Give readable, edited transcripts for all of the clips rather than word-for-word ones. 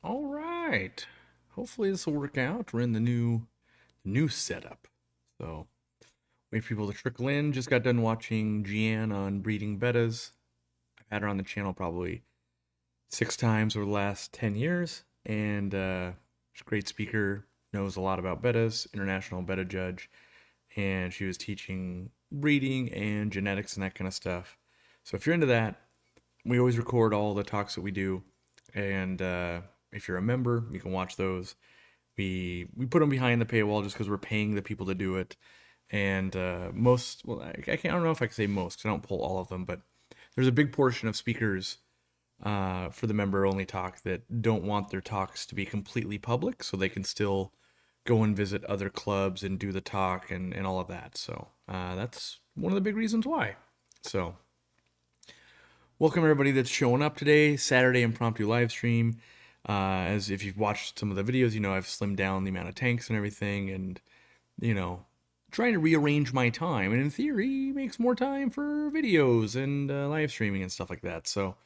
All right. Hopefully this will work out. We're in the new setup. So wait for people to trickle in. Just got done watching Gian on breeding bettas. I've had her on the channel probably 6 times over the last 10 years. And she's a great speaker, knows a lot about bettas, international betta judge. And she was teaching breeding and genetics and that kind of stuff. So if you're into that, we always record all the talks that we do. And if you're a member, you can watch those. We put them behind the paywall just because we're paying the people to do it. And most, well, I don't know if I can say most because I don't pull all of them, but there's a big portion of speakers for the member only talk that don't want their talks to be completely public, so they can still go and visit other clubs and do the talk and all of that. So that's one of the big reasons why. So welcome everybody that's showing up today, Saturday impromptu live stream. As if you've watched some of the videos, you know I've slimmed down the amount of tanks and everything, and you know, trying to rearrange my time. And in theory, makes more time for videos and live streaming and stuff like that. So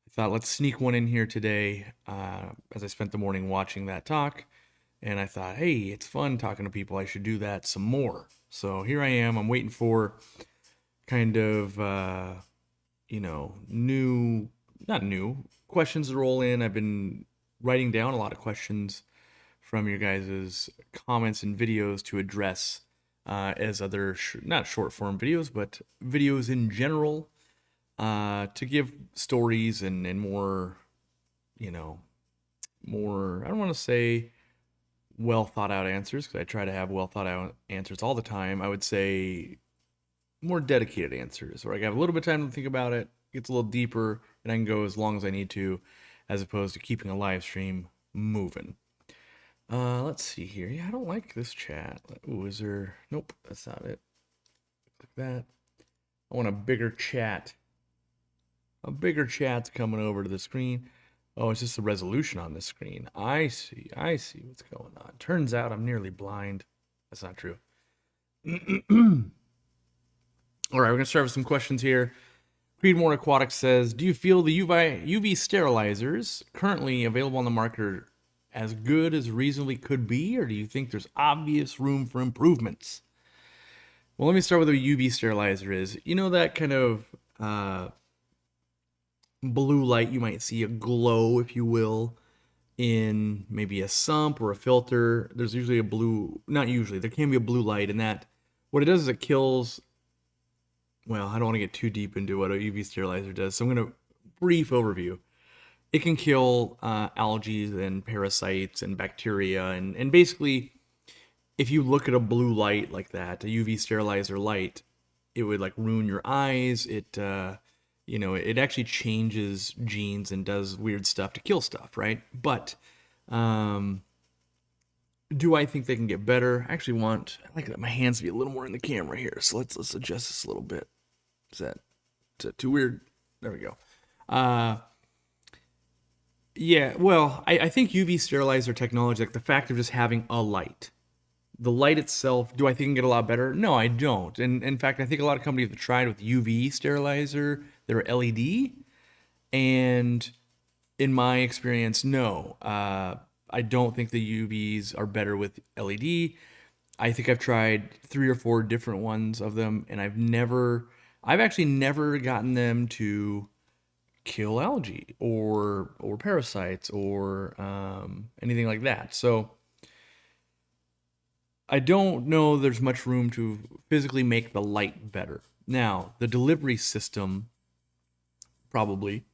I thought let's sneak one in here today, as I spent the morning watching that talk, and I thought, hey, it's fun talking to people. I should do that some more. So here I am. I'm waiting for kind of new, not new questions to roll in. I've been writing down a lot of questions from your guys' comments and videos to address as other, not short form videos, but videos in general, to give stories and more, more, I don't want to say well thought out answers because I try to have well thought out answers all the time. I would say more dedicated answers where I have a little bit of time to think about it, gets a little deeper, and I can go as long as I need to, as opposed to keeping a live stream moving. Let's see here. Yeah, I don't like this chat. Ooh, is there? Nope, that's not it. Click that. I want a bigger chat. A bigger chat's coming over to the screen. Oh, it's just the resolution on the screen. I see. I see what's going on. Turns out I'm nearly blind. That's not true. All right, we're gonna start with some questions here. Creedmore Aquatics says, do you feel the UV sterilizers currently available on the market are as good as reasonably could be, or do you think there's obvious room for improvements? Well, let me start with what a UV sterilizer is. You know that kind of blue light you might see, a glow, if you will, in maybe a sump or a filter. There's usually a blue, not usually, there can be a blue light, and that, what it does is it kills, well, I don't want to get too deep into what a UV sterilizer does, so I'm going to brief overview. It can kill algae and parasites and bacteria, and basically, if you look at a blue light like that, a UV sterilizer light, it would like ruin your eyes. It actually changes genes and does weird stuff to kill stuff, right? But do I think they can get better? I actually want, I like that my hands to be a little more in the camera here, so let's adjust this a little bit. Is that too weird? There we go. Yeah, well, I think UV sterilizer technology, like the fact of just having a light, the light itself, do I think it can get a lot better? No, I don't. And in fact, I think a lot of companies have tried with UV sterilizer, they're LED, and in my experience, no. I don't think the UVs are better with LED. I think I've tried 3 or 4 different ones of them, and I've actually never gotten them to kill algae or parasites or anything like that. So I don't know there's much room to physically make the light better. Now, the delivery system probably.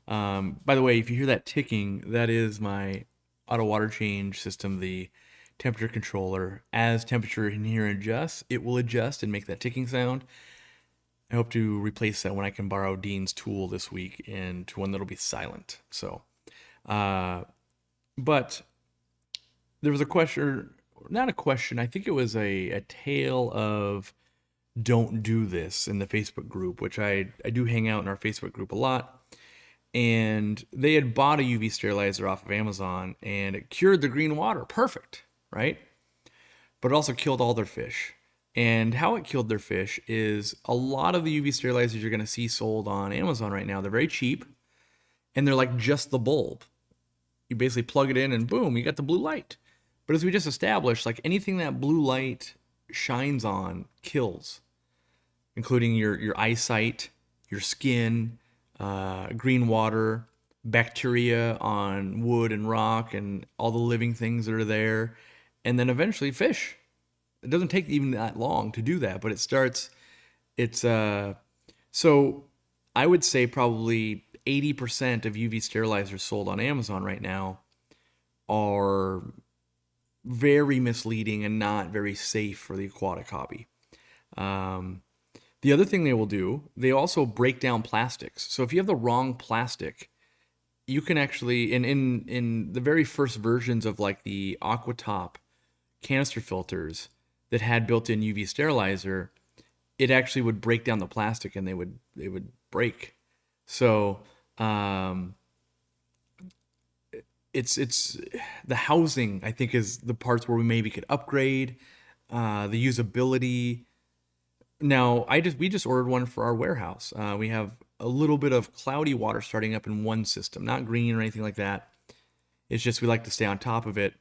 By the way, if you hear that ticking, that is my auto water change system, the temperature controller. As temperature in here adjusts, it will adjust and make that ticking sound. I hope to replace that when I can borrow Dean's tool this week into one that'll be silent. So, but there was a question, not a question, I think it was a tale of don't do this in the Facebook group, which I do hang out in our Facebook group a lot. And they had bought a UV sterilizer off of Amazon and it cured the green water. Perfect, right? But it also killed all their fish. And how it killed their fish is a lot of the UV sterilizers you're going to see sold on Amazon right now, they're very cheap and they're like just the bulb. You basically plug it in and boom, you got the blue light. But as we just established, like anything that blue light shines on kills, including your eyesight, your skin, green water, bacteria on wood and rock, and all the living things that are there, and then eventually fish. It doesn't take even that long to do that, but it starts. It's so I would say probably 80% of UV sterilizers sold on Amazon right now are very misleading and not very safe for the aquatic hobby. Um, the other thing they will do, they also break down plastics. So if you have the wrong plastic, you can actually, in the very first versions of like the Aquatop canister filters that had built-in UV sterilizer, it actually would break down the plastic and they would break. So it's the housing, I think, is the parts where we maybe could upgrade the usability. Now, we just ordered one for our warehouse. We have a little bit of cloudy water starting up in one system, not green or anything like that. It's just we like to stay on top of it.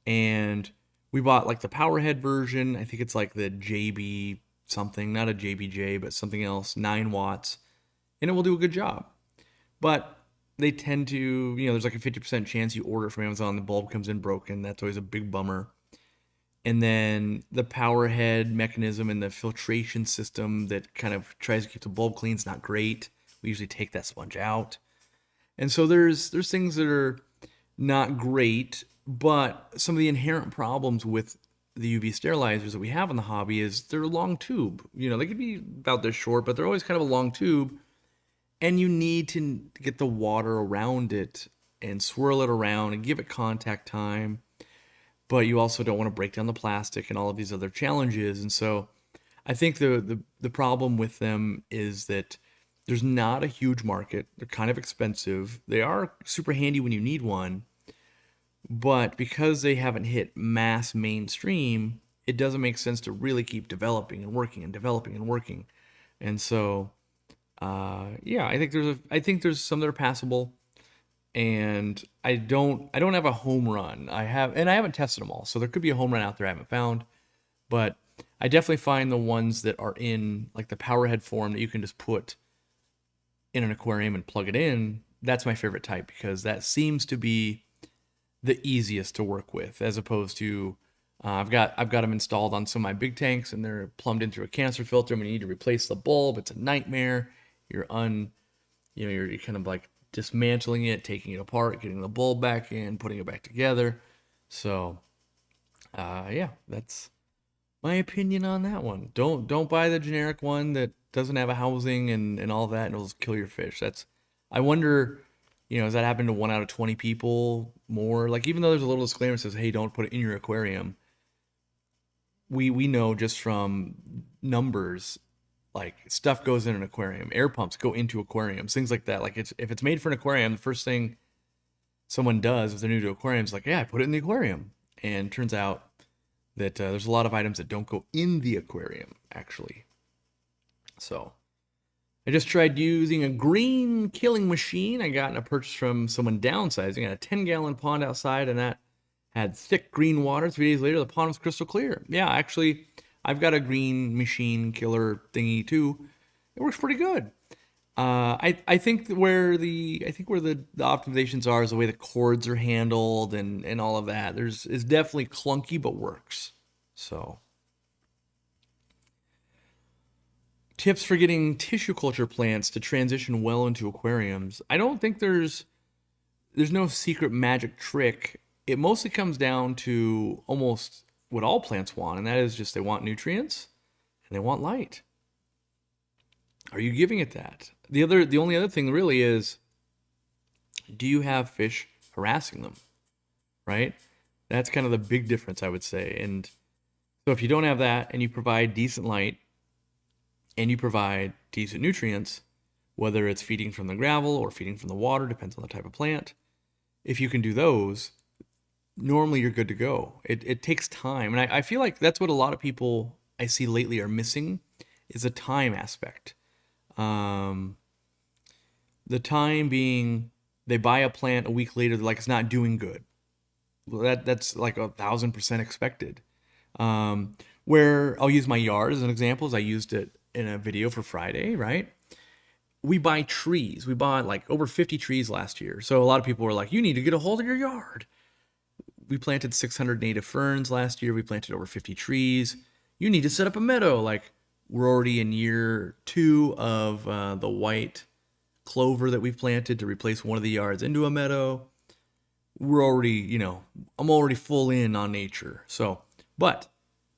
And we bought like the Powerhead version. I think it's like the JB something, not a JBJ, but something else, 9 watts. And it will do a good job. But they tend to, there's like a 50% chance you order it from Amazon, the bulb comes in broken. That's always a big bummer. And then the power head mechanism and the filtration system that kind of tries to keep the bulb clean is not great. We usually take that sponge out. And so there's things that are not great, but some of the inherent problems with the UV sterilizers that we have in the hobby is they're a long tube. They could be about this short, but they're always kind of a long tube. And you need to get the water around it and swirl it around and give it contact time. But you also don't want to break down the plastic and all of these other challenges. And so I think the problem with them is that there's not a huge market. They're kind of expensive. They are super handy when you need one. But because they haven't hit mass mainstream, it doesn't make sense to really keep developing and working and developing and working. And so yeah, I think there's some that are passable, and I don't have a home run. I haven't tested them all, so there could be a home run out there I haven't found, but I definitely find the ones that are in like the powerhead form that you can just put in an aquarium and plug it in. That's my favorite type because that seems to be the easiest to work with, as opposed to I've got them installed on some of my big tanks, and they're plumbed in through a canister filter. When you need to replace the bulb, it's a nightmare. You're kind of like dismantling it, taking it apart, getting the bulb back in, putting it back together. So, yeah, that's my opinion on that one. Don't buy the generic one that doesn't have a housing and all that, and it'll kill your fish. I wonder, does that happen to 1 out of 20 people more? Like, even though there's a little disclaimer that says, hey, don't put it in your aquarium, we know just from numbers, like stuff goes in an aquarium. Air pumps go into aquariums, things like that. Like if it's made for an aquarium, the first thing someone does if they're new to aquariums is like, yeah, I put it in the aquarium. And turns out that there's a lot of items that don't go in the aquarium, actually. So I just tried using a green killing machine I got in a purchase from someone downsizing. I had a 10-gallon pond outside, and that had thick green water. 3 days later, the pond was crystal clear. Yeah, actually, I've got a green machine killer thingy too. It works pretty good. I think where the optimizations are is the way the cords are handled and all of that. It's definitely clunky, but works. So, tips for getting tissue culture plants to transition well into aquariums. I don't think there's no secret magic trick. It mostly comes down to almost what all plants want, and that is just they want nutrients and they want light. Are you giving it that? The only other thing really is, do you have fish harassing them? Right? That's kind of the big difference, I would say. And so if you don't have that and you provide decent light and you provide decent nutrients, whether it's feeding from the gravel or feeding from the water, depends on the type of plant. If you can do those, normally you're good to go. It takes time. And I feel like that's what a lot of people I see lately are missing, is a time aspect. The time being They buy a plant a week later, they're like, it's not doing good. Well, that's like 1,000% expected. Where I'll use my yard as an example, as I used it in a video for Friday, right? We buy trees. We bought like over 50 trees last year. So a lot of people were like, you need to get a hold of your yard. We planted 600 native ferns last year. We planted over 50 trees. You need to set up a meadow. Like, we're already in year 2 of the white clover that we've planted to replace one of the yards into a meadow. We're already, I'm already full in on nature. So, but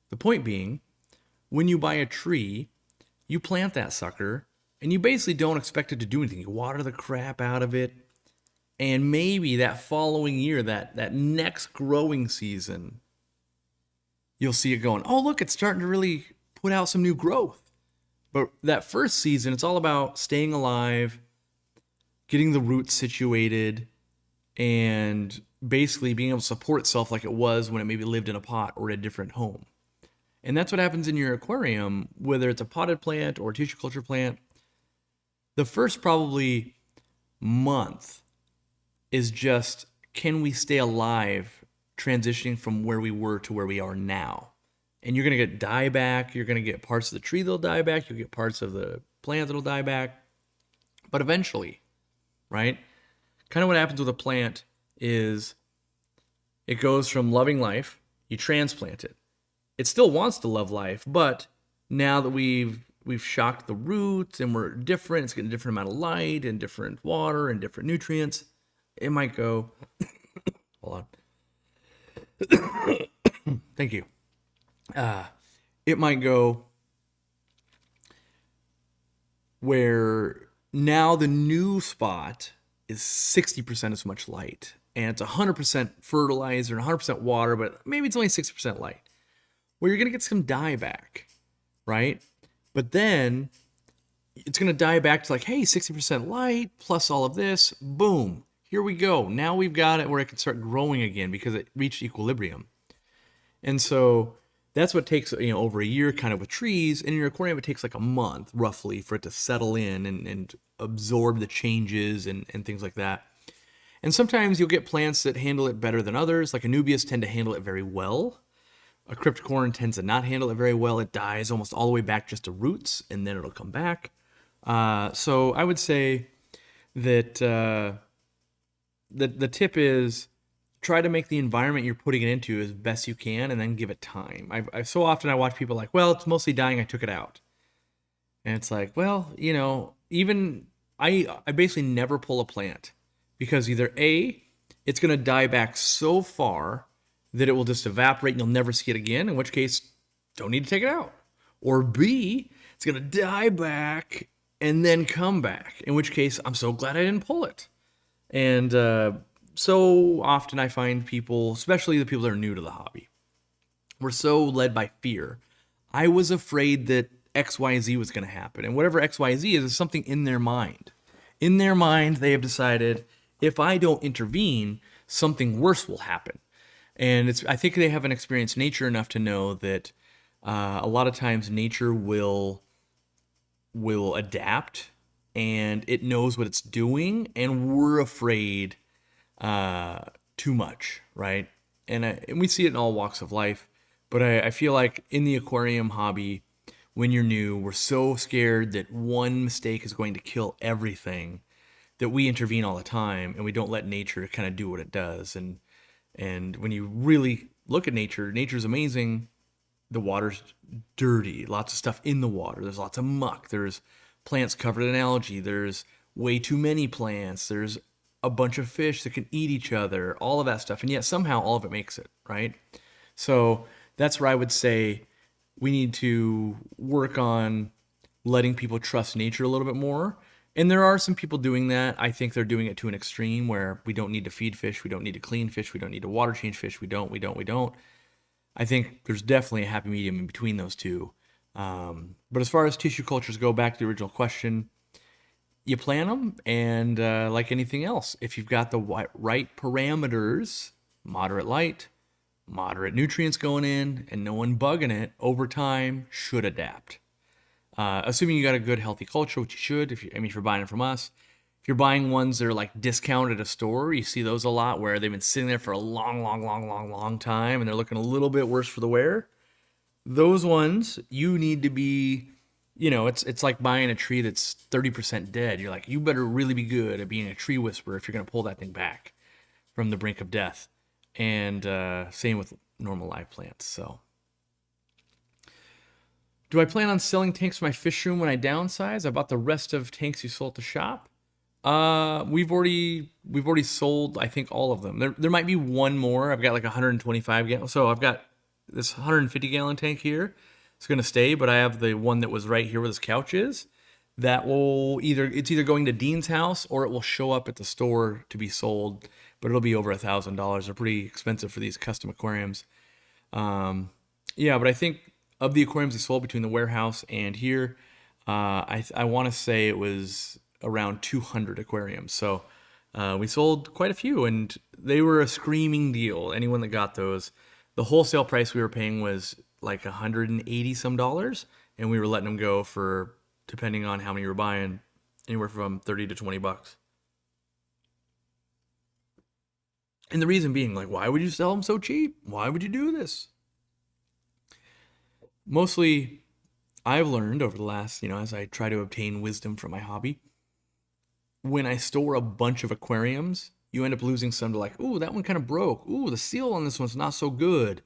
the point being, when you buy a tree, you plant that sucker and you basically don't expect it to do anything. You water the crap out of it. And maybe that following year, that next growing season, you'll see it going, oh, look, it's starting to really put out some new growth. But that first season, it's all about staying alive, getting the roots situated, and basically being able to support itself like it was when it maybe lived in a pot or a different home. And that's what happens in your aquarium, whether it's a potted plant or a tissue culture plant. The first probably month is just, can we stay alive transitioning from where we were to where we are now? And you're going to get dieback. You're going to get parts of the tree that'll die back. You'll get parts of the plant that'll die back. But eventually, right? Kind of what happens with a plant is it goes from loving life, you transplant it. It still wants to love life, but now that we've shocked the roots and we're different, it's getting a different amount of light and different water and different nutrients, it might go, hold on. Thank you. It might go where now the new spot is 60% as much light, and it's 100% fertilizer and 100% water, but maybe it's only 60% light, where you're going to get some dieback, right? But then it's going to die back to like, hey, 60% light plus all of this, boom, here we go. Now we've got it where it can start growing again because it reached equilibrium. And so that's what takes, over a year kind of with trees. In your aquarium, it takes like a month roughly for it to settle in and absorb the changes and things like that. And sometimes you'll get plants that handle it better than others. Like anubias tend to handle it very well. A cryptocorin tends to not handle it very well. It dies almost all the way back just to roots, and then it'll come back. So I would say that the tip is try to make the environment you're putting it into as best you can, and then give it time. I so often I watch people like, well, it's mostly dying, I took it out. And it's like, well, even I basically never pull a plant because either A, it's going to die back so far that it will just evaporate and you'll never see it again, in which case, don't need to take it out. Or B, it's going to die back and then come back, in which case, I'm so glad I didn't pull it. And so often I find people, especially the people that are new to the hobby, we're so led by fear. I was afraid that XYZ was going to happen. And whatever XYZ is something in their mind. In their mind, they have decided, if I don't intervene, something worse will happen. And I think they haven't experienced nature enough to know that a lot of times nature will adapt, and it knows what it's doing, and we're afraid too much, right? And we see it in all walks of life. But I feel like in the aquarium hobby, when you're new, we're so scared that one mistake is going to kill everything that we intervene all the time, and we don't let nature kind of do what it does. And when you really look at nature, nature's amazing. The water's dirty, lots of stuff in the water. There's lots of muck. There's plants covered in algae. There's way too many plants. There's a bunch of fish that can eat each other, all of that stuff. And yet somehow all of it makes it, right? So that's where I would say we need to work on letting people trust nature a little bit more. And there are some people doing that. I think they're doing it to an extreme where we don't need to feed fish, we don't need to clean fish, we don't need to water change fish, we don't. I think there's definitely a happy medium in between those two. But as far as tissue cultures go, back to the original question, you plant them, and like anything else, if you've got the right parameters, moderate light, moderate nutrients going in, and no one bugging it, over time should adapt. Assuming you got a good, healthy culture, which you should, if you're buying it from us, If you're buying ones that are like discounted at a store, you see those a lot where they've been sitting there for a long time and they're looking a little bit worse for the wear. Those ones, you need to be, it's like buying a tree that's 30% dead. You're like, you better really be good at being a tree whisperer if you're going to pull that thing back from the brink of death. And same with normal live plants. So, do I plan on selling tanks for my fish room when I downsize? I bought the rest of tanks you sold at the shop. We've already sold, I think, all of them. There might be one more. I've got like 125 gallon. So I've got this 150 gallon tank here. It's gonna stay, but I have the one that was right here where this couch is. That will either going to Dean's house or it will show up at the store to be sold, but it'll be over $1,000. They're pretty expensive for these custom aquariums. Yeah, but I think of the aquariums we sold between the warehouse and here, I want to say it was around 200 aquariums. So we sold quite a few, and they were a screaming deal. Anyone that got those, the wholesale price we were paying was like 180 some dollars, and we were letting them go for, depending on how many you were buying, anywhere from 30 to 20 bucks. And the reason being, like, why would you sell them so cheap? Why would you do this? Mostly, I've learned over the last, as I try to obtain wisdom from my hobby, when I store a bunch of aquariums, you end up losing some to like, ooh, that one kind of broke. Ooh, the seal on this one's not so good.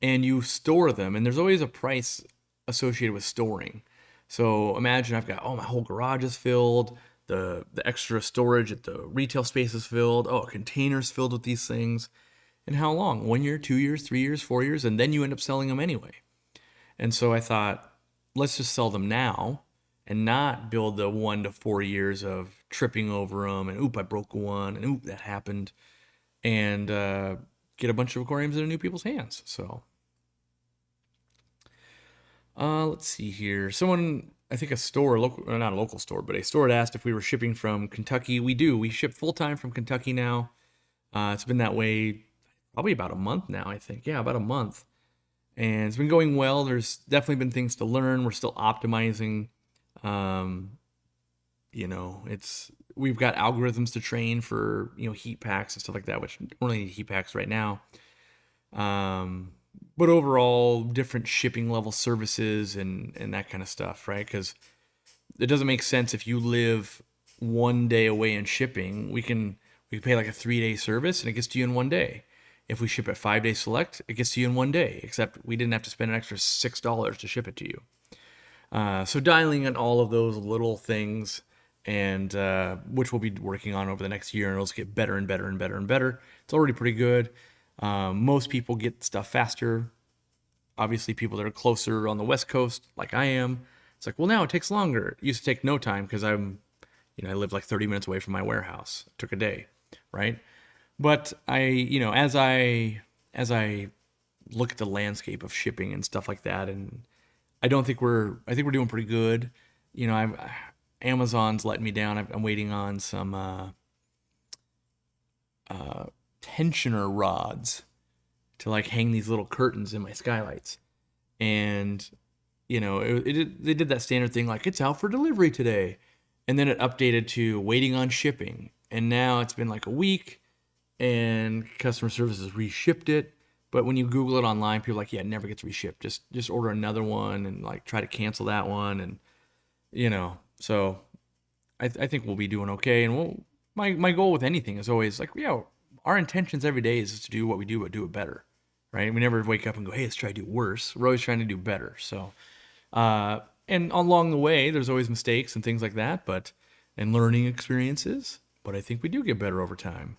And you store them, and there's always a price associated with storing. So imagine I've got, my whole garage is filled, the extra storage at the retail space is filled, a container's filled with these things. And how long? 1 year, 2 years, 3 years, 4 years, and then you end up selling them anyway. And so I thought, let's just sell them now and not build the 1 to 4 years of tripping over them and oop, I broke one and oop, that happened, and get a bunch of aquariums in new people's hands. So let's see here. Someone, I think a store, not a local store, but a store had asked if we were shipping from Kentucky. We do. We ship full time from Kentucky now. It's been that way probably about a month now, I think. Yeah, about a month. And it's been going well. There's definitely been things to learn. We're still optimizing. We've got algorithms to train for, heat packs and stuff like that, which don't really need heat packs right now. But overall, different shipping level services and that kind of stuff, right? Because it doesn't make sense if you live 1 day away in shipping. We can pay like a 3-day service and it gets to you in 1 day. If we ship at 5-day select, it gets to you in 1 day, except we didn't have to spend an extra $6 to ship it to you. So dialing in all of those little things, and which we'll be working on over the next year, and it'll just get better and better and better and better. It's already pretty good. Most people get stuff faster. Obviously, people that are closer on the West Coast, like I am, it's like, well, now it takes longer. It used to take no time because I live like 30 minutes away from my warehouse. It took a day, right? But as I look at the landscape of shipping and stuff like that, and I think we're doing pretty good. Amazon's letting me down. I'm waiting on some tensioner rods to like hang these little curtains in my skylights, and they did that standard thing like it's out for delivery today, and then it updated to waiting on shipping, and now it's been like a week, and customer service has reshipped it. But when you Google it online, people are like, yeah, it never gets reshipped. Just order another one and like try to cancel that one, and so I think we'll be doing okay. And my goal with anything is always like, our intentions every day is to do what we do, but do it better, right? We never wake up and go, hey, let's try to do worse. We're always trying to do better. So, and along the way, there's always mistakes and things like that, and learning experiences. But I think we do get better over time.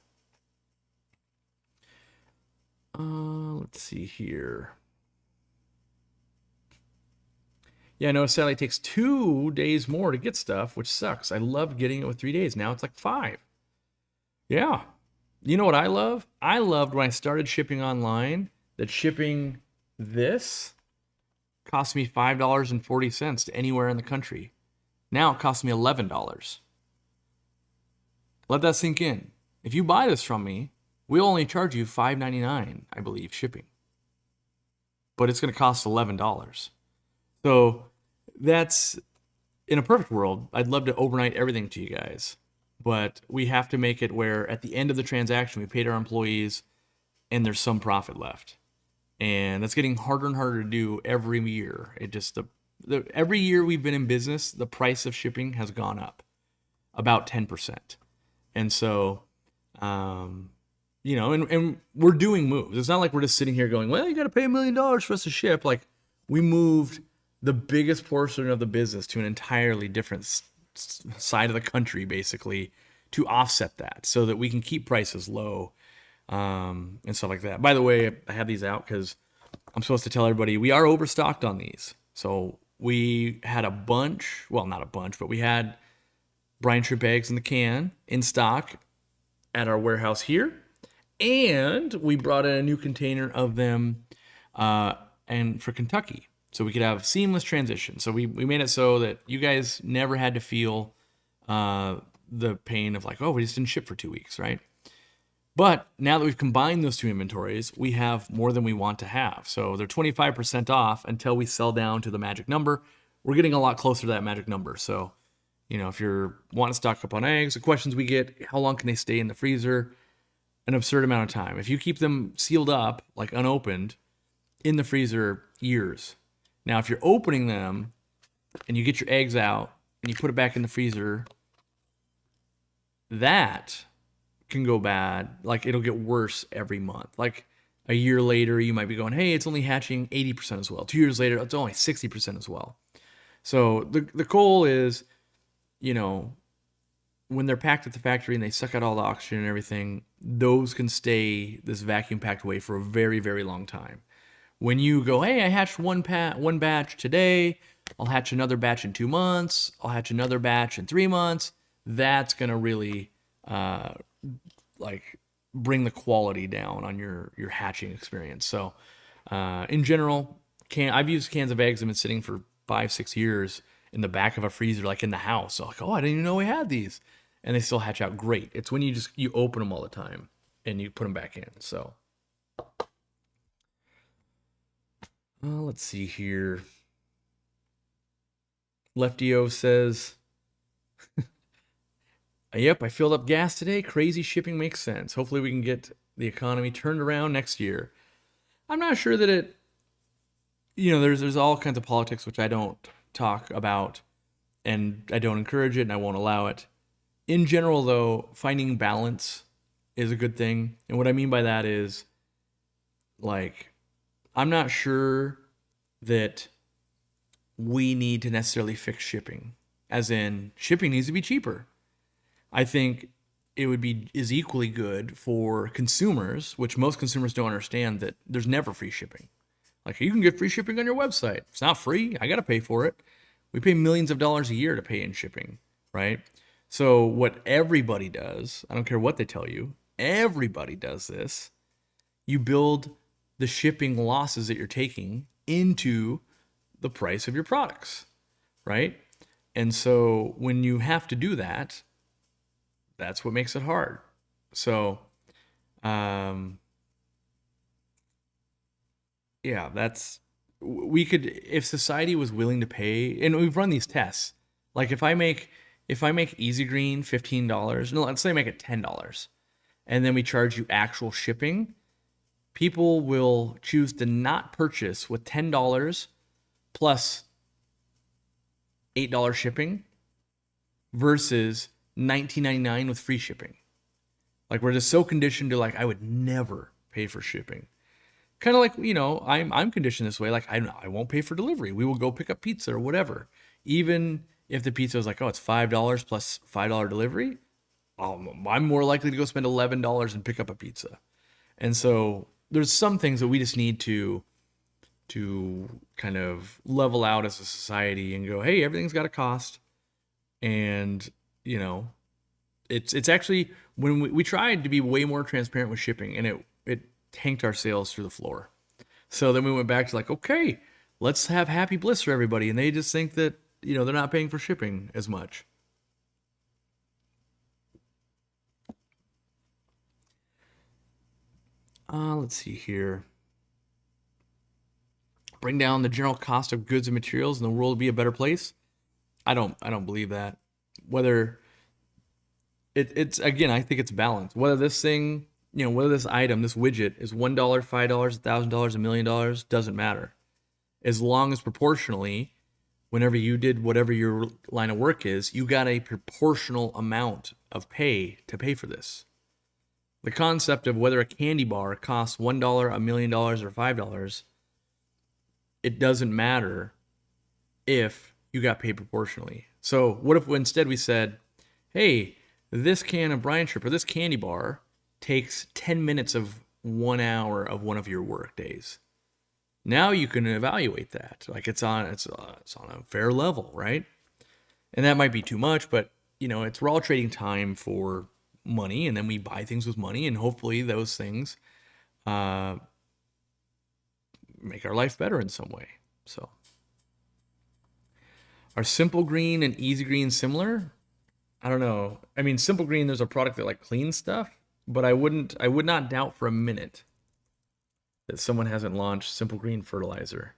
Let's see here. Yeah, no, sadly it takes 2 days more to get stuff, which sucks. I loved getting it with 3 days. Now it's like 5. Yeah. You know what I love? I loved when I started shipping online that shipping this cost me $5.40 to anywhere in the country. Now it costs me $11. Let that sink in. If you buy this from me, we'll only charge you $5.99, I believe, shipping. But it's going to cost $11. So that's, in a perfect world, I'd love to overnight everything to you guys. but we have to make it where at the end of the transaction, we paid our employees and there's some profit left. And that's getting harder and harder to do every year. It just, every year we've been in business, the price of shipping has gone up about 10%. And so, and we're doing moves. It's not like we're just sitting here going, well, you got to pay $1 million for us to ship. Like, we moved the biggest portion of the business to an entirely different side of the country, basically, to offset that so that we can keep prices low, and stuff like that. By the way, I have these out because I'm supposed to tell everybody we are overstocked on these. So we had a bunch, well, not a bunch, but we had brine shrimp eggs in the can in stock at our warehouse here. And we brought in a new container of them and for Kentucky, so we could have seamless transition. So we made it so that you guys never had to feel the pain of like, oh, we just didn't ship for 2 weeks, right? But now that we've combined those two inventories, we have more than we want to have. So they're 25% off until we sell down to the magic number. We're getting a lot closer to that magic number. So, if you're wanting to stock up on eggs, the questions we get, how long can they stay in the freezer? An absurd amount of time. If you keep them sealed up, like unopened, in the freezer, years. Now, if you're opening them and you get your eggs out and you put it back in the freezer, that can go bad. Like, it'll get worse every month. Like, a year later, you might be going, hey, it's only hatching 80% as well. 2 years later, it's only 60% as well. So the goal is, when they're packed at the factory and they suck out all the oxygen and everything, those can stay this vacuum packed way for a very, very long time. When you go, hey, I hatched one batch today, I'll hatch another batch in 2 months, I'll hatch another batch in 3 months, that's going to really bring the quality down on your hatching experience. So in general, I've used cans of eggs that have been sitting for 5-6 years in the back of a freezer, like in the house. So like, oh, I didn't even know we had these. And they still hatch out great. It's when you open them all the time and you put them back in. So let's see here. Leftio says, yep, I filled up gas today. Crazy shipping makes sense. Hopefully we can get the economy turned around next year. I'm not sure that it, there's all kinds of politics, which I don't talk about and I don't encourage it and I won't allow it. In general, though, finding balance is a good thing. And what I mean by that is, like, I'm not sure that we need to necessarily fix shipping, as in shipping needs to be cheaper. I think it is equally good for consumers, which most consumers don't understand, that there's never free shipping. Like, you can get free shipping on your website. It's not free. I got to pay for it. We pay millions of dollars a year to pay in shipping, right? So what everybody does, I don't care what they tell you, everybody does this. You build the shipping losses that you're taking into the price of your products, right? And so when you have to do that, that's what makes it hard. So, we could, if society was willing to pay, and we've run these tests, like if I make Easy Green $15, no, let's say I make it $10, and then we charge you actual shipping, people will choose to not purchase with $10 plus $8 shipping versus $19.99 with free shipping. Like, we're just so conditioned to, like, I would never pay for shipping. Kind of like, I'm conditioned this way. Like, I won't pay for delivery. We will go pick up pizza or whatever. Even if the pizza is like, oh, it's $5 plus $5 delivery, I'm more likely to go spend $11 and pick up a pizza. And so there's some things that we just need to kind of level out as a society and go, hey, everything's got a cost. And, it's actually, when we tried to be way more transparent with shipping, and it tanked our sales through the floor. So then we went back to like, okay, let's have Happy Bliss for everybody. And they just think that, they're not paying for shipping as much. Let's see here. Bring down the general cost of goods and materials and the world will be a better place. I don't believe that. Whether it's again, I think it's balanced. Whether this thing, whether this item, this widget is $1, $5, $1,000, $1,000,000, doesn't matter. As long as proportionally, whenever you did whatever your line of work is, you got a proportional amount of pay to pay for this. The concept of whether a candy bar costs $1, $1,000,000, or $5, it doesn't matter if you got paid proportionally. So what if instead we said, hey, this can of brine shrimp or this candy bar takes 10 minutes of 1 hour of one of your work days. Now you can evaluate that. Like it's on a fair level, right? And that might be too much, but we're all trading time for money, and then we buy things with money, and hopefully those things make our life better in some way. So are Simple Green and Easy Green similar? I don't know. I mean, Simple Green, there's a product that like cleans stuff, but I would not doubt for a minute that someone hasn't launched Simple Green fertilizer.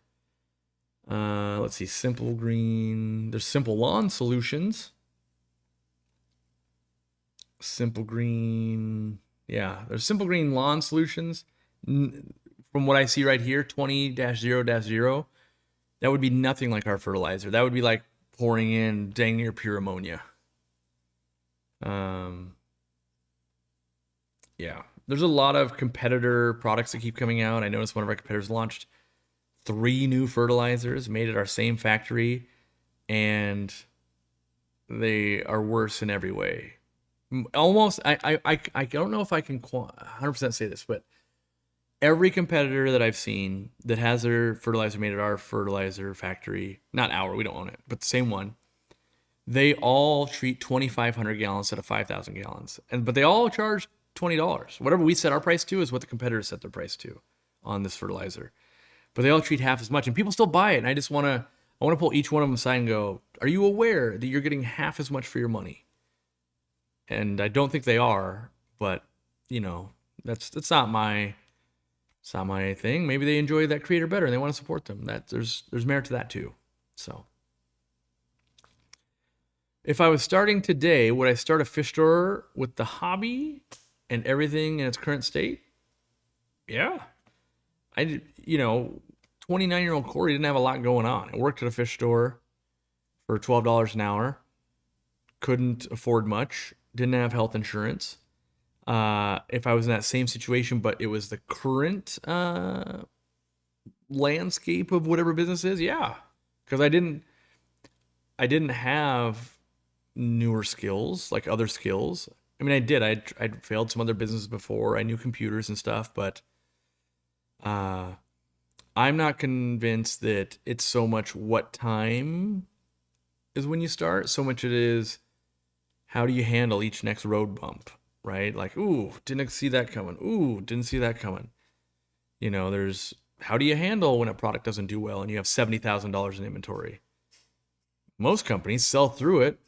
Let's see, Simple Green. There's Simple Lawn Solutions. Simple Green. Yeah, there's Simple Green Lawn Solutions. From what I see right here, 20-0-0. That would be nothing like our fertilizer. That would be like pouring in dang near pure ammonia. Yeah, there's a lot of competitor products that keep coming out. I noticed one of our competitors launched 3 new fertilizers made at our same factory, and they are worse in every way. Almost, I don't know if I can 100% say this, but every competitor that I've seen that has their fertilizer made at our fertilizer factory, not our, we don't own it, but the same one, they all treat 2,500 gallons instead of 5,000 gallons. But they all charge $20. Whatever we set our price to is what the competitors set their price to on this fertilizer. But they all treat half as much, and people still buy it. And I want to pull each one of them aside and go, are you aware that you're getting half as much for your money? And I don't think they are, but that's not my thing. Maybe they enjoy that creator better and they want to support them. There's merit to that too. So if I was starting today, would I start a fish store with the hobby and everything in its current state? Yeah. 29-year-old Corey didn't have a lot going on. I worked at a fish store for $12 an hour. Couldn't afford much. Didn't have health insurance. If I was in that same situation, but it was the current landscape of whatever business is, yeah. Because I didn't have newer skills, like other skills. I mean, I did. I'd failed some other businesses before. I knew computers and stuff, but I'm not convinced that it's so much what time is when you start, so much it is how do you handle each next road bump, right? Like, ooh, didn't see that coming. Ooh, didn't see that coming. There's how do you handle when a product doesn't do well and you have $70,000 in inventory? Most companies sell through it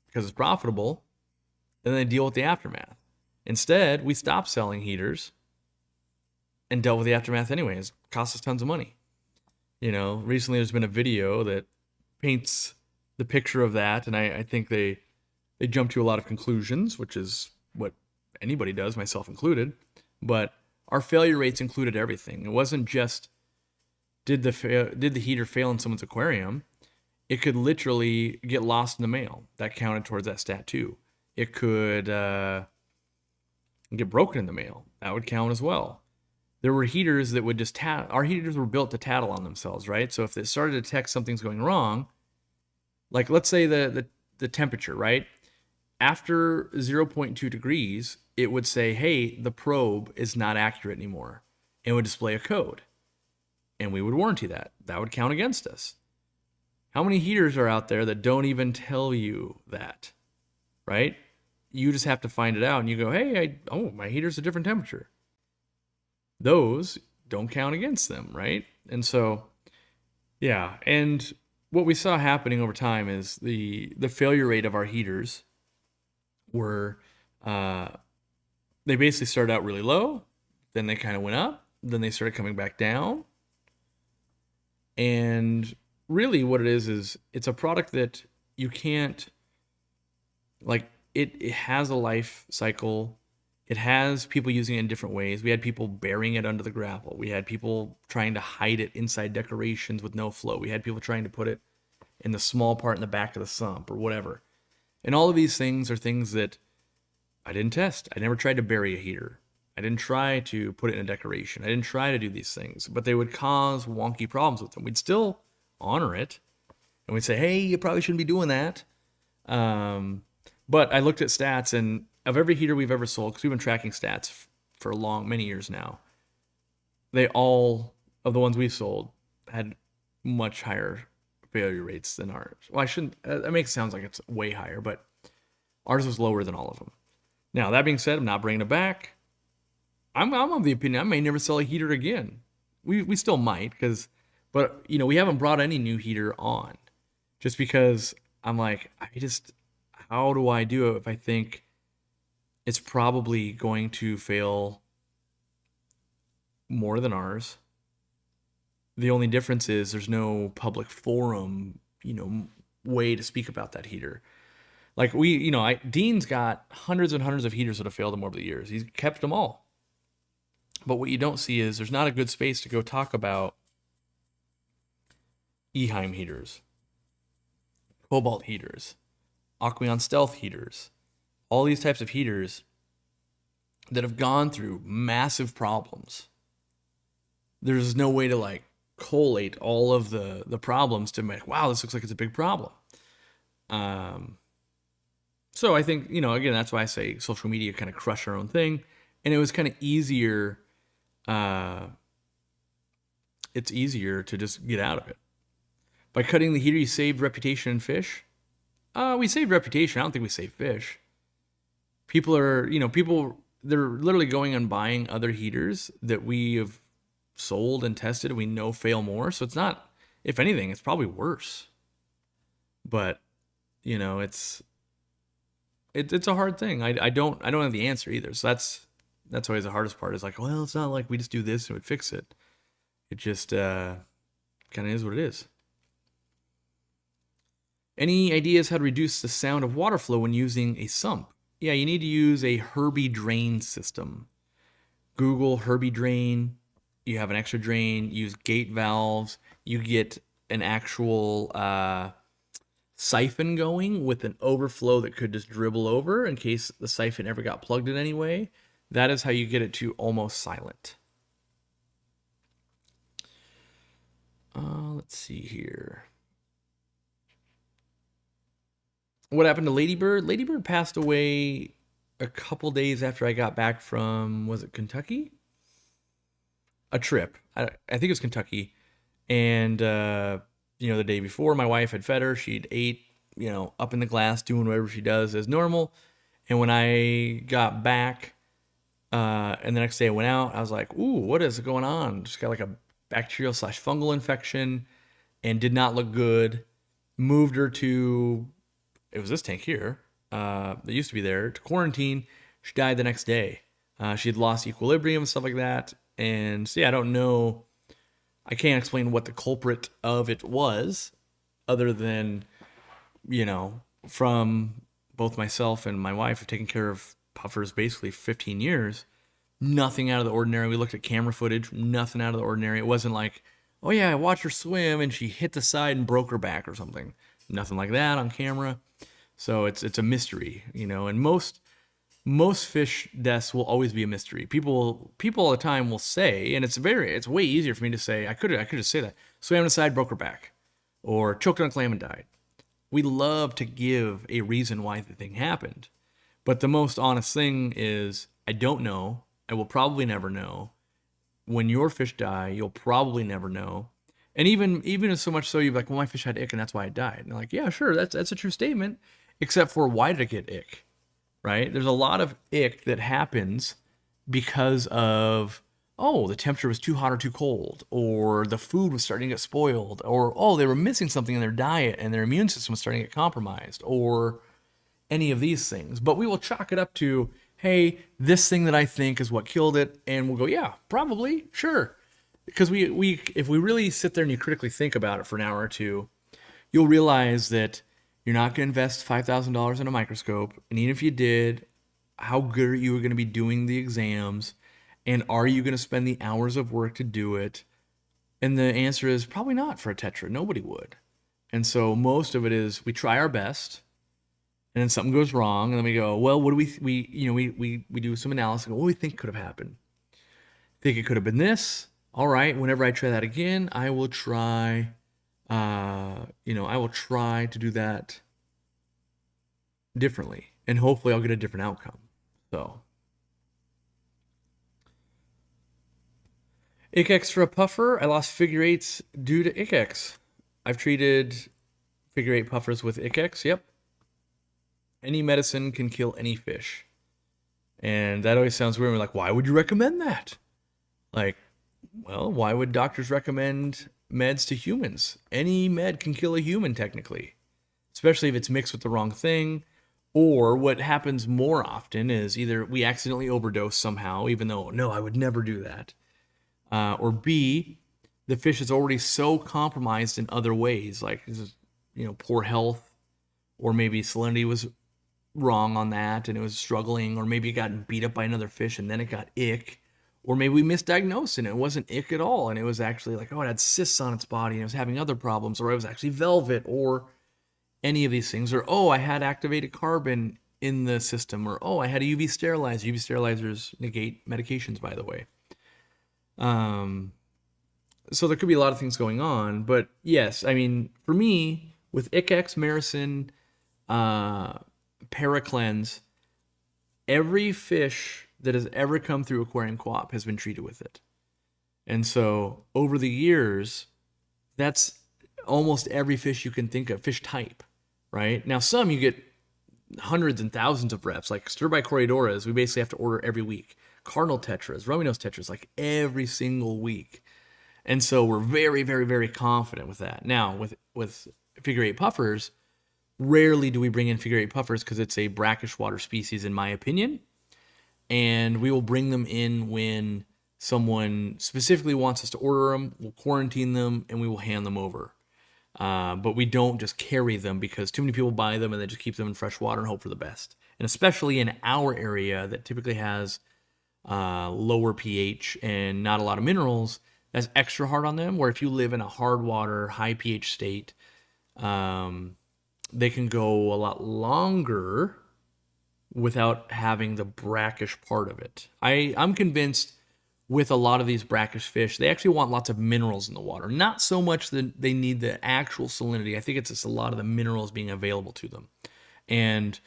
because it's profitable, and then they deal with the aftermath. Instead, we stopped selling heaters and dealt with the aftermath anyways. It cost us tons of money. Recently there's been a video that paints the picture of that, and I think they jump to a lot of conclusions, which is what anybody does, myself included. But our failure rates included everything. It wasn't just did the heater fail in someone's aquarium. It could literally get lost in the mail. That counted towards that stat too. It could get broken in the mail. That would count as well. There were heaters that would just our heaters were built to tattle on themselves, right? So if it started to detect something's going wrong, like let's say the temperature, right? After 0.2 degrees, it would say, hey, the probe is not accurate anymore. And it would display a code. And we would warranty that. That would count against us. How many heaters are out there that don't even tell you that, right? You just have to find it out and you go, hey, my heater's a different temperature. Those don't count against them, right? And so, yeah. And what we saw happening over time is the failure rate of our heaters were, they basically started out really low, then they kind of went up, then they started coming back down. And really what it is it's a product that you can't, like, it has a life cycle. It has people using it in different ways. We had people burying it under the gravel. We had people trying to hide it inside decorations with no flow. We had people trying to put it in the small part in the back of the sump or whatever. And all of these things are things that I didn't test. I never tried to bury a heater. I didn't try to put it in a decoration. I didn't try to do these things, but they would cause wonky problems with them. We'd still honor it, and we'd say, hey, you probably shouldn't be doing that. But I looked at stats, and of every heater we've ever sold, because we've been tracking stats for many years now, they all, of the ones we sold, had much higher failure rates than ours. Well, I shouldn't, that makes it sound like it's way higher, but ours was lower than all of them. Now, that being said, I'm not bringing it back. I'm of the opinion I may never sell a heater again. We still might, but we haven't brought any new heater on, just because I'm like, how do I do it if I think it's probably going to fail more than ours? The only difference is there's no public forum, way to speak about that heater. Like Dean's got hundreds and hundreds of heaters that have failed him over the years. He's kept them all. But what you don't see is there's not a good space to go talk about Eheim heaters, Cobalt heaters, Aquarium Stealth heaters, all these types of heaters that have gone through massive problems. There's no way to collate all of the problems to make, wow, this looks like it's a big problem. So I think, again, that's why I say social media kind of crush our own thing. And it was kind of easier. It's easier to just get out of it. By cutting the heater, you saved reputation and fish. We saved reputation. I don't think we saved fish. People are, they're literally going and buying other heaters that we have sold and tested and we know fail more. So it's not, if anything, it's probably worse. But, it's a hard thing. I don't have the answer either. So that's always the hardest part, is well, it's not like we just do this and it would fix it. It just kind of is what it is. Any ideas how to reduce the sound of water flow when using a sump? Yeah, you need to use a Herbie drain system. Google Herbie drain. You have an extra drain. Use gate valves. You get an actual siphon going with an overflow that could just dribble over in case the siphon ever got plugged in anyway. That is how you get it to almost silent. Let's see here. What happened to Ladybird? Ladybird passed away a couple days after I got back from, was it Kentucky? A trip. I think it was Kentucky. And, the day before, my wife had fed her. She'd ate, up in the glass, doing whatever she does as normal. And when I got back, and the next day I went out, I was like, ooh, what is going on? Just got a bacterial/fungal infection and did not look good. Moved her to, it was this tank here, that used to be there, to quarantine. She died the next day. She had lost equilibrium and stuff like that. And so, I don't know. I can't explain what the culprit of it was, other than, from both myself and my wife have taken care of puffers basically 15 years. Nothing out of the ordinary. We looked at camera footage, nothing out of the ordinary. It wasn't like, oh yeah, I watched her swim and she hit the side and broke her back or something. Nothing like that on camera. So it's a mystery, and most fish deaths will always be a mystery. People all the time will say, and it's way easier for me to say, I could just say that, swam on the side, broke her back, or choked on a clam and died. We love to give a reason why the thing happened. But the most honest thing is, I don't know. I will probably never know. When your fish die, you'll probably never know. And even so much so, you're like, well, my fish had ick and that's why it died. And they're like, yeah, sure, that's a true statement, except for why did it get ick, right? There's a lot of ick that happens because of, oh, the temperature was too hot or too cold, or the food was starting to get spoiled, or, oh, they were missing something in their diet and their immune system was starting to get compromised, or any of these things. But we will chalk it up to, hey, this thing that I think is what killed it, and we'll go, yeah, probably, sure. Because if we really sit there and you critically think about it for an hour or two, you'll realize that You're not going to invest $5,000 in a microscope. And even if you did, how good are you going to be doing the exams? And are you going to spend the hours of work to do it? And the answer is probably not for a tetra. Nobody would. And so most of it is we try our best, and then something goes wrong, and then we go, well, what do we do some analysis. What do we think could have happened? Think it could have been this. All right, whenever I try that again, I will try, I will try to do that differently, and hopefully I'll get a different outcome. So, ICX for a puffer. I lost figure eights due to ICX. I've treated figure eight puffers with ICX. Yep. Any medicine can kill any fish. And that always sounds weird. We're like, why would you recommend that? Like, well, why would doctors recommend meds to humans? Any med can kill a human, technically, especially if it's mixed with the wrong thing. Or what happens more often is either we accidentally overdose somehow, even though, no, I would never do that. Or B, the fish is already so compromised in other ways, like, poor health, or maybe salinity was wrong on that and it was struggling, or maybe it got beat up by another fish and then it got ick, or maybe we misdiagnosed and it wasn't ick at all and it was actually like, oh, it had cysts on its body and it was having other problems, or it was actually velvet, or any of these things, or oh, I had activated carbon in the system, or oh, I had a UV sterilizer. UV sterilizers negate medications, by the way. So there could be a lot of things going on, but yes, I mean, for me, with ICX, Maricin, Paracleanse, every fish that has ever come through Aquariumcoop has been treated with it. And so over the years, that's almost every fish you can think of, fish type, right? Now, some you get hundreds and thousands of reps, like Sturbicorrhidoras, we basically have to order every week. Cardinal tetras, Rominose tetras, like every single week. And so we're very, very, very confident with that. Now, with figure eight puffers, rarely do we bring in figure eight puffers because it's a brackish water species, in my opinion. And we will bring them in when someone specifically wants us to order them. We'll quarantine them and we will hand them over. But we don't just carry them because too many people buy them and they just keep them in fresh water and hope for the best. And especially in our area that typically has lower pH and not a lot of minerals, that's extra hard on them. Where if you live in a hard water, high pH state, they can go a lot longer without having the brackish part of it. I'm convinced with a lot of these brackish fish, they actually want lots of minerals in the water. Not so much that they need the actual salinity. I think it's just a lot of the minerals being available to them. And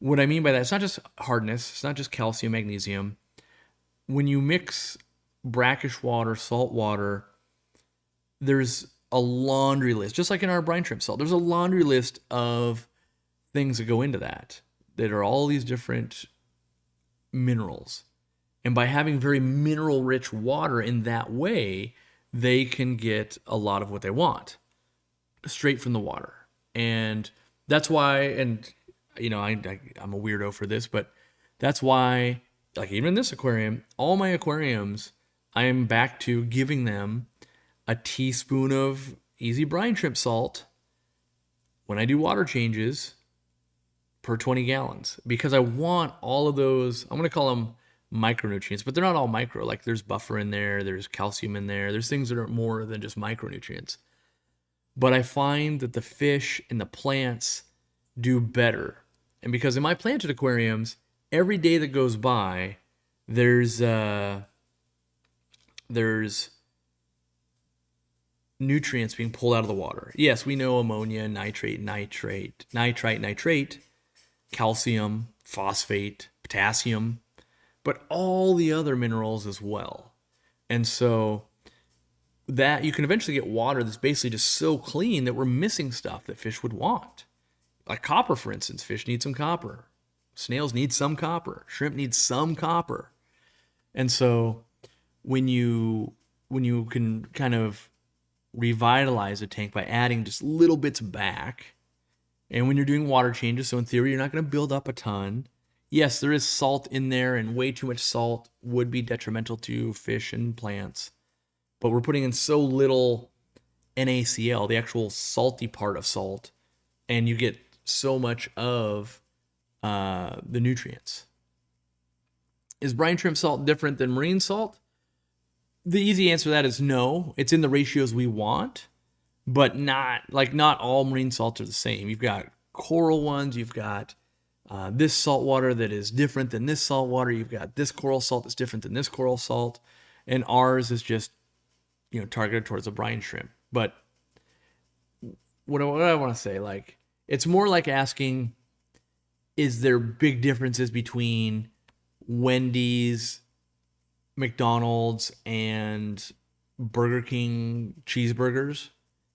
what I mean by that, it's not just hardness, it's not just calcium, magnesium. When you mix brackish water, salt water, there's a laundry list, just like in our brine shrimp salt. There's a laundry list of things that go into that are all these different minerals. And by having very mineral rich water in that way, they can get a lot of what they want straight from the water. And that's why, and I'm a weirdo for this, but that's why, like even in this aquarium, all my aquariums, I am back to giving them a teaspoon of easy brine shrimp salt when I do water changes per 20 gallons, because I want all of those, I'm going to call them micronutrients, but they're not all micro. Like there's buffer in there, there's calcium in there, there's things that are more than just micronutrients. But I find that the fish and the plants do better. And because in my planted aquariums, every day that goes by, there's nutrients being pulled out of the water. Yes, we know ammonia, nitrite, calcium, phosphate, potassium, but all the other minerals as well. And so that you can eventually get water that's basically just so clean that we're missing stuff that fish would want. Like copper, for instance. Fish need some copper. Snails need some copper. Shrimp needs some copper. And so when you can kind of revitalize a tank by adding just little bits back, and when you're doing water changes, so in theory you're not going to build up a ton. Yes, there is salt in there, and way too much salt would be detrimental to fish and plants. But we're putting in so little NaCl, the actual salty part of salt, and you get so much of the nutrients. Is brine shrimp salt different than marine salt? The easy answer to that is no. It's in the ratios we want, but not all marine salts are the same. You've got coral ones, you've got this salt water that is different than this salt water, you've got this coral salt that's different than this coral salt, and ours is just targeted towards the brine shrimp. But what I want to say, like, it's more like asking, is there big differences between Wendy's, McDonald's, and Burger King cheeseburgers?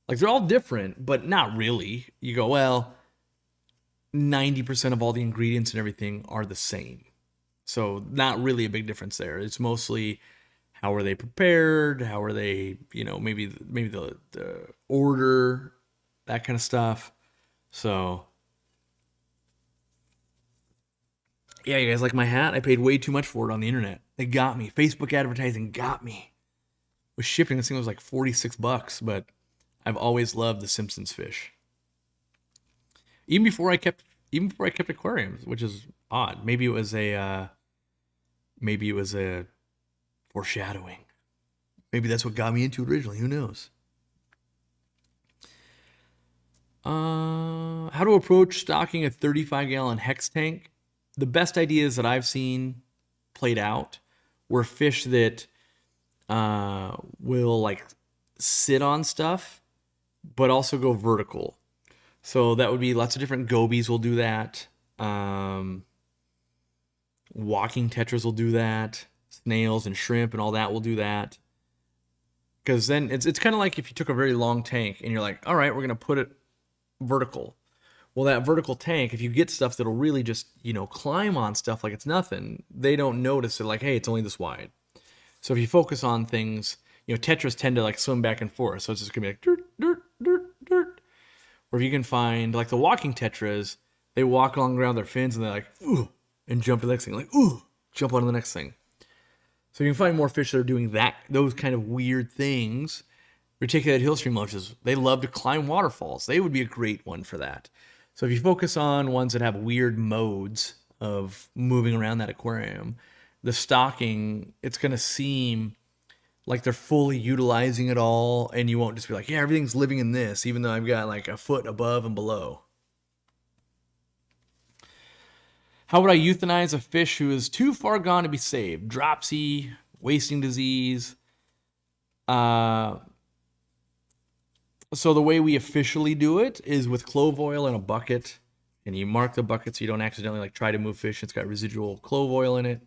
Like, they're all different, but not really. You go, well, 90% of all the ingredients and everything are the same. So not really a big difference there. It's mostly how are they prepared, how are they, maybe the order, that kind of stuff. So yeah, you guys like my hat? I paid way too much for it on the internet. They got me. Facebook advertising got me. With shipping, this thing was like $46, but I've always loved the Simpsons fish. Even before I kept aquariums, which is odd. Maybe it was a foreshadowing. Maybe that's what got me into it originally. Who knows? How to approach stocking a 35-gallon hex tank. The best ideas that I've seen played out were fish that will like sit on stuff, but also go vertical. So that would be lots of different gobies will do that. Walking tetras will do that. Snails and shrimp and all that will do that. Because then it's kind of like if you took a very long tank and you're like, all right, we're going to put it vertical. Well, that vertical tank, if you get stuff that'll really just, climb on stuff like it's nothing, they don't notice it, like, hey, it's only this wide. So if you focus on things, tetras tend to like swim back and forth. So it's just going to be like dirt, dirt, dirt, dirt. Or if you can find like the walking tetras, they walk along around their fins and they're like, ooh, and jump to the next thing, like, ooh, jump on to the next thing. So you can find more fish that are doing those kind of weird things. Reticulated hillstream loaches, they love to climb waterfalls. They would be a great one for that. So if you focus on ones that have weird modes of moving around that aquarium, the stocking, it's going to seem like they're fully utilizing it all, and you won't just be like, yeah, everything's living in this, even though I've got like a foot above and below. How would I euthanize a fish who is too far gone to be saved? Dropsy, wasting disease. So the way we officially do it is with clove oil in a bucket, and you mark the bucket so you don't accidentally like try to move fish. It's got residual clove oil in it.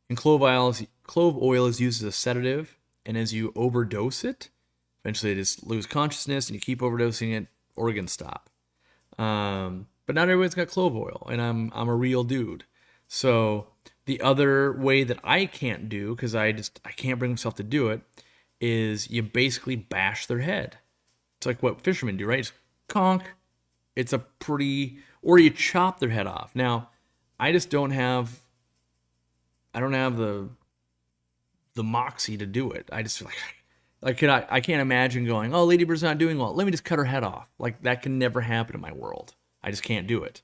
And clove oil is used as a sedative, and as you overdose it, eventually they just lose consciousness, and you keep overdosing it, organs stop. But not everyone's got clove oil, and I'm a real dude. So the other way that I can't do, because I can't bring myself to do it, is you basically bash their head. It's like what fishermen do, right? It's conk. It's or you chop their head off. Now, I don't have the moxie to do it. I just feel like I can't imagine going, oh, Ladybird's not doing well, let me just cut her head off. Like, that can never happen in my world. I just can't do it.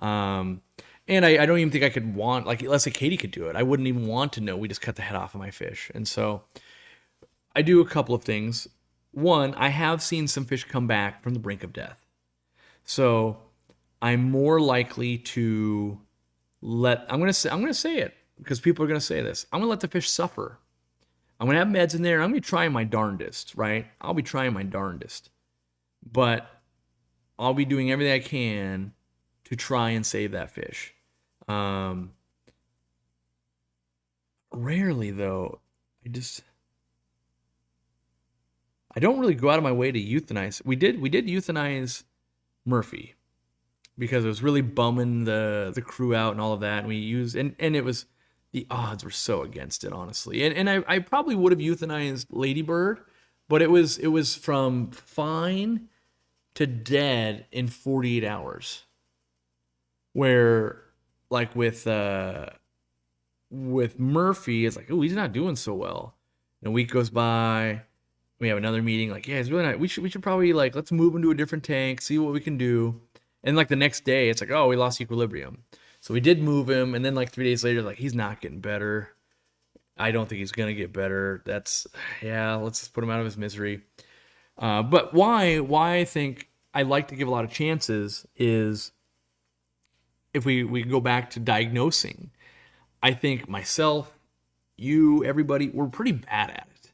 And I don't even think I could let's say Katie could do it. I wouldn't even want to know we just cut the head off of my fish. And so I do a couple of things. One, I have seen some fish come back from the brink of death. So I'm more likely to I'm going to say it because people are going to say this. I'm going to let the fish suffer. I'm going to have meds in there. I'm going to be trying my darndest, right? I'll be trying my darndest. But I'll be doing everything I can to try and save that fish. Rarely, though, I don't really go out of my way to euthanize. We did euthanize Murphy because it was really bumming the crew out and all of that. And we used and it was, the odds were so against it, honestly. And I probably would have euthanized Ladybird, but it was from fine to dead in 48 hours. Where like with Murphy, it's like, oh, he's not doing so well. And a week goes by. We have another meeting, like, yeah, it's really not. We should probably, like, let's move him to a different tank, see what we can do. And like the next day, it's like, oh, we lost equilibrium. So we did move him, and then like 3 days later, like he's not getting better. I don't think he's gonna get better. Yeah, let's just put him out of his misery. But why I think I like to give a lot of chances is if we go back to diagnosing. I think myself, you, everybody, we're pretty bad at it.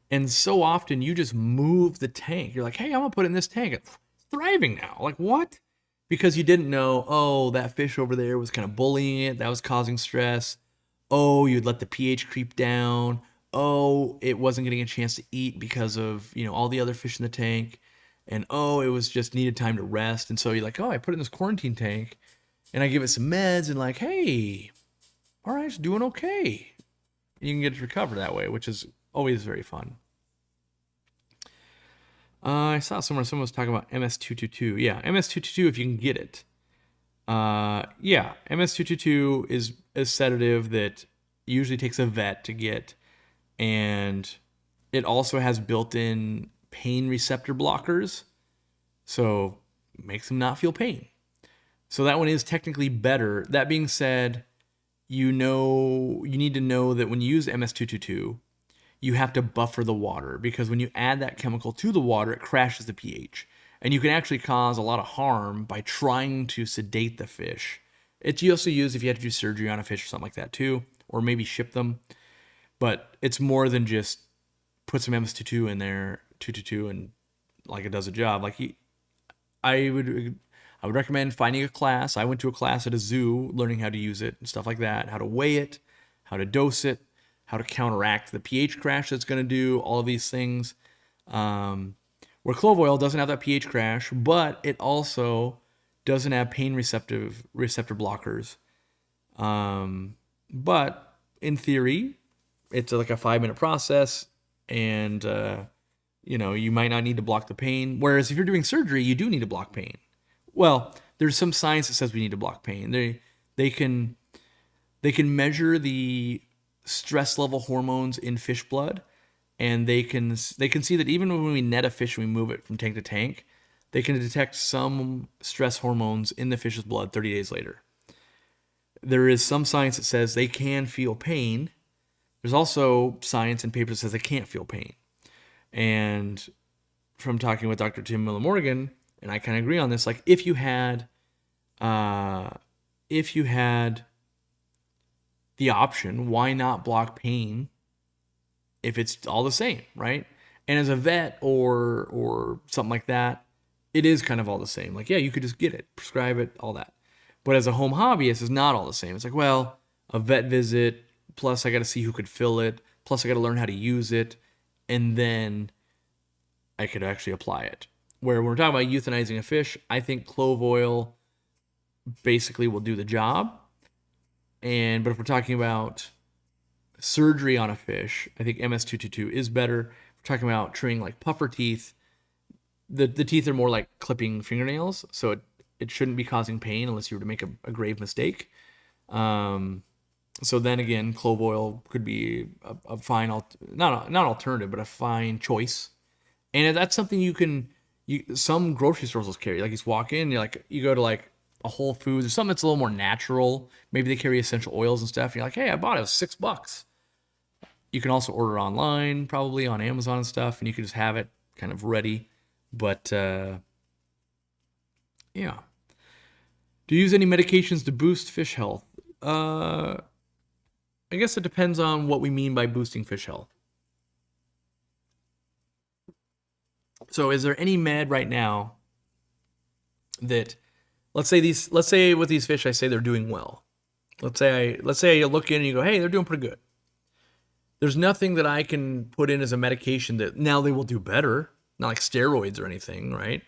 And so often you just move the tank. You're like, hey, I'm gonna put it in this tank. It's thriving now. Like what? Because you didn't know, oh, that fish over there was kind of bullying it. That was causing stress. Oh, you'd let the pH creep down. Oh, it wasn't getting a chance to eat because of, all the other fish in the tank. And oh, it was just needed time to rest. And so you're like, oh, I put it in this quarantine tank and I give it some meds and like, hey, all right, it's doing okay. You can get it to recover that way, which is always very fun. I saw somewhere someone was talking about MS222. Yeah, MS222 if you can get it. Yeah, MS222 is a sedative that usually takes a vet to get, and it also has built-in pain receptor blockers, so it makes them not feel pain. So that one is technically better. That being said, you need to know that when you use MS222, you have to buffer the water because when you add that chemical to the water, it crashes the pH. And you can actually cause a lot of harm by trying to sedate the fish. It's also used if you have to do surgery on a fish or something like that too, or maybe ship them. But it's more than just put some MS22 in there, 222, and like it does a job. I would recommend finding a class. I went to a class at a zoo learning how to use it and stuff like that, how to weigh it, how to dose it, how to counteract the pH crash that's going to do, all of these things. Where Clove Oil doesn't have that pH crash, but it also doesn't have pain receptor blockers. But in theory, it's like a 5-minute process, and you might not need to block the pain. Whereas if you're doing surgery, you do need to block pain. Well, there's some science that says we need to block pain. They can measure the stress level hormones in fish blood, and they can see that even when we net a fish and we move it from tank to tank, they can detect some stress hormones in the fish's blood 30 days later. There is some science that says they can feel pain. There's also science and papers that says they can't feel pain. And from talking with Dr. Tim Miller Morgan, and I kind of agree on this, like if you had the option, why not block pain if it's all the same, right? And as a vet or something like that, it is kind of all the same. Like, yeah, you could just get it, prescribe it, all that. But as a home hobbyist, it's not all the same. It's like, well, a vet visit, plus I got to see who could fill it, plus I got to learn how to use it, and then I could actually apply it. Where when we're talking about euthanizing a fish, I think clove oil basically will do the job. But if we're talking about surgery on a fish, I think MS222 is better. If we're talking about trimming like puffer teeth, the teeth are more like clipping fingernails, so it shouldn't be causing pain unless you were to make a grave mistake. So then again, clove oil could be a fine, not alternative, but a fine choice. And that's something some grocery stores will carry. Like you just walk in, you go to like a Whole Foods or something that's a little more natural. Maybe they carry essential oils and stuff. And you're like, hey, I bought it. It was $6. You can also order online, probably on Amazon and stuff, and you can just have it kind of ready. But yeah. Do you use any medications to boost fish health? I guess it depends on what we mean by boosting fish health. So is there any med right now that, let's say with these fish, I say they're doing well. Let's say you look in and you go, hey, they're doing pretty good. There's nothing that I can put in as a medication that now they will do better, not like steroids or anything, right?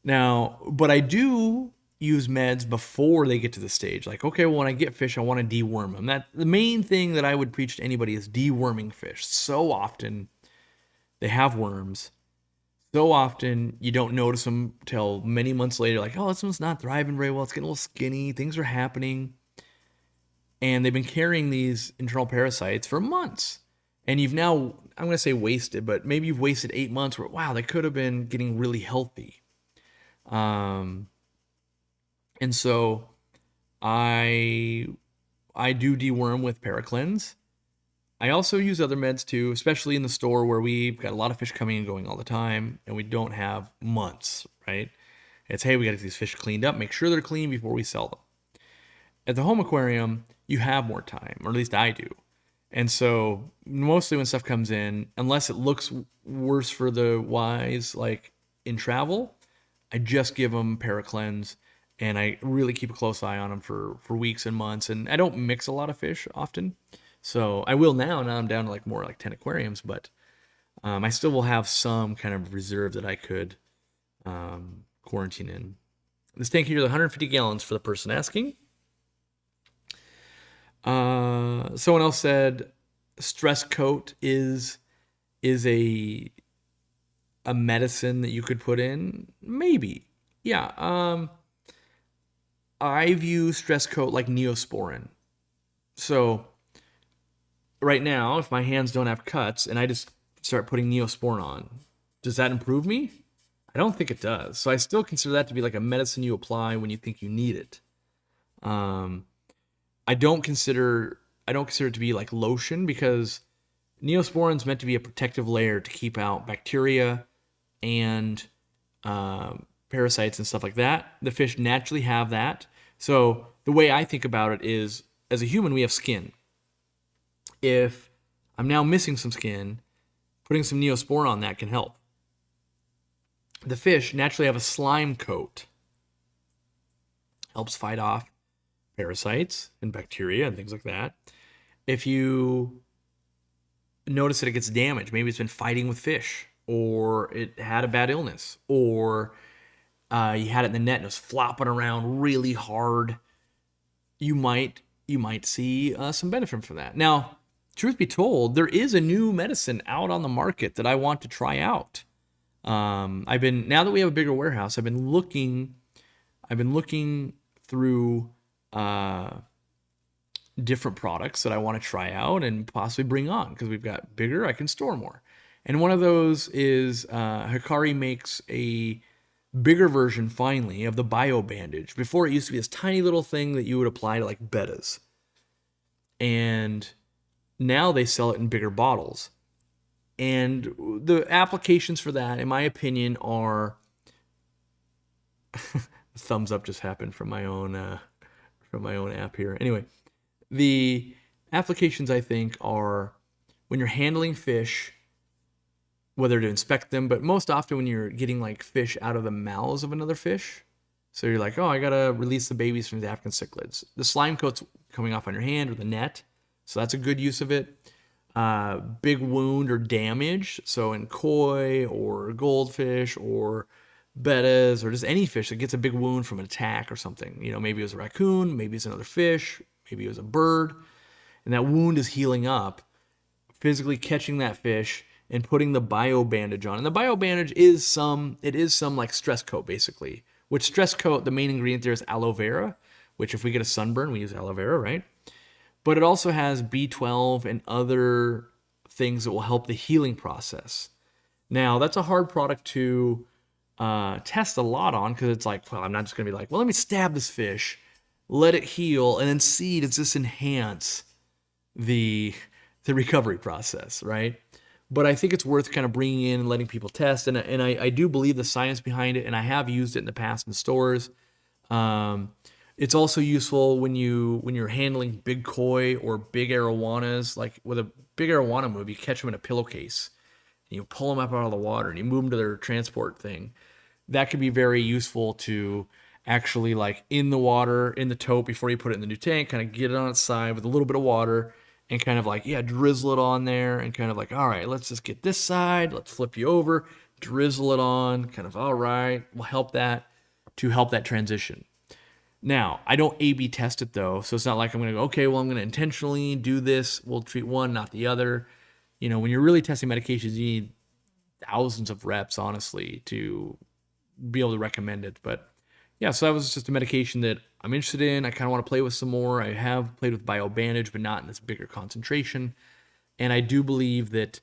Now, but I do use meds before they get to the stage. Like, okay, well, when I get fish, I want to deworm them. The main thing that I would preach to anybody is deworming fish. So often they have worms. So often you don't notice them till many months later, like, oh, this one's not thriving very well. It's getting a little skinny. Things are happening. And they've been carrying these internal parasites for months. And you've now, I'm going to say wasted, but maybe you've wasted 8 months where, wow, they could have been getting really healthy. And so I do deworm with Paracleanse. I also use other meds too, especially in the store where we've got a lot of fish coming and going all the time and we don't have months, right? It's, hey, we got to get these fish cleaned up, make sure they're clean before we sell them. At the home aquarium, you have more time, or at least I do. And so mostly when stuff comes in, unless it looks worse for the wise, like in travel, I just give them Paracleanse, and I really keep a close eye on them for weeks and months. And I don't mix a lot of fish often, so I will now. Now I'm down to like more like 10 aquariums, but I still will have some kind of reserve that I could quarantine in. This tank here is 150 gallons for the person asking. Someone else said stress coat is a medicine that you could put in. Maybe. Yeah. I view stress coat like Neosporin. So right now, if my hands don't have cuts and I just start putting Neosporin on, does that improve me? I don't think it does. So I still consider that to be like a medicine you apply when you think you need it. I don't consider it to be like lotion, because Neosporin is meant to be a protective layer to keep out bacteria and parasites and stuff like that. The fish naturally have that. So the way I think about it is, as a human, we have skin. If I'm now missing some skin, putting some Neosporin on that can help. The fish naturally have a slime coat. Helps fight off parasites and bacteria and things like that. If you notice that it gets damaged, maybe it's been fighting with fish, or it had a bad illness, or you had it in the net and it was flopping around really hard, you might see some benefit from that. Now, truth be told, there is a new medicine out on the market that I want to try out. Now that we have a bigger warehouse, I've been looking through different products that I want to try out and possibly bring on, because we've got bigger, I can store more. And one of those is Hikari makes a bigger version finally of the bio bandage. Before, it used to be this tiny little thing that you would apply to like bettas, and now they sell it in bigger bottles. And the applications for that, in my opinion, are thumbs up just happened from my own app here. Anyway, the applications I think are when you're handling fish, whether to inspect them, but most often when you're getting like fish out of the mouths of another fish. So you're like, oh, I gotta release the babies from the African cichlids. The slime coat's coming off on your hand or the net, so that's a good use of it. Big wound or damage, so in koi or goldfish or bettas or just any fish that gets a big wound from an attack or something. Maybe it was a raccoon, maybe it's another fish, maybe it was a bird, and that wound is healing up. Physically catching that fish and putting the bio bandage on. And the bio bandage is some like stress coat basically. Which stress coat, the main ingredient there is aloe vera, which if we get a sunburn, we use aloe vera, right? But it also has B12 and other things that will help the healing process. Now, that's a hard product to test a lot on, because it's like, well, I'm not just going to be like, well, let me stab this fish, let it heal, and then see, does this enhance the recovery process, right? But I think it's worth kind of bringing in and letting people test. And I do believe the science behind it, and I have used it in the past in stores. It's also useful when you're handling big koi or big arowanas. Like with a big arowana move, you catch them in a pillowcase, and you pull them up out of the water, and you move them to their transport thing. That could be very useful to actually, like, in the water, in the tote, before you put it in the new tank, kind of get it on its side with a little bit of water, and kind of like, drizzle it on there, and kind of like, all right, let's just get this side, let's flip you over, drizzle it on, kind of, all right, we'll help that transition. Now, I don't A/B test it though, so it's not like I'm going to go, okay, well, I'm going to intentionally do this, we'll treat one, not the other. When you're really testing medications, you need thousands of reps, honestly, to be able to recommend it. But yeah, so that was just a medication that I'm interested in. I kind of want to play with some more. I have played with bio bandage, but not in this bigger concentration. And I do believe that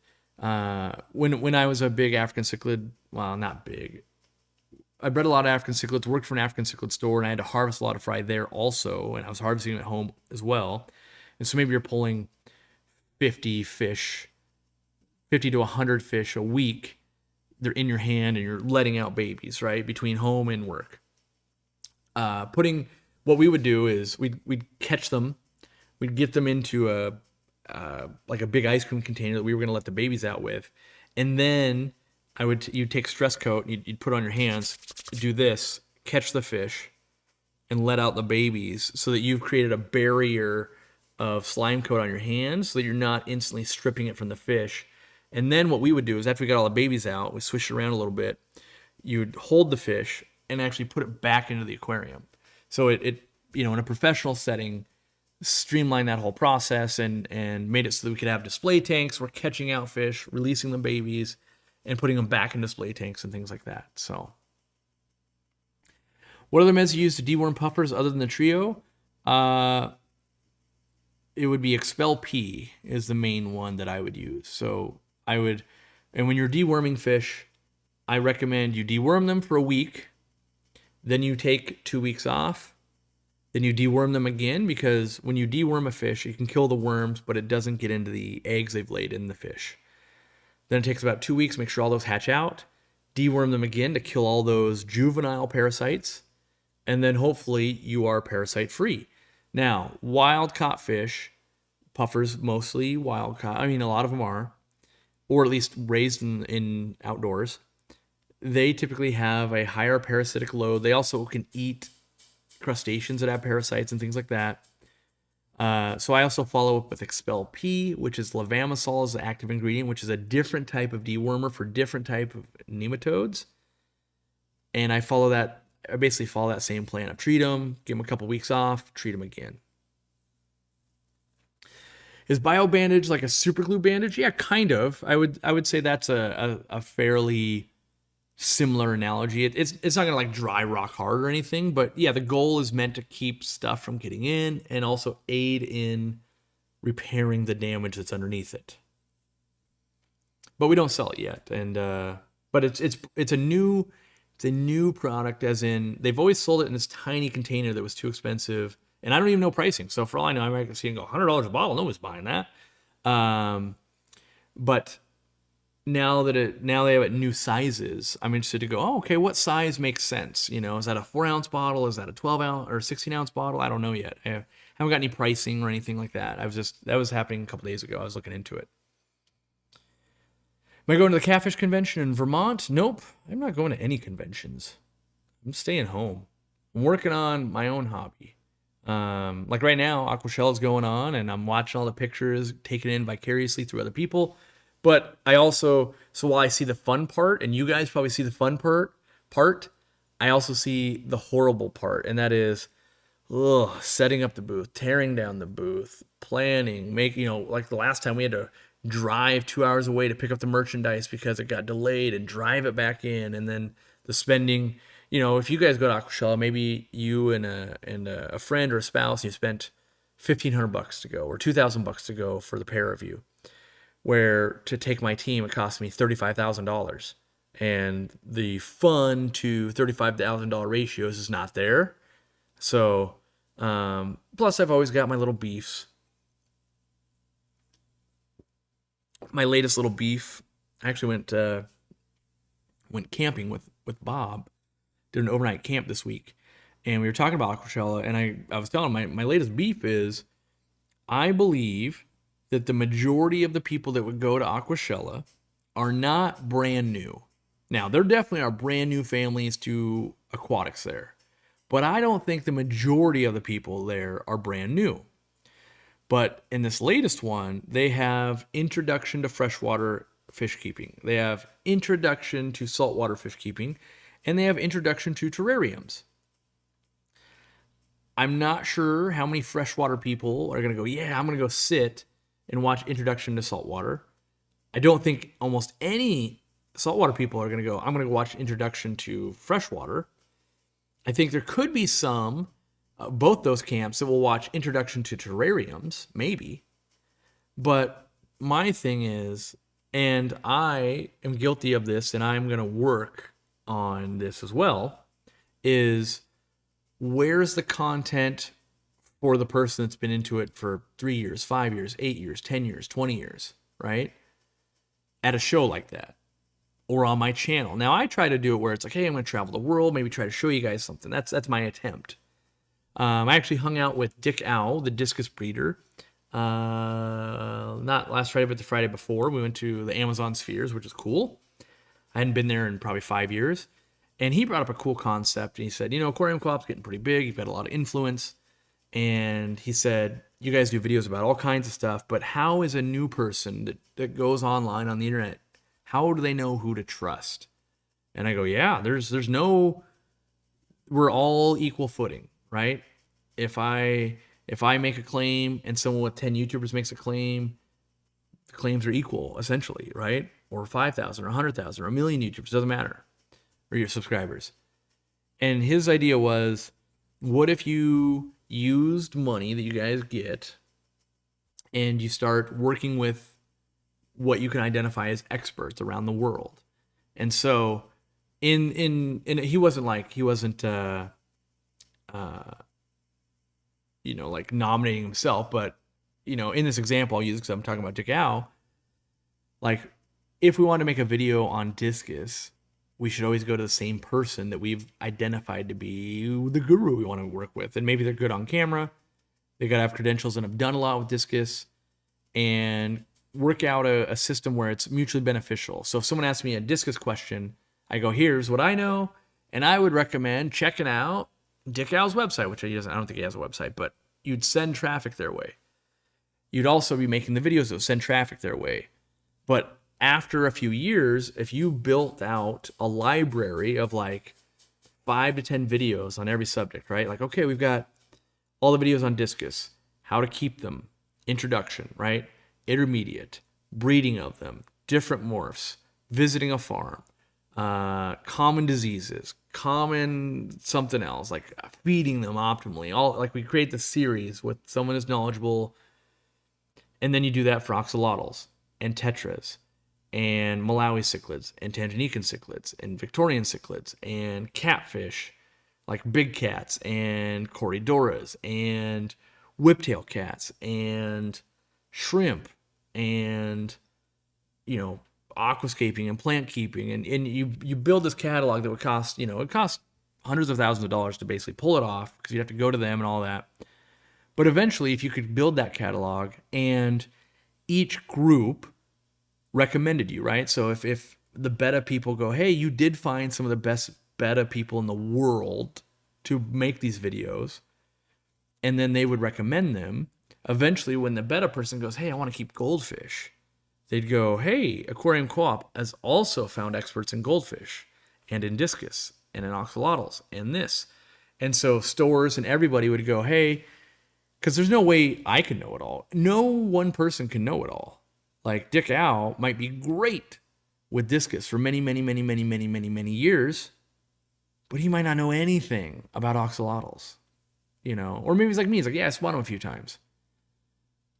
when I was a big African cichlid, well, not big, I bred a lot of African cichlids, worked for an African cichlid store, and I had to harvest a lot of fry there also, and I was harvesting them at home as well. And so maybe you're pulling 50 fish, 50 to 100 fish a week. They're in your hand and you're letting out babies, right? Between home and work. What we would do is we'd catch them, we'd get them into like a big ice cream container that we were going to let the babies out with. And then you'd take stress coat and you'd put on your hands, do this, catch the fish and let out the babies so that you've created a barrier of slime coat on your hands so that you're not instantly stripping it from the fish. And then what we would do is after we got all the babies out, we swish it around a little bit, you'd hold the fish and actually put it back into the aquarium. So it in a professional setting, streamlined that whole process and made it so that we could have display tanks. We're catching out fish, releasing the babies, and putting them back in display tanks and things like that. So what other meds do you use to deworm puffers other than the trio? It would be Expel P is the main one that I would use. So and when you're deworming fish, I recommend you deworm them for a week, then you take 2 weeks off, then you deworm them again, because when you deworm a fish, you can kill the worms, but it doesn't get into the eggs they've laid in the fish. Then it takes about 2 weeks, make sure all those hatch out, deworm them again to kill all those juvenile parasites, and then hopefully you are parasite free. Now, wild caught fish, puffers mostly wild caught, I mean a lot of them are, or at least raised in outdoors, they typically have a higher parasitic load. They also can eat crustaceans that have parasites and things like that. So I also follow up with Expel P, which is levamisole as the active ingredient, which is a different type of dewormer for different type of nematodes. And I basically follow that same plan. I treat them, give them a couple weeks off, treat them again. Is BioBandage like a super glue bandage? Yeah, kind of. I would say that's a fairly similar analogy. It's not gonna like dry rock hard or anything, but yeah, the goal is meant to keep stuff from getting in and also aid in repairing the damage that's underneath it. But we don't sell it yet, and but it's a new product, as in they've always sold it in this tiny container that was too expensive. And I don't even know pricing. So for all I know, I might see and go, $100 a bottle. No one's buying that. But now they have it new sizes, I'm interested to go, oh, okay, what size makes sense? Is that a 4-ounce bottle? Is that a 12-ounce or 16-ounce bottle? I don't know yet. I haven't got any pricing or anything like that. That was happening a couple days ago. I was looking into it. Am I going to the catfish convention in Vermont? Nope. I'm not going to any conventions. I'm staying home. I'm working on my own hobby. Like right now, Aquacella's going on, and I'm watching all the pictures, taken in vicariously through other people. But so while I see the fun part, and you guys probably see the fun part, I also see the horrible part, and that is, setting up the booth, tearing down the booth, planning, like the last time we had to drive 2 hours away to pick up the merchandise because it got delayed and drive it back in, and then the spending. If you guys go to Aquacella, maybe you and a friend or a spouse, you spent $1,500 to go or $2,000 to go for the pair of you. Where to take my team, it cost me $35,000, and the fun to $35,000 ratios is not there. So, plus I've always got my little beefs. My latest little beef, I actually went camping with Bob. Did an overnight camp this week, and we were talking about Aquacella, and I was telling him my latest beef is, I believe that the majority of the people that would go to Aquacella are not brand new. Now, there definitely are brand new families to aquatics there, but I don't think the majority of the people there are brand new. But in this latest one, they have introduction to freshwater fish keeping. They have introduction to saltwater fish keeping, and they have introduction to terrariums. I'm not sure how many freshwater people are going to go, yeah, I'm going to go sit and watch introduction to saltwater. I don't think almost any saltwater people are going to go, I'm going to go watch introduction to freshwater. I think there could be some, both those camps, that will watch introduction to terrariums, maybe. But my thing is, and I am guilty of this, and I'm going to work on this as well, is where's the content for the person that's been into it for 3 years, 5 years, 8 years, 10 years, 20 years, right? At a show like that or on my channel. Now I try to do it where it's like, hey, I'm going to travel the world, maybe try to show you guys something. That's my attempt. I actually hung out with Dick Owl, the discus breeder. Not last Friday, but the Friday before. We went to the Amazon Spheres, which is cool. I hadn't been there in probably 5 years. And he brought up a cool concept. And he said, Aquariumcoop's getting pretty big. You've got a lot of influence. And he said, you guys do videos about all kinds of stuff, but how is a new person that goes online on the internet, how do they know who to trust? And I go, yeah, there's no, we're all equal footing, right? If I make a claim and someone with 10 YouTubers makes a claim, the claims are equal, essentially, right? Or 5,000 or 100,000 or a million YouTubers, doesn't matter, or your subscribers. And his idea was, what if you used money that you guys get and you start working with what you can identify as experts around the world? And so he wasn't like nominating himself, but in this example I'll use, because I'm talking about Dick Owl, like if we want to make a video on discus, we should always go to the same person that we've identified to be the guru we want to work with. And maybe they're good on camera, they got to have credentials and have done a lot with discus, and work out a system where it's mutually beneficial. So if someone asks me a discus question, I go, here's what I know, and I would recommend checking out Dick Owl's website, which I don't think he has a website, but you'd send traffic their way. You'd also be making the videos that would send traffic their way. But after a few years, if you built out a library of like 5 to 10 videos on every subject, right? Like, okay, we've got all the videos on discus, how to keep them, introduction, right? Intermediate, breeding of them, different morphs, visiting a farm, common diseases, common something else, like feeding them optimally. All like we create the series with someone who's knowledgeable, and then you do that for axolotls and tetras and Malawi cichlids and Tanganyika cichlids and Victorian cichlids and catfish, like big cats and corridoras and whiptail cats and shrimp and aquascaping and plant keeping, and you build this catalog that would cost it costs hundreds of thousands of dollars to basically pull it off, because you have to go to them and all that. But eventually, if you could build that catalog and each group recommended you, right? So if the beta people go, hey, you did find some of the best beta people in the world to make these videos, and then they would recommend them. Eventually, when the beta person goes, hey, I want to keep goldfish, they'd go, hey, Aquariumcoop has also found experts in goldfish and in discus and in axolotls and this. And so stores and everybody would go, hey, because there's no way I can know it all. No one person can know it all. Like Dick Owl might be great with discus for many, many, many, many, many, many, many years, but he might not know anything about axolotls, Or maybe he's like me. He's like, yeah, I spun him a few times.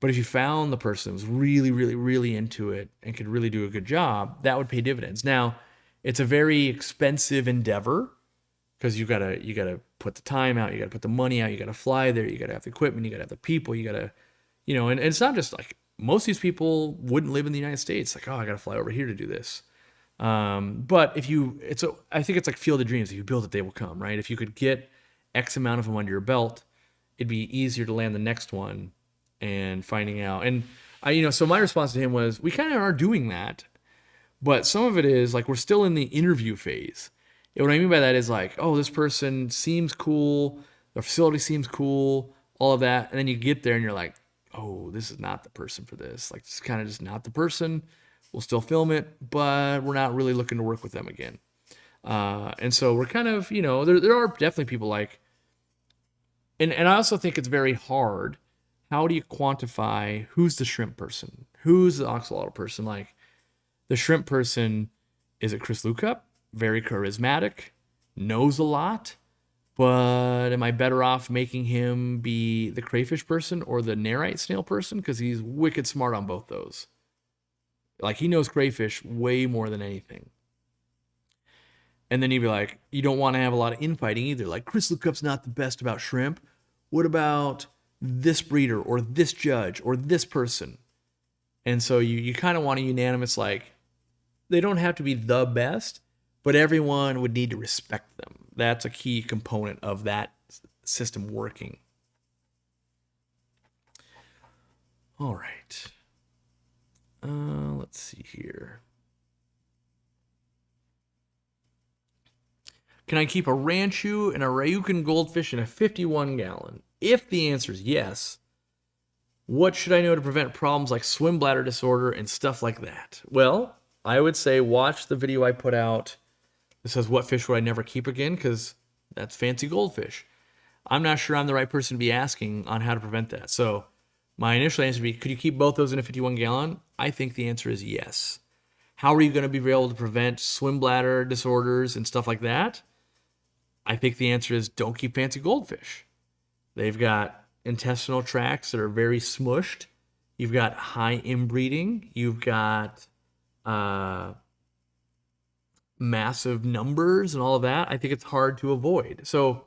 But if you found the person who was really, really, really into it and could really do a good job, that would pay dividends. Now, it's a very expensive endeavor, because you gotta put the time out, you gotta put the money out, you gotta fly there, you gotta have the equipment, you gotta have the people, you gotta, and it's not just like, most of these people wouldn't live in the United States. Like, oh, I gotta fly over here to do this. But I think it's like Field of Dreams. If you build it, they will come, right? If you could get X amount of them under your belt, it'd be easier to land the next one. And finding out, and so my response to him was, we kind of are doing that, but some of it is like we're still in the interview phase. And what I mean by that is like, oh, this person seems cool, their facility seems cool, all of that, and then you get there and you're like, oh, this is not the person for this. Like, it's kind of just not the person. We'll still film it, but we're not really looking to work with them again. And so we're kind of, there are definitely people like, and I also think it's very hard. How do you quantify who's the shrimp person? Who's the axolotl person? Like, the shrimp person, is it Chris Lukup? Very charismatic, knows a lot, but am I better off making him be the crayfish person or the narite snail person? Because he's wicked smart on both those. Like, he knows crayfish way more than anything. And then you'd be like, you don't want to have a lot of infighting either. Like, Crystal Cup's not the best about shrimp. What about this breeder or this judge or this person? And so you kind of want a unanimous, like, they don't have to be the best, but everyone would need to respect them. That's a key component of that system working. All right. Let's see here. Can I keep a Ranchu and a Ryukyu goldfish in a 51 gallon? If the answer is yes, what should I know to prevent problems like swim bladder disorder and stuff like that? Well, I would say watch the video I put out. It says, what fish would I never keep again? Because that's fancy goldfish. I'm not sure I'm the right person to be asking on how to prevent that. So my initial answer would be, could you keep both those in a 51 gallon? I think the answer is yes. How are you going to be able to prevent swim bladder disorders and stuff like that? I think the answer is don't keep fancy goldfish. They've got intestinal tracts that are very smushed. You've got high inbreeding. You've got massive numbers and all of that. I think it's hard to avoid. So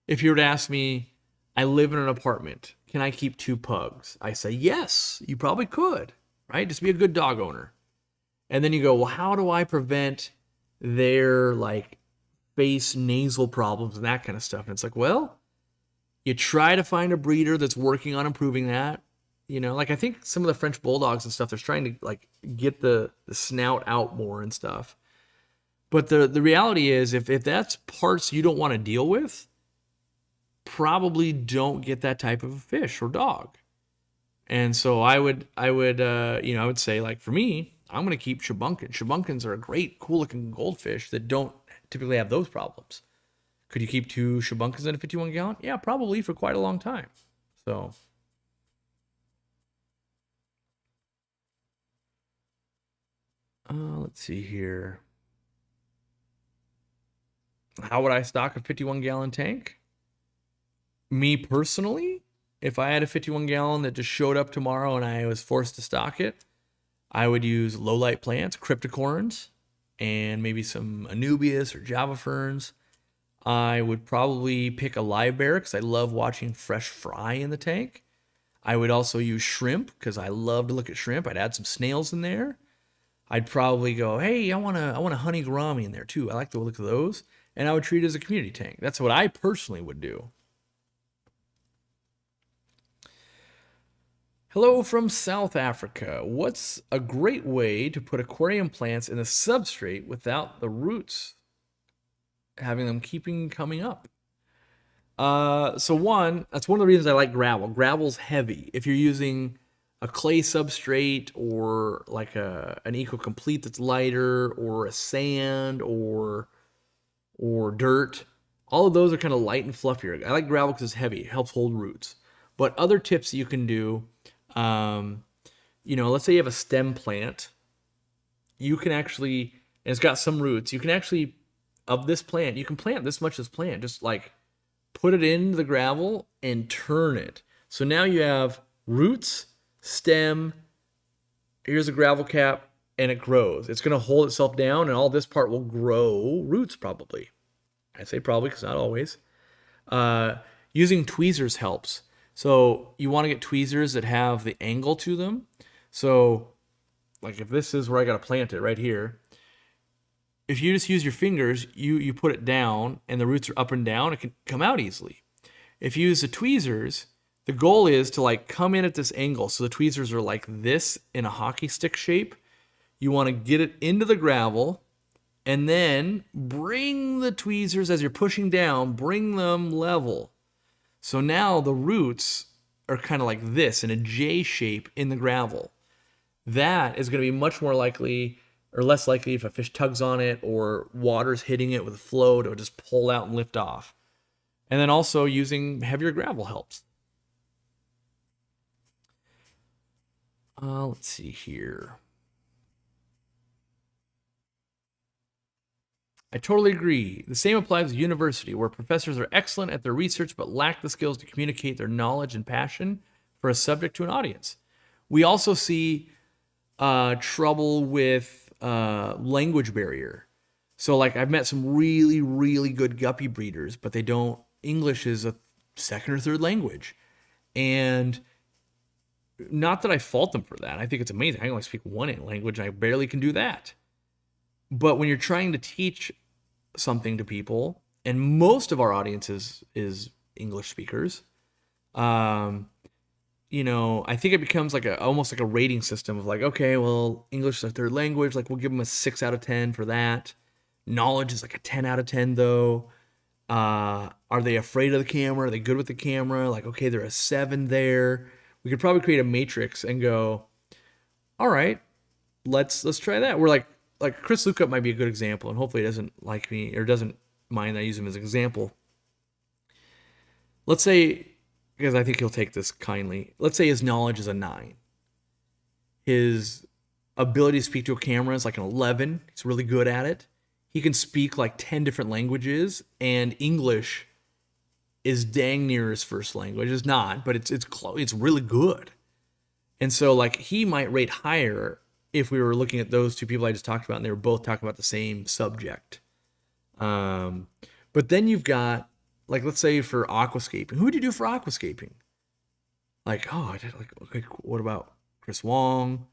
if you were to ask me, I live in an apartment, can I keep 2 pugs? I say, yes, you probably could, right? Just be a good dog owner. And then you go, well, how do I prevent their like face nasal problems and that kind of stuff? And it's like, well, you try to find a breeder that's working on improving that. You know, like I think some of the French bulldogs and stuff, they're trying to like get the snout out more and stuff. But the reality is, if that's parts you don't want to deal with, probably don't get that type of fish or dog. And so I would say, like, for me, I'm going to keep Shubunkins. Shubunkins are a great, cool looking goldfish that don't typically have those problems. Could you keep 2 Shubunkins in a 51 gallon? Yeah, probably for quite a long time. So let's see here. How would I stock a 51 gallon tank? Me personally, if I had a 51 gallon that just showed up tomorrow and I was forced to stock it, I would use low light plants, cryptocoryns, and maybe some Anubias or Java ferns. I would probably pick a live bear because I love watching fresh fry in the tank. I would also use shrimp because I love to look at shrimp. I'd add some snails in there. I'd probably go, hey, I want a honey gourami in there too. I like the look of those. And I would treat it as a community tank. That's what I personally would do. Hello from South Africa. What's a great way to put aquarium plants in a substrate without the roots having them coming up? So one, that's one of the reasons I like gravel. Gravel's heavy. If you're using a clay substrate or like an Eco Complete that's lighter, or a sand or dirt, all of those are kind of light and fluffier. I like gravel because it's heavy. It helps hold roots. But other tips you can do, let's say you have a stem plant. You can actually, and it's got some roots, you can actually, of this plant, you can plant this much of this plant. Just like put it into the gravel and turn it. So now you have roots, stem, here's a gravel cap, and it grows. It's going to hold itself down, and all this part will grow roots probably. I say probably because not always. Using tweezers helps. So you want to get tweezers that have the angle to them. So like if this is where I got to plant it right here, if you just use your fingers, you put it down and the roots are up and down, it can come out easily. If you use the tweezers, the goal is to like come in at this angle. So the tweezers are like this in a hockey stick shape. You want to get it into the gravel and then bring the tweezers as you're pushing down, bring them level. So now the roots are kind of like this in a J shape in the gravel. That is going to be much more likely or less likely if a fish tugs on it or water's hitting it with a float, it'll just pull out and lift off. And then also using heavier gravel helps. Let's see here. I totally agree. The same applies to university, where professors are excellent at their research but lack the skills to communicate their knowledge and passion for a subject to an audience. We also see trouble with language barrier. So like I've met some really, really good guppy breeders, but they don't, English is a second or third language. And not that I fault them for that. I think it's amazing. I only speak one language and I barely can do that. But when you're trying to teach something to people, and most of our audience is English speakers, you know, I think it becomes like almost like a rating system of like, okay, well, English is a third language. Like we'll give them a 6 out of 10 for that. Knowledge is like a 10 out of 10 though. Are they afraid of the camera? Are they good with the camera? Like, okay, they're a 7 there. We could probably create a matrix and go, all right, let's try that. We're like Chris Luca might be a good example, and hopefully he doesn't like me or doesn't mind that I use him as an example. Let's say, because I think he'll take this kindly, let's say his knowledge is a 9. His ability to speak to a camera is like an 11. He's really good at it. He can speak like 10 different languages, and English is dang near his first language. It's not, but it's close. It's really good. And so like he might rate higher if we were looking at those two people I just talked about and they were both talking about the same subject. But then you've got, like, let's say for aquascaping. Who would you do for aquascaping? Like, oh, I did like, okay, what about Chris Wong?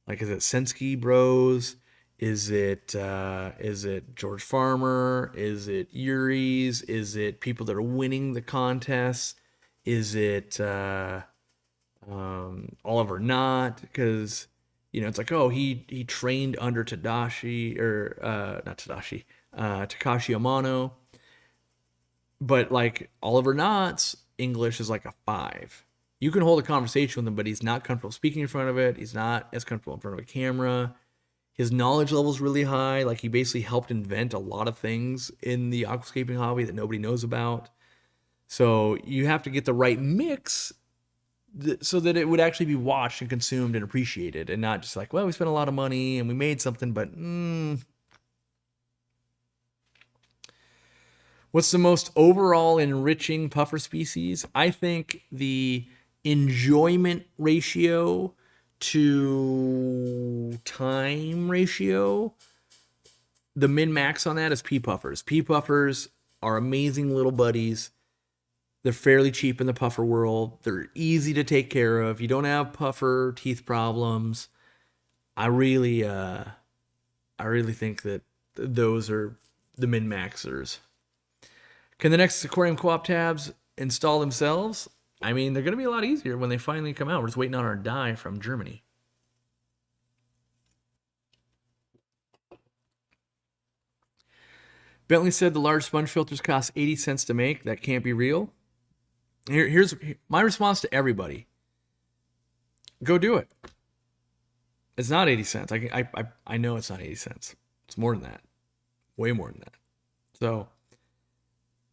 Like, is it Sensky Bros? Is it George Farmer? Is it Yuri's? Is it people that are winning the contests? Is it Oliver Knott? Because, you know, it's like, oh, he trained under Takashi Amano. But like Oliver Knott's English is like a 5. You can hold a conversation with him, but he's not comfortable speaking in front of it. He's not as comfortable in front of a camera. His knowledge level is really high. Like he basically helped invent a lot of things in the aquascaping hobby that nobody knows about. So you have to get the right mix so that it would actually be watched and consumed and appreciated, and not just like, well, we spent a lot of money and we made something, but what's the most overall enriching puffer species? I think the enjoyment ratio to time ratio, the min-max on that is pea puffers. Pea puffers are amazing little buddies. They're fairly cheap in the puffer world. They're easy to take care of. You don't have puffer teeth problems. I really think that those are the min-maxers. Can the next Aquarium Co-op tabs install themselves? I mean, they're going to be a lot easier when they finally come out. We're just waiting on our die from Germany. Bentley said the large sponge filters cost 80 cents to make. That can't be real. Here's my response to everybody. Go do it. It's not 80 cents. I know it's not 80 cents. It's more than that. Way more than that. So,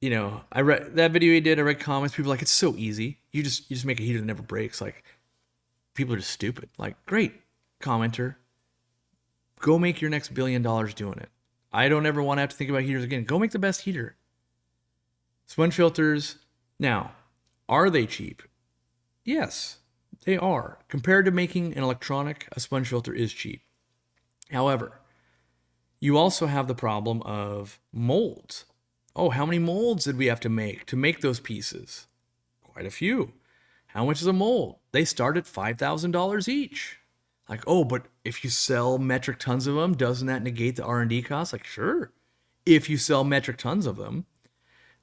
you know, I read that video he did. I read comments. People are like, it's so easy. You just make a heater that never breaks. Like, people are just stupid. Like, great, commenter. Go make your next $1 billion doing it. I don't ever want to have to think about heaters again. Go make the best heater. Sponge filters. Now, are they cheap? Yes, they are. Compared to making an electronic, a sponge filter is cheap. However, you also have the problem of molds. Oh, how many molds did we have to make those pieces? Quite a few. How much is a mold? They start at $5,000 each. Like, oh, but if you sell metric tons of them, doesn't that negate the R&D costs? Like, sure. If you sell metric tons of them,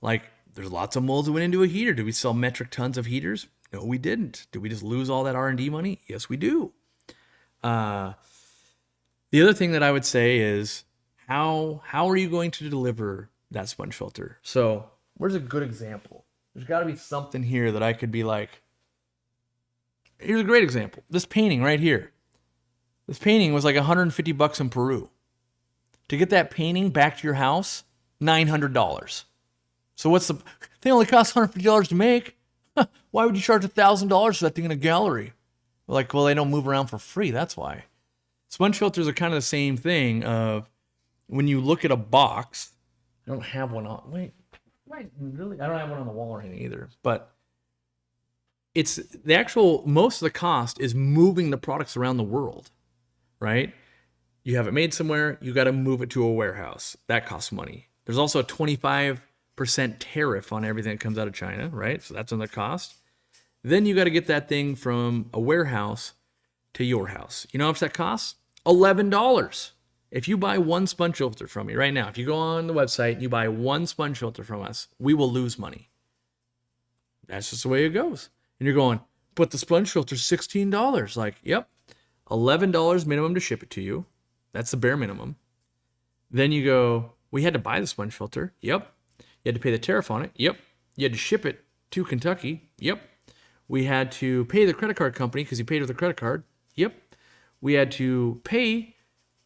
like, there's lots of molds that went into a heater. Did we sell metric tons of heaters? No, we didn't. Did we just lose all that R&D money? Yes, we do. The other thing that I would say is, how are you going to deliver that sponge filter? So where's a good example? There's got to be something here that I could be like, here's a great example. This painting right here. This painting was like $150 in Peru. To get that painting back to your house, $900. So what's the thing? Only costs $150 to make. Why would you charge $1,000 for that thing in a gallery? We're like, well, they don't move around for free. That's why. Sponge filters are kind of the same thing. Of when you look at a box, I don't have one on. Wait, really? I don't have one on the wall or anything either. But it's the most of the cost is moving the products around the world, right? You have it made somewhere, you got to move it to a warehouse. That costs money. There's also a 25% tariff on everything that comes out of China, right? So that's another cost. Then you got to get that thing from a warehouse to your house. You know how much that costs? $11. If you buy one sponge filter from me right now, if you go on the website and you buy one sponge filter from us, we will lose money. That's just the way it goes. And you're going, but the sponge filter's $16. Like, yep, $11 minimum to ship it to you. That's the bare minimum. Then you go, we had to buy the sponge filter. Yep. You had to pay the tariff on it. Yep. You had to ship it to Kentucky. Yep. We had to pay the credit card company because you paid with a credit card. Yep. We had to pay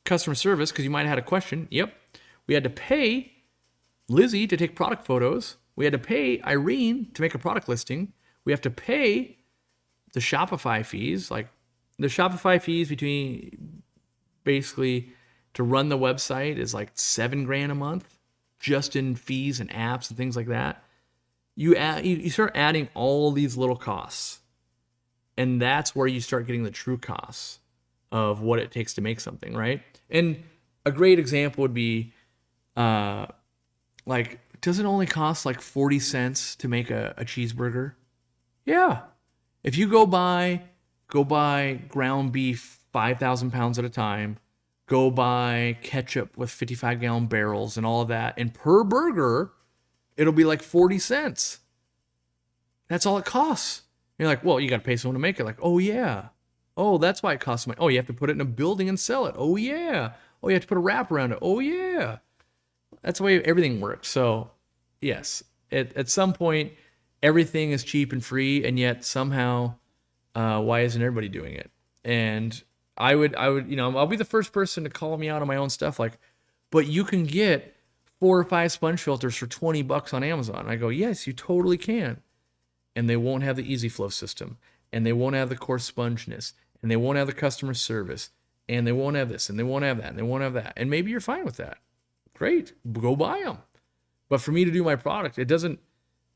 customer service because you might have had a question. Yep. We had to pay Lizzie to take product photos. We had to pay Irene to make a product listing. We have to pay the Shopify fees. Like the Shopify fees between basically to run the website is like $7,000 a month just in fees and apps and things like that. You start adding all these little costs, and that's where you start getting the true costs of what it takes to make something, right? And a great example would be like, does it only cost like 40 cents to make a cheeseburger? Yeah. If you go buy ground beef 5,000 pounds at a time, go buy ketchup with 55-gallon barrels and all of that, and per burger, it'll be like 40 cents. That's all it costs. You're like, well, you got to pay someone to make it. Like, oh, yeah. Oh, that's why it costs money. Oh, you have to put it in a building and sell it. Oh, yeah. Oh, you have to put a wrap around it. Oh, yeah. That's the way everything works. So, yes, at some point, everything is cheap and free, and yet somehow, why isn't everybody doing it? And I would, I'll be the first person to call me out on my own stuff. Like, but you can get 4 or 5 sponge filters for $20 on Amazon. I go, yes, you totally can. And they won't have the easy flow system, and they won't have the coarse spongeness, and they won't have the customer service, and they won't have this, and they won't have that, and they won't have that. And maybe you're fine with that. Great, go buy them. But for me to do my product, it doesn't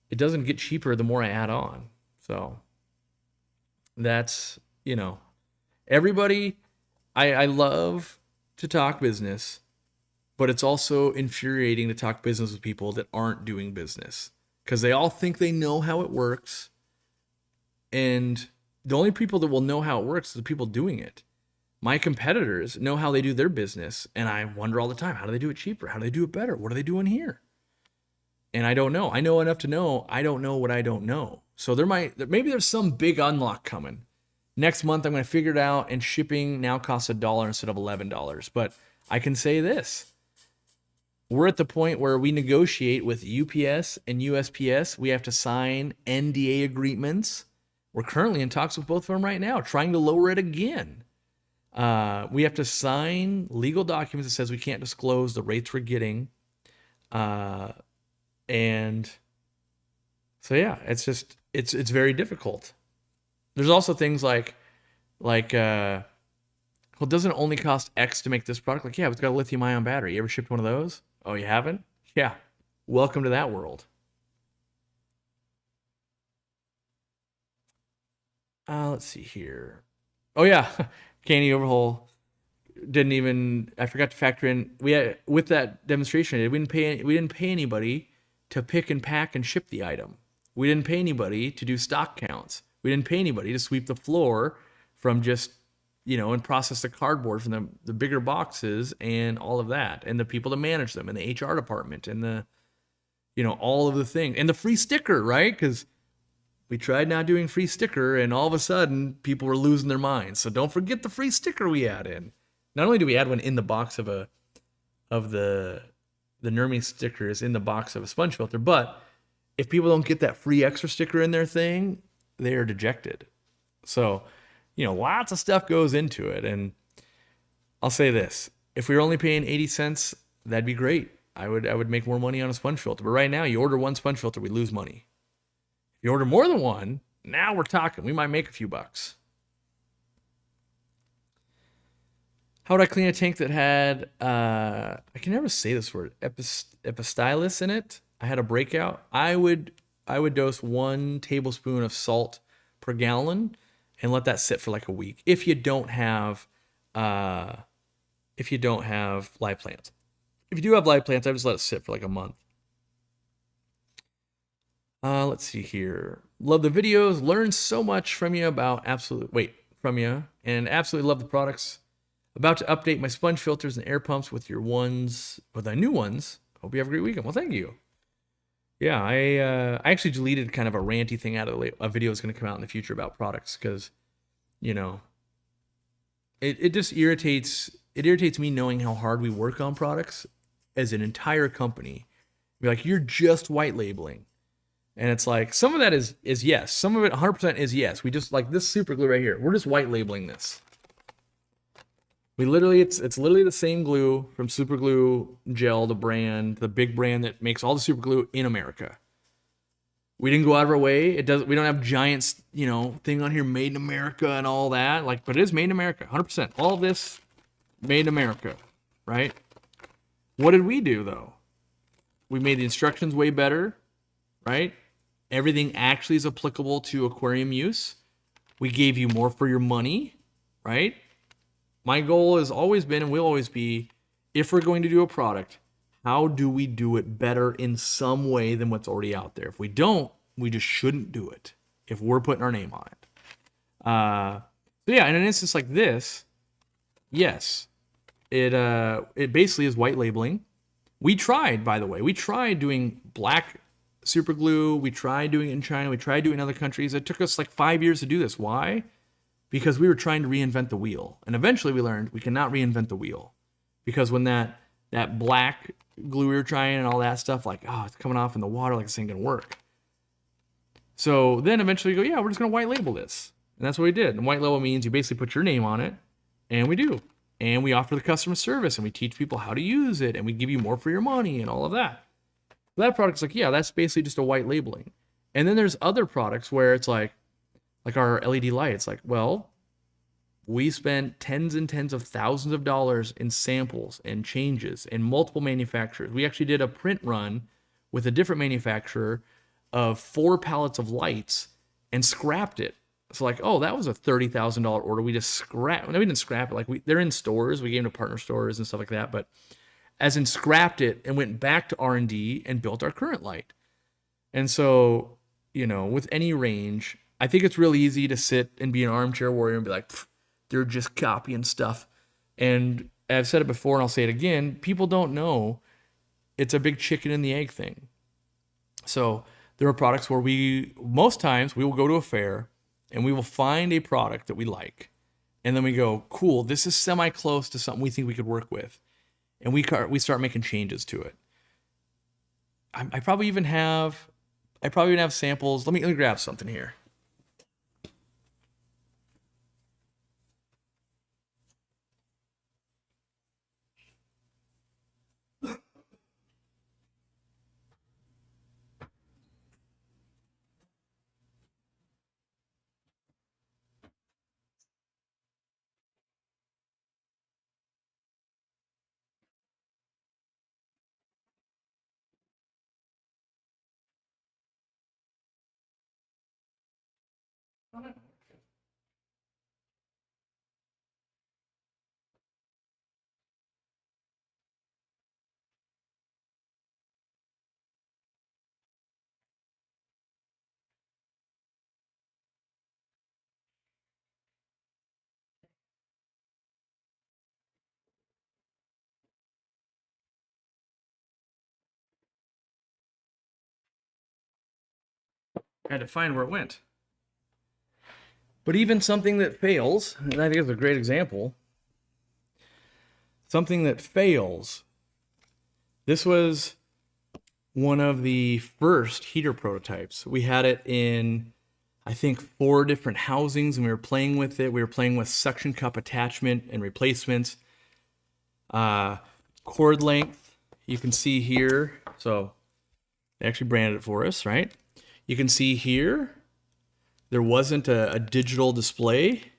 get cheaper the more I add on. So that's, everybody, I love to talk business, but it's also infuriating to talk business with people that aren't doing business because they all think they know how it works. And the only people that will know how it works is the people doing it. My competitors know how they do their business, and I wonder all the time, how do they do it cheaper? How do they do it better? What are they doing here? And I don't know. I know enough to know I don't know what I don't know. So maybe there's some big unlock coming. Next month, I'm going to figure it out, and shipping now costs $1 instead of $11. But I can say this. We're at the point where we negotiate with UPS and USPS. We have to sign NDA agreements. We're currently in talks with both of them right now, trying to lower it again. We have to sign legal documents that says we can't disclose the rates we're getting. And so, yeah, it's very difficult. There's also things like, well, doesn't it only cost X to make this product? Like, yeah, it's got a lithium ion battery. You ever shipped one of those? Oh, you haven't? Yeah. Welcome to that world. Let's see here. Oh, yeah. Candy overhaul. I forgot to factor in. With that demonstration, we didn't pay anybody to pick and pack and ship the item. We didn't pay anybody to do stock counts. We didn't pay anybody to sweep the floor from just, and process the cardboard from the bigger boxes and all of that, and the people to manage them, and the HR department, and the, all of the things, and the free sticker, right? Because we tried not doing free sticker, and all of a sudden, people were losing their minds. So don't forget the free sticker we add in. Not only do we add one in the box of the Nermi stickers in the box of a sponge filter, but if people don't get that free extra sticker in their thing, they are dejected. So, lots of stuff goes into it. And I'll say this, if we were only paying 80 cents, that'd be great. I would make more money on a sponge filter. But right now, you order one sponge filter, we lose money. If you order more than one, now we're talking. We might make a few bucks. How would I clean a tank that had, I can never say this word, epistylus in it? I had a breakout. I would dose 1 tablespoon of salt per gallon and let that sit for like a week. If you don't have if you don't have live plants. If you do have live plants, I just let it sit for like a month. Let's see here. Love the videos. Learned so much from you about and absolutely love the products. About to update my sponge filters and air pumps with your new ones. Hope you have a great weekend. Well, thank you. Yeah, I actually deleted kind of a ranty thing out of a video that's going to come out in the future about products because, you know, it just irritates me knowing how hard we work on products as an entire company. Be like, you're just white labeling. And it's like, some of that is yes. Some of it 100% is yes. We just, like this super glue right here, we're just white labeling this. We literally, it's literally the same glue from Super Glue Gel, the big brand that makes all the super glue in America. We didn't go out of our way. We don't have giant, thing on here, made in America and all that. But it is made in America, 100%. All of this, made in America, right? What did we do though? We made the instructions way better, right? Everything actually is applicable to aquarium use. We gave you more for your money, right? My goal has always been and will always be, if we're going to do a product, how do we do it better in some way than what's already out there? If we don't, we just shouldn't do it if we're putting our name on it. So yeah, in an instance like this, yes, it basically is white labeling. We tried, by the way, doing black super glue. We tried doing it in China. We tried doing it in other countries. It took us like 5 years to do this. Why? Because we were trying to reinvent the wheel. And eventually we learned we cannot reinvent the wheel. Because when that black glue we were trying and all that stuff, it's coming off in the water, this ain't gonna work. So then eventually we go, yeah, we're just gonna white label this. And that's what we did. And white label means you basically put your name on it, and we do. And we offer the customer service, and we teach people how to use it, and we give you more for your money and all of that. So that product's that's basically just a white labeling. And then there's other products where it's like our LED lights, we spent tens and tens of thousands of dollars in samples and changes and multiple manufacturers. We actually did a print run with a different manufacturer of 4 pallets of lights and scrapped it. So that was a $30,000 order. We just scrapped. No, we didn't scrap it. They're in stores. We gave them to partner stores and stuff like that. But as in scrapped it and went back to R&D and built our current light. And so, with any range, I think it's really easy to sit and be an armchair warrior and be like, they're just copying stuff. And I've said it before and I'll say it again, people don't know it's a big chicken and the egg thing. So there are products where most times we will go to a fair and we will find a product that we like. And then we go, cool, this is semi-close to something we think we could work with. And we start making changes to it. I probably even have samples. Let me grab something here. I had to find where it went. But even something that fails, and I think it's a great example, something that fails. This was one of the first heater prototypes. We had it in, I think, 4 different housings, and we were playing with it. We were playing with suction cup attachment and replacements. Cord length, you can see here. So they actually branded it for us, right? You can see here, there wasn't a digital display,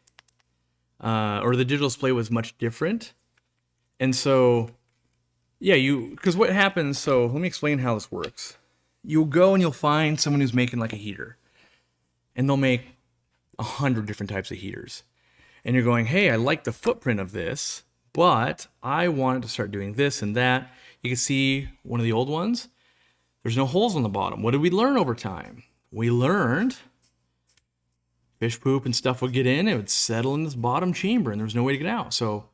or the digital display was much different. And so, yeah, because what happens, so let me explain how this works. You'll go and you'll find someone who's making a heater, and they'll make 100 different types of heaters. And you're going, hey, I like the footprint of this, But I wanted to start doing this and that. You can see one of the old ones. There's no holes on the bottom. What did we learn over time? We learned fish poop and stuff would get in, it would settle in this bottom chamber, and there was no way to get out. So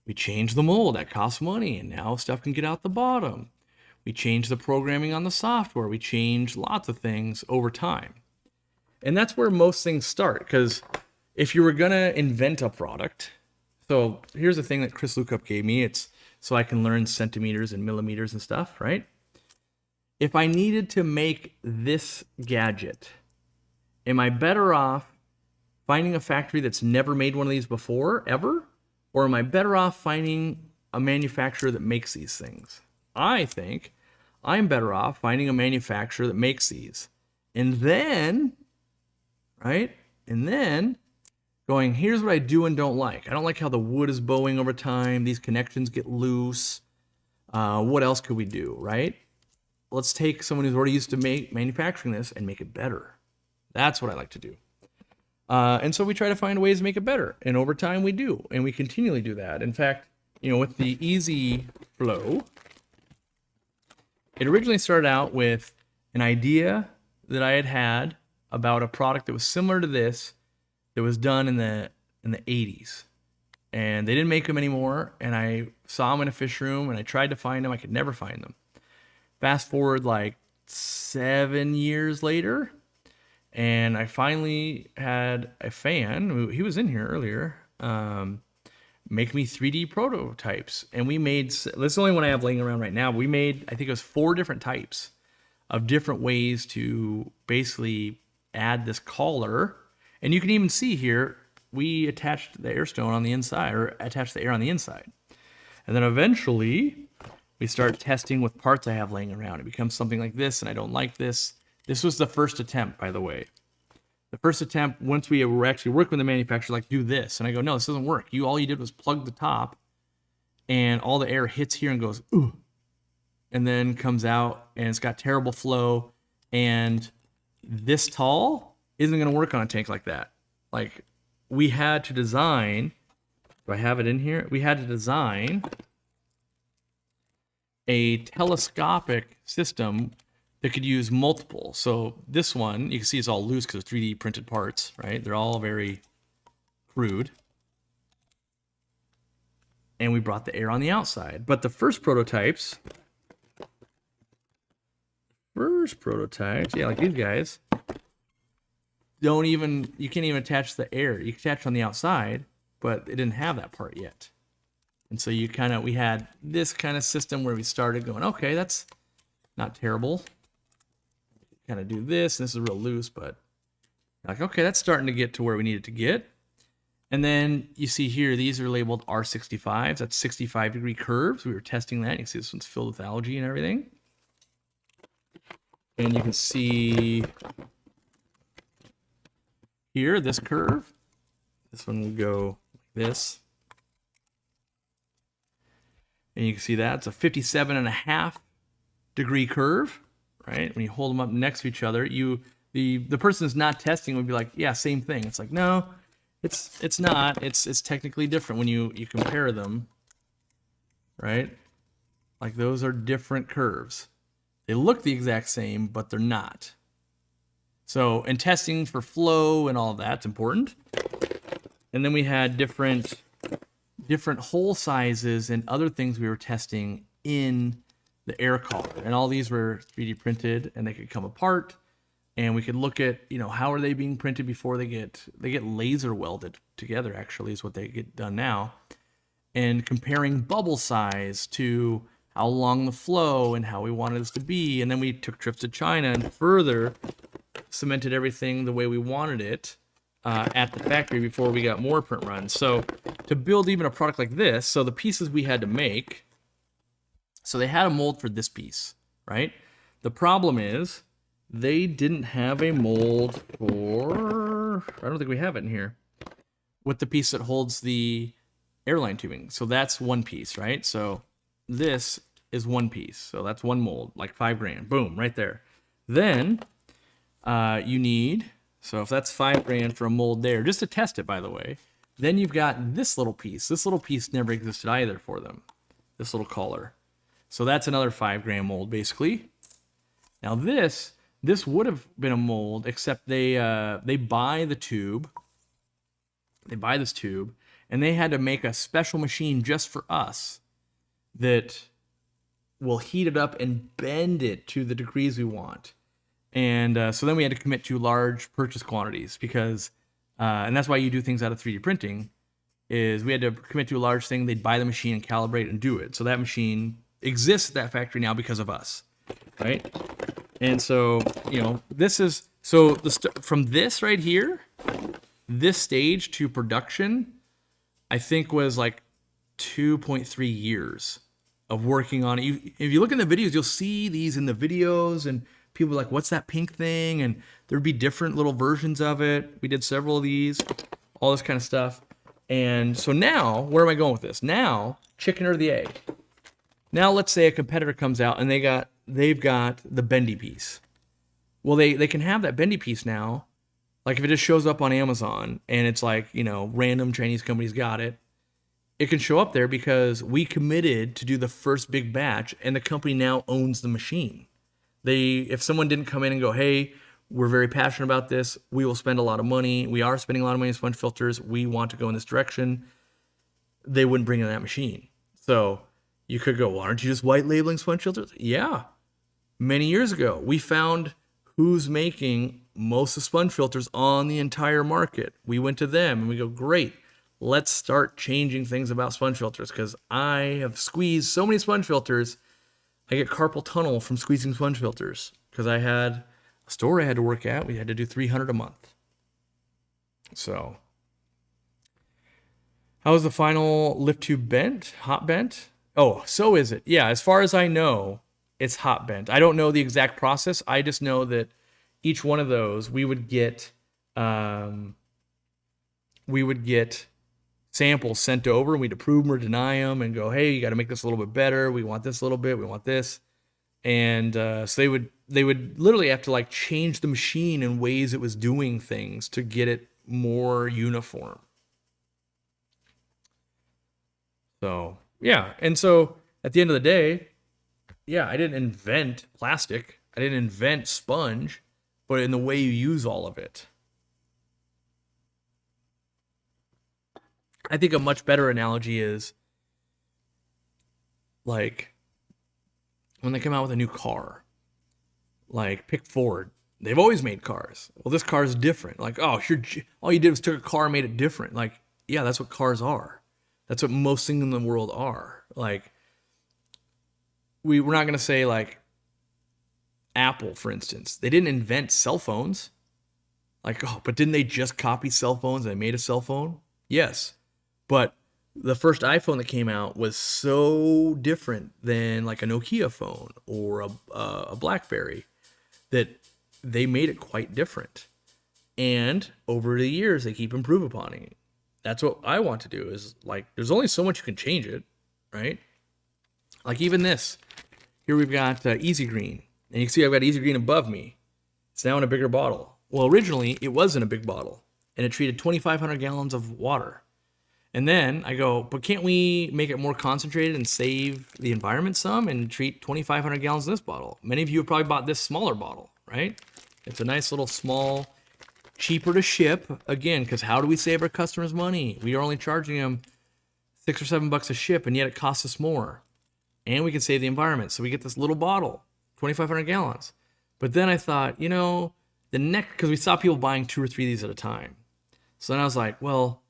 we changed the mold. That costs money, and now stuff can get out the bottom. We changed the programming on the software. We changed lots of things over time. And that's where most things start, because if you were going to invent a product, so here's the thing that Chris Lukup gave me. It's so I can learn centimeters and millimeters and stuff, right? If I needed to make this gadget, am I better off finding a factory that's never made one of these before, ever? Or am I better off finding a manufacturer that makes these things? I think I'm better off finding a manufacturer that makes these. And then, right? And then going, here's what I do and don't like. I don't like how the wood is bowing over time. These connections get loose. What else could we do, right? Let's take someone who's already used to manufacturing this and make it better. That's what I like to do. And so we try to find ways to make it better. And over time we do. And we continually do that. In fact, with the Easy Flow, it originally started out with an idea that I had about a product that was similar to this that was done in the 80s. And they didn't make them anymore. And I saw them in a fish room and I tried to find them. I could never find them. Fast forward like 7 years later, and I finally had a fan, he was in here earlier, make me 3D prototypes. And we made, this is the only one I have laying around right now. We made, I think it was 4 different types of different ways to basically add this collar. And you can even see here, we attached the air stone on the inside, or attached the air on the inside. And then eventually we start testing with parts I have laying around. It becomes something like this, and I don't like this. This was the first attempt, by the way. The first attempt, once we were actually working with the manufacturer, like, do this. And I go, no, this doesn't work. All you did was plug the top, and all the air hits here and goes, ooh, and then comes out, and it's got terrible flow. And this tall isn't going to work on a tank like that. Like, we had to design, do I have it in here? We had to design a telescopic system that could use multiple. So this one, you can see it's all loose because it's 3D printed parts, right? They're all very crude. And we brought the air on the outside. But the first prototypes, yeah, like these guys, you can't even attach the air. You can attach it on the outside, but it didn't have that part yet. And so we had this kind of system where we started going, okay, that's not terrible. Kind of do this, and this is real loose, but like, okay, that's starting to get to where we need it to get. And then you see here, these are labeled R65s. That's 65-degree curves. We were testing that. You can see this one's filled with algae and everything. And you can see here, this curve. This one will go like this. And you can see that it's a 57.5-degree curve, right? When you hold them up next to each other, the person that's not testing would be like, yeah, same thing. It's like, no, it's not. It's technically different when you compare them, right? Like, those are different curves. They look the exact same, but they're not. So, and testing for flow and all of that's important. And then we had different hole sizes and other things we were testing in the air collar. And all these were 3D printed, and they could come apart. And we could look at, how are they being printed before they get laser welded together, actually, is what they get done now. And comparing bubble size to how long the flow and how we wanted this to be. And then we took trips to China and further cemented everything the way we wanted it at the factory before we got more print runs. So to build even a product like this, so the pieces we had to make, so they had a mold for this piece, right? The problem is they didn't have a mold for, I don't think we have it in here, with the piece that holds the airline tubing. So that's one piece, right? So this is one piece. So that's one mold, like $5,000. Boom, right there. Then you need, so if that's $5,000 for a mold there, just to test it, by the way, Then you've got this little piece. This little piece never existed either for them. This little collar. So that's another 5 gram mold basically. Now this would have been a mold, except they buy the tube. They buy this tube, and they had to make a special machine just for us that will heat it up and bend it to the degrees we want. And so then we had to commit to large purchase quantities because, and that's why you do things out of 3D printing, is we had to commit to a large thing. They'd buy the machine and calibrate and do it. So that machine exists at that factory now because of us, right? And so, you know, this is, so from this right here, this stage to production, I think was like 2.3 years of working on it. If you look in the videos, you'll see these in the videos, and people are like, what's that pink thing? And there'd be different little versions of it. We did several of these, all this kind of stuff. And so now, where am I going with this? Now, chicken or the egg? Now, let's say a competitor comes out and they've got the bendy piece. Well, they can have that bendy piece now. Like if it just shows up on Amazon and it's like, you know, random Chinese companies got it, it can show up there because we committed to do the first big batch, and the company now owns the machine. If someone didn't come in and go, hey, we're very passionate about this, we will spend a lot of money, we are spending a lot of money on sponge filters, we want to go in this direction, they wouldn't bring in that machine. So you could go, well, aren't you just white labeling sponge filters? Yeah. Many years ago, we found who's making most of sponge filters on the entire market. We went to them and we go, great, let's start changing things about sponge filters, because I have squeezed so many sponge filters. I get carpal tunnel from squeezing sponge filters because I had a store I had to work at. We had to do 300 a month. So how was the final lift tube bent? Hot bent? Oh, so is it? Yeah, as far as I know, it's hot bent. I don't know the exact process. I just know that each one of those, we would get samples sent over, and we'd approve them or deny them and go, hey, you got to make this a little bit better. We want this a little bit. We want this. And so they would literally have to like change the machine in ways it was doing things to get it more uniform. So, yeah. And so at the end of the day, yeah, I didn't invent plastic. I didn't invent sponge, but in the way you use all of it. I think a much better analogy is like when they come out with a new car, like pick Ford. They've always made cars. Well, this car is different. Like, oh, all you did was took a car and made it different. Like, yeah, that's what cars are. That's what most things in the world are. Like, we're not going to say like Apple, for instance. They didn't invent cell phones. Like, oh, but didn't they just copy cell phones and they made a cell phone? Yes. But the first iPhone that came out was so different than like a Nokia phone or a BlackBerry that they made it quite different. And over the years, they keep improving upon it. That's what I want to do, is like, there's only so much you can change it, right? Like even this. Here we've got Easy Green. And you can see I've got Easy Green above me. It's now in a bigger bottle. Well, originally, it was in a big bottle. And it treated 2,500 gallons of water. And then I go, but can't we make it more concentrated and save the environment some and treat 2,500 gallons in this bottle? Many of you have probably bought this smaller bottle, right? It's a nice little small, cheaper to ship. Again, because how do we save our customers money? We are only charging them $6 or $7 a ship, and yet it costs us more. And we can save the environment. So we get this little bottle, 2,500 gallons. But then I thought, you know, because we saw people buying 2 or 3 of these at a time. So then I was like, well,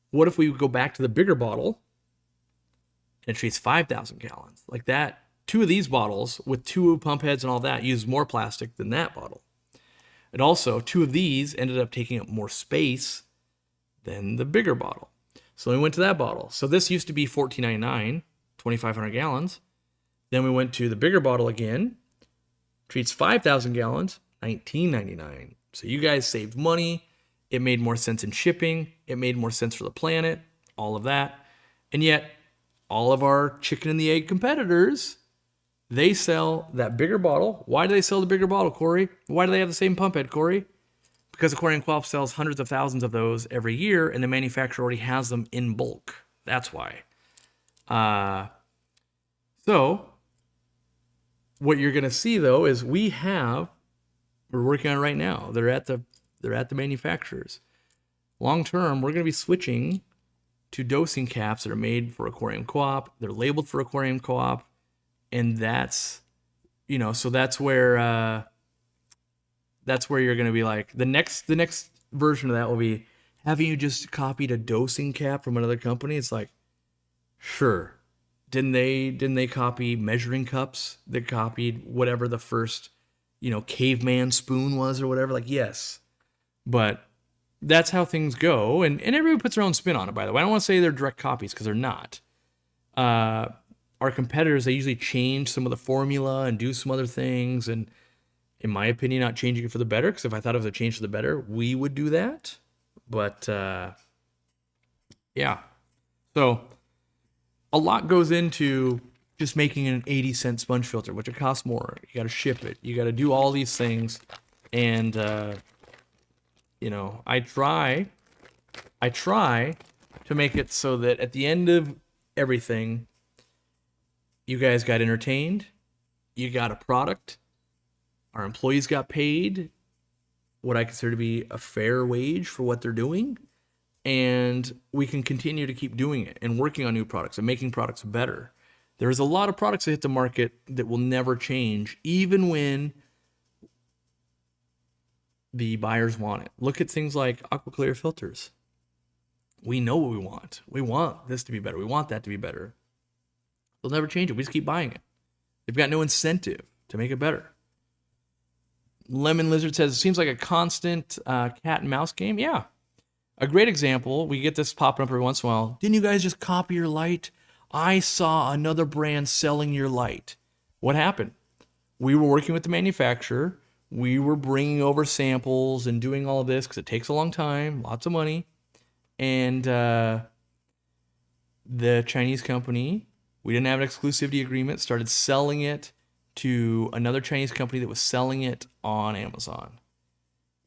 what if we go back to the bigger bottle and it treats 5,000 gallons? Like that, 2 of these bottles with 2 pump heads and all that use more plastic than that bottle. And also, 2 of these ended up taking up more space than the bigger bottle. So we went to that bottle. So this used to be $14.99, 2,500 gallons. Then we went to the bigger bottle again. Treats 5,000 gallons, $19.99. So you guys saved money. It made more sense in shipping. It made more sense for the planet, all of that. And yet, all of our chicken and the egg competitors, they sell that bigger bottle. Why do they sell the bigger bottle, Corey? Why do they have the same pump head, Corey? because Aquariumcoop sells hundreds of thousands of those every year, and the manufacturer already has them in bulk. That's why. So what you're going to see though is we're working on it right now. They're at the manufacturers. Long term, we're going to be switching to dosing caps that are made for Aquariumcoop. They're labeled for Aquariumcoop, and that's, so that's where you're going to be like, the next version of that will be, haven't you just copied a dosing cap from another company? It's like, sure. Didn't they copy measuring cups? They copied whatever the first, caveman spoon was or whatever. Like, yes, but that's how things go. And everybody puts their own spin on it, by the way. I don't want to say they're direct copies because they're not. Our competitors, they usually change some of the formula and do some other things. And in my opinion, not changing it for the better, because if I thought it was a change for the better, we would do that. But yeah. So a lot goes into just making an 80-cent sponge filter, which it costs more. You got to ship it. You got to do all these things. And, I try to make it so that at the end of everything, you guys got entertained. You got a product. Our employees got paid what I consider to be a fair wage for what they're doing. And we can continue to keep doing it and working on new products and making products better. There's a lot of products that hit the market that will never change, even when the buyers want it. Look at things like AquaClear filters. We know what we want. We want this to be better. We want that to be better. They'll never change it. We just keep buying it. They've got no incentive to make it better. Lemon Lizard says, it seems like a constant cat and mouse game. Yeah. A great example, we get this popping up every once in a while. Didn't you guys just copy your light? I saw another brand selling your light. What happened? We were working with the manufacturer. We were bringing over samples and doing all of this because it takes a long time, lots of money. And the Chinese company, we didn't have an exclusivity agreement, started selling it to another Chinese company that was selling it on Amazon.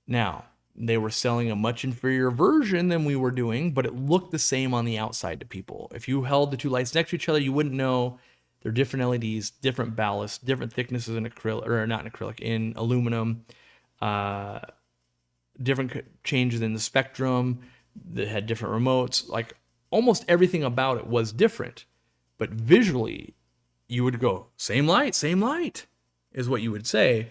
Now, they were selling a much inferior version than we were doing, but it looked the same on the outside to people. If you held the two lights next to each other, you wouldn't know they're different LEDs, different ballasts, different thicknesses in acrylic, or not in acrylic, in aluminum, different changes in the spectrum that had different remotes. Like almost everything about it was different, but visually you would go, same light, is what you would say.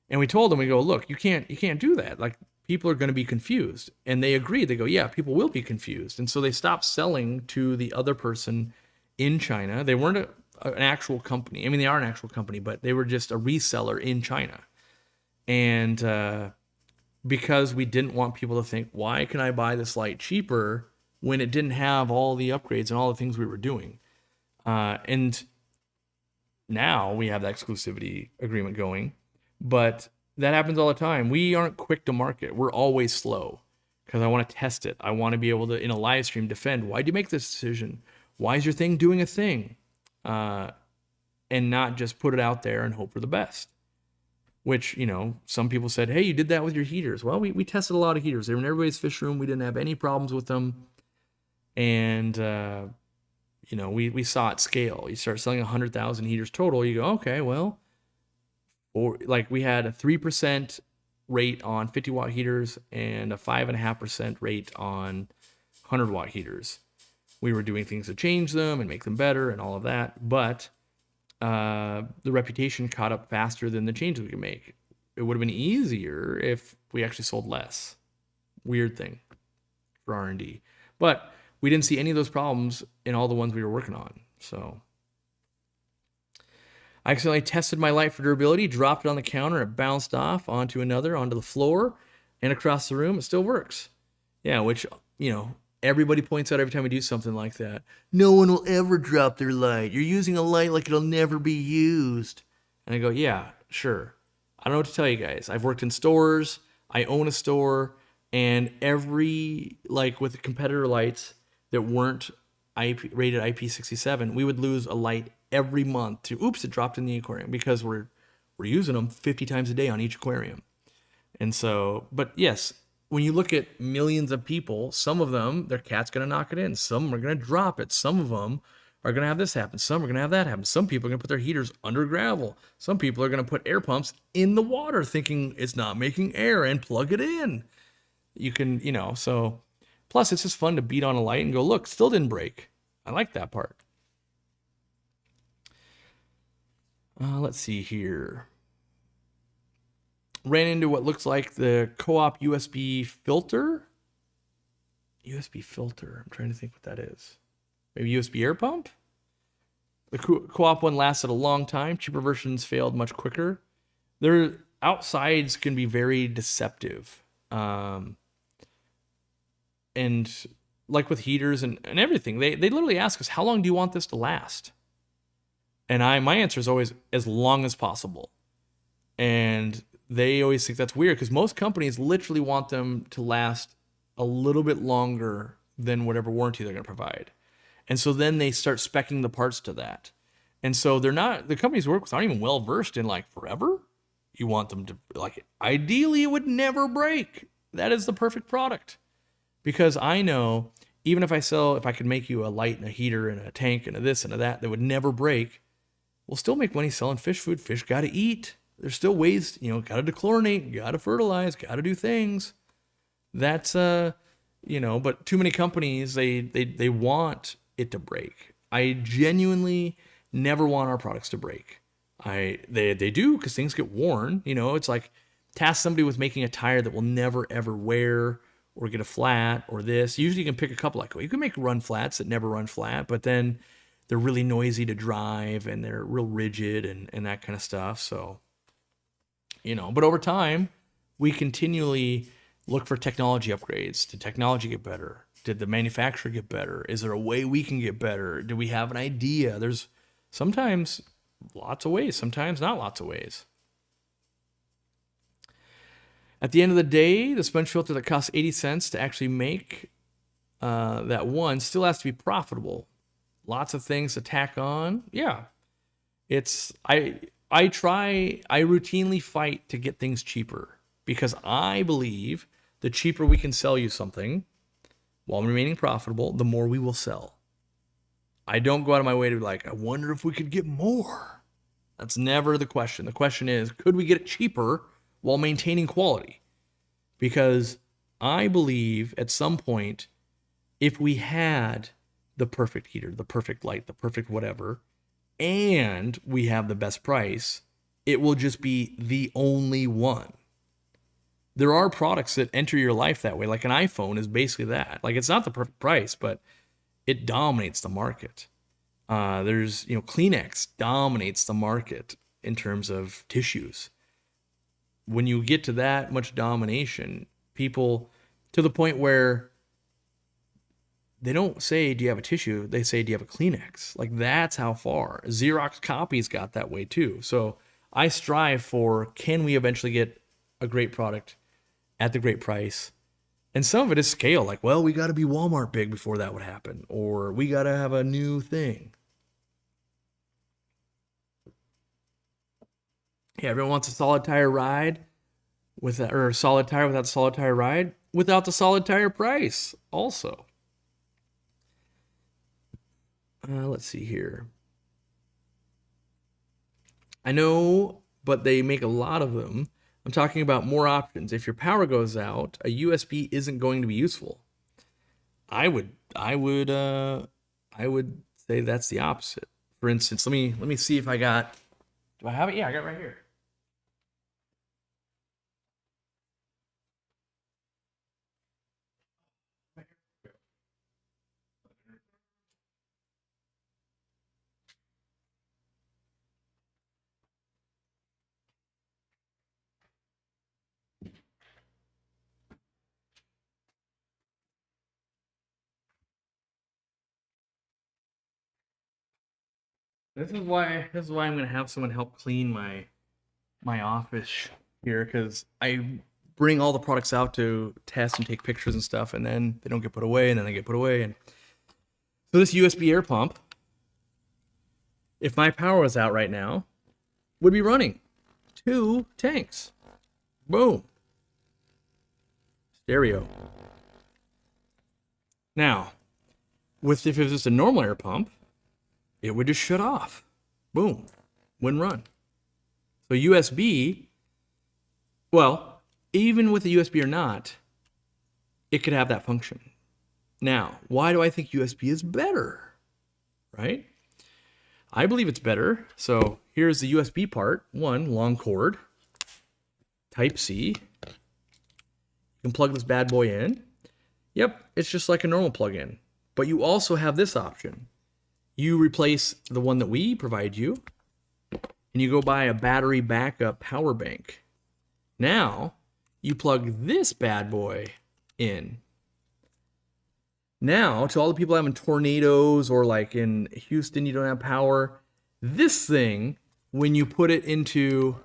And we told them, we go, look, you can't do that. Like, people are going to be confused. And they agreed. They go, yeah, people will be confused. And so they stopped selling to the other person in China. They weren't an actual company. I mean, they are an actual company, but they were just a reseller in China. And because we didn't want people to think, why can I buy this light cheaper when it didn't have all the upgrades and all the things we were doing? And now we have that exclusivity agreement going. But that happens all the time. We aren't quick to market. We're always slow because I want to test it. I want to be able to, in a live stream, defend. Why'd you make this decision? Why is your thing doing a thing? And not just put it out there and hope for the best. Which, some people said, hey, you did that with your heaters. Well, we tested a lot of heaters. They were in everybody's fish room. We didn't have any problems with them. And, we saw it scale. You start selling 100,000 heaters total. You go, okay, well, or like we had a 3% rate on 50-watt heaters and a 5.5% rate on 100-watt heaters. We were doing things to change them and make them better and all of that, but the reputation caught up faster than the changes we could make. It would have been easier if we actually sold less. Weird thing for R&D. But we didn't see any of those problems in all the ones we were working on, so... I accidentally tested my light for durability, dropped it on the counter, it bounced off onto the floor, and across the room. It still works. Yeah, which, everybody points out every time we do something like that. No one will ever drop their light. You're using a light like it'll never be used. And I go, yeah, sure. I don't know what to tell you guys. I've worked in stores. I own a store. And with the competitor lights that weren't rated IP67, we would lose a light every month to, it dropped in the aquarium, because we're using them 50 times a day on each aquarium. And so, but yes, when you look at millions of people, some of them, their cat's going to knock it in. Some are going to drop it. Some of them are going to have this happen. Some are going to have that happen. Some people are going to put their heaters under gravel. Some people are going to put air pumps in the water thinking it's not making air and plug it in. You can, so plus it's just fun to beat on a light and go, look, still didn't break. I like that part. Let's see here. Ran into what looks like the Co-op USB filter. USB filter. I'm trying to think what that is. Maybe USB air pump? The Co-op one lasted a long time. Cheaper versions failed much quicker. Their outsides can be very deceptive. And like with heaters and everything, they literally ask us, how long do you want this to last? And my answer is always as long as possible. And they always think that's weird because most companies literally want them to last a little bit longer than whatever warranty they're going to provide. And so then they start speccing the parts to that. And so the companies we work with aren't even well versed in like forever. You want them to, like, ideally it would never break. That is the perfect product. Because I know even if I could make you a light and a heater and a tank and a this and a that would never break, we'll still make money selling fish food. Fish got to eat. There's still ways, got to dechlorinate, got to fertilize, got to do things. That's, but too many companies, they want it to break. I genuinely never want our products to break. They do because things get worn. It's like task somebody with making a tire that will never ever wear or get a flat or this. Usually you can pick a couple, like, well, you can make run flats that never run flat, but then they're really noisy to drive and they're real rigid and that kind of stuff. So, but over time, we continually look for technology upgrades. Did technology get better? Did the manufacturer get better? Is there a way we can get better? Do we have an idea? There's sometimes lots of ways, sometimes not lots of ways. At the end of the day, the sponge filter that costs 80 cents to actually make that one still has to be profitable. Lots of things to tack on. Yeah. I routinely fight to get things cheaper because I believe the cheaper we can sell you something while remaining profitable, the more we will sell. I don't go out of my way to be like, I wonder if we could get more. That's never the question. The question is, could we get it cheaper while maintaining quality? Because I believe at some point, if we had the perfect heater, the perfect light, the perfect whatever, and we have the best price, it will just be the only one. There are products that enter your life that way. Like an iPhone is basically that. Like it's not the perfect price, but it dominates the market. There's, Kleenex dominates the market in terms of tissues. When you get to that much domination, people, to the point where they don't say, do you have a tissue? They say, do you have a Kleenex? Like that's how far. Xerox copies got that way too. So I strive for, can we eventually get a great product at the great price? And some of it is scale. Like, well, we got to be Walmart big before that would happen. Or we got to have a new thing. Yeah, everyone wants a solid tire ride with that, or a solid tire without a solid tire ride without the solid tire price also. Let's see here. I know, but they make a lot of them. I'm talking about more options. If your power goes out, a USB isn't going to be useful. I would say that's the opposite. For instance, let me see if I got. Do I have it? Yeah, I got it right here. This is why I'm gonna have someone help clean my office here, because I bring all the products out to test and take pictures and stuff, and then they don't get put away, and then they get put away. And so this USB air pump, if my power was out right now, would be running 2 tanks. Boom. Stereo. Now, if it was just a normal air pump, it would just shut off. Boom. Wouldn't run. So USB, well, even with the USB or not, it could have that function. Now, why do I think USB is better? Right? I believe it's better. So here's the USB part. One, long cord. Type C. You can plug this bad boy in. Yep, it's just like a normal plug-in. But you also have this option. You replace the one that we provide you, and you go buy a battery backup power bank. Now, you plug this bad boy in. Now, to all the people having tornadoes or like in Houston, you don't have power, this thing, when you put it into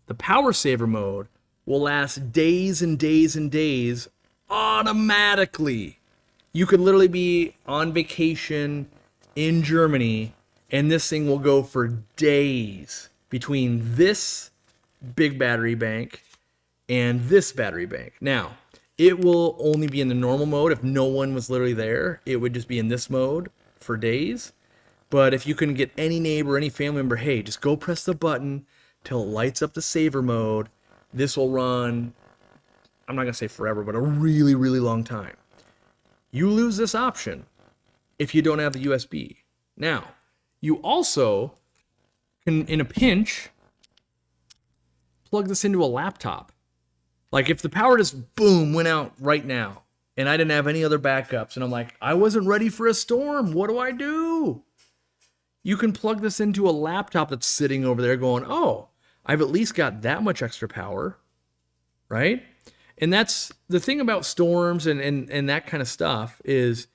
the power saver mode, will last days and days and days automatically. You could literally be on vacation in Germany, and this thing will go for days between this big battery bank and this battery bank. Now, it will only be in the normal mode. If no one was literally there, it would just be in this mode for days. But if you can get any neighbor, any family member, hey, just go press the button till it lights up the saver mode. This will run, I'm not going to say forever, but a really, really long time. You lose this option if you don't have the USB. Now, you also can, in a pinch, plug this into a laptop. Like if the power just boom went out right now and I didn't have any other backups and I'm like, I wasn't ready for a storm. What do I do? You can plug this into a laptop that's sitting over there going, oh, I've at least got that much extra power, right? And that's the thing about storms and that kind of stuff is,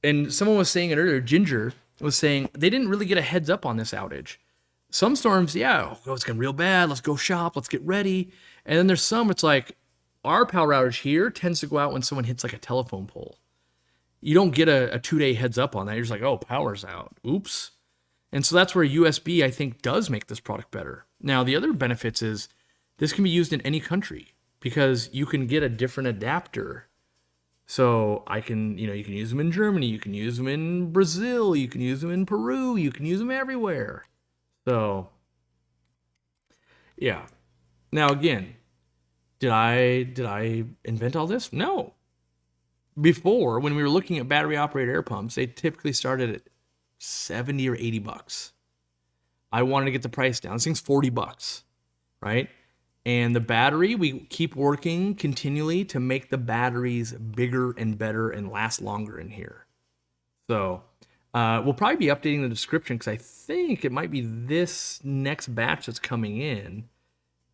and someone was saying it earlier, Ginger was saying they didn't really get a heads up on this outage. Some storms, yeah, oh, it's getting real bad. Let's go shop. Let's get ready. And then there's some, it's like our power outage here tends to go out when someone hits like a telephone pole. You don't get a 2-day heads up on that. You're just like, oh, power's out. Oops. And so that's where USB, I think, does make this product better. Now, the other benefits is this can be used in any country because you can get a different adapter. So you can use them in Germany, you can use them in Brazil, you can use them in Peru, you can use them everywhere. So, yeah. Now again, did I invent all this? No. Before, when we were looking at battery operated air pumps, they typically started at 70 or 80 bucks. I wanted to get the price down. This thing's 40 bucks, right? And the battery, we keep working continually to make the batteries bigger and better and last longer in here. So we'll probably be updating the description because I think it might be this next batch that's coming in.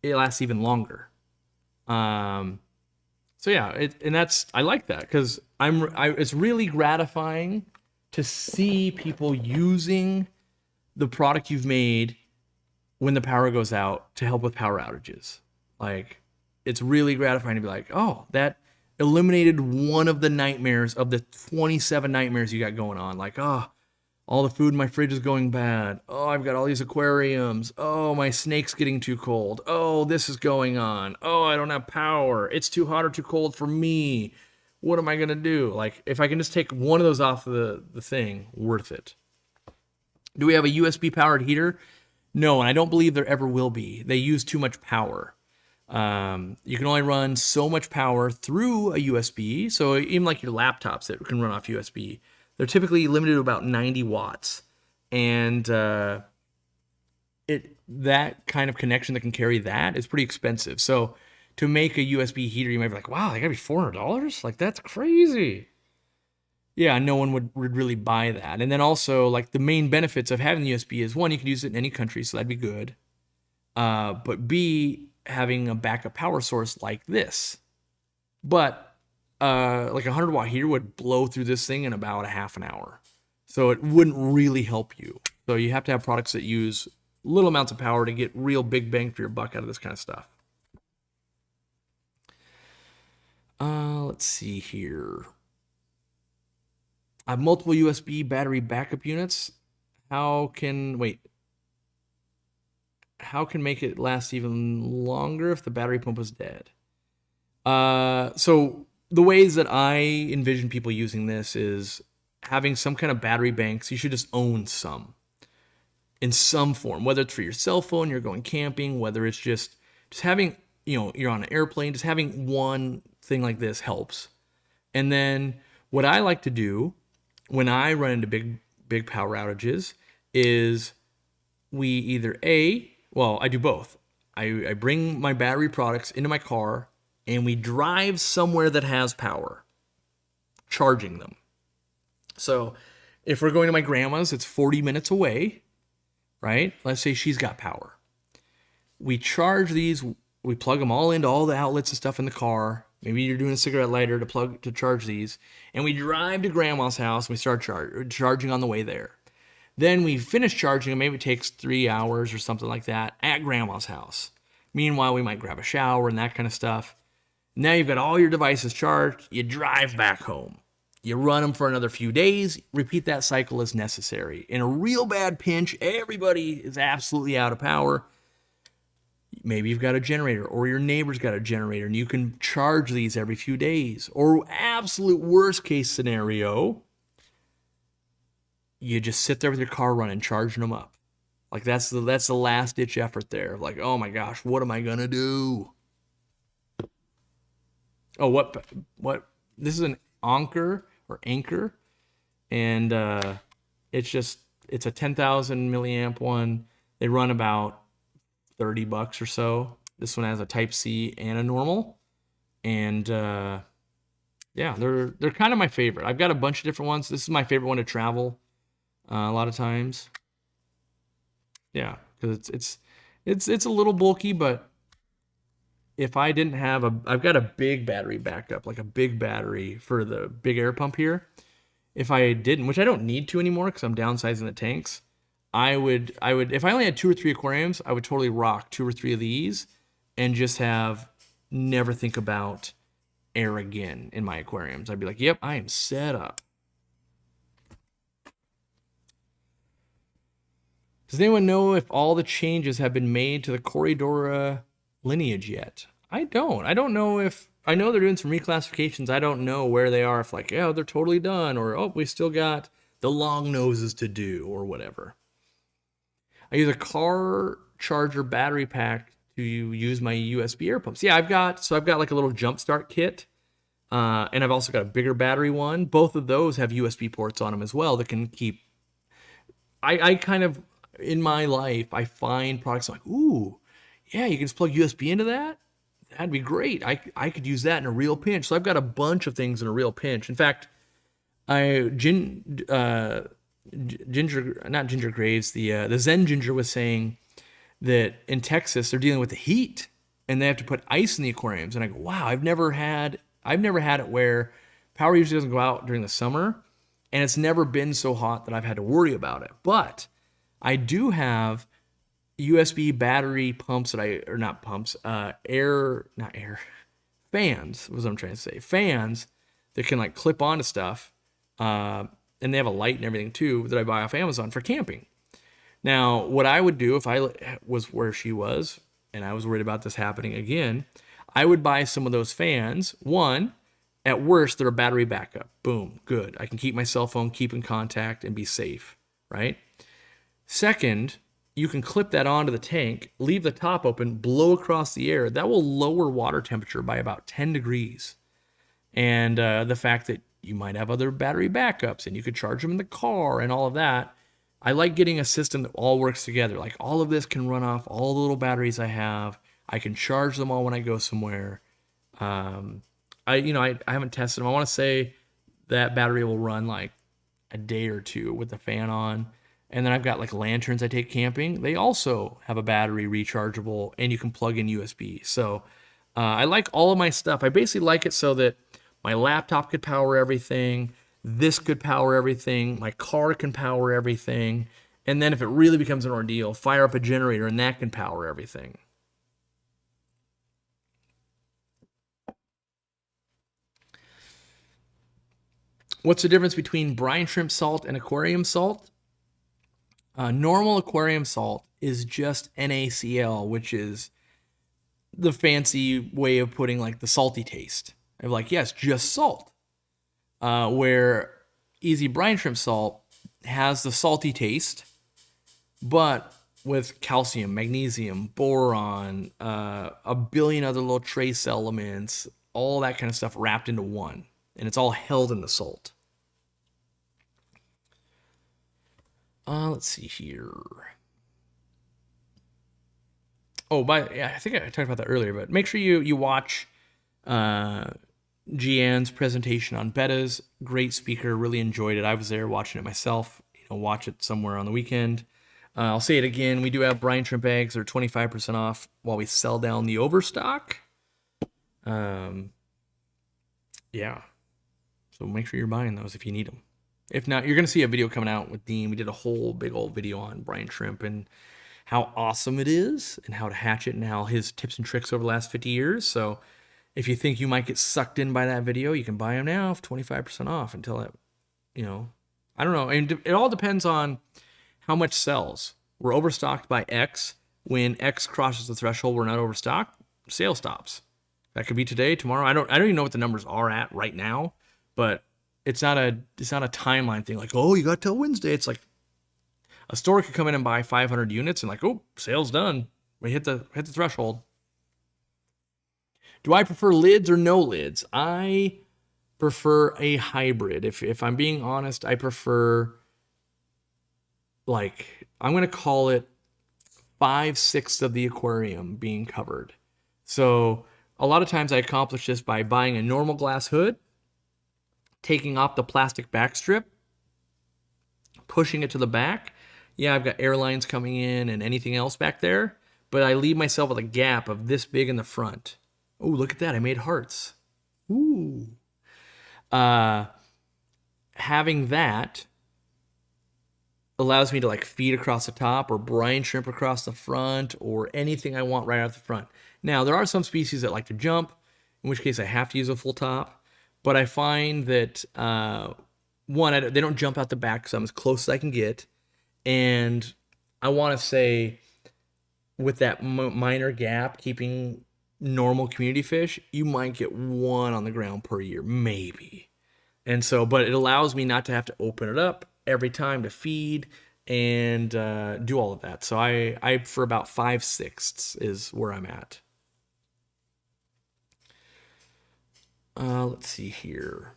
It lasts even longer. So yeah, I like that because it's really gratifying to see people using the product you've made when the power goes out to help with power outages. Like, it's really gratifying to be like, oh, that eliminated one of the nightmares of the 27 nightmares you got going on. Like, oh, all the food in my fridge is going bad. Oh, I've got all these aquariums. Oh, my snake's getting too cold. Oh, this is going on. Oh, I don't have power. It's too hot or too cold for me. What am I going to do? Like, if I can just take one of those off the thing, worth it. Do we have a USB powered heater? No, and I don't believe there ever will be. They use too much power. You can only run so much power through a USB. So even like your laptops that can run off USB, they're typically limited to about 90 watts. And that kind of connection that can carry that is pretty expensive. So to make a USB heater, you might be like, wow, they gotta be $400? Like, that's crazy. Yeah, no one would really buy that. And then also, like, the main benefits of having the USB is, one, you can use it in any country, so that'd be good. But B, having a backup power source like this. But like a 100-watt heater would blow through this thing in about a half an hour. So it wouldn't really help you. So you have to have products that use little amounts of power to get real big bang for your buck out of this kind of stuff. Let's see here. I have multiple USB battery backup units. How can make it last even longer if the battery pump is dead? So the ways that I envision people using this is having some kind of battery banks. You should just own some in some form, whether it's for your cell phone, you're going camping, whether it's just having, you're on an airplane, just having one thing like this helps. And then what I like to do when I run into big power outages is we either I do both. I bring my battery products into my car and we drive somewhere that has power, charging them. So if we're going to my grandma's, it's 40 minutes away, right? Let's say she's got power. We charge these, we plug them all into all the outlets and stuff in the car. Maybe you're doing a cigarette lighter to charge these. And we drive to grandma's house and we start charging on the way there. Then we finish charging, and maybe it takes 3 hours or something like that at grandma's house. Meanwhile, we might grab a shower and that kind of stuff. Now you've got all your devices charged. You drive back home. You run them for another few days. Repeat that cycle as necessary. In a real bad pinch, everybody is absolutely out of power. Maybe you've got a generator or your neighbor's got a generator and you can charge these every few days. Or absolute worst case scenario, you just sit there with your car running, charging them up. Like that's the last ditch effort there. Like, oh my gosh, what am I gonna do? Oh, what? This is an Anker, and it's a 10,000 milliamp one. They run about $30 or so. This one has a Type C and a normal, and yeah, they're kind of my favorite. I've got a bunch of different ones. This is my favorite one to travel. A lot of times, yeah, because it's a little bulky, but if I didn't have I've got a big battery backup, like a big battery for the big air pump here. If I didn't, which I don't need to anymore because I'm downsizing the tanks, I would if I only had 2 or 3 aquariums, I would totally rock 2 or 3 of these and just never think about air again in my aquariums. I'd be like, yep, I am set up. Does anyone know if all the changes have been made to the Corridora lineage yet? I don't. I don't know if... I know they're doing some reclassifications. I don't know where they are. If like, yeah, they're totally done. Or, oh, we still got the long noses to do or whatever. I use a car charger battery pack to use my USB air pumps. Yeah, I've got like a little jump start kit. And I've also got a bigger battery one. Both of those have USB ports on them as well that can keep... I kind of... In my life, I find products like, ooh, yeah, you can just plug USB into that. That'd be great. I could use that in a real pinch. So I've got a bunch of things in a real pinch. In fact, Ginger Graves, the Zen Ginger was saying that in Texas they're dealing with the heat and they have to put ice in the aquariums. And I go, wow, I've never had it where power usually doesn't go out during the summer, and it's never been so hot that I've had to worry about it. But I do have USB battery pumps fans was what I'm trying to say. Fans that can like clip onto stuff. And they have a light and everything too that I buy off Amazon for camping. Now, what I would do if I was where she was and I was worried about this happening again, I would buy some of those fans. One, at worst, they're a battery backup. Boom, good. I can keep my cell phone, keep in contact, and be safe, right? Second, you can clip that onto the tank, leave the top open, blow across the air. That will lower water temperature by about 10 degrees. And the fact that you might have other battery backups and you could charge them in the car and all of that. I like getting a system that all works together. Like all of this can run off all the little batteries I have. I can charge them all when I go somewhere. I haven't tested them. I want to say that battery will run like a day or two with the fan on. And then I've got like lanterns I take camping. They also have a battery rechargeable and you can plug in USB. So I like all of my stuff. I basically like it so that my laptop could power everything. This could power everything. My car can power everything. And then if it really becomes an ordeal, fire up a generator and that can power everything. What's the difference between brine shrimp salt and aquarium salt? Normal aquarium salt is just NaCl, which is the fancy way of putting like the salty taste. Of like, yes, just salt. Where Easy brine shrimp salt has the salty taste, but with calcium, magnesium, boron, a billion other little trace elements, all that kind of stuff wrapped into one. And it's all held in the salt. Let's see here. Oh, I think I talked about that earlier, but make sure you watch Gian's presentation on bettas. Great speaker, really enjoyed it. I was there watching it myself. Watch it somewhere on the weekend. I'll say it again. We do have brine shrimp eggs. They're 25% off while we sell down the overstock. Yeah. So make sure you're buying those if you need them. If not, you're going to see a video coming out with Dean. We did a whole big old video on brine shrimp and how awesome it is and how to hatch it and how his tips and tricks over the last 50 years. So if you think you might get sucked in by that video, you can buy them now for 25% off until it, I don't know. And it all depends on how much sells. We're overstocked by X. When X crosses the threshold, we're not overstocked. Sale stops. That could be today, tomorrow. I don't even know what the numbers are at right now, but it's not a timeline thing. Like, oh, you got till Wednesday. It's like a store could come in and buy 500 units and like, oh, sale's done. We hit the threshold. Do I prefer lids or no lids? I prefer a hybrid. If I'm being honest, I prefer, like, I'm going to call it 5/6 of the aquarium being covered. So a lot of times I accomplish this by buying a normal glass hood, taking off the plastic back strip, pushing it to the back. Yeah, I've got airlines coming in and anything else back there, but I leave myself with a gap of this big in the front. Oh, look at that. I made hearts. Ooh. Having that allows me to like feed across the top or brine shrimp across the front or anything I want right out the front. Now, there are some species that like to jump, in which case I have to use a full top. But I find that, they don't jump out the back because I'm as close as I can get. And I want to say, with that minor gap, keeping normal community fish, you might get one on the ground per year, maybe. And so, but it allows me not to have to open it up every time to feed and do all of that. So I for about 5/6 is where I'm at. Let's see here.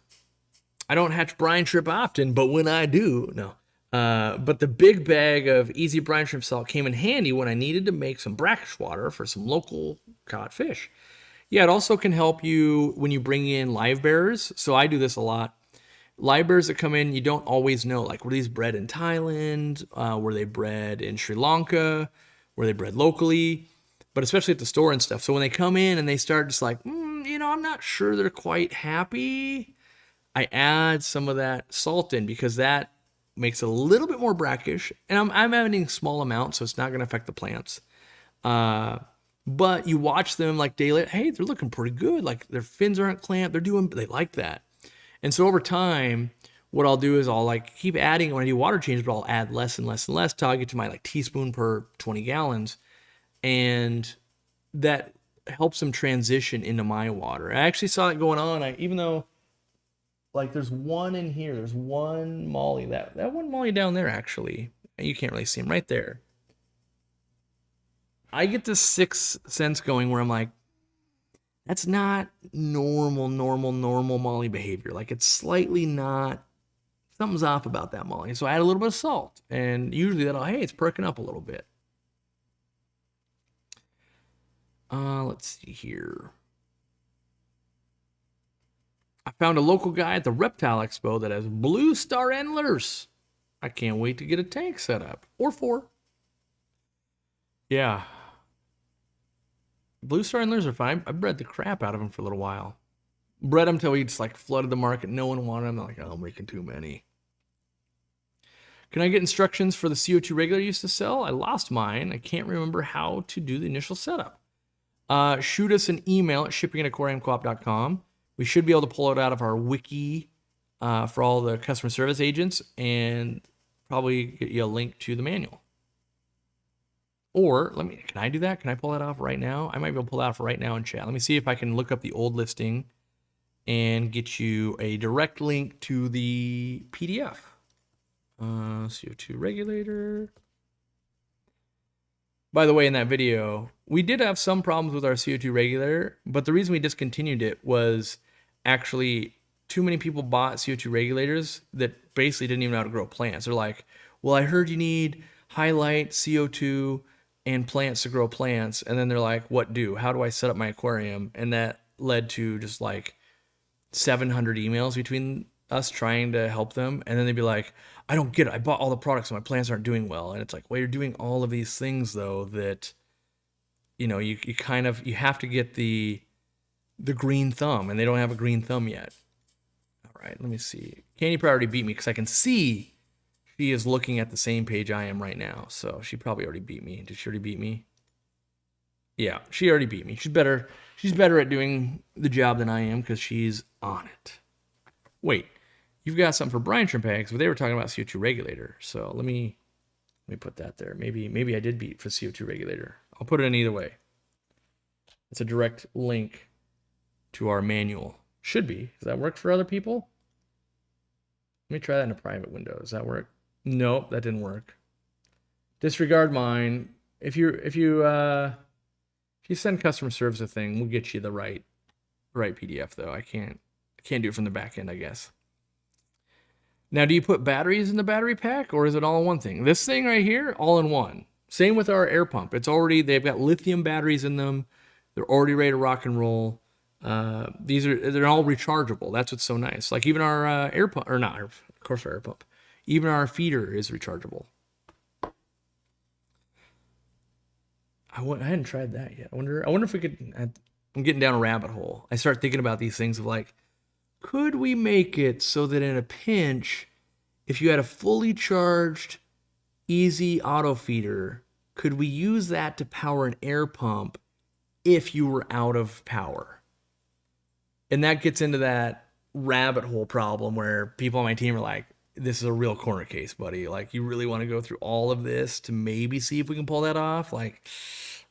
I don't hatch brine shrimp often, but when I do, no. But the big bag of Easy brine shrimp salt came in handy when I needed to make some brackish water for some local caught fish. Yeah, it also can help you when you bring in live bearers. So I do this a lot. Live bearers that come in, you don't always know, like, were these bred in Thailand? Were they bred in Sri Lanka? Were they bred locally? But especially at the store and stuff. So when they come in and they start just like, I'm not sure they're quite happy, I add some of that salt in because that makes it a little bit more brackish. And I'm adding small amounts, so it's not going to affect the plants. But you watch them like daily. Hey, they're looking pretty good. Like their fins aren't clamped. They like that. And so over time, what I'll do is I'll like keep adding when I do water changes, but I'll add less and less and less till I get to my like teaspoon per 20 gallons. And that helps them transition into my water. I actually saw it going on. Even though like there's one in here, there's one molly, that one molly down there, actually, you can't really see him right there. I get this sixth sense going where I'm like, that's not normal molly behavior. Like it's slightly not, something's off about that molly. So I add a little bit of salt and usually hey, it's perking up a little bit. Let's see here. I found a local guy at the Reptile Expo that has blue star endlers. I can't wait to get a tank set up. Or 4. Yeah. Blue star endlers are fine. I bred the crap out of them for a little while. Bred them till we just like flooded the market. No one wanted them. I'm like, I'm making too many. Can I get instructions for the CO2 regulator I used to sell? I lost mine. I can't remember how to do the initial setup. Shoot us an email at shipping@aquariumcoop.com. We should be able to pull it out of our wiki for all the customer service agents and probably get you a link to the manual. Or can I do that? Can I pull that off right now? I might be able to pull that off right now in chat. Let me see if I can look up the old listing and get you a direct link to the PDF. CO2 regulator. By the way, in that video, we did have some problems with our CO2 regulator, but the reason we discontinued it was actually too many people bought CO2 regulators that basically didn't even know how to grow plants. They're like, well, I heard you need highlight CO2 and plants to grow plants. And then they're like, what do? How do I set up my aquarium? And that led to just like 700 emails between us trying to help them. And then they'd be like, I don't get it. I bought all the products and my plants aren't doing well. And it's like, well, you're doing all of these things though that, you know, you have to get the green thumb, and they don't have a green thumb yet. All right, let me see. Candy probably already beat me because I can see she is looking at the same page I am right now. So she probably already beat me. Did she already beat me? Yeah, she already beat me. She's better at doing the job than I am because she's on it. Wait, you've got something for brine shrimp eggs, but they were talking about CO2 regulator. So let me put that there. Maybe I did beat for CO2 regulator. I'll put it in either way. It's a direct link to our manual. Should be. Does that work for other people? Let me try that in a private window. Does that work? Nope, that didn't work. Disregard mine. If you send customer service a thing, we'll get you the right PDF though. I can't do it from the back end, I guess. Now, do you put batteries in the battery pack, or is it all in one thing? This thing right here, all in one. Same with our air pump. They've got lithium batteries in them. They're already ready to rock and roll. They're all rechargeable. That's what's so nice. Like even our air pump, or not, of course our air pump. Even our feeder is rechargeable. I hadn't tried that yet. I wonder if we could. I'm getting down a rabbit hole. I start thinking about these things of like, could we make it so that in a pinch, if you had a fully charged, easy auto feeder, could we use that to power an air pump if you were out of power? And that gets into that rabbit hole problem where people on my team are like, this is a real corner case, buddy. Like, you really want to go through all of this to maybe see if we can pull that off? Like,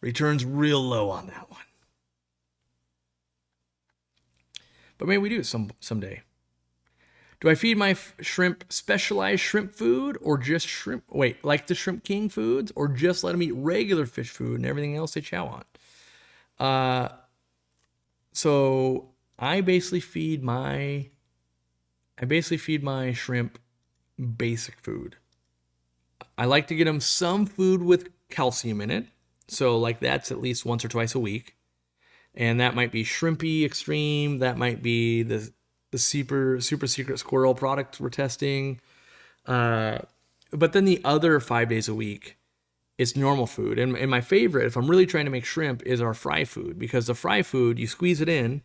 returns real low on that one. But maybe we do someday. Do I feed my shrimp specialized shrimp food, or just shrimp? Wait, like the Shrimp King foods, or just let them eat regular fish food and everything else they chow on? So I basically feed my shrimp basic food. I like to get them some food with calcium in it. So like that's at least once or twice a week. And that might be Shrimpy Extreme. That might be the super secret squirrel product we're testing. But then the other 5 days a week, it's normal food. And my favorite, if I'm really trying to make shrimp, is our fry food. Because the fry food, you squeeze it in,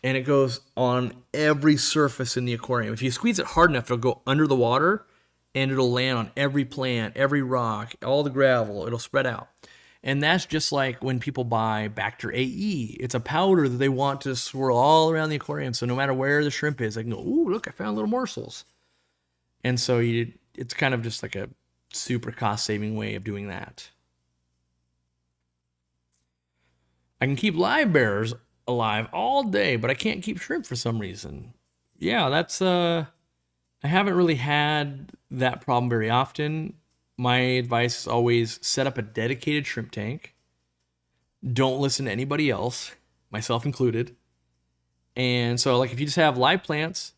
and it goes on every surface in the aquarium. If you squeeze it hard enough, it'll go under the water, and it'll land on every plant, every rock, all the gravel. It'll spread out. And that's just like when people buy Bacter AE. It's a powder that they want to swirl all around the aquarium. So no matter where the shrimp is, they can go, ooh, look, I found little morsels. And so it's kind of just like a super cost-saving way of doing that. I can keep live bears alive all day, but I can't keep shrimp for some reason. Yeah, that's I haven't really had that problem very often. My advice is always set up a dedicated shrimp tank. Don't listen to anybody else, myself included. And so like if you just have live plants,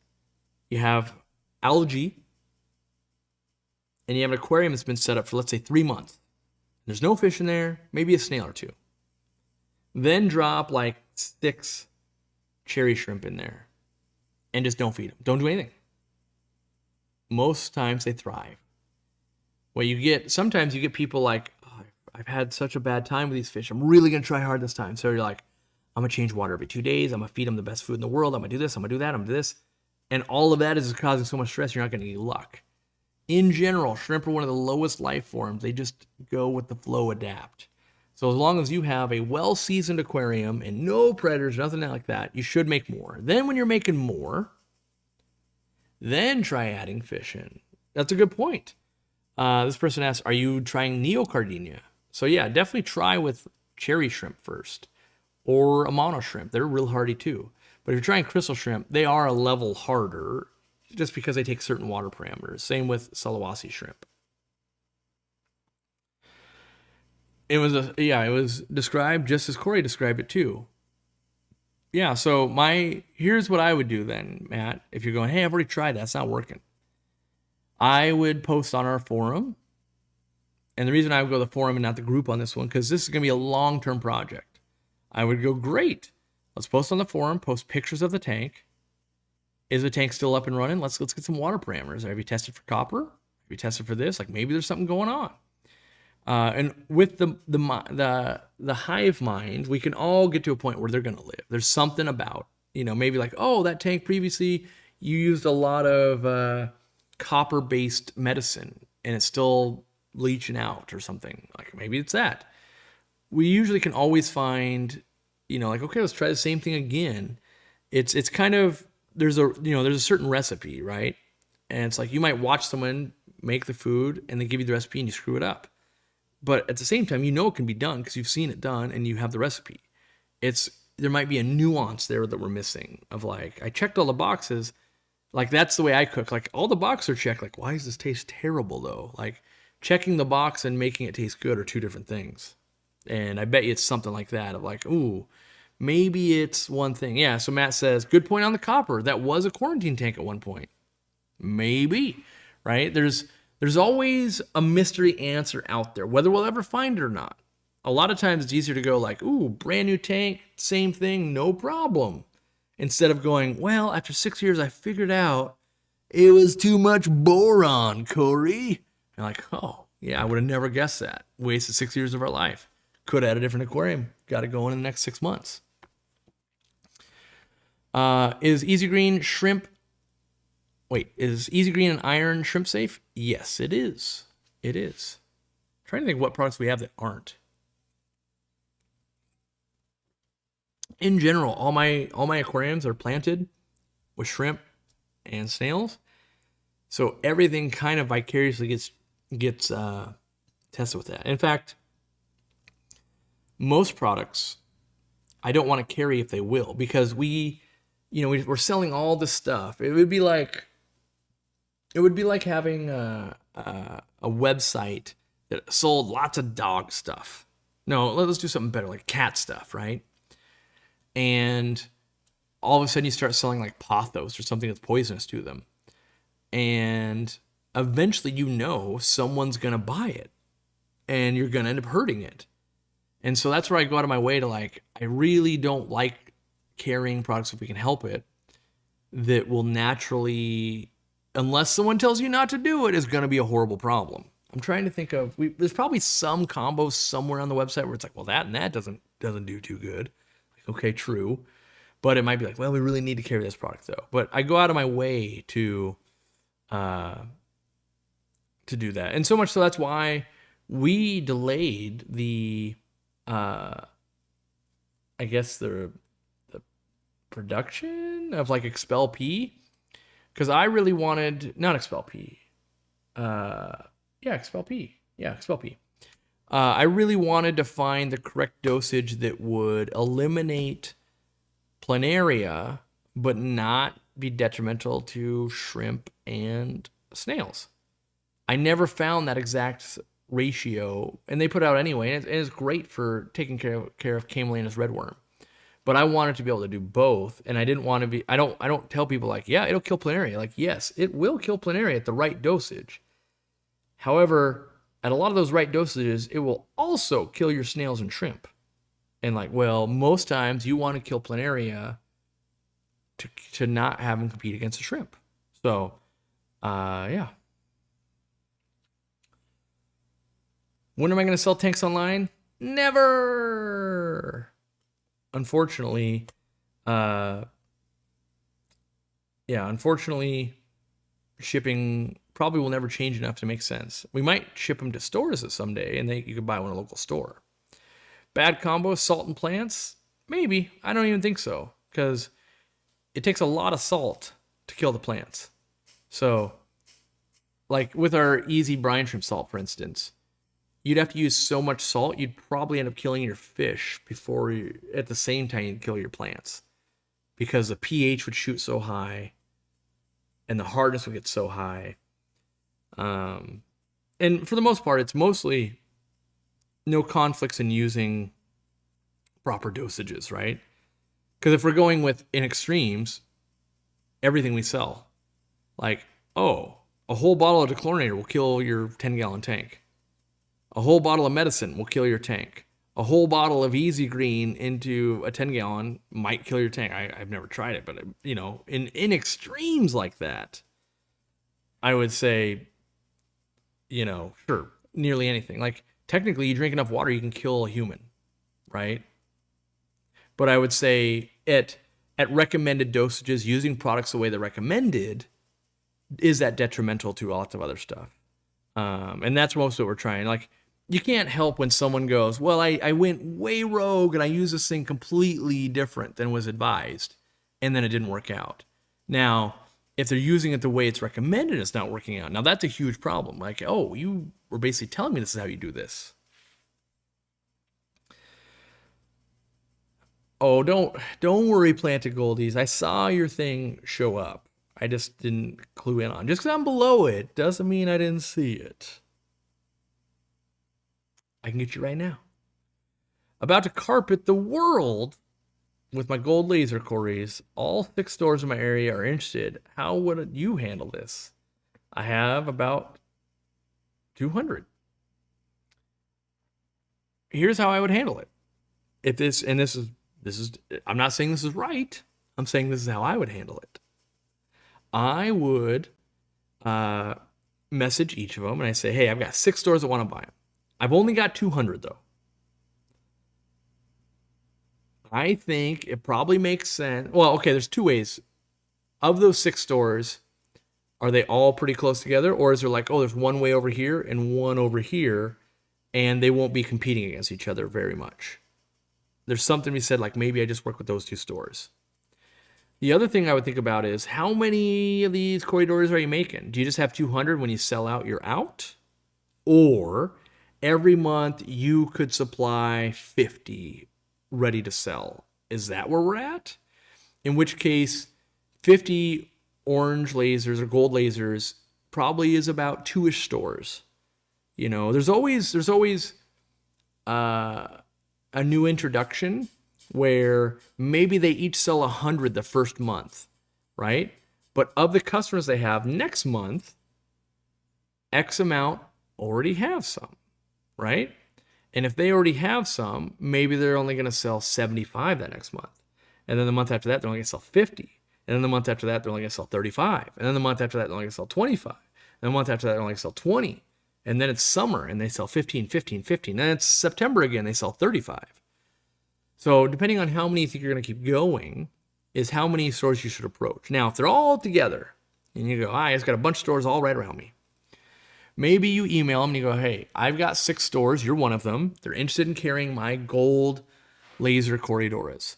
you have algae, and you have an aquarium that's been set up for, let's say, 3 months. There's no fish in there, maybe a snail or two. Then drop like 6 cherry shrimp in there and just don't feed them. Don't do anything. Most times they thrive. Well, sometimes you get people like, oh, I've had such a bad time with these fish. I'm really going to try hard this time. So you're like, I'm going to change water every 2 days. I'm going to feed them the best food in the world. I'm going to do this. I'm going to do that. I'm going to do this. And all of that is causing so much stress, you're not going to get luck. In general, shrimp are one of the lowest life forms. They just go with the flow, adapt. So as long as you have a well-seasoned aquarium and no predators, nothing like that, you should make more. Then when you're making more, then try adding fish in. That's a good point. This person asks, are you trying neocardinia? So yeah, definitely try with cherry shrimp first, or a mono shrimp. They're real hardy too. But if you're trying crystal shrimp, they are a level harder just because they take certain water parameters. Same with Sulawesi shrimp. It was described just as Corey described it too. Yeah, so here's what I would do then, Matt. If you're going, hey, I've already tried that, it's not working. I would post on our forum. And the reason I would go to the forum and not the group on this one, because this is going to be a long-term project. I would go, great. Let's post on the forum, post pictures of the tank. Is the tank still up and running? Let's get some water parameters. Have you tested for copper? Have you tested for this? Like maybe there's something going on. And with the hive mind, we can all get to a point where they're going to live. There's something about, maybe like, oh, that tank previously you used a lot of copper-based medicine and it's still leaching out or something. Like maybe it's that. We usually can always find, like, okay, let's try the same thing again. It's kind of, there's a certain recipe, right? And it's like you might watch someone make the food and they give you the recipe and you screw it up. But at the same time, it can be done because you've seen it done and you have the recipe. There might be a nuance there that we're missing of like, I checked all the boxes. Like that's the way I cook. Like all the boxes are checked. Like, why does this taste terrible though? Like checking the box and making it taste good are two different things. And I bet you it's something like that of like, ooh, maybe it's one thing. Yeah, so Matt says, good point on the copper. That was a quarantine tank at one point. Maybe, right? There's always a mystery answer out there, whether we'll ever find it or not. A lot of times it's easier to go like, ooh, brand new tank, same thing, no problem. Instead of going, well, after 6 years, I figured out it was too much boron, Corey. And like, oh, yeah, I would have never guessed that. Wasted 6 years of our life. Could have had a different aquarium. Got to go in the next 6 months. Is Easy Green and iron shrimp safe? Yes, it is. It is. I'm trying to think what products we have that aren't. In general, all my aquariums are planted with shrimp and snails. So everything kind of vicariously gets tested with that. In fact, most products I don't want to carry if they will, because we're selling all this stuff. It would be like having a website that sold lots of dog stuff. No, let's do something better, like cat stuff, right? And all of a sudden you start selling like pothos or something that's poisonous to them. And eventually someone's going to buy it and you're going to end up hurting it. And so that's where I go out of my way to like, I really don't like carrying products if we can help it that will naturally, unless someone tells you not to do it, is going to be a horrible problem. I'm trying to think of, there's probably some combos somewhere on the website where it's like, well, that and that doesn't do too good. Like, okay, true. But it might be like, well, we really need to carry this product though. But I go out of my way to do that. And so much so that's why we delayed the I guess the production of like Expel P, because I really wanted, not Expel P, Expel P, Expel P. I really wanted to find the correct dosage that would eliminate planaria but not be detrimental to shrimp and snails. I never found that exact ratio, and they put it out anyway, and it's great for taking care of Camellianus redworm. But I wanted to be able to do both, and I didn't want to be. I don't tell people like, yeah, it'll kill planaria. Like, yes, it will kill planaria at the right dosage. However, at a lot of those right dosages, it will also kill your snails and shrimp. And like, well, most times you want to kill planaria to not have them compete against the shrimp. So, yeah. When am I going to sell tanks online? Never. Unfortunately, shipping probably will never change enough to make sense. We might ship them to stores someday, and you could buy one at a local store. Bad combo, salt and plants? Maybe. I don't even think so, because it takes a lot of salt to kill the plants. So like with our easy brine shrimp salt, for instance, you'd have to use so much salt, you'd probably end up killing your fish before you, at the same time you'd kill your plants, because the pH would shoot so high and the hardness would get so high. And for the most part, it's mostly no conflicts in using proper dosages, right? Because if we're going with in extremes, everything we sell, like, oh, a whole bottle of dechlorinator will kill your 10-gallon tank. A whole bottle of medicine will kill your tank. A whole bottle of Easy Green into a 10-gallon might kill your tank. I've never tried it, but you know, in extremes like that, I would say, you know, sure, nearly anything. Like technically, you drink enough water, you can kill a human, right? But I would say at recommended dosages, using products the way they're recommended, is that detrimental to lots of other stuff. And that's most of what we're trying. Like, you can't help when someone goes, well, I went way rogue and I used this thing completely different than was advised, and then it didn't work out. Now, if they're using it the way it's recommended, it's not working out. Now, that's a huge problem. Like, oh, you were basically telling me this is how you do this. Oh, don't worry, Planted Goldies. I saw your thing show up. I just didn't clue in on. Just because I'm below it doesn't mean I didn't see it. I can get you right now. About to carpet the world with my gold laser Corys. All 6 stores in my area are interested. How would you handle this? I have about 200. Here's how I would handle it. If this, and this is, I'm not saying this is right. I'm saying this is how I would handle it. I would message each of them and I say, hey, I've got 6 stores that want to buy them. I've only got 200 though. I think it probably makes sense. Well, okay, there's 2 ways. Of those 6 stores, are they all pretty close together? Or is there like, oh, there's one way over here and one over here, and they won't be competing against each other very much? There's something we said, like maybe I just work with those 2 stores. The other thing I would think about is, how many of these corridors are you making? Do you just have 200 when you sell out, you're out? Or every month you could supply 50 ready to sell? Is that where we're at? In which case, 50 orange lasers or gold lasers probably is about 2-ish stores. You know, there's always a new introduction where maybe they each sell 100 the first month, right? But of the customers they have next month, X amount already have some, right? And if they already have some, maybe they're only going to sell 75 that next month. And then the month after that, they're only going to sell 50. And then the month after that, they're only going to sell 35. And then the month after that, they're only going to sell 25. And the month after that, they're only going to sell 20. And then it's summer and they sell 15, 15, 15. Then it's September again, they sell 35. So depending on how many you think you're going to keep going is how many stores you should approach. Now, if they're all together and you go, I just got a bunch of stores all right around me. Maybe you email them and you go, hey, I've got 6 stores. You're one of them. They're interested in carrying my gold laser corridoras.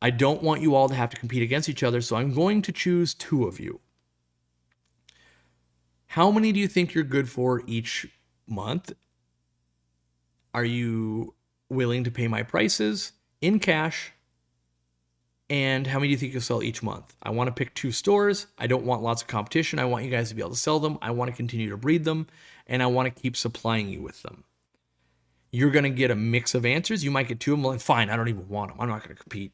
I don't want you all to have to compete against each other, so I'm going to choose 2 of you. How many do you think you're good for each month? Are you willing to pay my prices in cash? And how many do you think you'll sell each month? I want to pick 2 stores. I don't want lots of competition. I want you guys to be able to sell them. I want to continue to breed them, and I want to keep supplying you with them. You're going to get a mix of answers. You might get 2 of them, like, fine, I don't even want them. I'm not going to compete.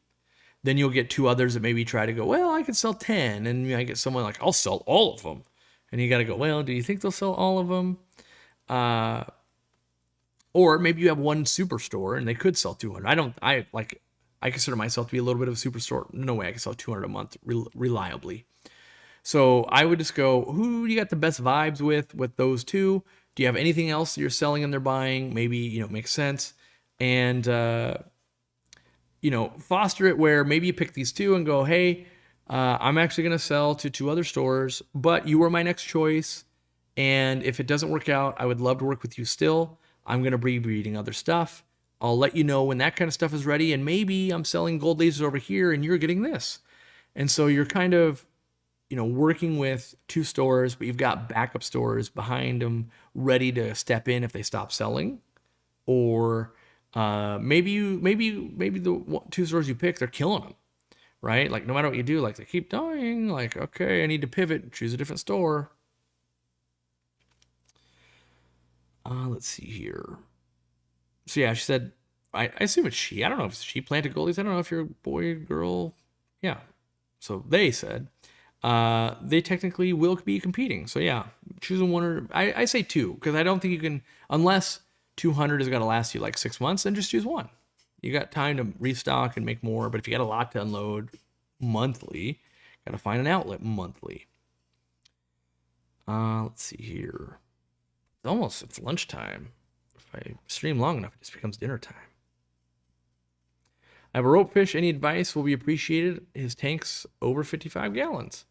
Then you'll get 2 others that maybe try to go, well, I could sell 10. And you might get someone like, I'll sell all of them. And you got to go, well, do you think they'll sell all of them? Or maybe you have one superstore and they could sell 200. I consider myself to be a little bit of a superstore. No way I can sell 200 a month reliably. So I would just go, who do you got the best vibes with those 2? Do you have anything else that you're selling and they're buying? Maybe, you know, makes sense. And, you know, foster it where maybe you pick these 2 and go, hey, I'm actually going to sell to 2 other stores, but you were my next choice. And if it doesn't work out, I would love to work with you still. I'm going to be breeding other stuff. I'll let you know when that kind of stuff is ready. And maybe I'm selling gold lasers over here and you're getting this. And so you're kind of, working with two stores, but you've got backup stores behind them ready to step in if they stop selling, or maybe the two stores you pick, they're killing them, right? Like no matter what you do, like they keep dying. Like, okay, I need to pivot, choose a different store. Let's see here. So yeah, she said, I assume it's she. I don't know if it's she planted goalies. I don't know if you're a boy, girl. Yeah. So they said they technically will be competing. So yeah, choosing one or I say two, because I don't think you can, unless 200 is going to last you like 6 months, then just choose one. You got time to restock and make more. But if you got a lot to unload monthly, got to find an outlet monthly. Let's see here. It's lunchtime. If I stream long enough, it just becomes dinner time. I have a rope fish. Any advice will be appreciated. His tank's over 55 gallons.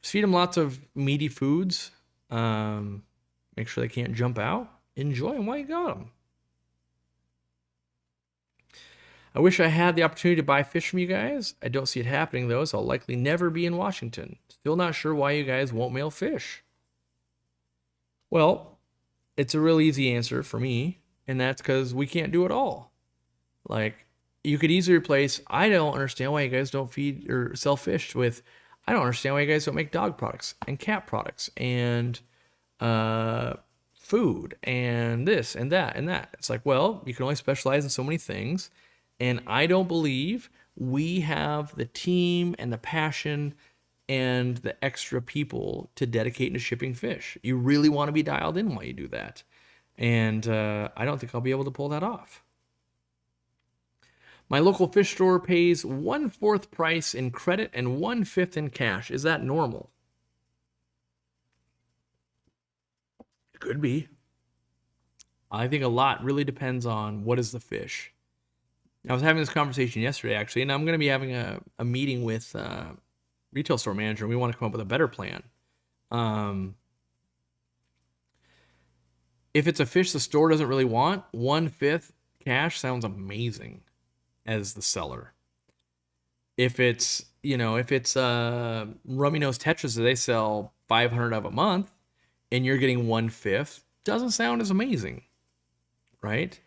Just feed him lots of meaty foods. Make sure they can't jump out. Enjoy them while you got them. I wish I had the opportunity to buy fish from you guys. I don't see it happening, though, so I'll likely never be in Washington. Still not sure why you guys won't mail fish. Well, it's a real easy answer for me, and that's because we can't do it all. Like, you could easily replace, I don't understand why you guys don't feed or sell fish with, I don't understand why you guys don't make dog products and cat products and food and this and that and that. It's like, well, you can only specialize in so many things. And I don't believe we have the team and the passion and the extra people to dedicate to shipping fish. You really want to be dialed in while you do that. And I don't think I'll be able to pull that off. My local fish store pays 1/4 price in credit and 1/5 in cash. Is that normal? It could be. I think a lot really depends on what is the fish. I was having this conversation yesterday, actually, and I'm going to be having a meeting with retail store manager, and we want to come up with a better plan. If it's a fish the store doesn't really want, 1/5 cash sounds amazing as the seller. If it's rummy nose tetras that they sell 500 of a month, and you're getting 1/5, doesn't sound as amazing, right?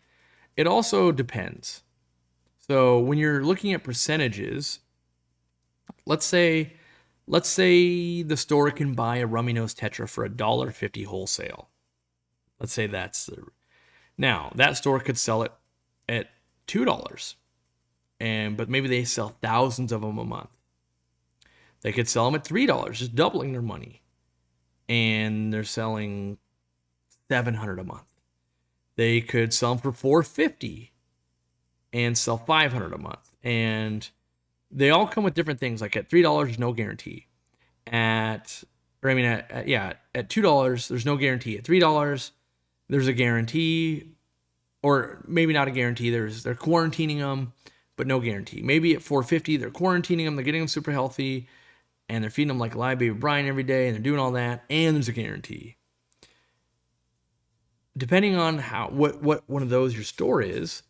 It also depends. So when you're looking at percentages, let's say the store can buy a rummy nose tetra for $1.50 wholesale. Let's say now that store could sell it at $2, but maybe they sell thousands of them a month. They could sell them at $3, just doubling their money, and they're selling 700 a month. They could sell them for $4.50 and sell 500 a month. And they all come with different things. Like at $3, there's no guarantee. At $2, there's no guarantee. At $3, there's a guarantee, or maybe not a guarantee. They're quarantining them, but no guarantee. Maybe at $4.50, they're quarantining them, they're getting them super healthy, and they're feeding them like live baby brine every day, and they're doing all that, and there's a guarantee. Depending on what one of those your store is,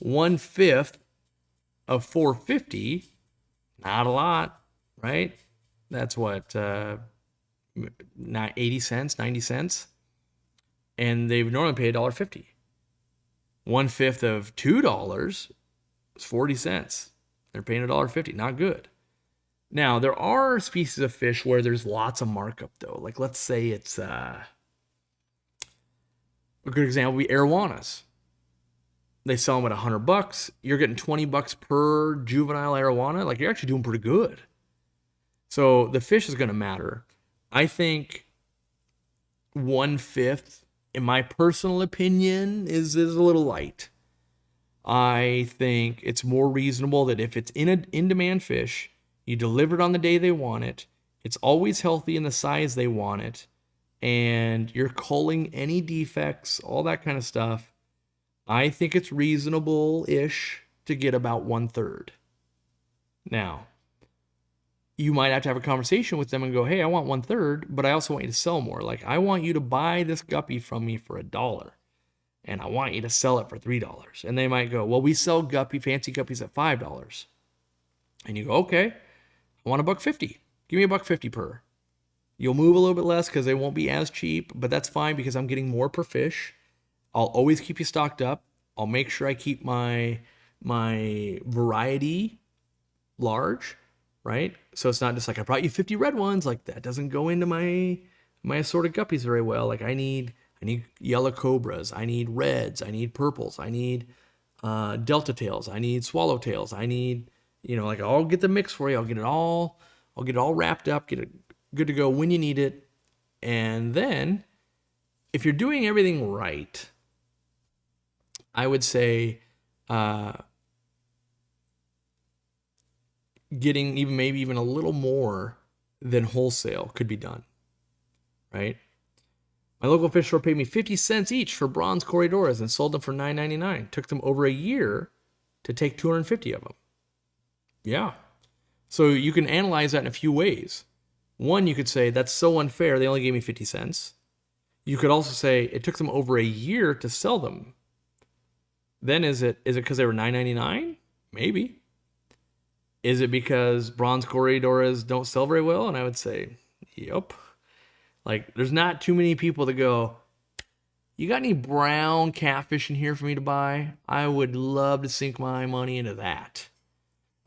1/5 of $4.50, not a lot, right? That's what, not 80 cents, 90 cents. And they would normally pay $1.50. 1/5 of $2 is 40 cents. They're paying $1.50. Not good. Now, there are species of fish where there's lots of markup, though. Like, let's say it's a good example would be arowanas. They sell them at $100. You're getting $20 per juvenile arowana. Like, you're actually doing pretty good. So the fish is going to matter. I think 1/5, in my personal opinion, is a little light. I think it's more reasonable that if it's in-demand fish, you deliver it on the day they want it, it's always healthy in the size they want it, and you're culling any defects, all that kind of stuff. I think it's reasonable-ish to get about 1/3. Now, you might have to have a conversation with them and go, hey, I want 1/3, but I also want you to sell more. Like, I want you to buy this guppy from me for $1, and I want you to sell it for $3. And they might go, well, we sell fancy guppies at $5. And you go, okay, I want $1.50. Give me $1.50 per. You'll move a little bit less because they won't be as cheap, but that's fine because I'm getting more per fish. I'll always keep you stocked up. I'll make sure I keep my variety large, right? So it's not just like I brought you 50 red ones. Like that doesn't go into my assorted guppies very well. Like I need yellow cobras, I need reds, I need purples, I need delta tails, I need swallow tails, I need, like I'll get the mix for you. I'll get it all wrapped up, get it good to go when you need it. And then if you're doing everything right, I would say getting maybe even a little more than wholesale could be done, right? My local fish store paid me 50 cents each for bronze corridoras and sold them for $9.99. Took them over a year to take 250 of them. Yeah. So you can analyze that in a few ways. One, you could say, that's so unfair. They only gave me 50 cents. You could also say, it took them over a year to sell them. Then is it because they were $9.99? Maybe. Is it because bronze corridoras don't sell very well? And I would say, yep. Like, there's not too many people that go, you got any brown catfish in here for me to buy? I would love to sink my money into that.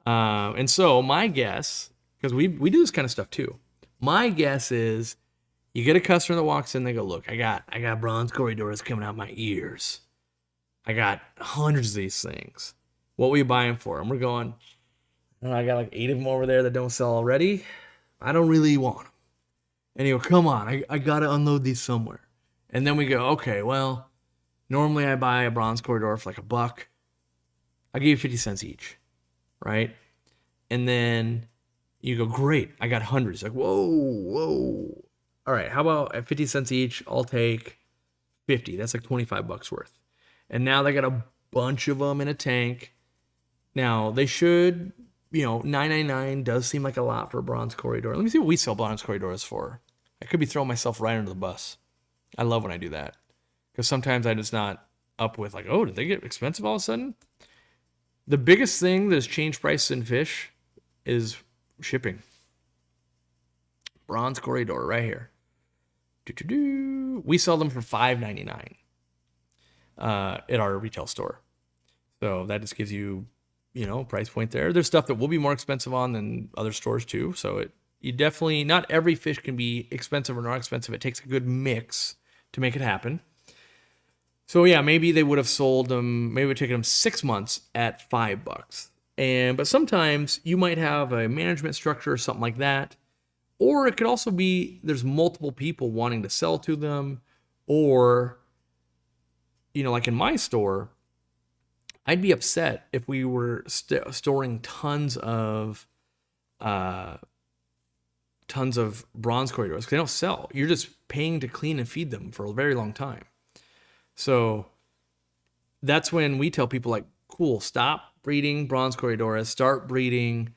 And so my guess, because we do this kind of stuff too. My guess is you get a customer that walks in, they go, look, I got bronze corridoras coming out my ears. I got hundreds of these things. What will you buy them for? And we're going, I got like 8 of them over there that don't sell already. I don't really want them. And you go, come on, I got to unload these somewhere. And then we go, okay, well, normally I buy a bronze corridor for like $1. I give you 50 cents each, right? And then you go, great, I got hundreds. Like, whoa. All right, how about at 50 cents each, I'll take 50. That's like $25 worth. And now they got a bunch of them in a tank. Now, they should, $9.99 does seem like a lot for a bronze corridor. Let me see what we sell bronze corridors for. I could be throwing myself right under the bus. I love when I do that. Because sometimes I'm just not up with like, oh, did they get expensive all of a sudden? The biggest thing that's changed prices in fish is shipping. Bronze corridor right here. We sell them for $5.99 at our retail store. So that just gives you, price point there. There's stuff that will be more expensive on than other stores too. So you definitely, not every fish can be expensive or not expensive. It takes a good mix to make it happen. So yeah, maybe they would have sold them, maybe it would take them 6 months at $5. But sometimes you might have a management structure or something like that. Or it could also be there's multiple people wanting to sell to them. Or, like in my store, I'd be upset if we were storing tons of bronze corridors because they don't sell. You're just paying to clean and feed them for a very long time. So that's when we tell people like, cool, stop breeding bronze corridoras, start breeding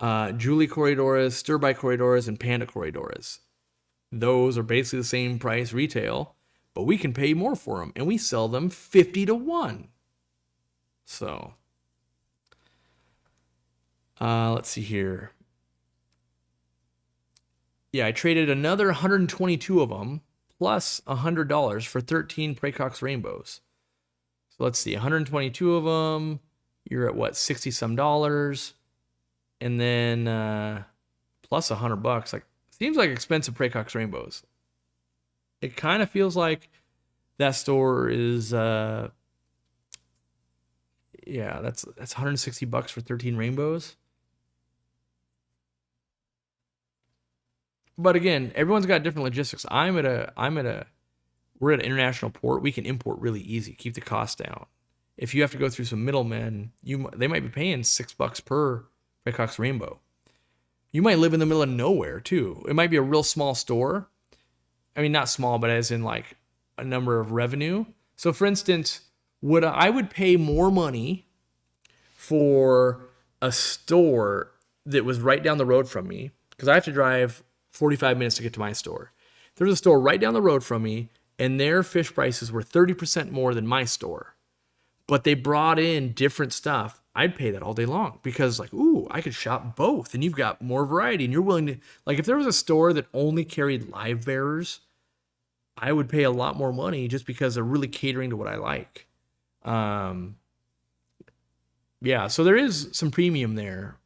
Julie corridoras, stir-by corridoras, and panda corridoras. Those are basically the same price retail, but we can pay more for them, and we sell them 50 to 1. So, let's see here. Yeah, I traded another 122 of them plus $100 for 13 Pracox rainbows. So let's see, 122 of them. You're at what, 60 some dollars, and then plus $100. Like, seems like expensive Pracox rainbows. It kind of feels like that store is. Yeah, that's $160 for 13 rainbows. But again, everyone's got different logistics. We're at an international port. We can import really easy, keep the cost down. If you have to go through some middlemen, they might be paying $6 per Pracox rainbow. You might live in the middle of nowhere too. It might be a real small store. I mean, not small, but as in like a number of revenue. So for instance, I would pay more money for a store that was right down the road from me, because I have to drive 45 minutes to get to my store. There's a store right down the road from me, and their fish prices were 30% more than my store. but they brought in different stuff, I'd pay that all day long because, like, ooh, I could shop both and you've got more variety and you're willing to, like, if there was a store that only carried live bearers, I would pay a lot more money just because they're really catering to what I like. Yeah, so there is some premium there,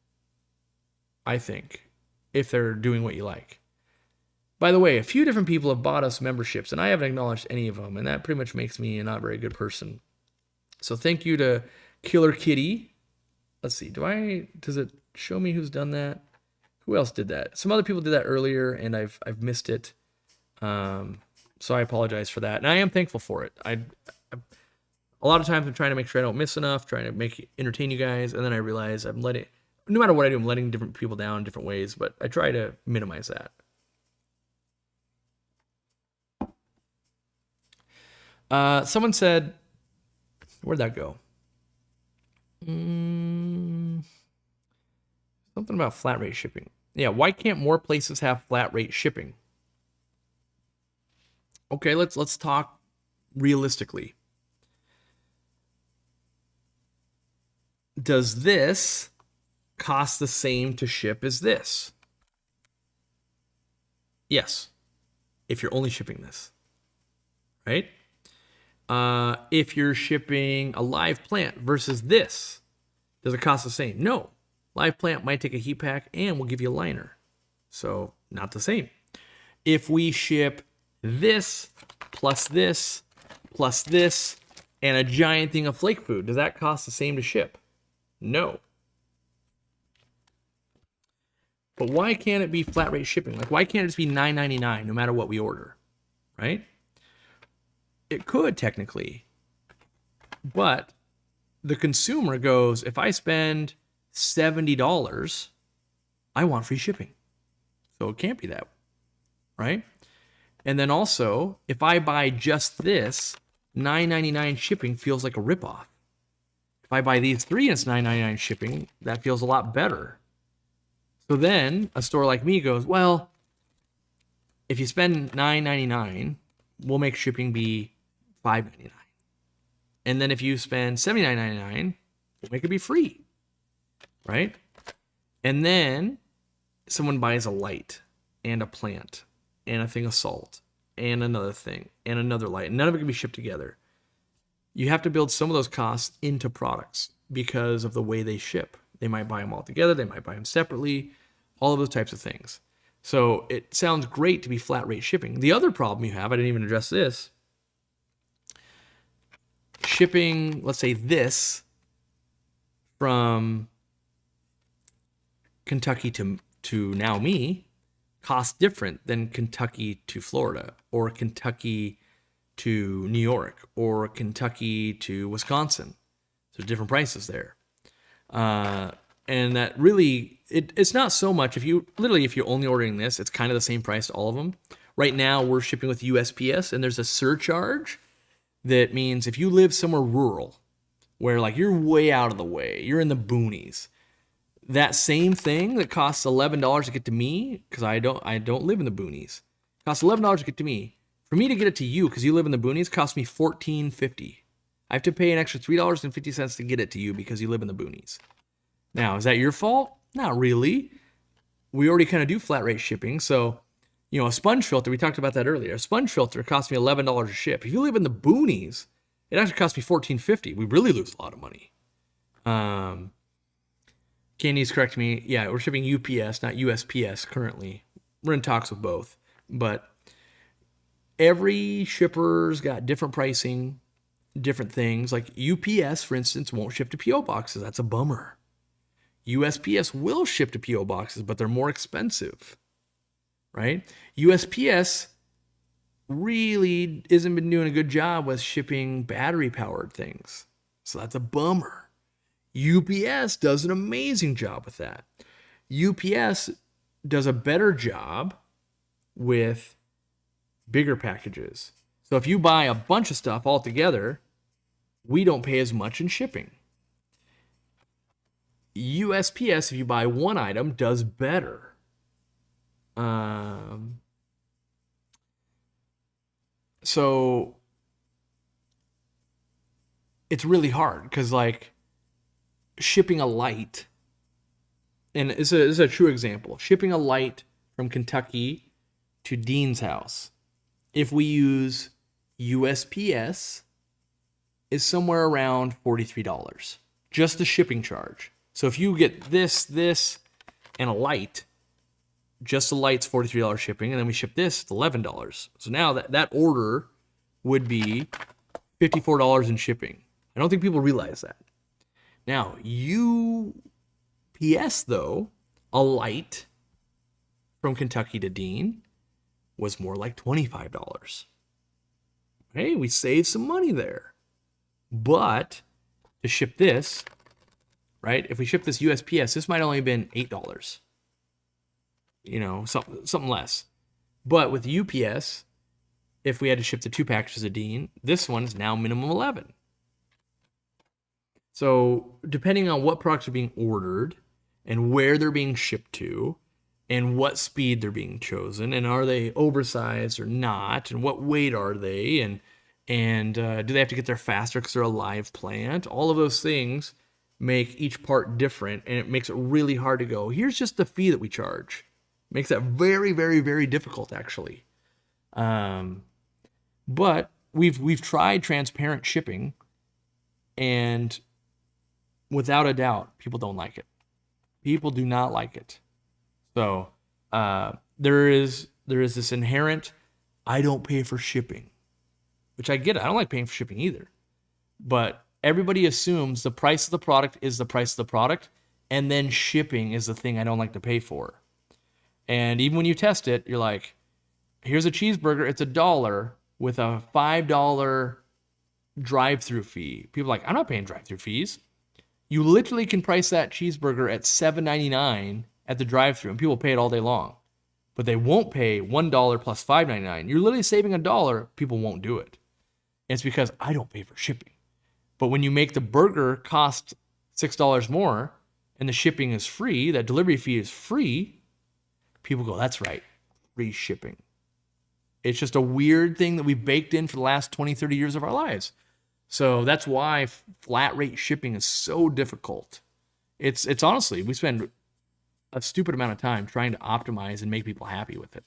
I think, if they're doing what you like. By the way, a few different people have bought us memberships, and I haven't acknowledged any of them, and that pretty much makes me a not very good person. So thank you to Killer Kitty. Let's see, does it show me who's done that? Who else did that? Some other people did that earlier, and I've missed it. So I apologize for that, and I am thankful for it. A lot of times I'm trying to make sure I don't miss enough, trying to entertain you guys, and then I realize no matter what I do, I'm letting different people down in different ways, but I try to minimize that. Someone said, where'd that go? Something about flat rate shipping. Yeah, why can't more places have flat rate shipping? Okay, let's talk realistically. Does this cost the same to ship as this? Yes, if you're only shipping this, right? If you're shipping a live plant versus this, does it cost the same? No. Live plant might take a heat pack and we'll give you a liner. So not the same. If we ship this plus this plus this and a giant thing of flake food, does that cost the same to ship? No. But why can't it be flat rate shipping? Like, why can't it just be $9.99 no matter what we order, right? It could technically, but the consumer goes, if I spend $70, I want free shipping. So it can't be that, right? And then also, if I buy just this, $9.99 shipping feels like a ripoff. If I buy these three and it's $9.99 shipping, that feels a lot better. So then a store like me goes, well, if you spend $9.99, we'll make shipping be $5.99. And then if you spend $79.99, we'll make it be free, right? And then someone buys a light and a plant and a thing of salt and another thing and another light. None of it can be shipped together. You have to build some of those costs into products because of the way they ship. They might buy them all together. They might buy them separately, all of those types of things. So it sounds great to be flat rate shipping. The other problem you have, I didn't even address this, shipping, let's say this from Kentucky to now me costs different than Kentucky to Florida or Kentucky to New York or Kentucky to Wisconsin. So different prices there. And that really, it's not so much, if you're only ordering this, it's kind of the same price to all of them. Right now we're shipping with USPS and there's a surcharge that means if you live somewhere rural where like you're way out of the way, you're in the boonies, that same thing that costs $11 to get to me, because I don't live in the boonies, costs $11 to get to me. For me to get it to you, because you live in the boonies, costs me $14.50. I have to pay an extra $3.50 to get it to you because you live in the boonies. Now, is that your fault? Not really. We already kind of do flat rate shipping. So, a sponge filter, we talked about that earlier. A sponge filter costs me $11 to ship. If you live in the boonies, it actually costs me $14.50. We really lose a lot of money. Candy's correct me. Yeah, we're shipping UPS, not USPS currently. We're in talks with both. But every shipper's got different pricing, different things. Like UPS, for instance, won't ship to P.O. boxes. That's a bummer. USPS will ship to P.O. boxes, but they're more expensive, right? USPS really hasn't been doing a good job with shipping battery-powered things. So that's a bummer. UPS does an amazing job with that. UPS does a better job with bigger packages. So if you buy a bunch of stuff all together, we don't pay as much in shipping. USPS, if you buy one item, does better. So it's really hard because like shipping a light, and this is a true example, shipping a light from Kentucky to Dean's house, if we use USPS, is somewhere around $43, just the shipping charge. So if you get this, and a light, just the light's $43 shipping, and then we ship this, it's $11. So now that order would be $54 in shipping. I don't think people realize that. Now, UPS, though, a light from Kentucky to Dean was more like $25. Hey, we saved some money there. But to ship this, right, if we ship this USPS, this might only have been $8. You know, something less. But with UPS, if we had to ship the 2 packages of Dean, this one is now minimum 11. So depending on what products are being ordered and where they're being shipped to and what speed they're being chosen, and are they oversized or not, and what weight are they, and do they have to get there faster because they're a live plant, all of those things make each part different, and it makes it really hard to go, here's just the fee that we charge. It makes that very, very, very difficult, actually. But we've tried transparent shipping, and without a doubt, people don't like it. People do not like it. So there is this inherent, I don't pay for shipping, which I get it. I don't like paying for shipping either. But everybody assumes the price of the product is the price of the product, and then shipping is the thing I don't like to pay for. And even when you test it, you're like, here's a cheeseburger, it's $1 with a $5 drive-through fee. People are like, I'm not paying drive-through fees. You literally can price that cheeseburger at $7.99 at the drive-through, and people pay it all day long. But they won't pay $1 plus $5.99. You're literally saving $1. People won't do it. And it's because I don't pay for shipping. But when you make the burger cost $6 more and the shipping is free, that delivery fee is free, people go, that's right, free shipping. It's just a weird thing that we've baked in for the last 20, 30 years of our lives. So that's why flat rate shipping is so difficult. It's honestly, we spend a stupid amount of time trying to optimize and make people happy with it.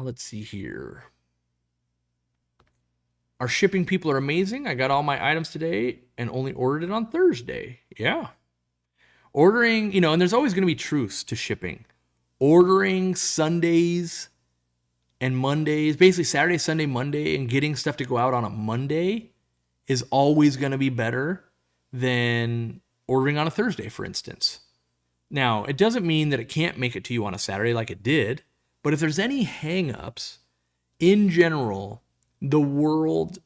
Let's see here. Our shipping people are amazing. I got all my items today and only ordered it on Thursday. Yeah. Ordering, and there's always going to be truths to shipping. Ordering Sundays and Mondays, basically Saturday, Sunday, Monday, and getting stuff to go out on a Monday is always going to be better than ordering on a Thursday, for instance. Now, it doesn't mean that it can't make it to you on a Saturday like it did, but if there's any hang-ups, in general, the world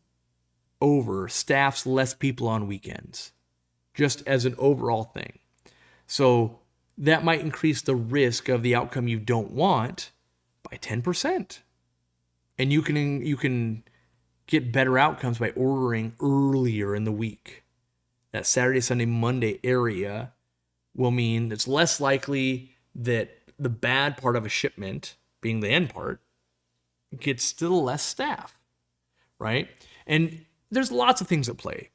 over staffs less people on weekends, just as an overall thing. So that might increase the risk of the outcome you don't want by 10%. And you can get better outcomes by ordering earlier in the week. That Saturday, Sunday, Monday area will mean it's less likely that the bad part of a shipment, being the end part, gets still less staff, right? And there's lots of things at play.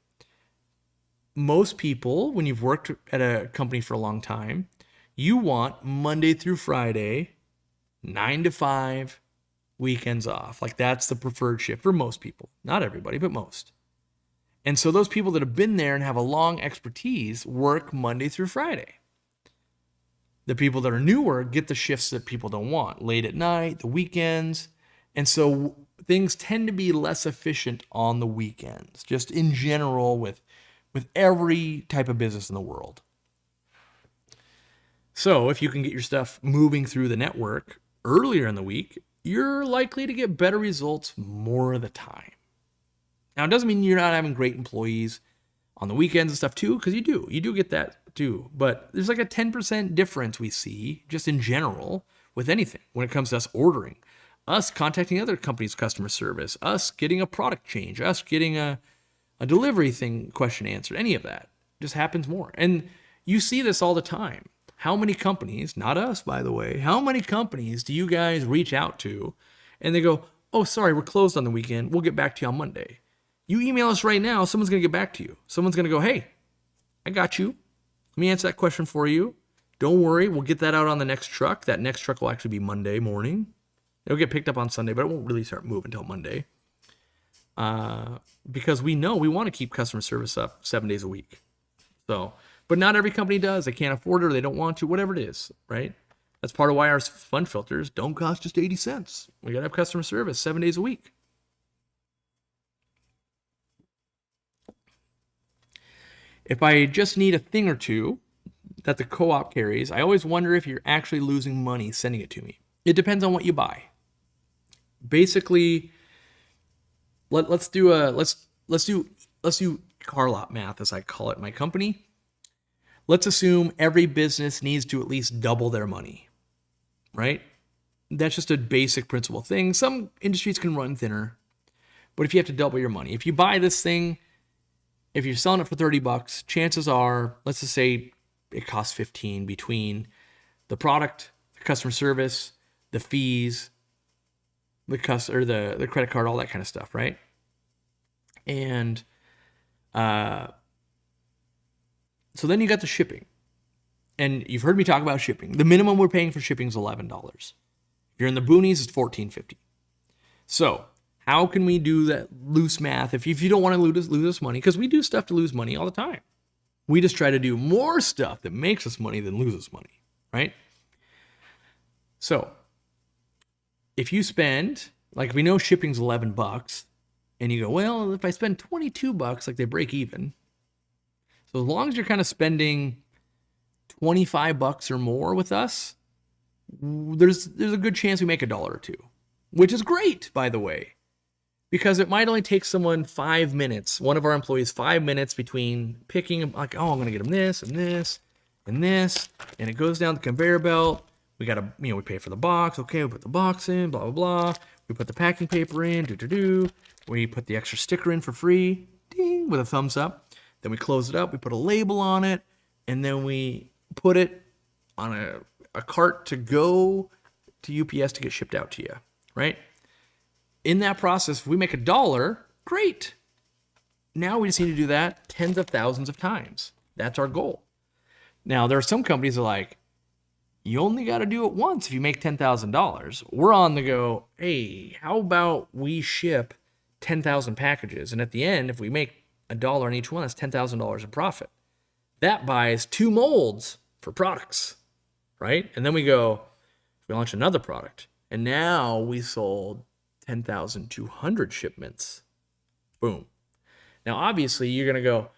Most people, when you've worked at a company for a long time, you want Monday through Friday, 9 to 5, weekends off. Like that's the preferred shift for most people. Not everybody, but most. And so those people that have been there and have a long expertise work Monday through Friday. The people that are newer get the shifts that people don't want, late at night, the weekends. And so things tend to be less efficient on the weekends, just in general with every type of business in the world. So if you can get your stuff moving through the network earlier in the week, you're likely to get better results more of the time. Now, it doesn't mean you're not having great employees on the weekends and stuff too, because you do get that too. But there's like a 10% difference we see just in general with anything when it comes to us ordering, us contacting other companies' customer service, us getting a product change, us getting a delivery thing question answered, any of that just happens more. And you see this all the time. How many companies, not us, by the way, how many companies do you guys reach out to and they go, oh, sorry, we're closed on the weekend. We'll get back to you on Monday. You email us right now, someone's going to get back to you. Someone's going to go, hey, I got you. Let me answer that question for you. Don't worry, we'll get that out on the next truck. That next truck will actually be Monday morning. It'll get picked up on Sunday, but it won't really start moving until Monday. Because we know we want to keep customer service up 7 days a week. So, but not every company does. They can't afford it or they don't want to, whatever it is, right? That's part of why our fun filters don't cost just 80 cents. We got to have customer service 7 days a week. If I just need a thing or two that the co-op carries, I always wonder if you're actually losing money sending it to me. It depends on what you buy. Basically, let's do car lot math, as I call it in my company. Let's assume every business needs to at least double their money, right? That's just a basic principle thing. Some industries can run thinner, but if you have to double your money, if you buy this thing, if you're selling it for $30, chances are, let's just say it costs 15 between the product, the customer service, the fees, the credit card, all that kind of stuff, right? And so then you got the shipping. And you've heard me talk about shipping. The minimum we're paying for shipping is $11. If you're in the boonies, it's $14.50. So how can we do that loose math if you don't want to lose us money? Because we do stuff to lose money all the time. We just try to do more stuff that makes us money than loses money, right? So if you spend, like we know shipping's $11, and you go, well, if I spend $22, like they break even. So as long as you're kind of spending $25 or more with us, there's a good chance we make $1 or $2, which is great, by the way, because it might only take someone 5 minutes, one of our employees 5 minutes between picking, like, oh, I'm going to get them this and this and this, and it goes down the conveyor belt. We got to, we pay for the box. Okay, we put the box in, blah, blah, blah. We put the packing paper in, We put the extra sticker in for free, ding, with a thumbs up. Then we close it up, we put a label on it, and then we put it on a cart to go to UPS to get shipped out to you, right? In that process, if we make $1, great. Now we just need to do that tens of thousands of times. That's our goal. Now, there are some companies that are like, you only got to do it once if you make $10,000. We're on the go, hey, how about we ship 10,000 packages? And at the end, if we make $1 on each one, that's $10,000 in profit. That buys 2 molds for products, right? And then we launch another product. And now we sold 10,200 shipments. Boom. Now, obviously, you're going to go,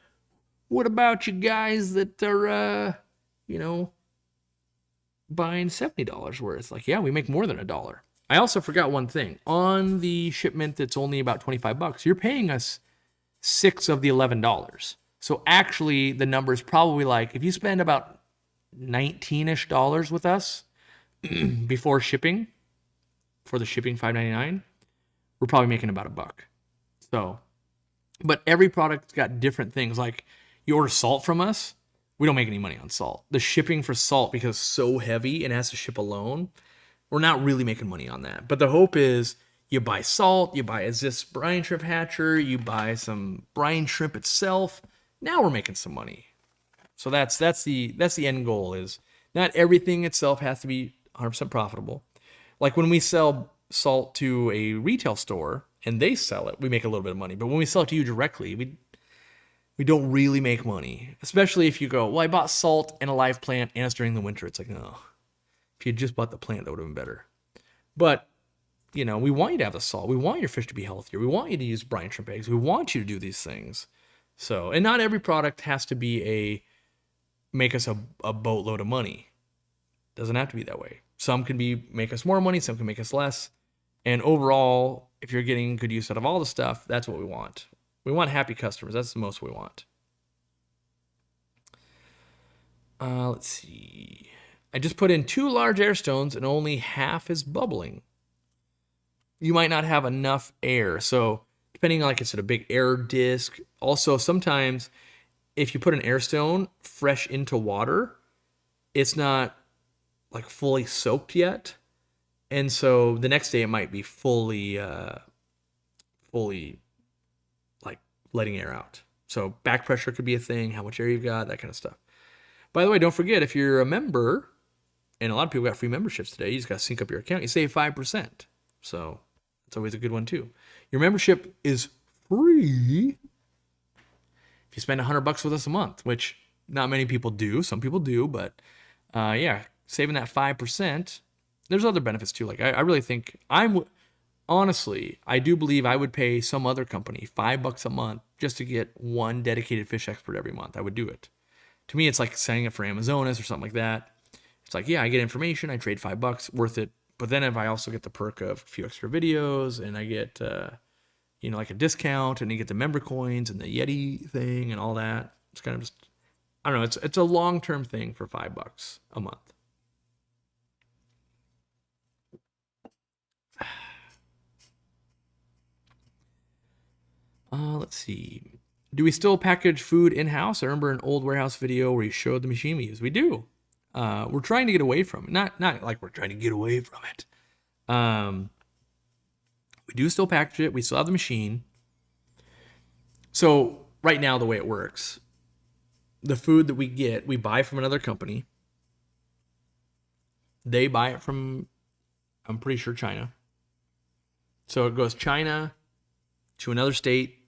what about you guys that are, buying $70 worth? Like, yeah, we make more than $1. I also forgot one thing. On the shipment that's only about $25, you're paying us $6 of the $11. So actually, the number is probably like, if you spend about $19-ish with us before shipping, for the shipping $5.99, we're probably making about $1. So, but every product's got different things. Like, you order salt from us, we don't make any money on salt. The shipping for salt, because it's so heavy and it has to ship alone, we're not really making money on that. But the hope is you buy salt, you buy a Zis brine shrimp hatcher, you buy some brine shrimp itself. Now we're making some money. So that's the end goal. Is not everything itself has to be 100% profitable. Like when we sell salt to a retail store and they sell it, we make a little bit of money. But when we sell it to you directly, we don't really make money. Especially if you go, well, I bought salt and a live plant and it's during the winter. It's like, no. If you had just bought the plant, that would have been better. But, we want you to have the salt. We want your fish to be healthier. We want you to use brine shrimp eggs. We want you to do these things. So, and not every product has to be make us a boatload of money. Doesn't have to be that way. Some can make us more money, some can make us less. And overall, if you're getting good use out of all the stuff, that's what we want. We want happy customers. That's the most we want. Let's see. I just put in 2 large air stones and only half is bubbling. You might not have enough air. So depending on, like I said, a big air disc. Also, sometimes if you put an air stone fresh into water, it's not like fully soaked yet. And so the next day it might be fully like letting air out. So back pressure could be a thing, how much air you've got, that kind of stuff. By the way, don't forget, if you're a member, and a lot of people got free memberships today, you just got to sync up your account, you save 5%. So that's always a good one too. Your membership is free if you spend $100 with us a month, which not many people do. Some people do, but yeah, saving that 5%. There's other benefits too. Like I really think honestly, I do believe I would pay some other company $5 a month just to get one dedicated fish expert every month. I would do it. To me, it's like signing up for Amazonas or something like that. It's like, yeah, I get information, I trade $5, worth it. But then if I also get the perk of a few extra videos and I get, like a discount, and you get the member coins and the Yeti thing and all that, it's kind of just, I don't know. It's a long-term thing for $5 a month. Let's see. Do we still package food in-house? I remember an old warehouse video where you showed the machine we use. We do. We're trying to get away from it. Not like we're trying to get away from it. We do still package it. We still have the machine. So right now, the way it works, the food that we get, we buy from another company. They buy it from, I'm pretty sure, China. So it goes China to another state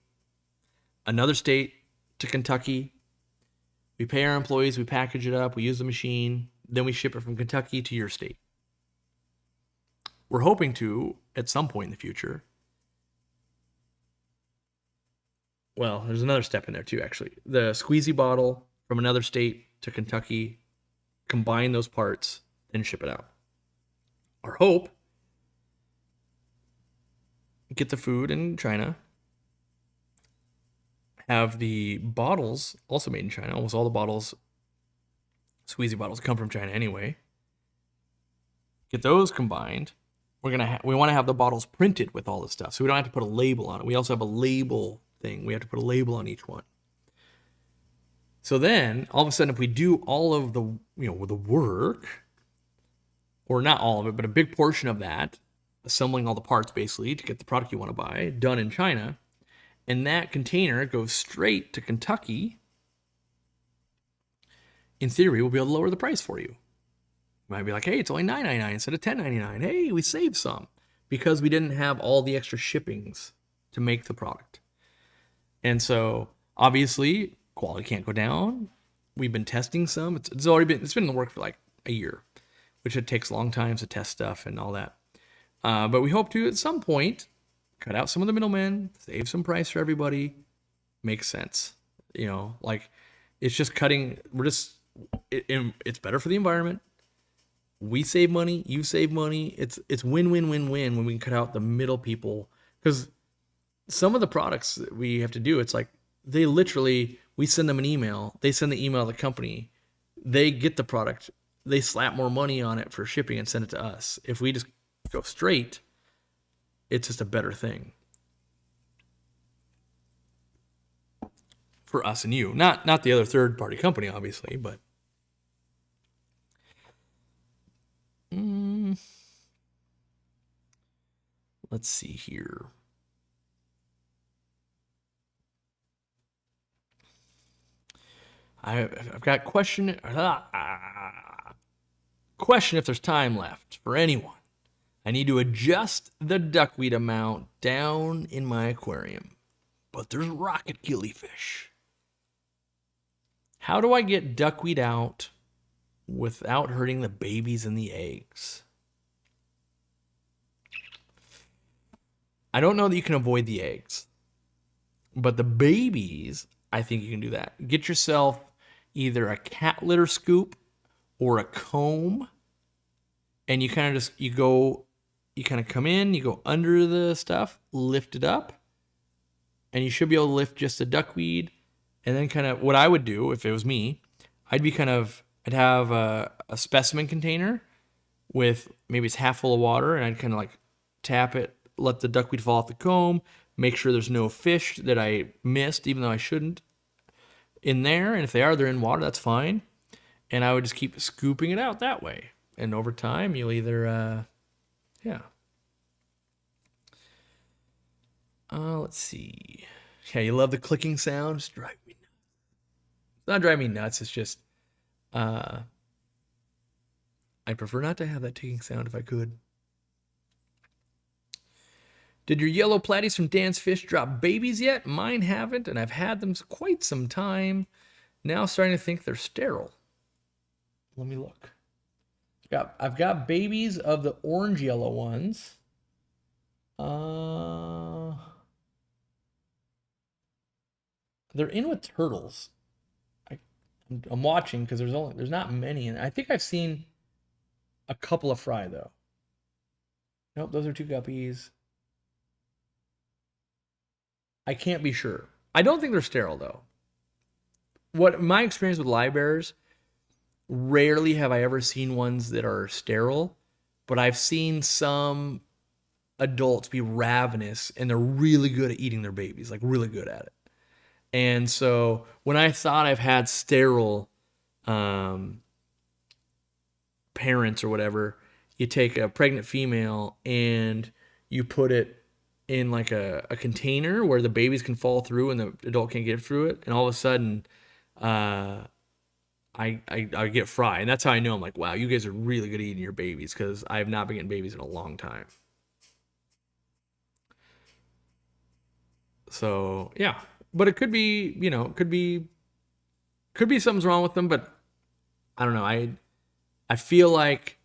to Kentucky. We pay our employees, we package it up, we use the machine, then we ship it from Kentucky to your state. We're hoping to, at some point in the future. Well, there's another step in there too, actually. The squeezy bottle from another state to Kentucky, combine those parts, and ship it out. Our hope, get the food in China, have the bottles also made in China. Almost all the bottles, squeezy bottles, come from China anyway. Get those combined. We want to have the bottles printed with all this stuff, so we don't have to put a label on it. We also have a label thing. We have to put a label on each one. So then, all of a sudden, if we do all of the the work, or not all of it, but a big portion of that, assembling all the parts basically to get the product you want to buy done in China, and that container goes straight to Kentucky, in theory, we'll be able to lower the price for you. You might be like, hey, it's only $9.99 instead of $10.99. Hey, we saved some because we didn't have all the extra shippings to make the product. And so, obviously, quality can't go down. We've been testing some. It's been in the work for like a year, which it takes a long time to test stuff and all that. But we hope to, at some point, cut out some of the middlemen, save some price for everybody. Makes sense. It's just cutting. It's better for the environment. We save money. You save money. It's win-win-win-win when we can cut out the middle people. Because some of the products that we have to do, it's like we send them an email. They send the email to the company. They get the product. They slap more money on it for shipping and send it to us. If we just go straight, it's just a better thing for us and you. Not the other third-party company, obviously, but let's see here. I've got question if there's time left for anyone. I need to adjust the duckweed amount down in my aquarium, but there's rocket killifish. How do I get duckweed out without hurting the babies and the eggs? I don't know that you can avoid the eggs, but the babies, I think you can do that. Get yourself either a cat litter scoop or a comb, and you kind of come in, you go under the stuff, lift it up, and you should be able to lift just the duckweed. And then kind of what I would do if it was me, I'd have a specimen container with maybe it's half full of water, and I'd kind of like tap it, let the duckweed fall off the comb, make sure there's no fish that I missed, even though I shouldn't, in there. And if they're in water, that's fine. And I would just keep scooping it out that way. And over time, you'll either Yeah. Let's see. Yeah, you love the clicking sound. It's driving me nuts. It's not driving me nuts. It's just I prefer not to have that ticking sound if I could. Did your yellow platies from Dan's Fish drop babies yet? Mine haven't, and I've had them quite some time. Now starting to think they're sterile. Let me look. I've got babies of the orange yellow ones. They're in with turtles. I'm watching because there's not many, and I think I've seen a couple of fry though. Nope, those are two guppies. I can't be sure. I don't think they're sterile though. What my experience with live bears, rarely have I ever seen ones that are sterile, but I've seen some adults be ravenous and they're really good at eating their babies, like really good at it. And so when I thought I've had sterile parents or whatever, you take a pregnant female and you put it in like a container where the babies can fall through and the adult can't get through it. And all of a sudden, I get fry. And that's how I know. I'm like, wow, you guys are really good at eating your babies, because I have not been getting babies in a long time. So yeah, but it could be, could be something's wrong with them, but I don't know. I feel like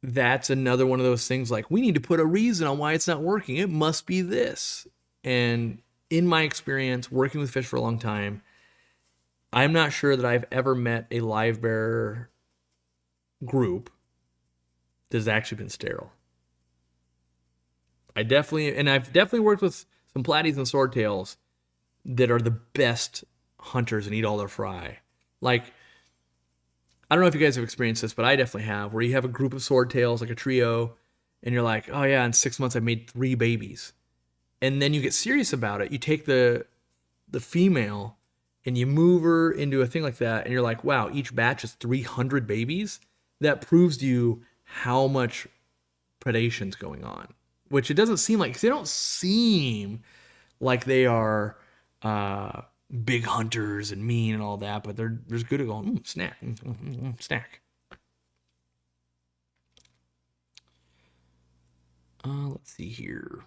that's another one of those things, like, we need to put a reason on why it's not working. It must be this. And in my experience working with fish for a long time, I'm not sure that I've ever met a live bear group that has actually been sterile. I've definitely worked with some platies and swordtails that are the best hunters and eat all their fry. Like, I don't know if you guys have experienced this, but I definitely have, where you have a group of swordtails, like a trio, and you're like, oh yeah, in 6 months I made 3 babies. And then you get serious about it. You take the female and you move her into a thing like that, and you're like, wow, each batch is 300 babies. That proves to you how much predation's going on, which it doesn't seem like, because they don't seem like they are big hunters and mean and all that, but they're just good at going, snack, snack. Let's see here.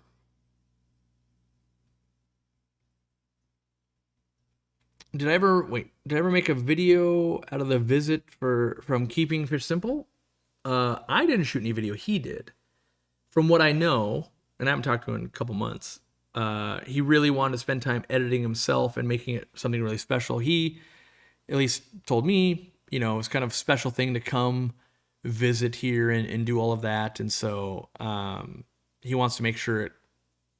Did I ever make a video out of the visit from Keeping Fish Simple? I didn't shoot any video. He did. From what I know, and I haven't talked to him in a couple months, he really wanted to spend time editing himself and making it something really special. He at least told me, it was kind of a special thing to come visit here and do all of that. And so he wants to make sure it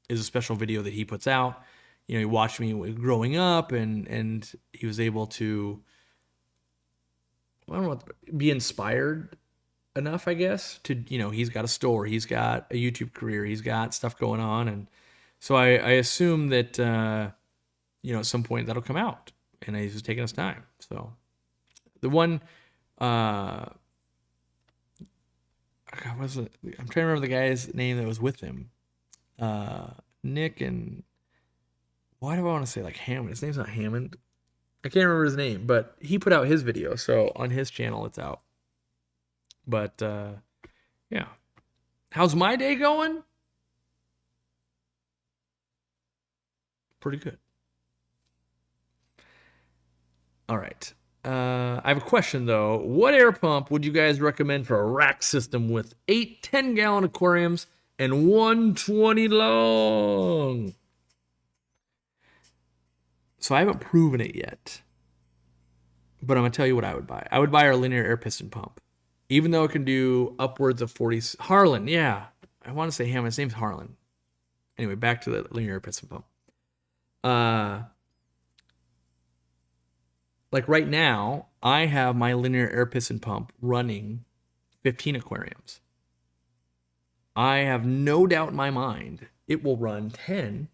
is a special video that he puts out. He watched me growing up, and he was able to, I don't know, be inspired enough, I guess, to, he's got a store, he's got a YouTube career, he's got stuff going on. And so I assume that, at some point that'll come out, and he's just taking his time. So the one, God, was it? I'm trying to remember the guy's name that was with him. Nick, and why do I want to say like Hammond? His name's not Hammond. I can't remember his name, but he put out his video. So on his channel, it's out. But, yeah. How's my day going? Pretty good. All right. I have a question, though. What air pump would you guys recommend for a rack system with 8 10-gallon aquariums and 120 long? So I haven't proven it yet, but I'm going to tell you what I would buy. I would buy our linear air piston pump, even though it can do upwards of 40. Harlan, yeah. I want to say Hammond. His name's Harlan. Anyway, back to the linear air piston pump. Like right now, I have my linear air piston pump running 15 aquariums. I have no doubt in my mind it will run 10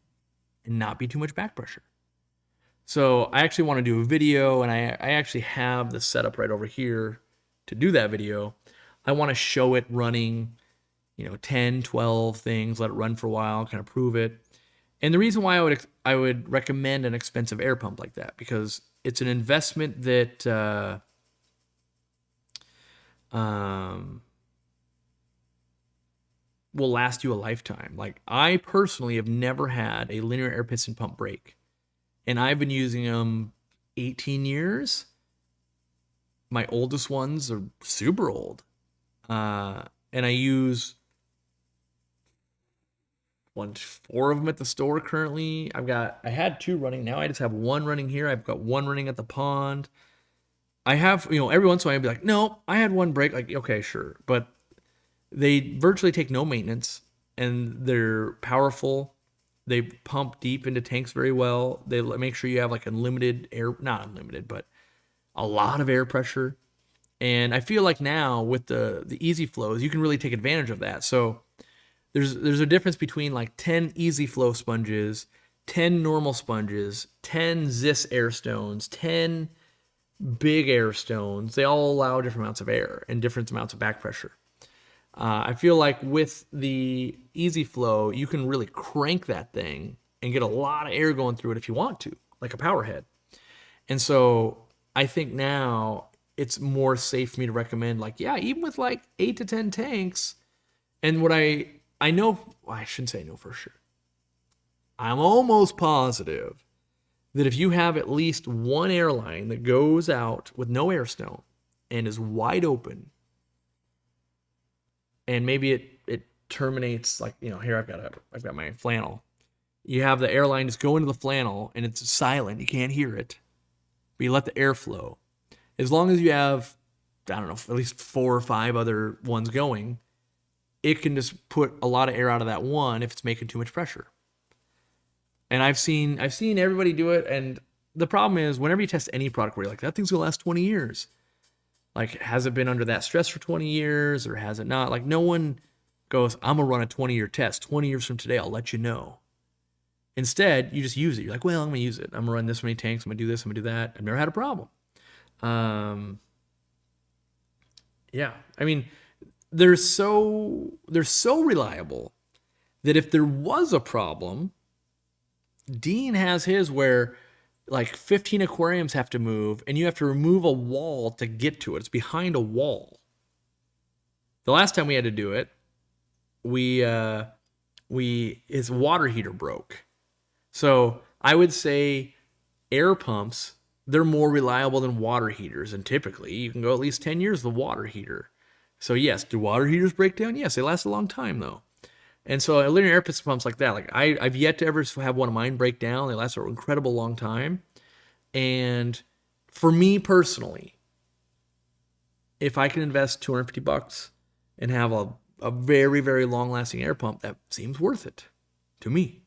and not be too much back pressure. So I actually want to do a video, and I actually have the setup right over here to do that video. I want to show it running 10, 12 things, let it run for a while, kind of prove it. And the reason why I would recommend an expensive air pump like that, because it's an investment that um, will last you a lifetime. Like, I personally have never had a linear air piston pump break, and I've been using them 18 years. My oldest ones are super old, and I use 4 of them at the store currently. I had 2 running. Now I just have 1 running here. I've got 1 running at the pond. I have, every once in a while I'd be like, no, I had 1 break. Like, okay, sure. But they virtually take no maintenance, and they're powerful. They pump deep into tanks very well. They make sure you have like unlimited air, not unlimited, but a lot of air pressure. And I feel like now with the easy flows, you can really take advantage of that. So there's a difference between like 10 easy flow sponges, 10 normal sponges, 10 Zis air stones, 10 big air stones. They all allow different amounts of air and different amounts of back pressure. I feel like with the easy flow, you can really crank that thing and get a lot of air going through it if you want to, like a power head. And so I think now it's more safe for me to recommend, like, yeah, even with like 8 to 10 tanks. And what I know, well, I shouldn't say I know for sure. I'm almost positive that if you have at least 1 airline that goes out with no air stone and is wide open, and maybe it terminates, like, here I've got my flannel. You have the airline just go into the flannel and it's silent, you can't hear it, but you let the air flow. As long as you have, I don't know, at least 4 or 5 other ones going, it can just put a lot of air out of that one if it's making too much pressure. And I've seen everybody do it, and the problem is whenever you test any product where you're like, that thing's gonna last 20 years. Like, has it been under that stress for 20 years or has it not? Like, no one goes, I'm gonna run a 20-year test. 20 years from today, I'll let you know. Instead, you just use it. You're like, well, I'm gonna use it. I'm gonna run this many tanks. I'm gonna do this. I'm gonna do that. I've never had a problem. Yeah, I mean, they're so reliable that if there was a problem, Dean has his where like 15 aquariums have to move and you have to remove a wall to get to it. It's behind a wall. The last time we had to do it, his water heater broke. So I would say air pumps, they're more reliable than water heaters, and typically you can go at least 10 years with a water heater. So yes, do water heaters break down? Yes, they last a long time though. And so linear air piston pumps like that, like I've yet to ever have one of mine break down. They last an incredible long time. And for me personally, if I can invest $250 and have a very, very long lasting air pump, that seems worth it to me.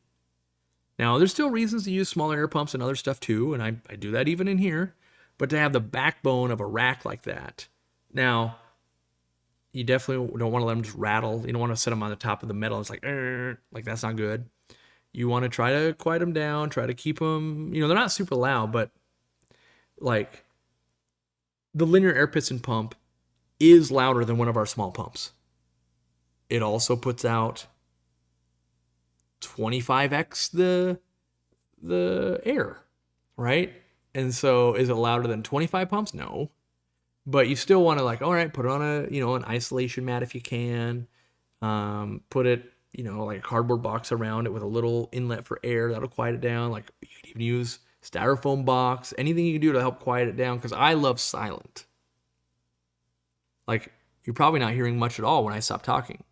Now, there's still reasons to use smaller air pumps and other stuff too, and I do that even in here. But to have the backbone of a rack like that, now, you definitely don't want to let them just rattle. You don't want to set them on the top of the metal. It's like that's not good. You want to try to quiet them down, try to keep them, they're not super loud, but like the linear air piston pump is louder than one of our small pumps. It also puts out 25x the air, right? And so is it louder than 25 pumps? No. But you still want to, like, all right, put it on an isolation mat if you can. Put it, like a cardboard box around it with a little inlet for air. That'll quiet it down. Like, you can even use styrofoam box. Anything you can do to help quiet it down, because I love silent. Like, you're probably not hearing much at all when I stop talking.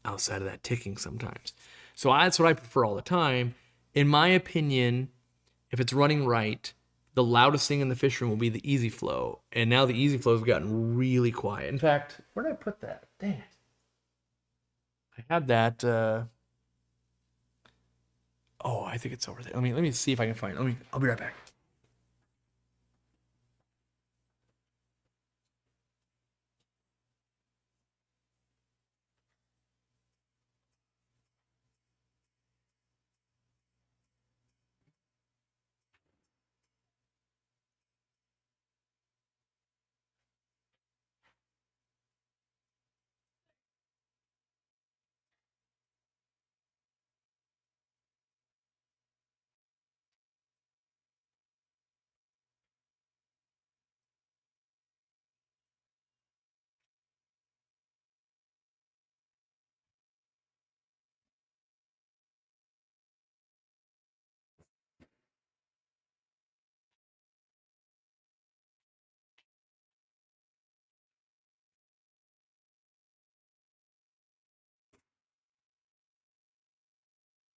Outside of that ticking sometimes. So that's what I prefer all the time. In my opinion, if it's running right, the loudest thing in the fish room will be the easy flow. And now the easy flow has gotten really quiet. In fact, where did I put that? Dang it. I had that. I think it's over there. Let me see if I can find it. I'll be right back.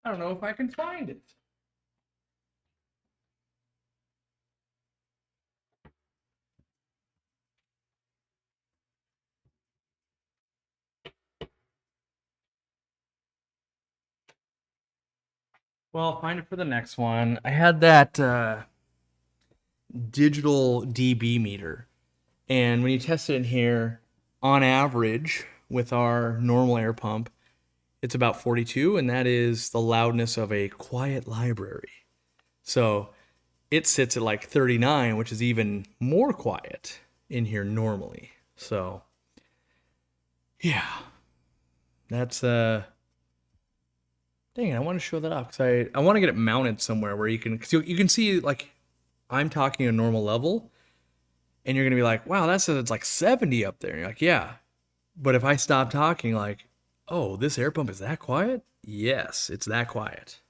I don't know if I can find it. Well, I'll find it for the next one. I had that digital dB meter. And when you test it in here, on average, with our normal air pump, it's about 42, and that is the loudness of a quiet library. So it sits at like 39, which is even more quiet in here normally. So yeah, that's dang it, I want to show that off because I want to get it mounted somewhere where you can, because you can see like I'm talking a normal level, and you're gonna be like, wow, that says it's like 70 up there. And you're like, yeah, but if I stop talking, like, oh, this air pump is that quiet? Yes, it's that quiet.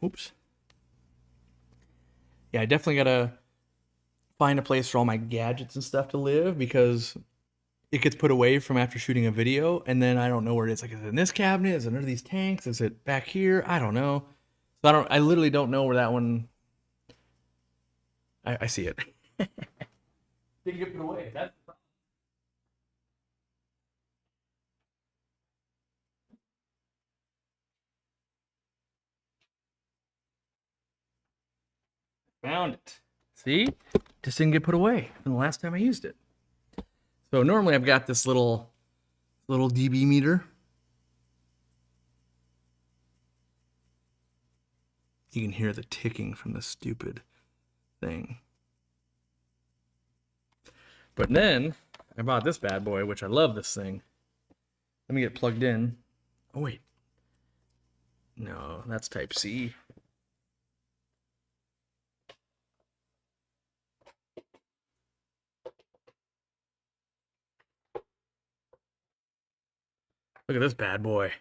Oops. Yeah, I definitely gotta find a place for all my gadgets and stuff to live because it gets put away from after shooting a video, and then I don't know where it is. Like, is it in this cabinet? Is it under these tanks? Is it back here? I don't know. So I literally don't know where that one. I see it. Didn't get put away. That's found it. See? Just didn't get put away from the last time I used it. So normally I've got this little dB meter. You can hear the ticking from this stupid thing. But then I bought this bad boy, which I love this thing. Let me get plugged in. Oh wait. No, that's type C. Look at this bad boy.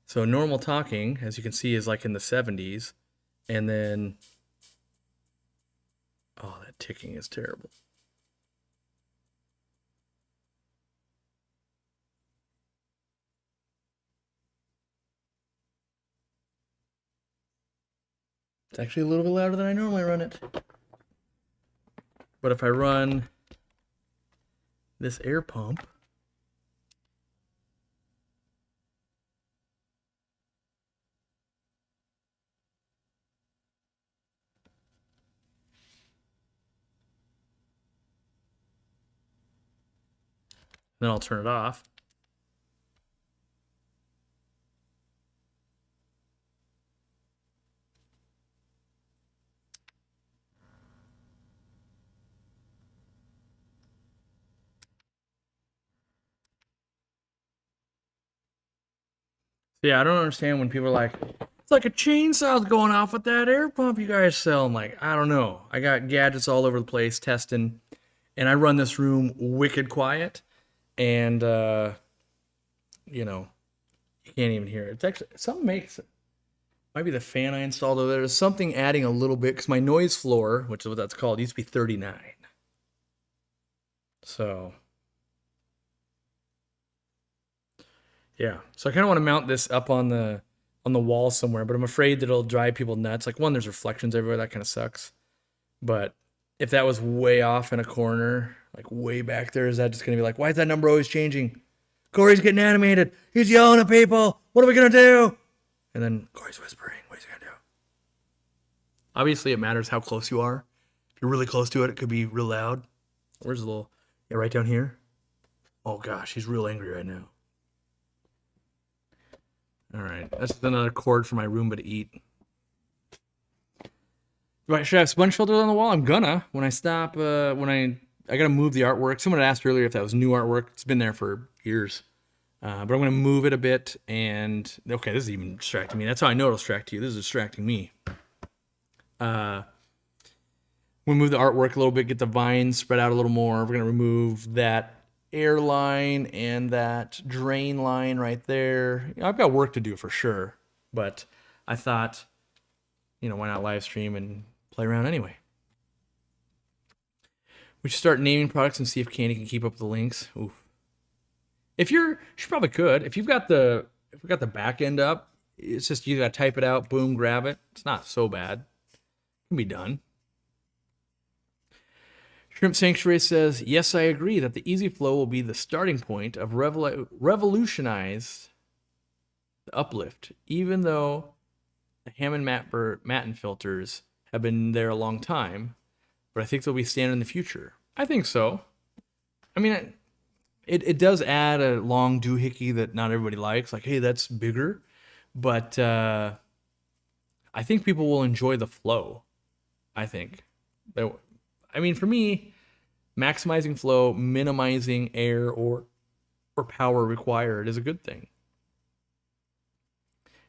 So normal talking, as you can see, is like in the 70s. And then, oh, that ticking is terrible. It's actually a little bit louder than I normally run it. But if I run this air pump, then I'll turn it off. Yeah, I don't understand when people are like, it's like a chainsaw's going off with that air pump you guys sell. I'm like, I don't know. I got gadgets all over the place testing, and I run this room wicked quiet, and you know, you can't even hear it. It's actually something makes it. Might be the fan I installed over there. There's something adding a little bit because my noise floor, which is what that's called, used to be 39. So yeah, so I kind of want to mount this up on the wall somewhere, but I'm afraid that it'll drive people nuts. Like, one, there's reflections everywhere. That kind of sucks. But if that was way off in a corner, like way back there, is that just going to be like, why is that number always changing? Corey's getting animated. He's yelling at people. What are we going to do? And then Corey's whispering. What is he going to do? Obviously, it matters how close you are. If you're really close to it, it could be real loud. Where's the little, yeah, right down here? Oh gosh, he's real angry right now. All right, that's just another cord for my Roomba to eat. Should I have sponge filters on the wall? I'm gonna. When I stop, I gotta move the artwork. Someone had asked earlier if that was new artwork. It's been there for years. But I'm gonna move it a bit, and okay, this is even distracting me. That's how I know it'll distract you. This is distracting me. We move the artwork a little bit, get the vines spread out a little more. We're gonna remove that air line and that drain line right there. I've got work to do for sure, but I thought, why not live stream and play around anyway? We should start naming products and see if Candy can keep up with the links. Ooh. If you're, she probably could. If you've got the, if we got the back end up, it's just you got to type it out, boom, grab it. It's not so bad. It can be done. Shrimp Sanctuary says, yes, I agree that the Easy Flow will be the starting point of revolutionize the uplift, even though the Hammond Matten filters have been there a long time, but I think they'll be standard in the future. I think so. I mean, it does add a long doohickey that not everybody likes. Like, hey, that's bigger. But I think people will enjoy the flow. I think. I mean, for me, maximizing flow, minimizing air or power required is a good thing.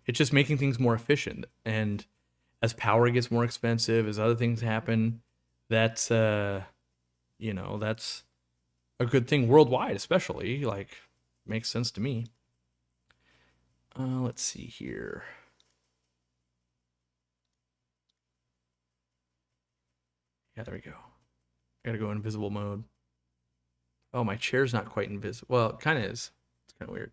It's just making things more efficient. And as power gets more expensive, as other things happen, that's you know, that's a good thing worldwide, especially. Like, makes sense to me. Let's see here. Yeah, there we go. Gotta go invisible mode. Oh, my chair's not quite invisible. Well, it kind of is. It's kind of weird.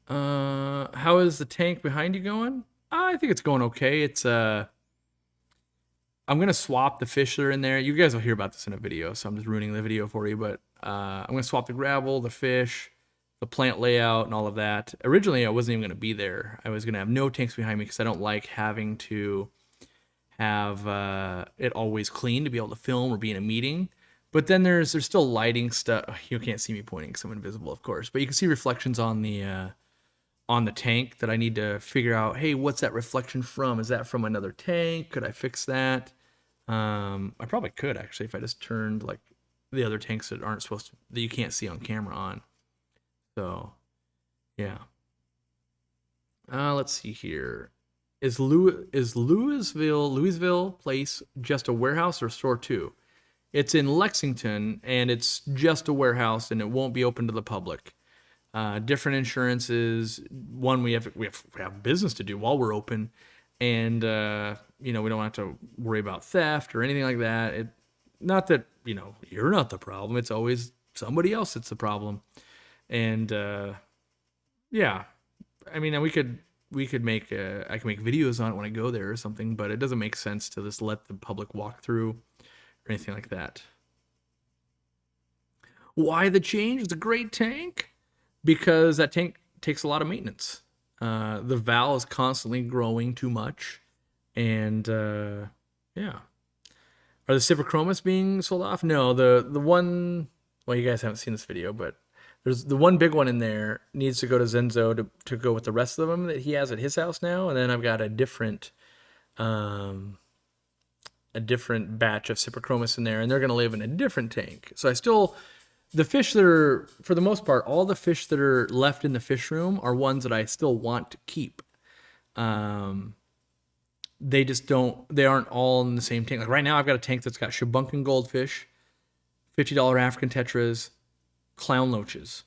How is the tank behind you going? I think it's going okay. It's I'm gonna swap the fish that are in there. You guys will hear about this in a video, so I'm just ruining the video for you. But I'm gonna swap the gravel, the fish, the plant layout, and all of that. Originally, I wasn't even gonna be there. I was gonna have no tanks behind me because I don't like having to have it always clean to be able to film or be in a meeting. But then there's still lighting stuff. You can't see me pointing because I'm invisible, of course. But you can see reflections on the tank that I need to figure out. Hey, what's that reflection from? Is that from another tank? Could I fix that? I probably could actually if I just turned like the other tanks that aren't supposed to, that you can't see on camera on. So, yeah. Let's see here. Is Louisville Place just a warehouse or store too? It's in Lexington and it's just a warehouse and it won't be open to the public. Different insurances. One, we have business to do while we're open, and we don't have to worry about theft or anything like that. Not that you're not the problem. It's always somebody else that's the problem. And yeah, I mean, we could make I can make videos on it when I go there or something, but it doesn't make sense to just let the public walk through or anything like that. Why the change? It's a great tank. Because that tank takes a lot of maintenance. The valve is constantly growing too much. And yeah. Are the Cyprichromas being sold off? No, the one, well, you guys haven't seen this video, but there's the one big one in there needs to go to Zenzo to go with the rest of them that he has at his house now. And then I've got a different batch of Cyprichromas in there, and they're going to live in a different tank. So I still... The fish that are, for the most part, all the fish that are left in the fish room are ones that I still want to keep. They just they aren't all in the same tank. Like right now, I've got a tank that's got Shabunkin goldfish, $50 African tetras, clown loaches.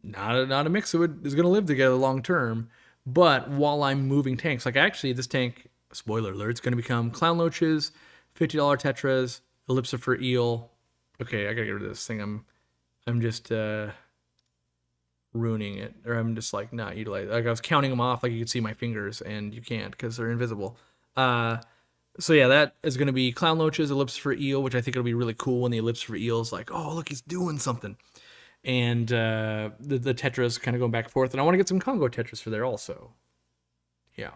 Not a mix that is going to live together long term. But while I'm moving tanks, like actually this tank, spoiler alert, it's going to become clown loaches, $50 tetras, ellipsifer eel. Okay, I got to get rid of this thing. I'm just ruining it, or I'm just like not utilizing. Like I was counting them off, like you could see my fingers, and you can't because they're invisible. So yeah, that is going to be clown loaches, ellipsifer eel, which I think it'll be really cool when the ellipsifer eel is like, oh look, he's doing something, and the tetras kind of going back and forth, and I want to get some Congo tetras for there also. Yeah,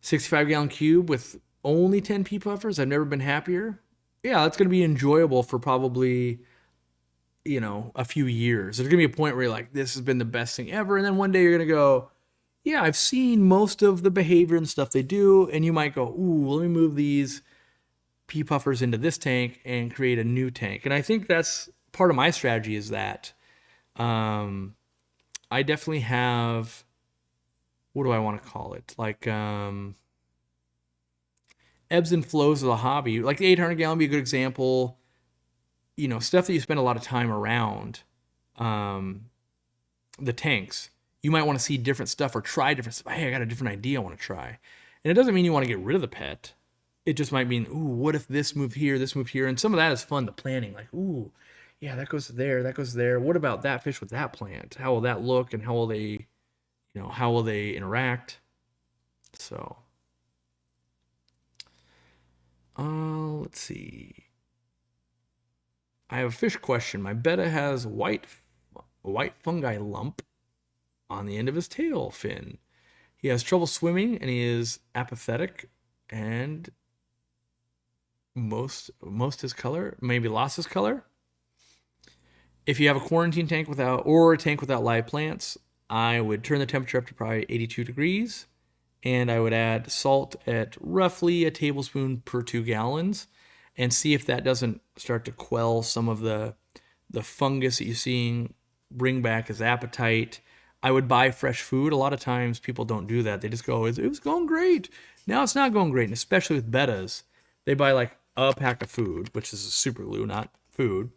65-gallon cube with only 10 pea puffers. I've never been happier. Yeah, that's going to be enjoyable for probably, a few years. There's going to be a point where you're like, this has been the best thing ever. And then one day you're going to go, yeah, I've seen most of the behavior and stuff they do. And you might go, ooh, let me move these pea puffers into this tank and create a new tank. And I think that's part of my strategy is that I definitely have, what do I want to call it? Like, ebbs and flows of the hobby. Like the 800-gallon be a good example. Stuff that you spend a lot of time around the tanks. You might want to see different stuff or try different stuff. Hey, I got a different idea I want to try. And it doesn't mean you want to get rid of the pet. it just might mean, ooh, what if this moved here, this moved here? And some of that is fun, the planning. Like, ooh, yeah, that goes there, that goes there. What about that fish with that plant? How will that look and how will they, how will they interact? So, let's see. I have a fish question. My betta has a white fungi lump on the end of his tail fin. He has trouble swimming and he is apathetic and most his color, maybe lost his color. If you have a quarantine tank or a tank without live plants, I would turn the temperature up to probably 82 degrees and I would add salt at roughly a tablespoon per 2 gallons and see if that doesn't start to quell some of the fungus that you're seeing, bring back his appetite. I would buy fresh food. A lot of times people don't do that. They just go, it was going great. Now it's not going great. And especially with bettas, they buy like a pack of food, which is a super glue, not food.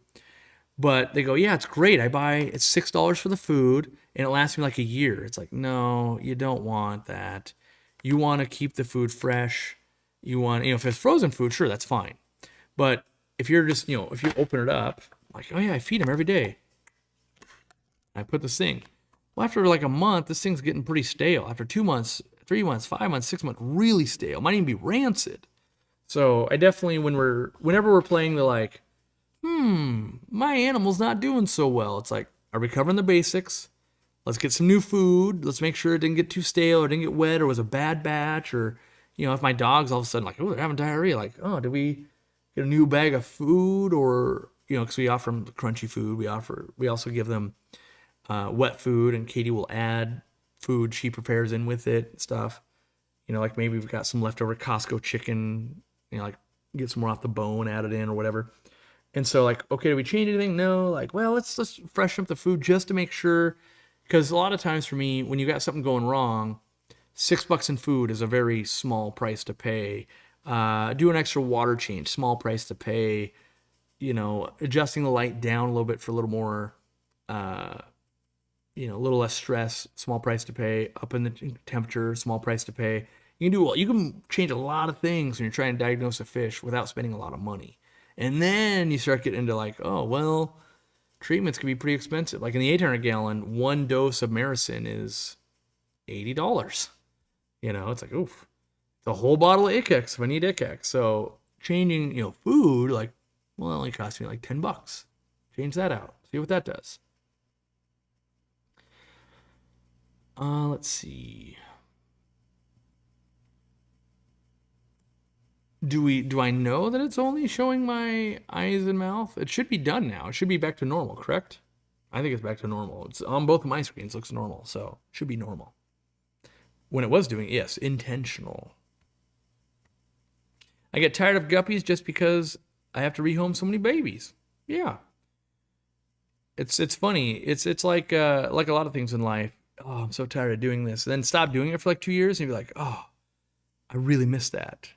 But they go, yeah, it's great. It's $6 for the food and it lasts me like a year. It's like, no, you don't want that. You want to keep the food fresh. You want, if it's frozen food, sure, that's fine. But if you're just, if you open it up, like, oh yeah, I feed him every day. I put this thing. Well, after like a month, this thing's getting pretty stale. After 2 months, 3 months, 5 months, 6 months, really stale. Might even be rancid. So I definitely, whenever we're playing the like, my animal's not doing so well. It's like, are we covering the basics? Let's get some new food. Let's make sure it didn't get too stale or didn't get wet or was a bad batch. Or, if my dog's all of a sudden like, oh, they're having diarrhea. Like, oh, did we get a new bag of food? Or, because we offer them crunchy food. We also give them wet food, and Katie will add food she prepares in with it and stuff. Like maybe we've got some leftover Costco chicken, like get some more off the bone added in or whatever. And so like, okay, do we change anything? No. Like, well, let's freshen up the food just to make sure. Because a lot of times for me, when you got something going wrong, $6 in food is a very small price to pay. Do an extra water change, small price to pay. Adjusting the light down a little bit for a little more, a little less stress, small price to pay. Up in the temperature, small price to pay. You can change a lot of things when you're trying to diagnose a fish without spending a lot of money. And then you start getting into like, oh, well, treatments can be pretty expensive. Like in the 800 gallon, one dose of Maricin is $80. It's like, oof, the whole bottle of Icex if I need Icex. So changing, food, like, well, it only cost me like $10. Change that out. See what that does. Let's see. Do I know that it's only showing my eyes and mouth? It should be done now. It should be back to normal, correct? I think it's back to normal. It's on both of my screens, looks normal, so it should be normal. When it was doing it, yes, intentional. I get tired of guppies just because I have to rehome so many babies. Yeah. It's funny. It's like a lot of things in life. Oh, I'm so tired of doing this. And then stop doing it for like 2 years and you're like, oh, I really miss that.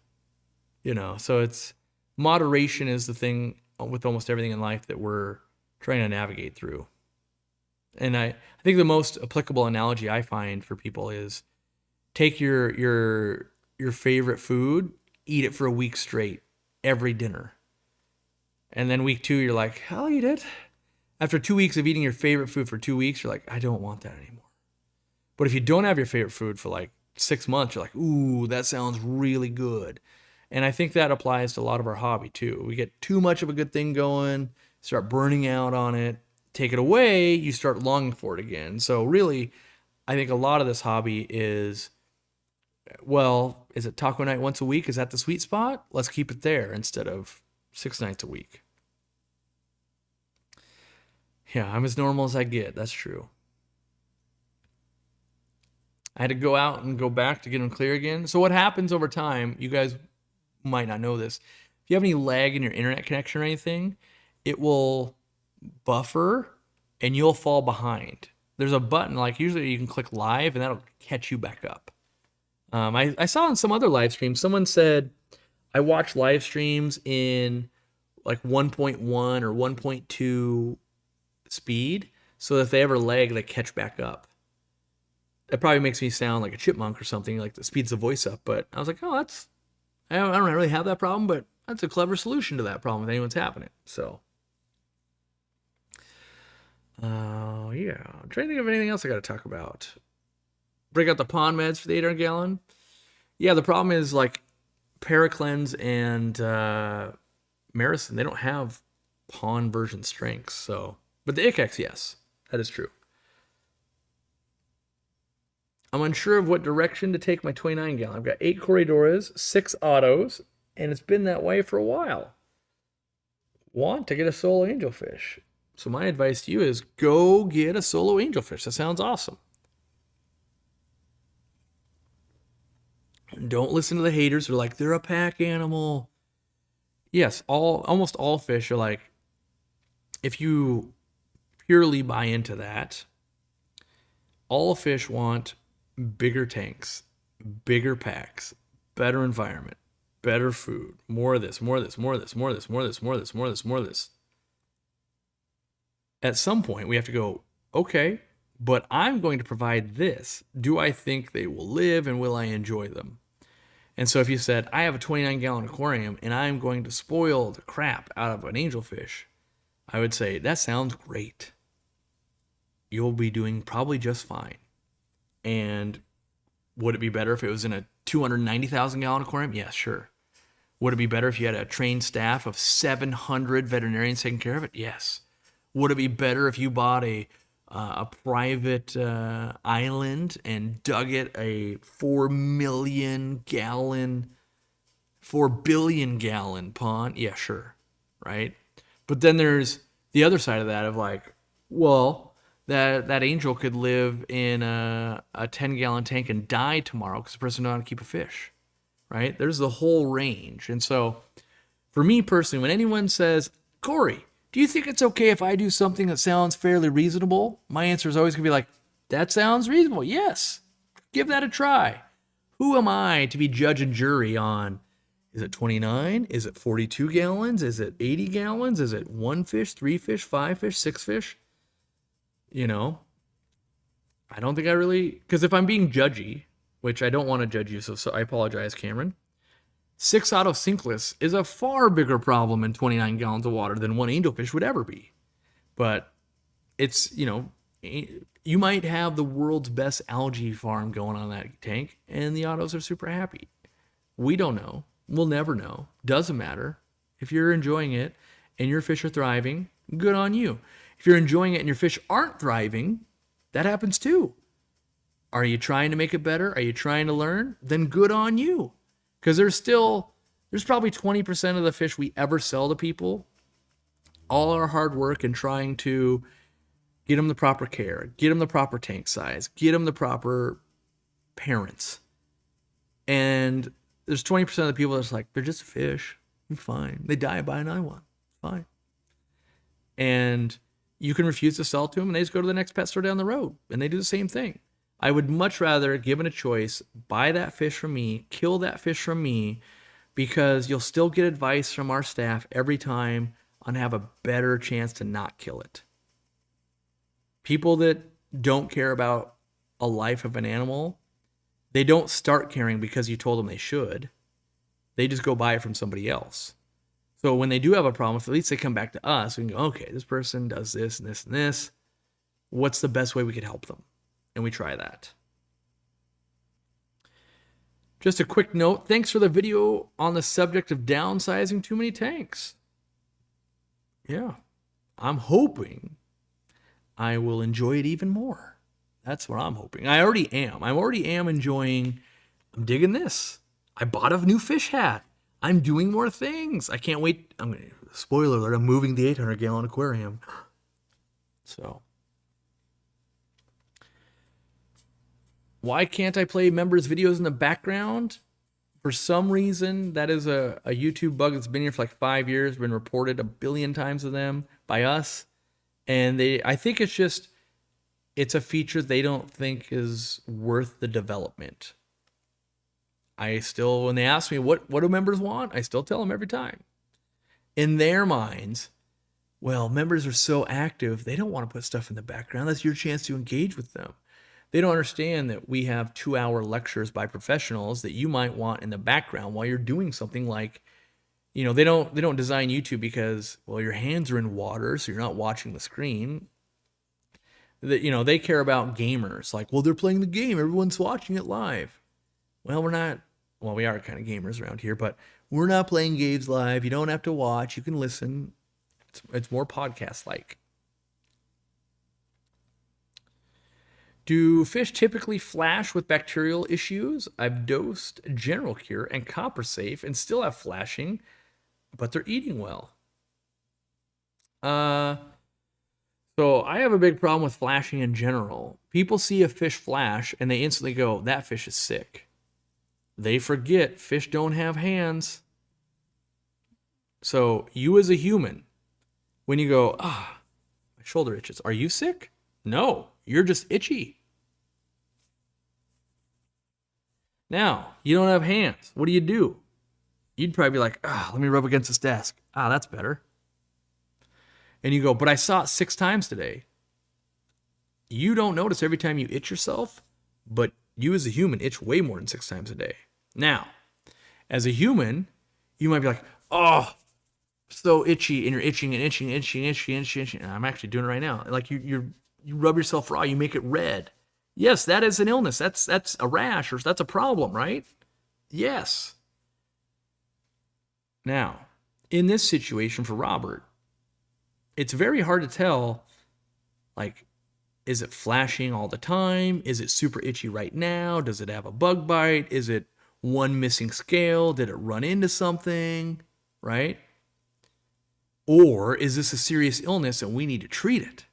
So it's moderation is the thing with almost everything in life that we're trying to navigate through. And I think the most applicable analogy I find for people is take your favorite food, eat it for a week straight, every dinner. And then week 2, you're like, I'll eat it. After 2 weeks of eating your favorite food for 2 weeks, you're like, I don't want that anymore. But if you don't have your favorite food for like 6 months, you're like, ooh, that sounds really good. And I think that applies to a lot of our hobby too. We get too much of a good thing going, start burning out on it, take it away, you start longing for it again. So really, I think a lot of this hobby is, well, is it taco night once a week? Is that the sweet spot? Let's keep it there instead of 6 nights a week. Yeah, I'm as normal as I get. That's true. I had to go out and go back to get them clear again. So what happens over time, you guys might not know this. If you have any lag in your internet connection or anything, it will buffer and you'll fall behind. There's a button, like usually you can click live and that'll catch you back up. I saw on some other live streams, someone said, I watch live streams in like 1.1 or 1.2 speed, so that if they ever lag, they catch back up. That probably makes me sound like a chipmunk or something, like that speeds the voice up. But I was like, oh, I don't really have that problem, but that's a clever solution to that problem if anyone's having it. So, yeah. I'm trying to think of anything else I got to talk about. Break out the pond meds for the 800 gallon. Yeah, the problem is like Paracleanse and Maricin, they don't have pond version strengths. So, but the ICX, yes, that is true. I'm unsure of what direction to take my 29 gallon. I've got 8 Corridoras, 6 autos, and it's been that way for a while. Want to get a solo angelfish. So my advice to you is go get a solo angelfish. That sounds awesome. Don't listen to the haters who are like, they're a pack animal. Yes, almost all fish are like, if you purely buy into that, all fish want bigger tanks, bigger packs, better environment, better food, more of this, more of this, more of this, more of this, more of this, more of this, more of this, more of this. At some point, we have to go, okay, but I'm going to provide this. Do I think they will live and will I enjoy them? And so if you said, I have a 29 gallon aquarium and I'm going to spoil the crap out of an angelfish, I would say, that sounds great. You'll be doing probably just fine. And would it be better if it was in a 290,000 gallon aquarium? Yeah, sure. Would it be better if you had a trained staff of 700 veterinarians taking care of it? Yes. Would it be better if you bought a private island and dug it a 4 billion gallon pond? Yeah, sure. Right? But then there's the other side of that of like, well, that angel could live in a 10 gallon tank and die tomorrow because the person doesn't know how to keep a fish. Right? There's the whole range. And so for me personally, when anyone says, Corey, do you think it's okay if I do something that sounds fairly reasonable? My answer is always going to be like, that sounds reasonable. Yes. Give that a try. Who am I to be judge and jury on, is it 29? Is it 42 gallons? Is it 80 gallons? Is it 1 fish, 3 fish, 5 fish, 6 fish? You know, I don't think I really, because if I'm being judgy, which I don't want to judge you, so I apologize, Cameron. 6 auto sinkless is a far bigger problem in 29 gallons of water than 1 angelfish would ever be. But it's, you know, you might have the world's best algae farm going on that tank, and the autos are super happy. We don't know. We'll never know. Doesn't matter. If you're enjoying it and your fish are thriving, good on you. If you're enjoying it and your fish aren't thriving, that happens too. Are you trying to make it better? Are you trying to learn? Then good on you. Because there's probably 20% of the fish we ever sell to people, all our hard work and trying to get them the proper care, get them the proper tank size, get them the proper parents. And there's 20% of the people that's like, they're just a fish. I'm fine. They die, buy another one. Fine. And you can refuse to sell to them and they just go to the next pet store down the road and they do the same thing. I would much rather, given a choice, buy that fish from me, kill that fish from me, because you'll still get advice from our staff every time on have a better chance to not kill it. People that don't care about a life of an animal, they don't start caring because you told them they should. They just go buy it from somebody else. So when they do have a problem, at least they come back to us and go, okay, this person does this and this and this. What's the best way we could help them? And we try that. Just a quick note, thanks for the video on the subject of downsizing too many tanks. Yeah, I'm hoping I will enjoy it even more. That's what I'm hoping. I already am. I'm digging this. I bought a new fish hat. I'm doing more things. I can't wait. Spoiler alert, I'm moving the 800 gallon aquarium. So. Why can't I play members' videos in the background? For some reason, that is a YouTube bug that's been here for like 5 years, been reported 1 billion times to them by us. And I think it's a feature they don't think is worth the development. When they ask me, what do members want? I still tell them every time. In their minds, well, members are so active, they don't want to put stuff in the background. That's your chance to engage with them. They don't understand that we have 2-hour lectures by professionals that you might want in the background while you're doing something like, they don't design YouTube because, well, your hands are in water, so you're not watching the screen. That they care about gamers. Like, well, they're playing the game, everyone's watching it live. Well, we're not. Well, we are kind of gamers around here, but we're not playing games live. You don't have to watch. You can listen. It's more podcast-like. Do fish typically flash with bacterial issues? I've dosed General Cure and Copper Safe and still have flashing, but they're eating well. So I have a big problem with flashing in general. People see a fish flash and they instantly go, that fish is sick. They forget fish don't have hands. So you as a human, when you go, my shoulder itches, are you sick? No, you're just itchy. Now, you don't have hands. What do? You'd probably be like, let me rub against this desk. That's better. And you go, but I saw it 6 times today. You don't notice every time you itch yourself, but you as a human itch way more than 6 times a day. Now, as a human, you might be like, so itchy, and you're itching and itching, itching. And I'm actually doing it right now. Like you rub yourself raw, you make it red. Yes, that is an illness. That's a rash, or that's a problem, right? Yes. Now, in this situation for Robert, it's very hard to tell, like, is it flashing all the time? Is it super itchy right now? Does it have a bug bite? Is it one missing scale? Did it run into something, right? Or is this a serious illness and we need to treat it?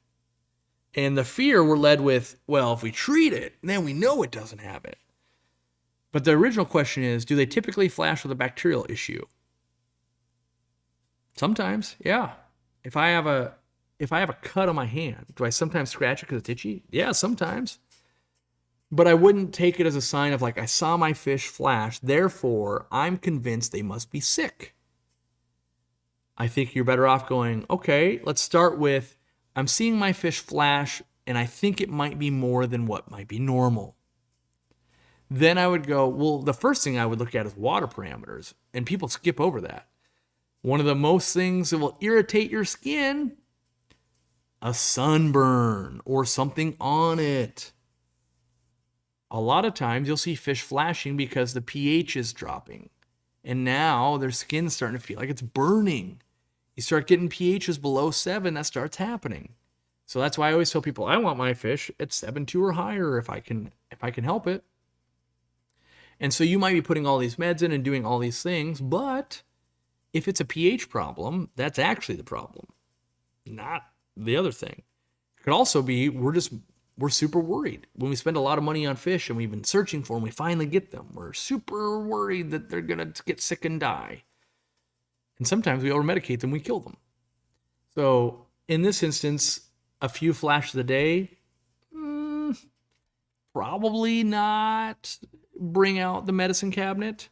And the fear we're led with, well, if we treat it, then we know it doesn't have it. But the original question is, do they typically flash with a bacterial issue? Sometimes, yeah. If I have a cut on my hand, do I sometimes scratch it because it's itchy? Yeah, sometimes. But I wouldn't take it as a sign of like, I saw my fish flash, therefore I'm convinced they must be sick. I think you're better off going, okay, let's start with, I'm seeing my fish flash, and I think it might be more than what might be normal. Then I would go, well, the first thing I would look at is water parameters, and people skip over that. One of the most things that will irritate your skin, a sunburn or something on it. A lot of times you'll see fish flashing because the pH is dropping, and now their skin's starting to feel like it's burning. You start getting pHs below 7, that starts happening. So that's why I always tell people I want my fish at 7.2 or higher if I can help it. And so you might be putting all these meds in and doing all these things, but if it's a pH problem, that's actually the problem, not the other thing. It could also be we're super worried. When we spend a lot of money on fish and we've been searching for them, we finally get them. We're super worried that they're going to get sick and die. And sometimes we over-medicate them, we kill them. So in this instance, a few flashes a day, probably not bring out the medicine cabinet.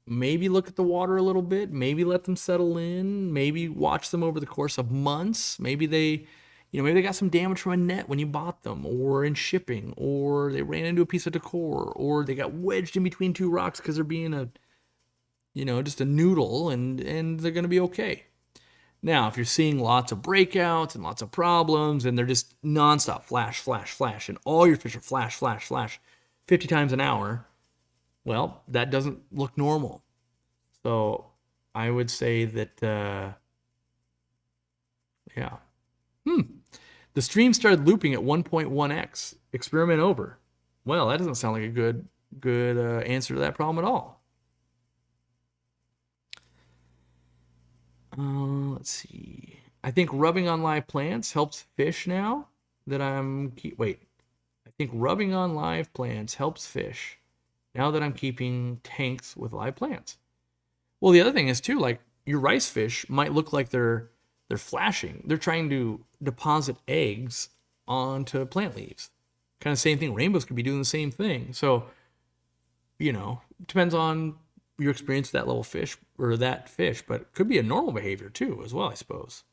Maybe look at the water a little bit. Maybe let them settle in. Maybe watch them over the course of months. Maybe they got some damage from a net when you bought them, or in shipping, or they ran into a piece of decor, or they got wedged in between 2 rocks because they're being just a noodle, and they're going to be okay. Now, if you're seeing lots of breakouts and lots of problems, and they're just nonstop flash, flash, flash, and all your fish are flash, flash, flash 50 times an hour, well, that doesn't look normal. So I would say that, The stream started looping at 1.1x. Experiment over. Well, that doesn't sound like a good answer to that problem at all. Let's see. I think rubbing on live plants helps fish now that I think rubbing on live plants helps fish now that I'm keeping tanks with live plants. Well, the other thing is too, like your rice fish might look like they're flashing. They're trying to deposit eggs onto plant leaves. Kind of same thing. Rainbows could be doing the same thing. So, depends on your experience with that level fish or that fish, but it could be a normal behavior too, as well, I suppose.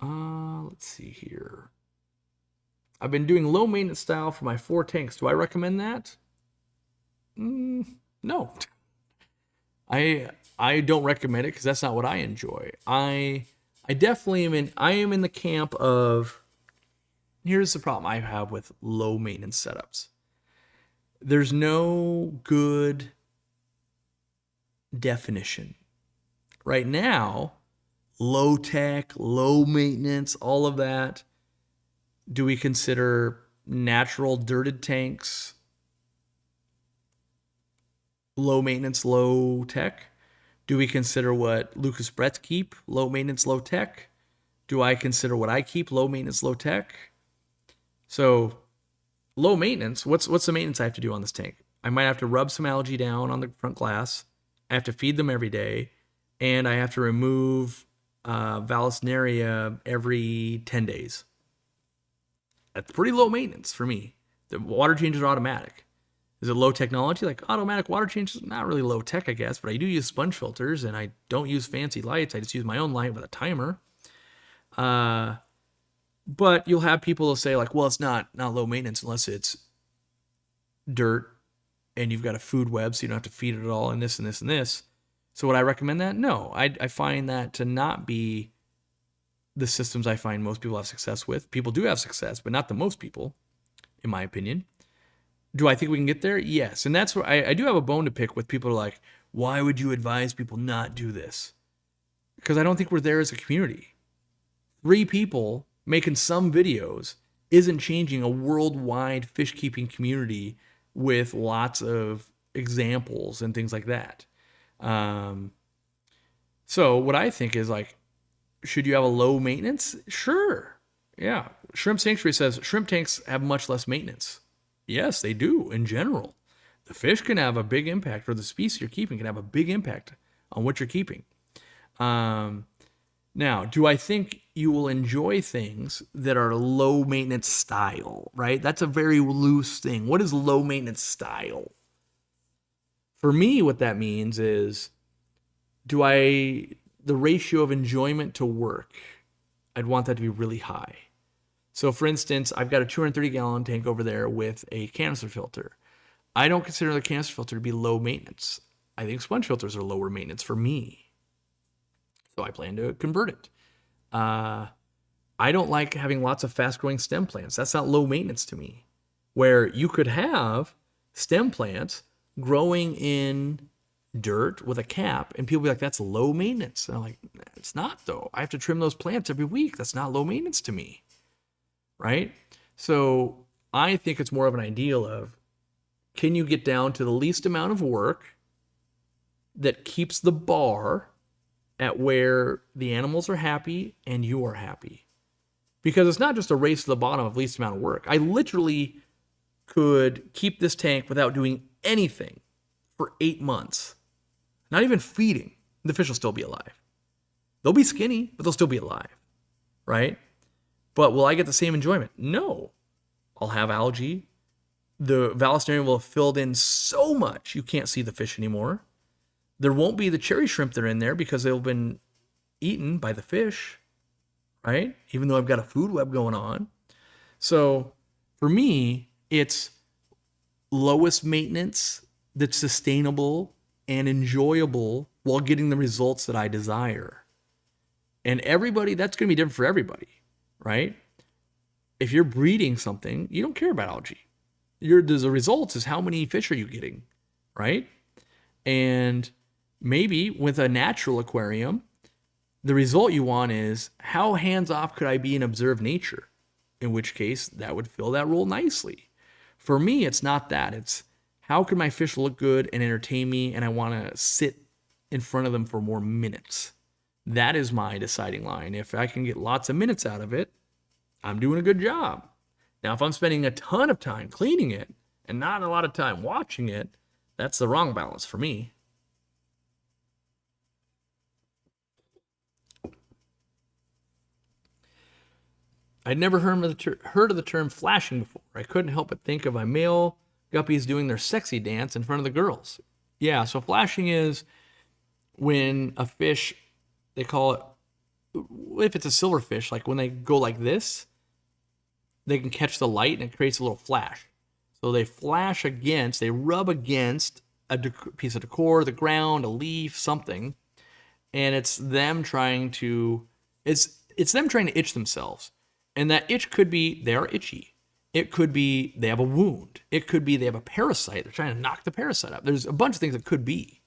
Let's see here. I've been doing low maintenance style for my 4 tanks. Do I recommend that? No. I don't recommend it because that's not what I enjoy. I definitely am in the camp of, here's the problem I have with low maintenance setups. There's no good definition. Right now, low tech, low maintenance, all of that. Do we consider natural dirted tanks low maintenance, low tech? Do we consider what Lucas Brett's keep low maintenance, low tech? Do I consider what I keep low maintenance, low tech? So low maintenance, what's the maintenance I have to do on this tank? I might have to rub some algae down on the front glass. I have to feed them every day, and I have to remove Vallisneria every 10 days. That's pretty low maintenance for me. The water changes are automatic. Is it low technology? Like automatic water changes, not really low tech, I guess, but I do use sponge filters, and I don't use fancy lights. I just use my own light with a timer. But you'll have people who'll say like, well, it's not low maintenance unless it's dirt and you've got a food web, so you don't have to feed it at all, and this and this and this. So would I recommend that? No, I find that to not be the systems I find most people have success with. People do have success, but not the most people, in my opinion. Do I think we can get there? Yes. And that's where I do have a bone to pick with people who are like, why would you advise people not do this? Because I don't think we're there as a community. 3 people making some videos isn't changing a worldwide fish keeping community with lots of examples and things like that. So what I think is like, should you have a low maintenance? Sure. Yeah. Shrimp Sanctuary says shrimp tanks have much less maintenance. Yes, they do in general. The fish can have a big impact, or the species you're keeping can have a big impact on what you're keeping. Now, do I think you will enjoy things that are low maintenance style, right? That's a very loose thing. What is low maintenance style? For me, what that means is, the ratio of enjoyment to work, I'd want that to be really high. So for instance, I've got a 230 gallon tank over there with a canister filter. I don't consider the canister filter to be low maintenance. I think sponge filters are lower maintenance for me. So I plan to convert it. I don't like having lots of fast growing stem plants. That's not low maintenance to me. Where you could have stem plants growing in dirt with a cap and people be like, that's low maintenance. And I'm like, it's not though. I have to trim those plants every week. That's not low maintenance to me. Right? So I think it's more of an ideal of, can you get down to the least amount of work that keeps the bar at where the animals are happy and you are happy? Because it's not just a race to the bottom of least amount of work. I literally could keep this tank without doing anything for 8 months. Not even feeding. The fish will still be alive. They'll be skinny, but they'll still be alive. Right? But will I get the same enjoyment? No. I'll have algae. The Vallisneria will have filled in so much you can't see the fish anymore. There won't be the cherry shrimp that are in there because they've been eaten by the fish, right? Even though I've got a food web going on. So for me, it's lowest maintenance that's sustainable and enjoyable while getting the results that I desire. And everybody, that's going to be different for everybody, right? If you're breeding something, you don't care about algae. The results is how many fish are you getting, right? And maybe with a natural aquarium, the result you want is how hands-off could I be and observe nature? In which case, that would fill that role nicely. For me, it's not that. It's how can my fish look good and entertain me, and I want to sit in front of them for more minutes. That is my deciding line. If I can get lots of minutes out of it, I'm doing a good job. Now, if I'm spending a ton of time cleaning it and not a lot of time watching it, that's the wrong balance for me. I'd never heard of the term flashing before. I couldn't help but think of my male guppies doing their sexy dance in front of the girls. Yeah, so flashing is when a fish, they call it if it's a silverfish, like when they go like this, they can catch the light and it creates a little flash. So they rub against a piece of decor, the ground, a leaf, something, and it's them trying to itch themselves. And that itch could be they are itchy. It could be they have a wound. It could be they have a parasite. They're trying to knock the parasite up. There's a bunch of things it could be.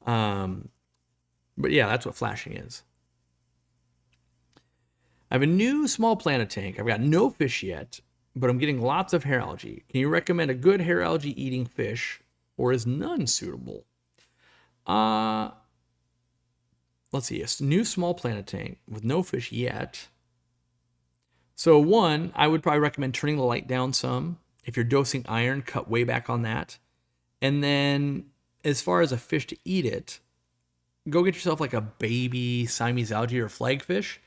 But yeah, that's what flashing is. I have a new small planet tank. I've got no fish yet, but I'm getting lots of hair algae. Can you recommend a good hair algae eating fish, or is none suitable? Let's see. A new small planet tank with no fish yet. So one, I would probably recommend turning the light down some. If you're dosing iron, cut way back on that. And then as far as a fish to eat it, go get yourself like a baby Siamese algae or flagfish.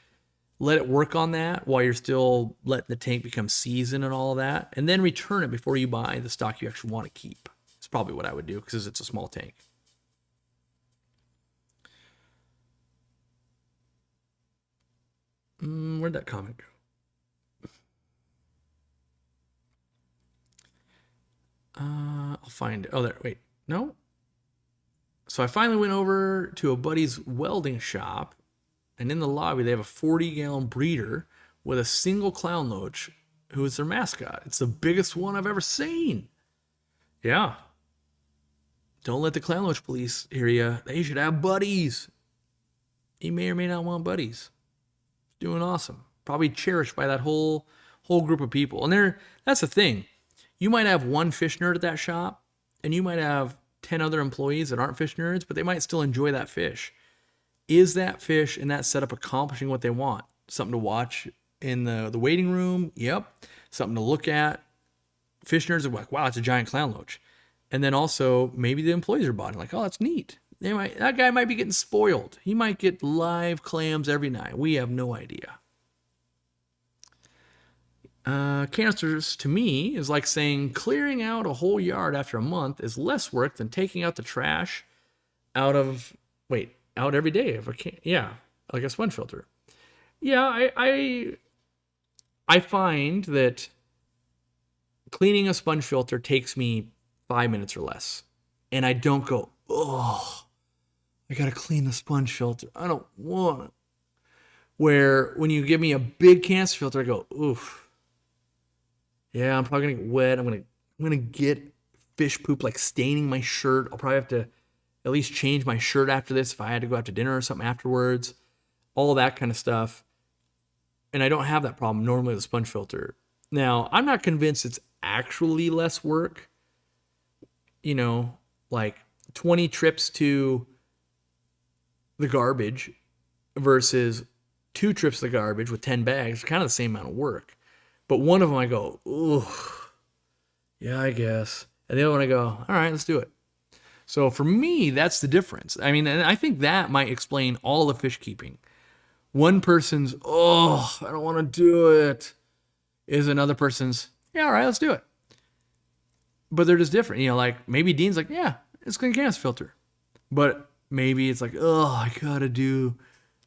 Let it work on that while you're still letting the tank become seasoned and all of that. And then return it before you buy the stock you actually want to keep. It's probably what I would do because it's a small tank. Where'd that comment go? I'll find it. Oh, there. Wait. No. So I finally went over to a buddy's welding shop, and in the lobby they have a 40-gallon breeder with a single clown loach who is their mascot. It's the biggest one I've ever seen. Yeah. Don't let the clown loach police hear you. They should have buddies. He may or may not want buddies. Doing awesome. Probably cherished by that whole group of people. And that's the thing. You might have one fish nerd at that shop, and you might have 10 other employees that aren't fish nerds, but they might still enjoy that fish. Is that fish in that setup accomplishing what they want? Something to watch in the waiting room? Yep. Something to look at. Fish nerds are like, wow, it's a giant clown loach. And then also maybe the employees are buying like, oh, that's neat. That guy might be getting spoiled. He might get live clams every night. We have no idea. Canisters to me is like saying clearing out a whole yard after a month is less work than taking out the trash out every day of a can. Yeah, like a sponge filter. Yeah, I find that cleaning a sponge filter takes me 5 minutes or less, and I don't go, oh, I gotta clean the sponge filter. I don't want it. Where when you give me a big canister filter, I go, oof. Yeah, I'm probably gonna get wet. I'm gonna get fish poop like staining my shirt. I'll probably have to at least change my shirt after this if I had to go out to dinner or something afterwards. All that kind of stuff. And I don't have that problem normally with a sponge filter. Now, I'm not convinced it's actually less work. You know, like 20 trips to the garbage versus 2 trips to the garbage with 10 bags, kind of the same amount of work. But one of them I go, ooh, yeah, I guess. And the other one I go, all right, let's do it. So for me, that's the difference. I mean, and I think that might explain all the fish keeping. One person's, oh, I don't want to do it, is another person's, yeah, all right, let's do it. But they're just different. You know, like maybe Dean's like, yeah, it's clean canister filter. But maybe it's like, oh, I got to do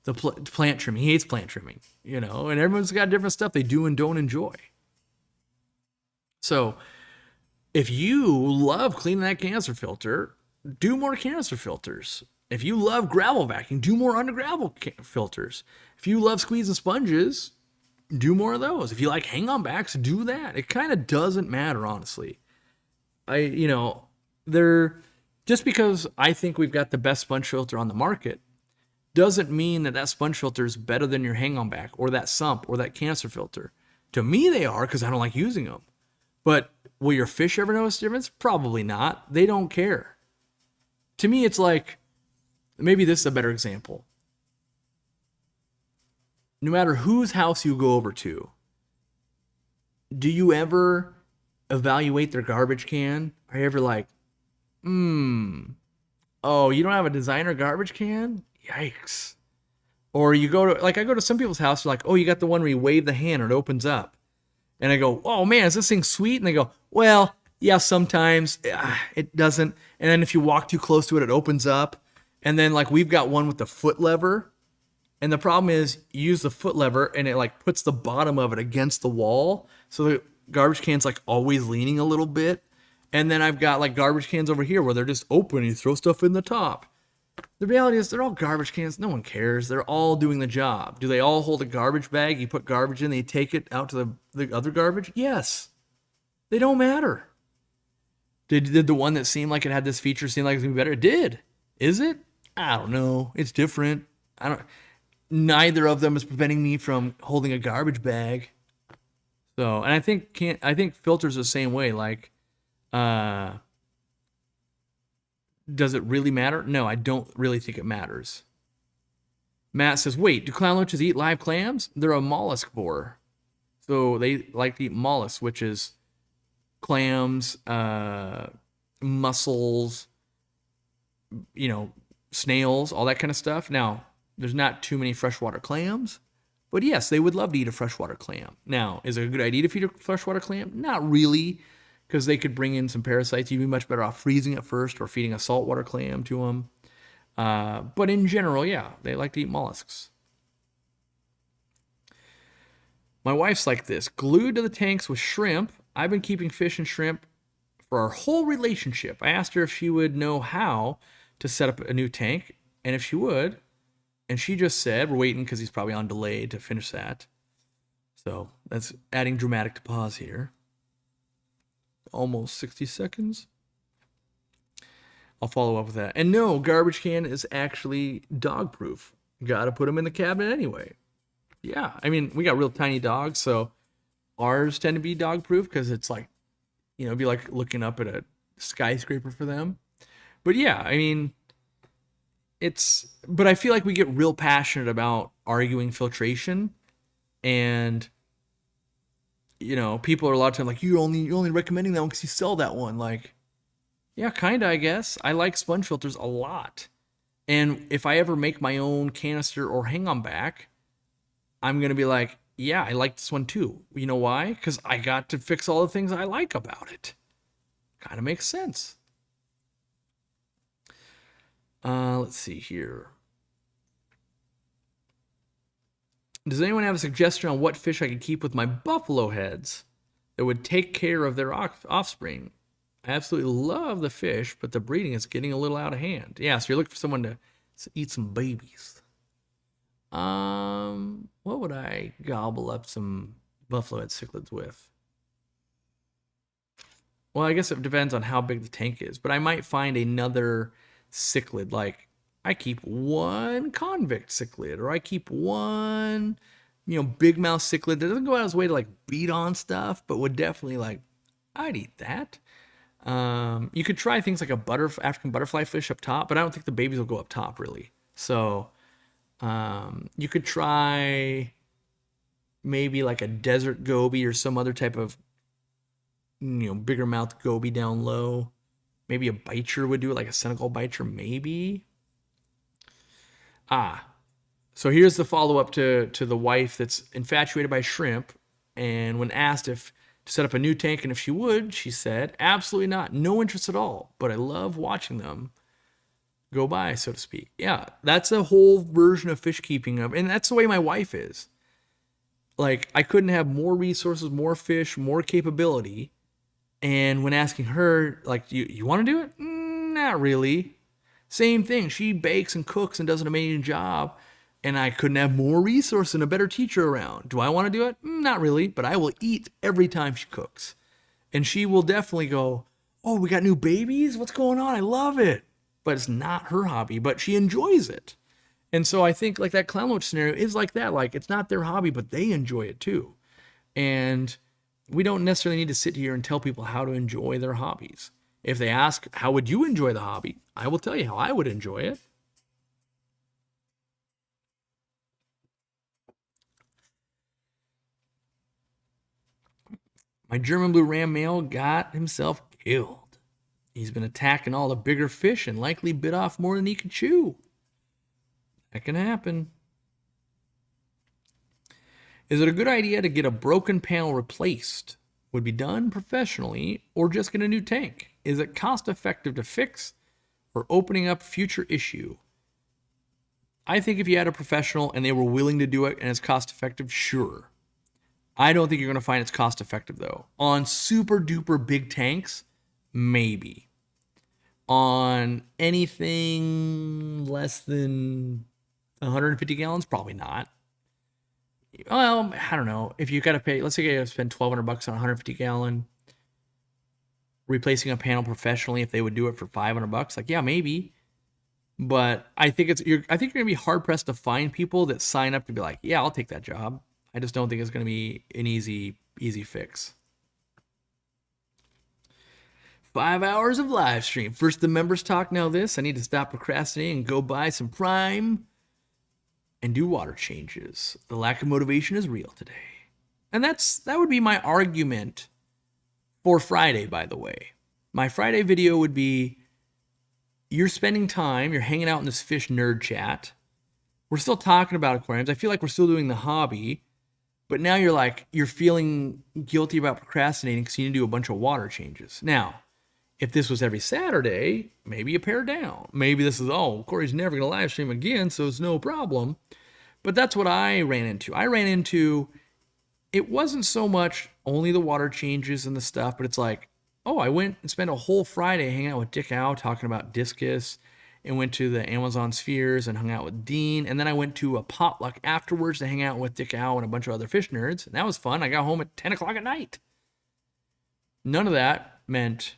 the plant trimming. He hates plant trimming, you know, and everyone's got different stuff they do and don't enjoy. So if you love cleaning that canister filter, do more canister filters. If you love gravel vacuuming, do more under gravel filters. If you love squeezing sponges, do more of those. If you like hang on backs, do that. It kind of doesn't matter, honestly. Just because I think we've got the best sponge filter on the market doesn't mean that sponge filter is better than your hang on back or that sump or that canister filter. To me, they are because I don't like using them. But will your fish ever notice the difference? Probably not. They don't care. To me, it's like, maybe this is a better example. No matter whose house you go over to, do you ever evaluate their garbage can? Are you ever like, oh, you don't have a designer garbage can? Yikes. Or you go to, like I go to some people's house, they're like, oh, you got the one where you wave the hand and it opens up. And I go, oh man, is this thing sweet? And they go, well, yeah, sometimes it doesn't. And then if you walk too close to it, it opens up. And then like we've got one with the foot lever. And the problem is you use the foot lever and it like puts the bottom of it against the wall. So the garbage can's like always leaning a little bit. And then I've got like garbage cans over here where they're just open and you throw stuff in the top. The reality is they're all garbage cans. No one cares. They're all doing the job. Do they all hold a garbage bag? You put garbage in, they take it out to the other garbage? Yes. They don't matter. Did the one that seemed like it had this feature seem like it was gonna be better? It did. Is it? I don't know. It's different. Neither of them is preventing me from holding a garbage bag. So, and I think filters the same way. Like, does it really matter? No, I don't really think it matters. Matt says, wait, do clownloaches eat live clams? They're a mollusk borer. So they like to eat mollusks, which is clams, mussels, snails, all that kind of stuff. Now, there's not too many freshwater clams, but yes, they would love to eat a freshwater clam. Now, is it a good idea to feed a freshwater clam? Not really, because they could bring in some parasites. You'd be much better off freezing it first or feeding a saltwater clam to them. But in general, yeah, they like to eat mollusks. My wife's like this, glued to the tanks with shrimp. I've been keeping fish and shrimp for our whole relationship. I asked her if she would know how to set up a new tank, and if she would. And she just said, we're waiting because he's probably on delay to finish that. So that's adding dramatic to pause here. Almost 60 seconds. I'll follow up with that. And no, garbage can is actually dog proof. Got to put them in the cabinet anyway. Yeah, I mean, we got real tiny dogs, so ours tend to be dog proof because it's like, it'd be like looking up at a skyscraper for them. But yeah, I mean, but I feel like we get real passionate about arguing filtration, and people are a lot of time like, you're only recommending that one because you sell that one. Like, yeah, kinda, I guess. I like sponge filters a lot, and if I ever make my own canister or hang on back, I'm gonna be like, yeah, I like this one too. You know why? Because I got to fix all the things I like about it. Kind of makes sense. Let's see here. Does anyone have a suggestion on what fish I could keep with my buffalo heads that would take care of their offspring? I absolutely love the fish, but the breeding is getting a little out of hand. Yeah, so you're looking for someone to eat some babies. What would I gobble up some buffalo head cichlids with? Well, I guess it depends on how big the tank is, but I might find another cichlid. Like, I keep one convict cichlid, or I keep one, big mouth cichlid that doesn't go out of his way to like beat on stuff, but would definitely I'd eat that. You could try things like a African butterfly fish up top, but I don't think the babies will go up top really. So, you could try maybe like a desert goby or some other type of, bigger mouth goby down low. Maybe a bicher would do it, like a Senegal bicher, maybe. So here's the follow-up to the wife that's infatuated by shrimp. And when asked if to set up a new tank and if she would, she said, absolutely not. No interest at all. But I love watching them go by, so to speak. Yeah, that's a whole version of fish keeping and that's the way my wife is. Like, I couldn't have more resources, more fish, more capability. And when asking her, like, you want to do it? Not really. Same thing. She bakes and cooks and does an amazing job. And I couldn't have more resources and a better teacher around. Do I want to do it? Not really. But I will eat every time she cooks. And she will definitely go, oh, we got new babies? What's going on? I love it. But it's not her hobby, but she enjoys it. And so I think like that clown loach scenario is like that. Like, it's not their hobby, but they enjoy it too. And we don't necessarily need to sit here and tell people how to enjoy their hobbies. If they ask, how would you enjoy the hobby? I will tell you how I would enjoy it. My German blue ram male got himself killed. He's been attacking all the bigger fish and likely bit off more than he could chew. That can happen. Is it a good idea to get a broken panel replaced? Would be done professionally or just get a new tank? Is it cost effective to fix or opening up future issue? I think if you had a professional and they were willing to do it and it's cost effective, sure. I don't think you're going to find it's cost effective though. On super duper big tanks, maybe. On anything less than 150 gallons, probably not. Well, I don't know. If you got to pay, let's say you got to spend $1,200 on a 150 gallon, replacing a panel professionally, if they would do it for $500, like, yeah, maybe. But I think you're gonna be hard pressed to find people that sign up to be like, yeah, I'll take that job. I just don't think it's gonna be an easy fix. 5 hours of live stream. First the members talk, now this. I need to stop procrastinating and go buy some Prime and do water changes. The lack of motivation is real today. And that would be my argument for Friday, by the way. My Friday video would be, you're spending time, you're hanging out in this fish nerd chat. We're still talking about aquariums. I feel like we're still doing the hobby, but now you're feeling guilty about procrastinating because you need to do a bunch of water changes. Now, if this was every Saturday, maybe you pare down. Maybe this is, Corey's never going to live stream again, so it's no problem. But that's what I ran into. It wasn't so much only the water changes and the stuff, but it's like, I went and spent a whole Friday hanging out with Dick Howe talking about discus, and went to the Amazon Spheres and hung out with Dean. And then I went to a potluck afterwards to hang out with Dick Howe and a bunch of other fish nerds. And that was fun. I got home at 10 o'clock at night. None of that meant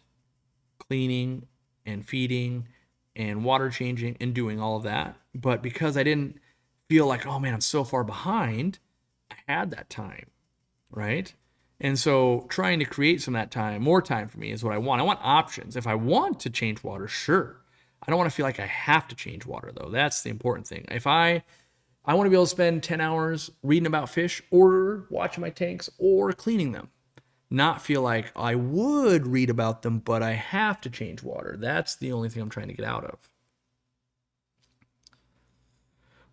cleaning and feeding and water changing and doing all of that. But because I didn't feel like, oh man, I'm so far behind, I had that time, right? And so trying to create some of that time, more time for me, is what I want. I want options. If I want to change water, sure. I don't want to feel like I have to change water, though. That's the important thing. If I want to be able to spend 10 hours reading about fish or watching my tanks or cleaning them, not feel like I would read about them, but I have to change water. That's the only thing I'm trying to get out of.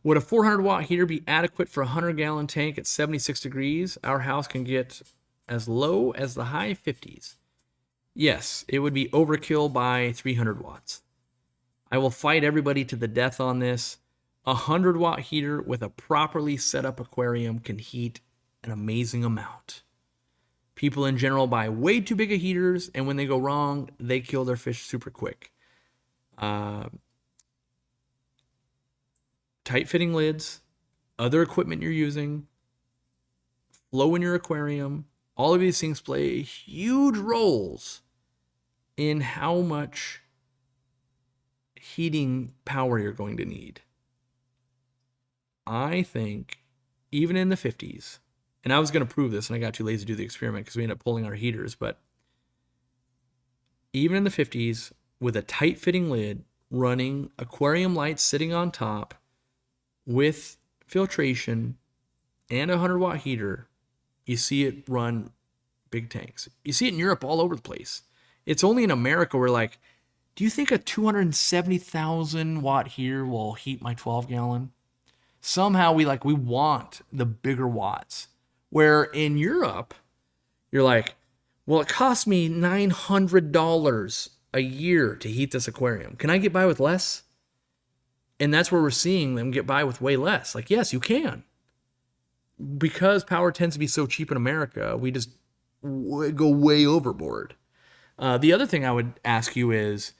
Would a 400-watt heater be adequate for a 100-gallon tank at 76 degrees? Our house can get as low as the high 50s. Yes, it would be overkill by 300 watts. I will fight everybody to the death on this. A 100-watt heater with a properly set up aquarium can heat an amazing amount. People in general buy way too big of heaters, and when they go wrong, they kill their fish super quick. Tight-fitting lids, other equipment you're using, flow in your aquarium, all of these things play huge roles in how much heating power you're going to need. I think even in the 50s, and I was going to prove this and I got too lazy to do the experiment because we ended up pulling our heaters, but even in the 50s, with a tight fitting lid, running aquarium lights sitting on top with filtration and a 100-watt heater, you see it run big tanks. You see it in Europe all over the place. It's only in America where, like, do you think a 270,000 watt heater will heat my 12-gallon? Somehow we want the bigger watts. Where in Europe, you're like, well, it cost me $900 a year to heat this aquarium. Can I get by with less? And that's where we're seeing them get by with way less. Like, yes, you can. Because power tends to be so cheap in America, we just go way overboard. The other thing I would ask you is,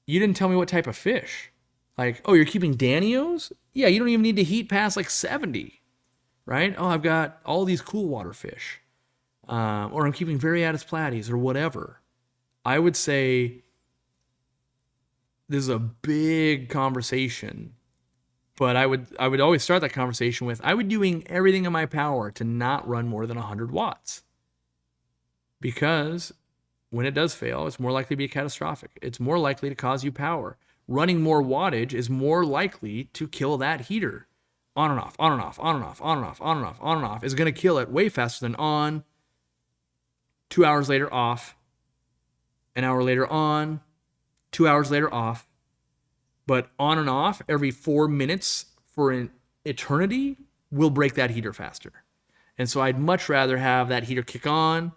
you didn't tell me what type of fish. Like, you're keeping Danios? Yeah, you don't even need to heat past like 70, right? I've got all these cool water fish. Or I'm keeping Variatus platies or whatever. I would say this is a big conversation. But I would always start that conversation with, I would be doing everything in my power to not run more than 100 watts. Because when it does fail, it's more likely to be catastrophic. It's more likely to cause you power. Running more wattage is more likely to kill that heater. On and off, on and off, on and off, on and off, on and off, on and off is going to kill it way faster than on, 2 hours later off, an hour later on, 2 hours later off. But on and off every 4 minutes for an eternity will break that heater faster. And so I'd much rather have that heater kick on,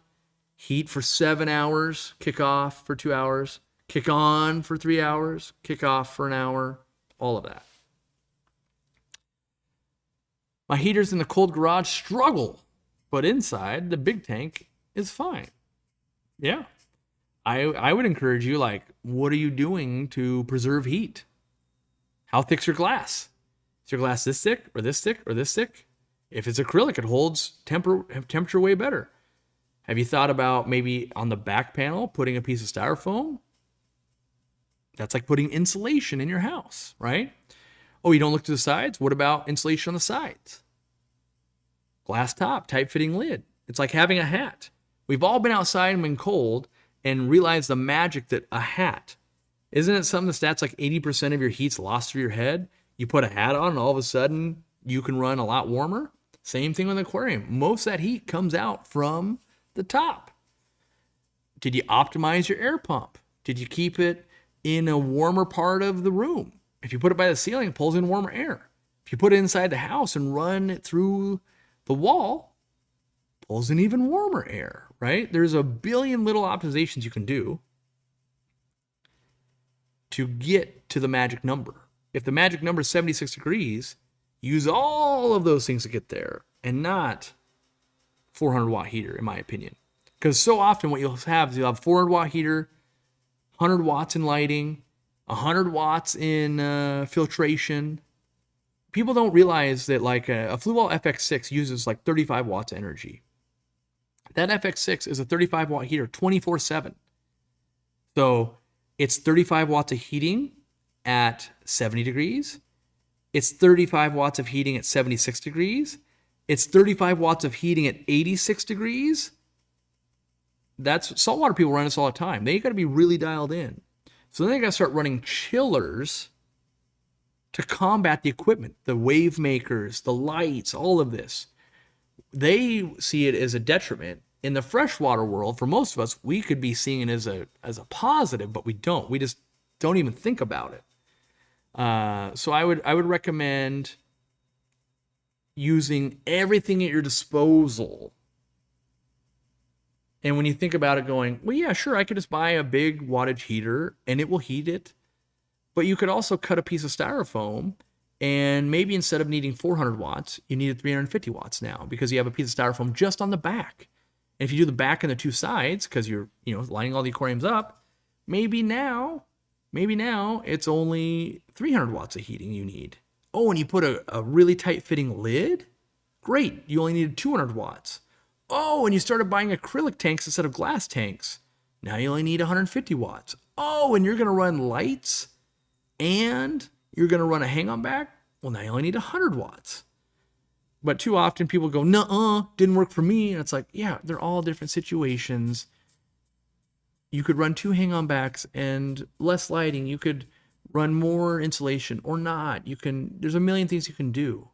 heat for 7 hours, kick off for 2 hours, kick on for 3 hours, kick off for an hour, all of that. My heaters in the cold garage struggle, but inside the big tank is fine. Yeah. I would encourage you, like, what are you doing to preserve heat? How thick's your glass? Is your glass this thick or this thick or this thick? If it's acrylic, it holds temperature way better. Have you thought about maybe on the back panel putting a piece of styrofoam? That's like putting insulation in your house, right? Oh, you don't look to the sides? What about insulation on the sides? Glass top, tight fitting lid. It's like having a hat. We've all been outside and been cold and realized the magic that a hat, isn't it something that's like 80% of your heat's lost through your head? You put a hat on and all of a sudden you can run a lot warmer. Same thing with an aquarium. Most of that heat comes out from the top. Did you optimize your air pump? Did you keep it in a warmer part of the room? If you put it by the ceiling, it pulls in warmer air. If you put it inside the house and run it through the wall, it pulls in even warmer air, right? There's a billion little optimizations you can do to get to the magic number. If the magic number is 76 degrees, use all of those things to get there and not 400 watt heater, in my opinion. Because so often what you'll have is you'll have 400 watt heater, 100 watts in lighting, 100 watts in filtration. People don't realize that like a Fluval FX6 uses like 35 watts of energy. That FX6 is a 35 watt heater 24/7. So it's 35 watts of heating at 70 degrees. It's 35 watts of heating at 76 degrees. It's 35 watts of heating at 86 degrees. That's saltwater people run this all the time. They got to be really dialed in. So then they got to start running chillers to combat the equipment, the wave makers, the lights, all of this. They see it as a detriment. In the freshwater world, for most of us, we could be seeing it as a positive, but we don't. We just don't even think about it. So I would recommend using everything at your disposal. And when you think about it going, well, yeah, sure, I could just buy a big wattage heater and it will heat it. But you could also cut a piece of styrofoam and maybe instead of needing 400 watts, you needed 350 watts now because you have a piece of styrofoam just on the back. And if you do the back and the two sides, because you're lining all the aquariums up, maybe now it's only 300 watts of heating you need. Oh, and you put a really tight fitting lid? Great, you only needed 200 watts. Oh, and you started buying acrylic tanks instead of glass tanks. Now you only need 150 watts. Oh, and you're going to run lights and you're going to run a hang-on back? Well, now you only need 100 watts. But too often people go, nuh-uh, didn't work for me. And it's like, yeah, they're all different situations. You could run 2 hang-on backs and less lighting. You could run more insulation or not. There's a million things you can do.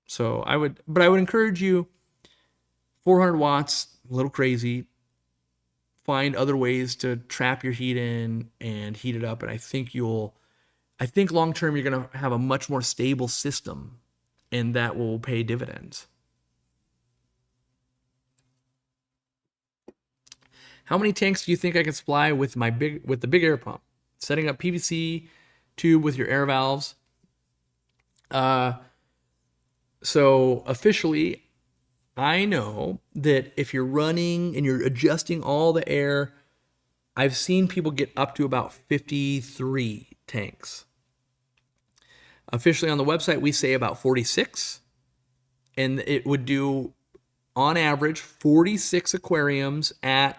So I would encourage you, 400 watts, a little crazy. Find other ways to trap your heat in and heat it up. And I think long-term you're going to have a much more stable system and that will pay dividends. How many tanks do you think I can supply with the big air pump? Setting up PVC tube with your air valves. So officially, I know that if you're running and you're adjusting all the air, I've seen people get up to about 53 tanks. Officially on the website, we say about 46. And it would do, on average, 46 aquariums at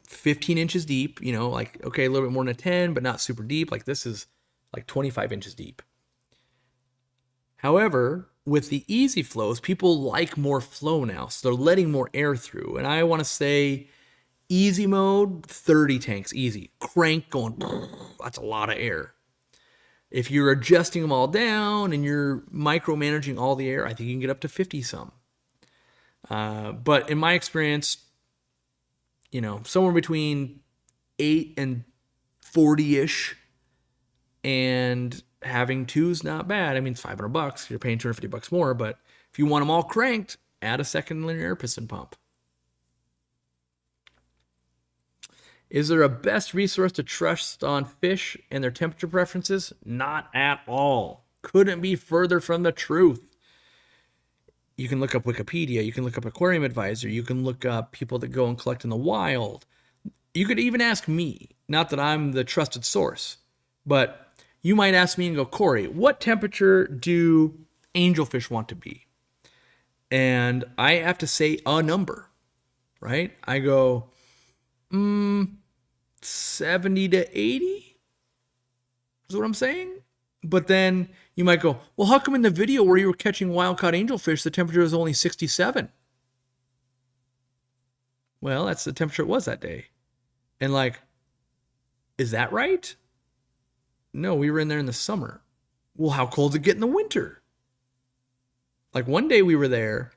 15 inches deep. Like, okay, a little bit more than a 10, but not super deep. Like this is like 25 inches deep. However, with the easy flows, people like more flow now. So they're letting more air through. And I want to say easy mode, 30 tanks, easy. Crank going, that's a lot of air. If you're adjusting them all down and you're micromanaging all the air, I think you can get up to 50 some. But in my experience, somewhere between 8 and 40-ish, and having 2's not bad. I mean, it's $500. You're paying $250 more, but if you want them all cranked, add a second linear air piston pump. Is there a best resource to trust on fish and their temperature preferences? Not at all. Couldn't be further from the truth. You can look up Wikipedia. You can look up Aquarium Advisor. You can look up people that go and collect in the wild. You could even ask me. Not that I'm the trusted source, but you might ask me and go, Corey, what temperature do angelfish want to be? And I have to say a number, right? I go, 70 to 80 is what I'm saying. But then you might go, well, how come in the video where you were catching wild-caught angelfish, the temperature was only 67? Well, that's the temperature it was that day. And like, is that right? No, we were in there in the summer. Well, how cold does it get in the winter? Like one day we were there,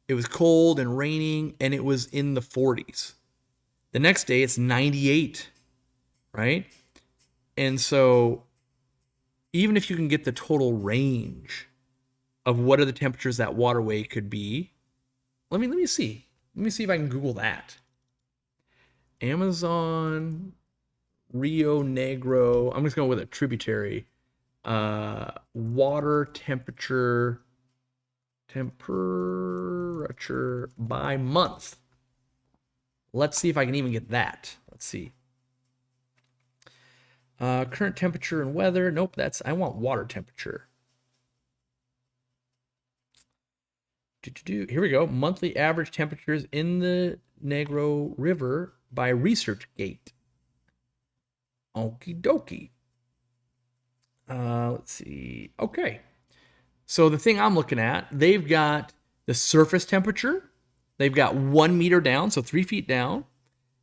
it was cold and raining, and it was in the 40s. The next day it's 98, right? And so even if you can get the total range of what are the temperatures that waterway could be, let me see. Let me see if I can Google that. Amazon, Rio Negro. I'm just going with a tributary. Water temperature by month. Let's see if I can even get that. Let's see. Current temperature and weather. Nope, I want water temperature. Here we go. Monthly average temperatures in the Negro River by ResearchGate. Okie dokie. Let's see. Okay. So the thing I'm looking at, they've got the surface temperature. They've got 1 meter down, so 3 feet down.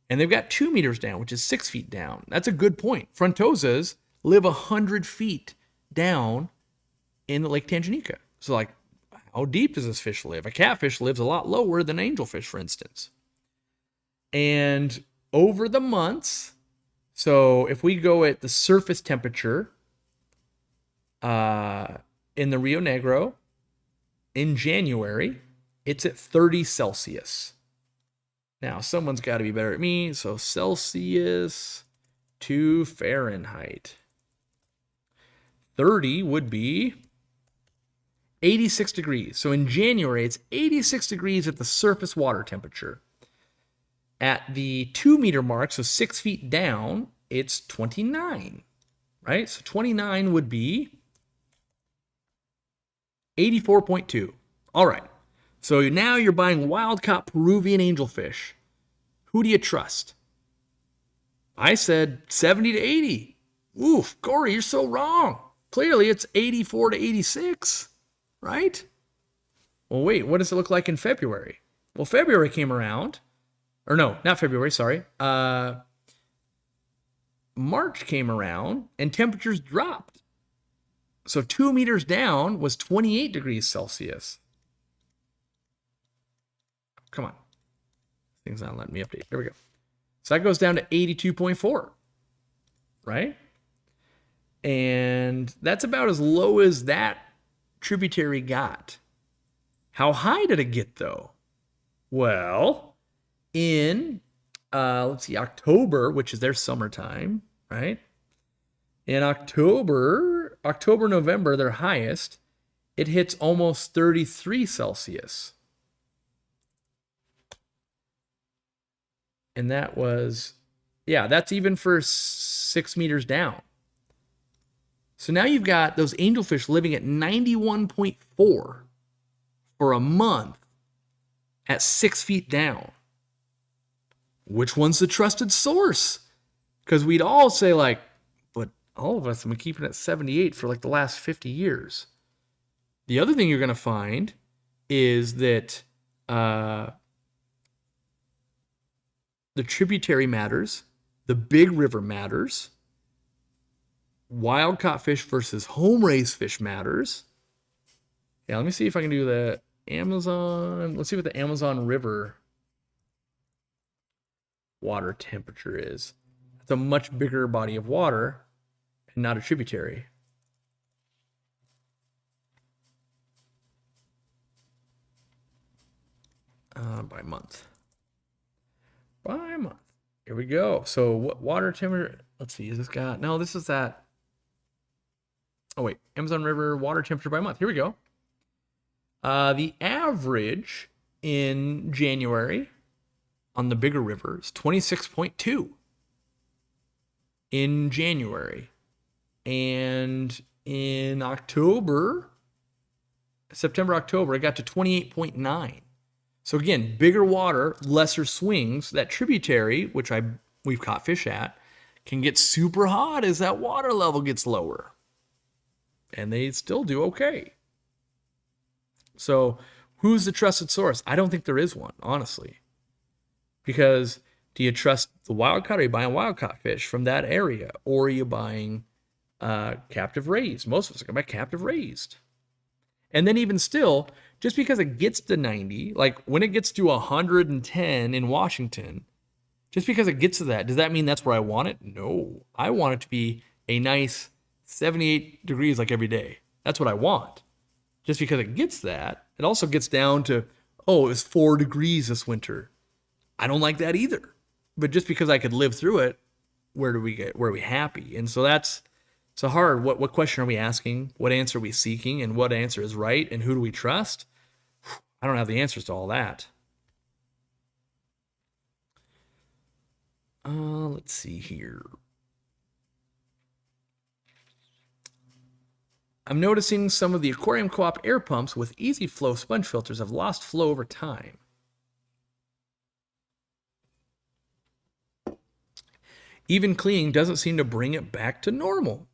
And they've got 2 meters down, which is 6 feet down. That's a good point. Frontosas live 100 feet down in the Lake Tanganyika. So like, how deep does this fish live? A catfish lives a lot lower than angelfish, for instance. And over the months, so if we go at the surface temperature in the Rio Negro, in January, it's at 30 Celsius. Now, someone's got to be better at me, so Celsius to Fahrenheit. 30 would be 86 degrees. So in January, it's 86 degrees at the surface water temperature. At the 2 meter mark, so 6 feet down, it's 29, right? So 29 would be 84.2. All right. So now you're buying wild-caught Peruvian angelfish. Who do you trust? I said 70 to 80. Oof, Corey, you're so wrong. Clearly it's 84 to 86, right? Well, wait, what does it look like in February? Well, February came around. Or no, not February, sorry. March came around and temperatures dropped. So 2 meters down was 28 degrees Celsius. Come on. Thing's not letting me update. There we go. So that goes down to 82.4, right? And that's about as low as that tributary got. How high did it get, though? Well, in, let's see, October, which is their summertime, right? In October, November, their highest, it hits almost 33 Celsius. And that was, yeah, that's even for 6 meters down. So now you've got those angelfish living at 91.4 for a month at 6 feet down. Which one's the trusted source? Because we'd all say like, but all of us have been keeping it at 78 for like the last 50 years. The other thing you're going to find is that the tributary matters, the big river matters, wild caught fish versus home raised fish matters. Yeah, let me see if I can do the Amazon. Let's see what the Amazon River water temperature is. It's a much bigger body of water and not a tributary. By month. By month. Here we go. So what water temperature? Let's see. Is this got? No, this is that. Oh wait, Amazon River water temperature by month. Here we go. The average in January on the bigger rivers, 26.2 in January. And in September, October, it got to 28.9. So again, bigger water, lesser swings. That tributary, which we've caught fish at, can get super hot as that water level gets lower. And they still do okay. So who's the trusted source? I don't think there is one, honestly. Because do you trust the wild caught, or are you buying wild caught fish from that area? Or are you buying captive raised? Most of us are going to buy captive raised. And then even still, just because it gets to 90, like when it gets to 110 in Washington, just because it gets to that, does that mean that's where I want it? No. I want it to be a nice 78 degrees like every day. That's what I want. Just because it gets that, it also gets down to, oh, it was 4 degrees this winter. I don't like that either. But just because I could live through it, where are we happy? And so that's so hard. What question are we asking? What answer are we seeking? And what answer is right? And who do we trust? I don't have the answers to all that. Let's see here. I'm noticing some of the Aquariumcoop air pumps with easy flow sponge filters have lost flow over time. Even cleaning doesn't seem to bring it back to normal.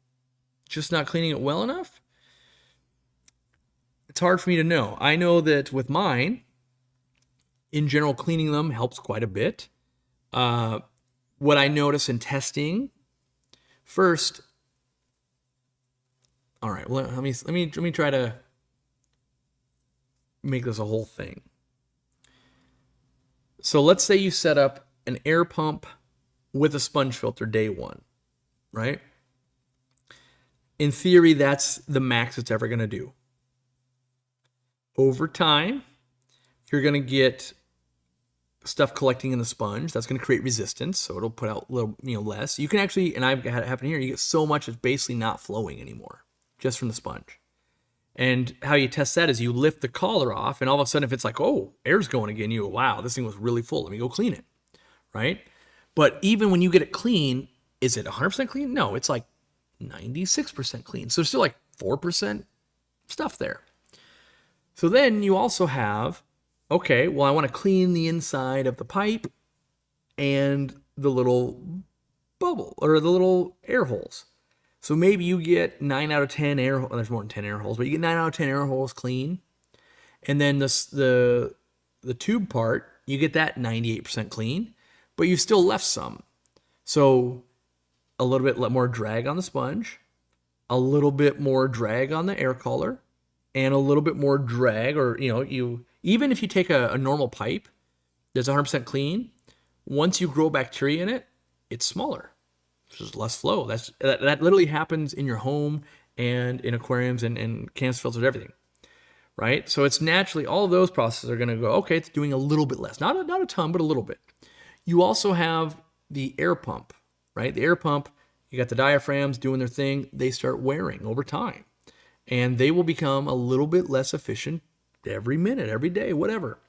Just not cleaning it well enough? It's hard for me to know. I know that with mine, in general, cleaning them helps quite a bit. What I notice in testing, first, all right, well, let me try to make this a whole thing. So let's say you set up an air pump with a sponge filter day one, right? In theory, that's the max it's ever going to do. Over time, you're going to get stuff collecting in the sponge. That's going to create resistance, so it'll put out a little, less. You can actually, and I've had it happen here, you get so much it's basically not flowing anymore, just from the sponge. And how you test that is you lift the collar off, and all of a sudden, if it's like, oh, air's going again, you go, wow, this thing was really full. Let me go clean it, right? But even when you get it clean, is it 100% clean? No, it's like 96% clean. So there's still like 4% stuff there. So then you also have, okay, well, I want to clean the inside of the pipe and the little bubble or the little air holes. So maybe you get 9 out of 10 air holes. Well, there's more than 10 air holes, but you get 9 out of 10 air holes clean. And then the tube part, you get that 98% clean, but you've still left some. So a little bit more drag on the sponge, a little bit more drag on the air collar, and a little bit more drag, or even if you take a normal pipe that's 100% clean, once you grow bacteria in it, it's smaller. There's less flow. That literally happens in your home and in aquariums and canister filters, everything, right? So it's naturally, all of those processes are going to go, okay, it's doing a little bit less, not a ton, but a little bit. You also have the air pump, right? The air pump, you got the diaphragms doing their thing. They start wearing over time, and they will become a little bit less efficient every minute, every day, whatever.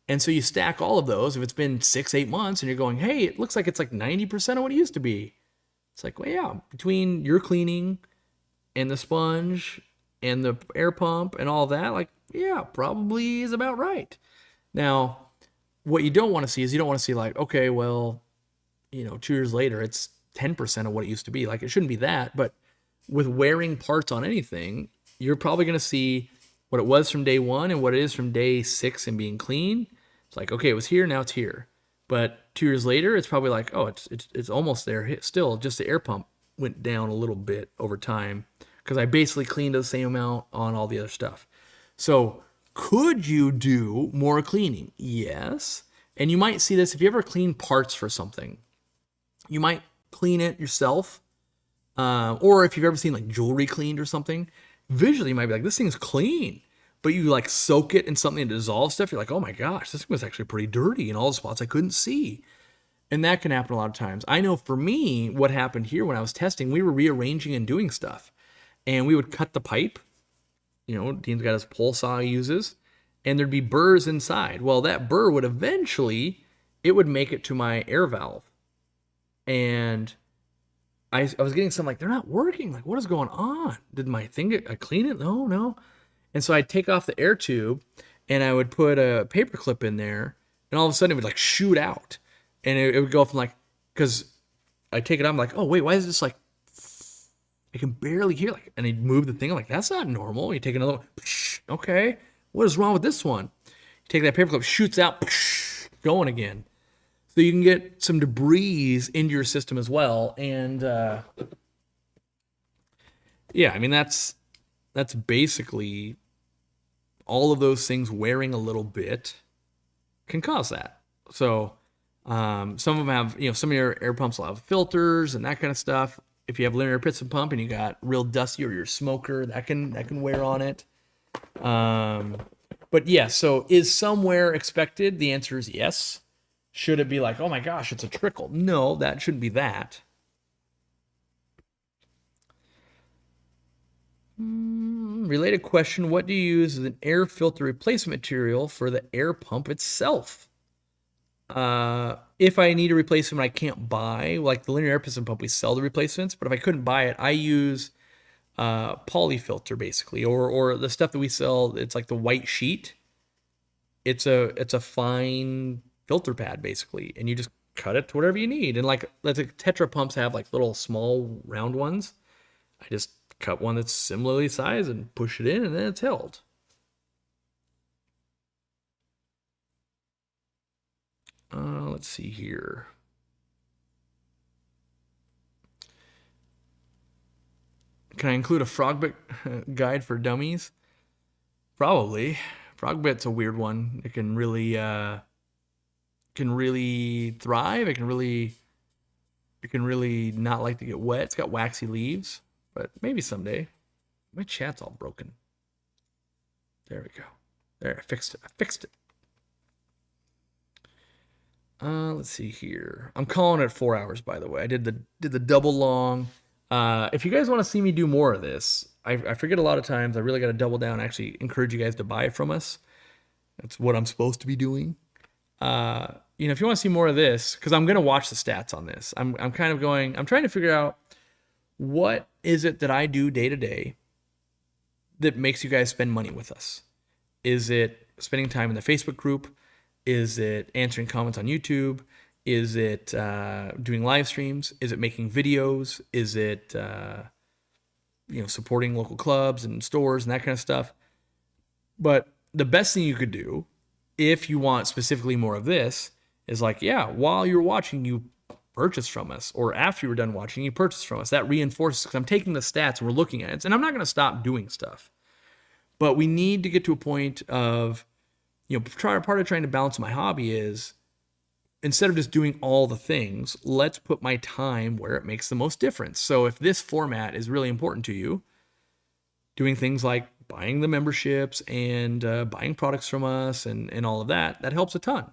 And so you stack all of those. If it's been 6-8 months and you're going, hey, it looks like it's like 90% of what it used to be. It's like, well, yeah, between your cleaning and the sponge and the air pump and all that, like, yeah, probably is about right. Now, what you don't want to see is you don't want to see like, okay, well, 2 years later, it's 10% of what it used to be. Like, it shouldn't be that. But with wearing parts on anything, you're probably going to see what it was from day one and what it is from day 6 and being clean. It's like, okay, it was here, now it's here. But 2 years later, it's probably like, oh, it's almost there. Still, just the air pump went down a little bit over time because I basically cleaned the same amount on all the other stuff. So could you do more cleaning? Yes. And you might see this if you ever clean parts for something. You might clean it yourself. Or if you've ever seen like jewelry cleaned or something, visually you might be like, this thing's clean. But you like soak it in something to dissolve stuff. You're like, oh my gosh, this thing was actually pretty dirty in all the spots I couldn't see. And that can happen a lot of times. I know for me, what happened here when I was testing, we were rearranging and doing stuff. And we would cut the pipe Dean's got his pole saw he uses, and there'd be burrs inside. Well, that burr would eventually, it would make it to my air valve. And I was getting some, like, they're not working. Like, what is going on? Did my thing I clean it? No. And so I'd take off the air tube and I would put a paper clip in there, and all of a sudden it would like shoot out. And it would go from like, because I take it out, I'm like, oh wait, why is this like, I can barely hear, like, and he'd move the thing. I'm like, that's not normal. You take another one, okay, what is wrong with this one? You take that paper clip, shoots out, going again. So you can get some debris into your system as well. And yeah, I mean, that's basically all of those things wearing a little bit can cause that. So some of them have, some of your air pumps will have filters and that kind of stuff. If you have linear piston pump and you got real dusty, or your smoker, that can wear on it. But yeah, so is some wear expected? The answer is yes. Should it be like, oh my gosh, it's a trickle? No, that shouldn't be that. Related question, what do you use as an air filter replacement material for the air pump itself? If I need a replacement I can't buy, like the linear air piston pump, we sell the replacements, but if I couldn't buy it, I use polyfilter basically, or the stuff that we sell, it's like the white sheet. It's a fine filter pad basically, and you just cut it to whatever you need. And like the Tetra pumps have like little small round ones. I just cut one that's similarly sized and push it in, and then it's held. Let's see here. Can I include a frog bit guide for dummies? Probably. Frog bit's a weird one. It can really thrive. It can really not like to get wet. It's got waxy leaves, but maybe someday. My chat's all broken. There we go. There, I fixed it. Let's see here. I'm calling it 4 hours, by the way. I did the double long. If you guys want to see me do more of this, I forget a lot of times. I really got to double down. Actually, encourage you guys to buy it from us. That's what I'm supposed to be doing. If you want to see more of this, because I'm gonna watch the stats on this. I'm trying to figure out what is it that I do day to day that makes you guys spend money with us. Is it spending time in the Facebook group? Is it answering comments on YouTube? Is it doing live streams? Is it making videos? Is it supporting local clubs and stores and that kind of stuff? But the best thing you could do, if you want specifically more of this, is like, yeah, while you're watching, you purchase from us, or after you're done watching, you purchase from us. That reinforces, because I'm taking the stats and we're looking at it, and I'm not going to stop doing stuff. But we need to get to a point of, part of trying to balance my hobby is, instead of just doing all the things, let's put my time where it makes the most difference. So if this format is really important to you, doing things like buying the memberships and buying products from us and all of that, that helps a ton.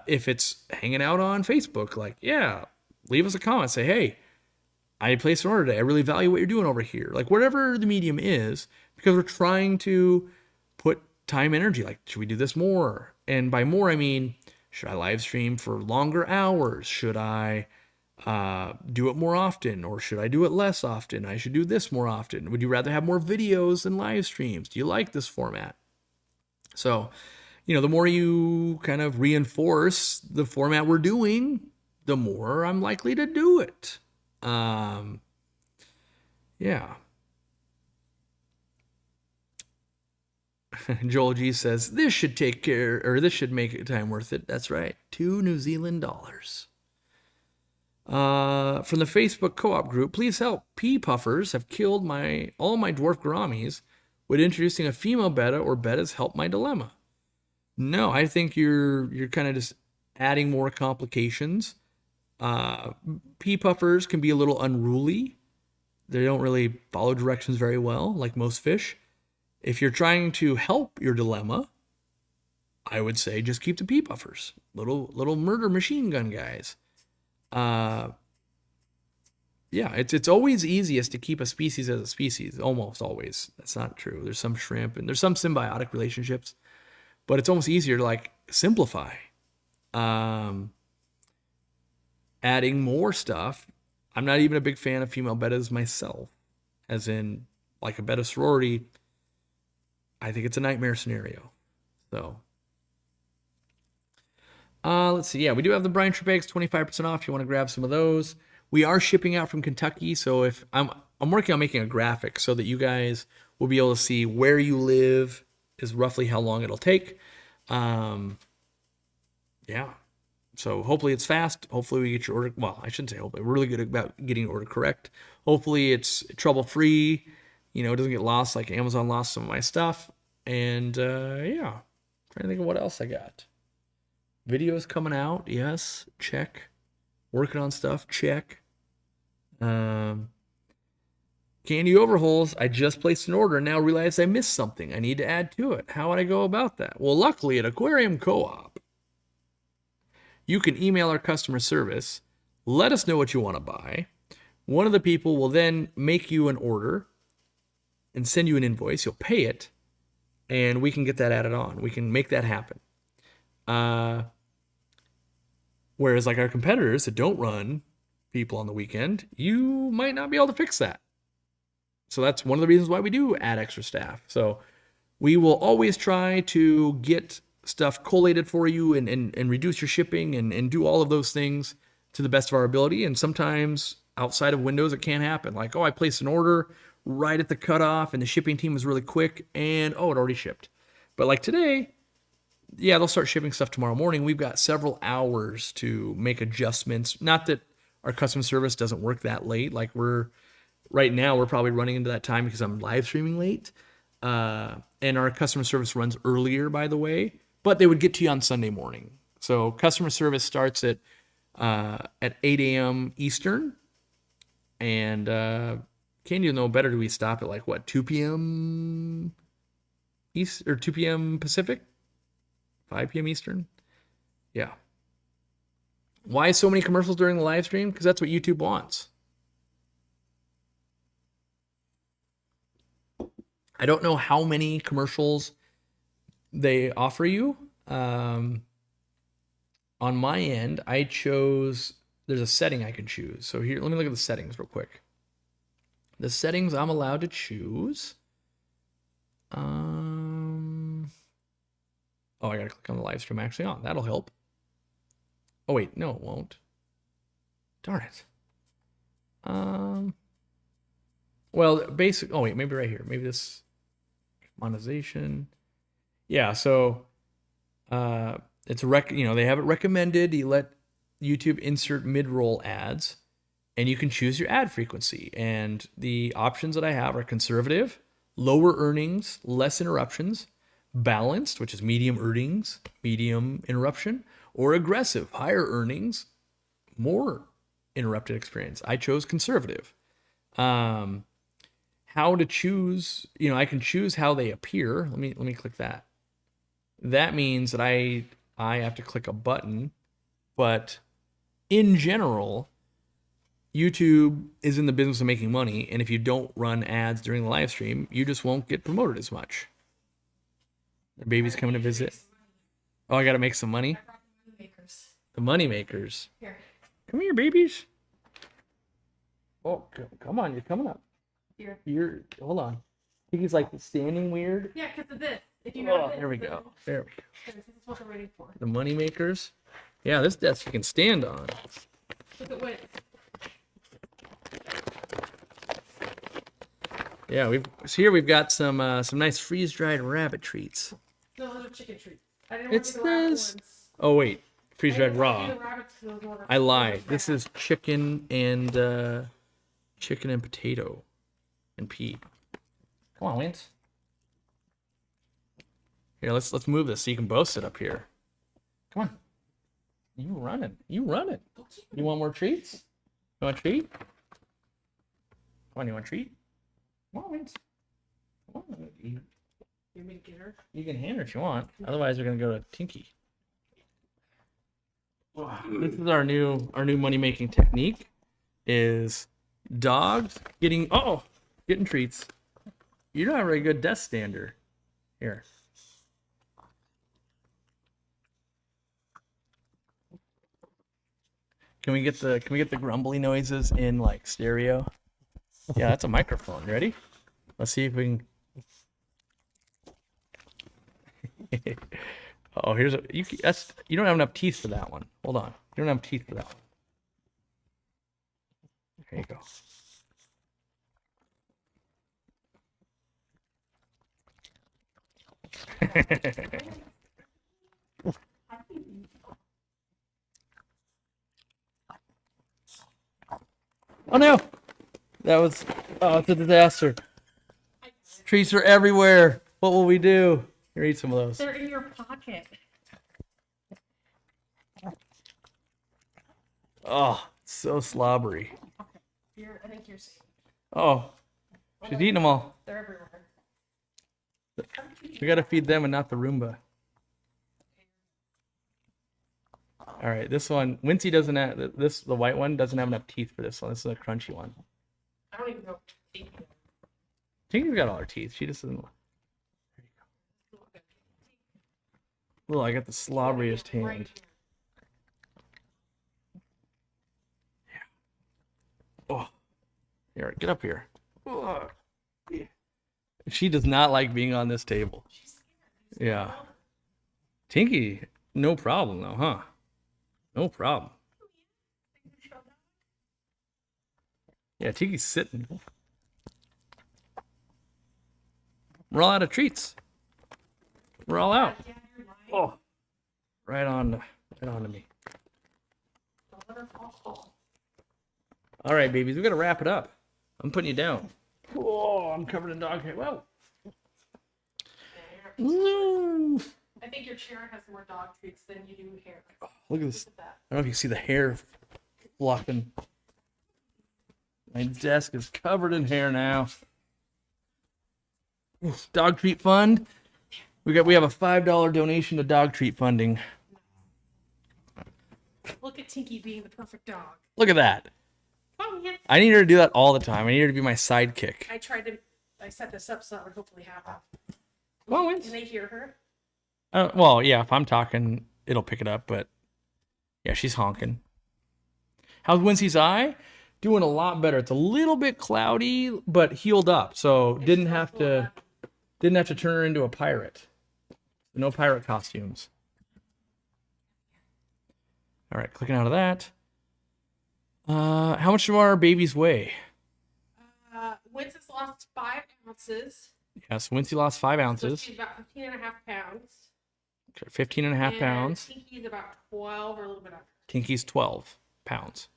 If it's hanging out on Facebook, like, yeah, leave us a comment, say, hey, I placed an order today. I really value what you're doing over here. Like, whatever the medium is, because we're trying to put time, energy, like, should we do this more? And by more, I mean, should I live stream for longer hours? Should I do it more often, or should I do it less often? I should do this more often. Would you rather have more videos than live streams? Do you like this format? So, the more you kind of reinforce the format we're doing, the more I'm likely to do it. Yeah. Joel G says, this should make it time worth it. That's right. $2 New Zealand dollars. From the Facebook co-op group, please help. Pea puffers have killed all my dwarf gouramis. Would introducing a female betta or bettas help my dilemma? No, I think you're kind of just adding more complications. Pea puffers can be a little unruly. They don't really follow directions very well, like most fish. If you're trying to help your dilemma, I would say just keep the pea puffers, little murder machine gun guys. Yeah, it's always easiest to keep a species as a species. Almost always. That's not true. There's some shrimp and there's some symbiotic relationships, but it's almost easier to like simplify. Um, Adding more stuff. I'm not even a big fan of female bettas myself, as in like a betta sorority. I think it's a nightmare scenario. So, let's see. Yeah, we do have the brine shrimp eggs, 25% off. If you want to grab some of those. We are shipping out from Kentucky, so if I'm working on making a graphic so that you guys will be able to see where you live is roughly how long it'll take. Yeah. So hopefully it's fast. Hopefully we get your order. Well, I shouldn't say hopefully. We're really good about getting your order correct. Hopefully it's trouble free. You know, it doesn't get lost like Amazon lost some of my stuff. And yeah, trying to think of what else I got. Videos coming out. Yes, check. Working on stuff. Check. Candy overhauls. I just placed an order and now realize I missed something. I need to add to it. How would I go about that? Well, luckily at Aquarium Co-op, you can email our customer service, let us know what you want to buy. One of the people will then make you an order and send you an invoice. You'll pay it, and we can get that added on. We can make that happen. Whereas like our competitors that don't run people on the weekend, you might not be able to fix that. So that's one of the reasons why we do add extra staff. So we will always try to get stuff collated for you and reduce your shipping and do all of those things to the best of our ability. And sometimes outside of windows, it can't happen. Like, oh, I placed an order right at the cutoff and the shipping team was really quick and, oh, it already shipped. But like today, yeah, they'll start shipping stuff tomorrow morning. We've got several hours to make adjustments. Not that our customer service doesn't work that late. Like right now, we're probably running into that time because I'm live streaming late. And our customer service runs earlier, by the way. But they would get to you on Sunday morning. So customer service starts at 8 a.m. Eastern. And can you know better? Do we stop at like what, 2 p.m. East or 2 p.m. Pacific? 5 p.m. Eastern? Yeah. Why so many commercials during the live stream? Because that's what YouTube wants. I don't know how many commercials they offer you. On my end, I chose, there's a setting I can choose. So here, let me look at the settings real quick. The settings I'm allowed to choose. Oh, I gotta click on the live stream actually on. That'll help. Oh wait, no, it won't. Darn it. Well, basic. Oh wait, maybe right here. Maybe this monetization. Yeah, so it's they have it recommended. You let YouTube insert mid-roll ads, and you can choose your ad frequency. And the options that I have are conservative, lower earnings, less interruptions, balanced, which is medium earnings, medium interruption, or aggressive, higher earnings, more interrupted experience. I chose conservative. How to choose, I can choose how they appear. Let me click that. That means that I have to click a button, but in general, YouTube is in the business of making money, and if you don't run ads during the live stream, you just won't get promoted as much. The baby's coming to visit. Oh, I gotta make some money. The money makers. Here. Come here, babies. Oh, come on, you're coming up. You're hold on. I think he's like standing weird. Yeah, because of this. If you know there we go. There we go. This is what we're waiting for. The money makers. Yeah, this desk you can stand on. Look at what. Yeah, we've got some nice freeze dried rabbit treats. No, those are chicken treats. I didn't want to do the rabbit ones. Oh wait, freeze dried raw. I I lied. This is chicken and potato and pea. Come on, Lance. Here, let's move this so you can both sit up here. Come on. You running. You running. You want more treats? You want a treat? Come on, you want a treat? Come on, Lance. Come on. You mean get her? can hand her if you want. Otherwise, we're gonna go to Tinky. This is our new money making technique. Is Dogs getting treats. You're not a very good desk stander. Here. Can we get the grumbly noises in like stereo? Yeah, that's a microphone. Ready? Let's see if we can. Oh, here's a you don't have enough teeth for that one. Hold on. You don't have teeth for that one. There you go. Oh no! It's a disaster. Treats are everywhere. What will we do? Here, eat some of those. They're in your pocket. Oh, so slobbery. I think you're safe. Oh, she's eating them all. They're everywhere. We gotta feed them and not the Roomba. All right, this one, Wincy doesn't have the white one doesn't have enough teeth for this one. This is a crunchy one. I don't even know. Tinky's got all her teeth. She just doesn't. Oh, I got the slobberiest hand. Oh, here, get up here. Oh. She does not like being on this table. Yeah. Tinky, no problem though, huh? No problem. Yeah, Tinky's sitting. We're all out of treats. We're all out. Oh, right on to me. All right, babies, we gotta wrap it up. I'm putting you down. Oh, I'm covered in dog hair. Whoa. Ooh. I think your chair has more dog treats than you do hair. Look at this. Look at that. I don't know if you see the hair flopping. My desk is covered in hair now. Dog treat fund. We have a $5 donation to dog treat funding. Look at Tinky being the perfect dog. Look at that. Oh, yes. I need her to do that all the time. I need her to be my sidekick. I set this up so that would hopefully happen. Come on, Wins. Can they hear her? Well, yeah, if I'm talking, it'll pick it up, but yeah, she's honking. How's Wincy's eye? Doing a lot better. It's a little bit cloudy, but healed up. So didn't have to turn her into a pirate. No pirate costumes. All right, clicking out of that. How much do our babies weigh? Winston's lost 5 ounces. Yes, Wincy lost 5 So ounces. she's about 15 and a half pounds. 15 and a half And pounds. Tinky's about 12 or a little bit under. Tinky's 12 pounds.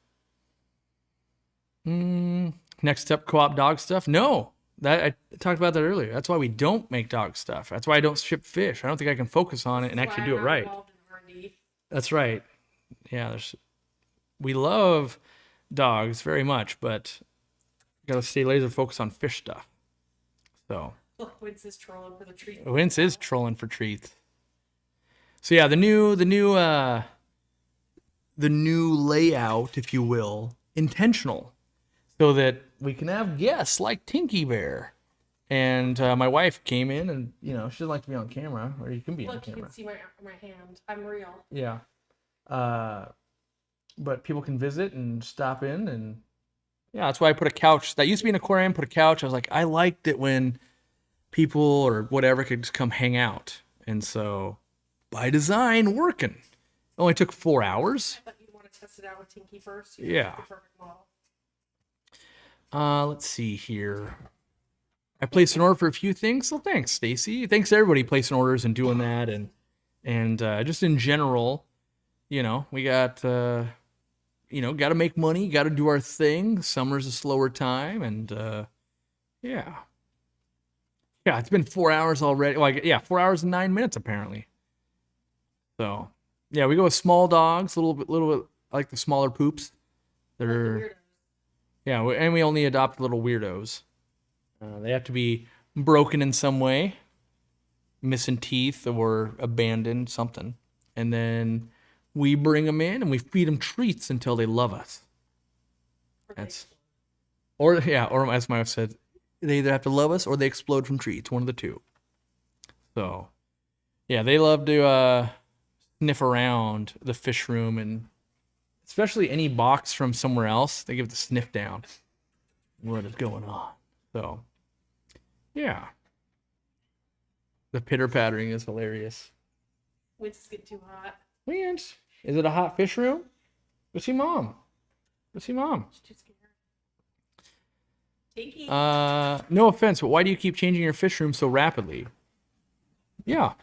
Next up, co-op dog stuff. No, I talked about that earlier. That's why we don't make dog stuff. That's why I don't ship fish. I don't think I can focus on it and actually do it right. That's right. Yeah, we love dogs very much, but gotta stay laser focused on fish stuff. So Look, Wince is trolling for the treat. Wince is trolling for treats. So yeah, the new layout, if you will, intentional, so that we can have guests like Tinky Bear. And my wife came in, and she doesn't like to be on camera, or you can be on Look, you camera. can see my hand. I'm real. Yeah. But people can visit and stop in, and yeah, that's why I put a couch. That used to be an aquarium, put a couch. I was like, I liked it when people or whatever could just come hang out. And so by design, working. It only took 4 hours. I thought you'd want to test it out with Tinky first. Yeah. The perfect model. Let's see here. I placed an order for a few things. So thanks, Stacy. Thanks to everybody placing orders and doing that. And just in general, we got, got to make money, got to do our thing. Summer's a slower time. And yeah. Yeah, it's been 4 hours already. 4 hours and 9 minutes apparently. So yeah, we go with small dogs, a little bit like the smaller poops. They're yeah, and we only adopt little weirdos. They have to be broken in some way, missing teeth or abandoned, something. And then we bring them in and we feed them treats until they love us. Or as my wife said, they either have to love us or they explode from trees. One of the two. So, yeah, they love to sniff around the fish room, and especially any box from somewhere else. They give it the sniff down. What is going on? So, yeah. The pitter pattering is hilarious. When's this get too hot? Lance, is it a hot fish room? Go see mom. Go see mom. She's too scared. Tinky. No offense, but why do you keep changing your fish room so rapidly? Yeah,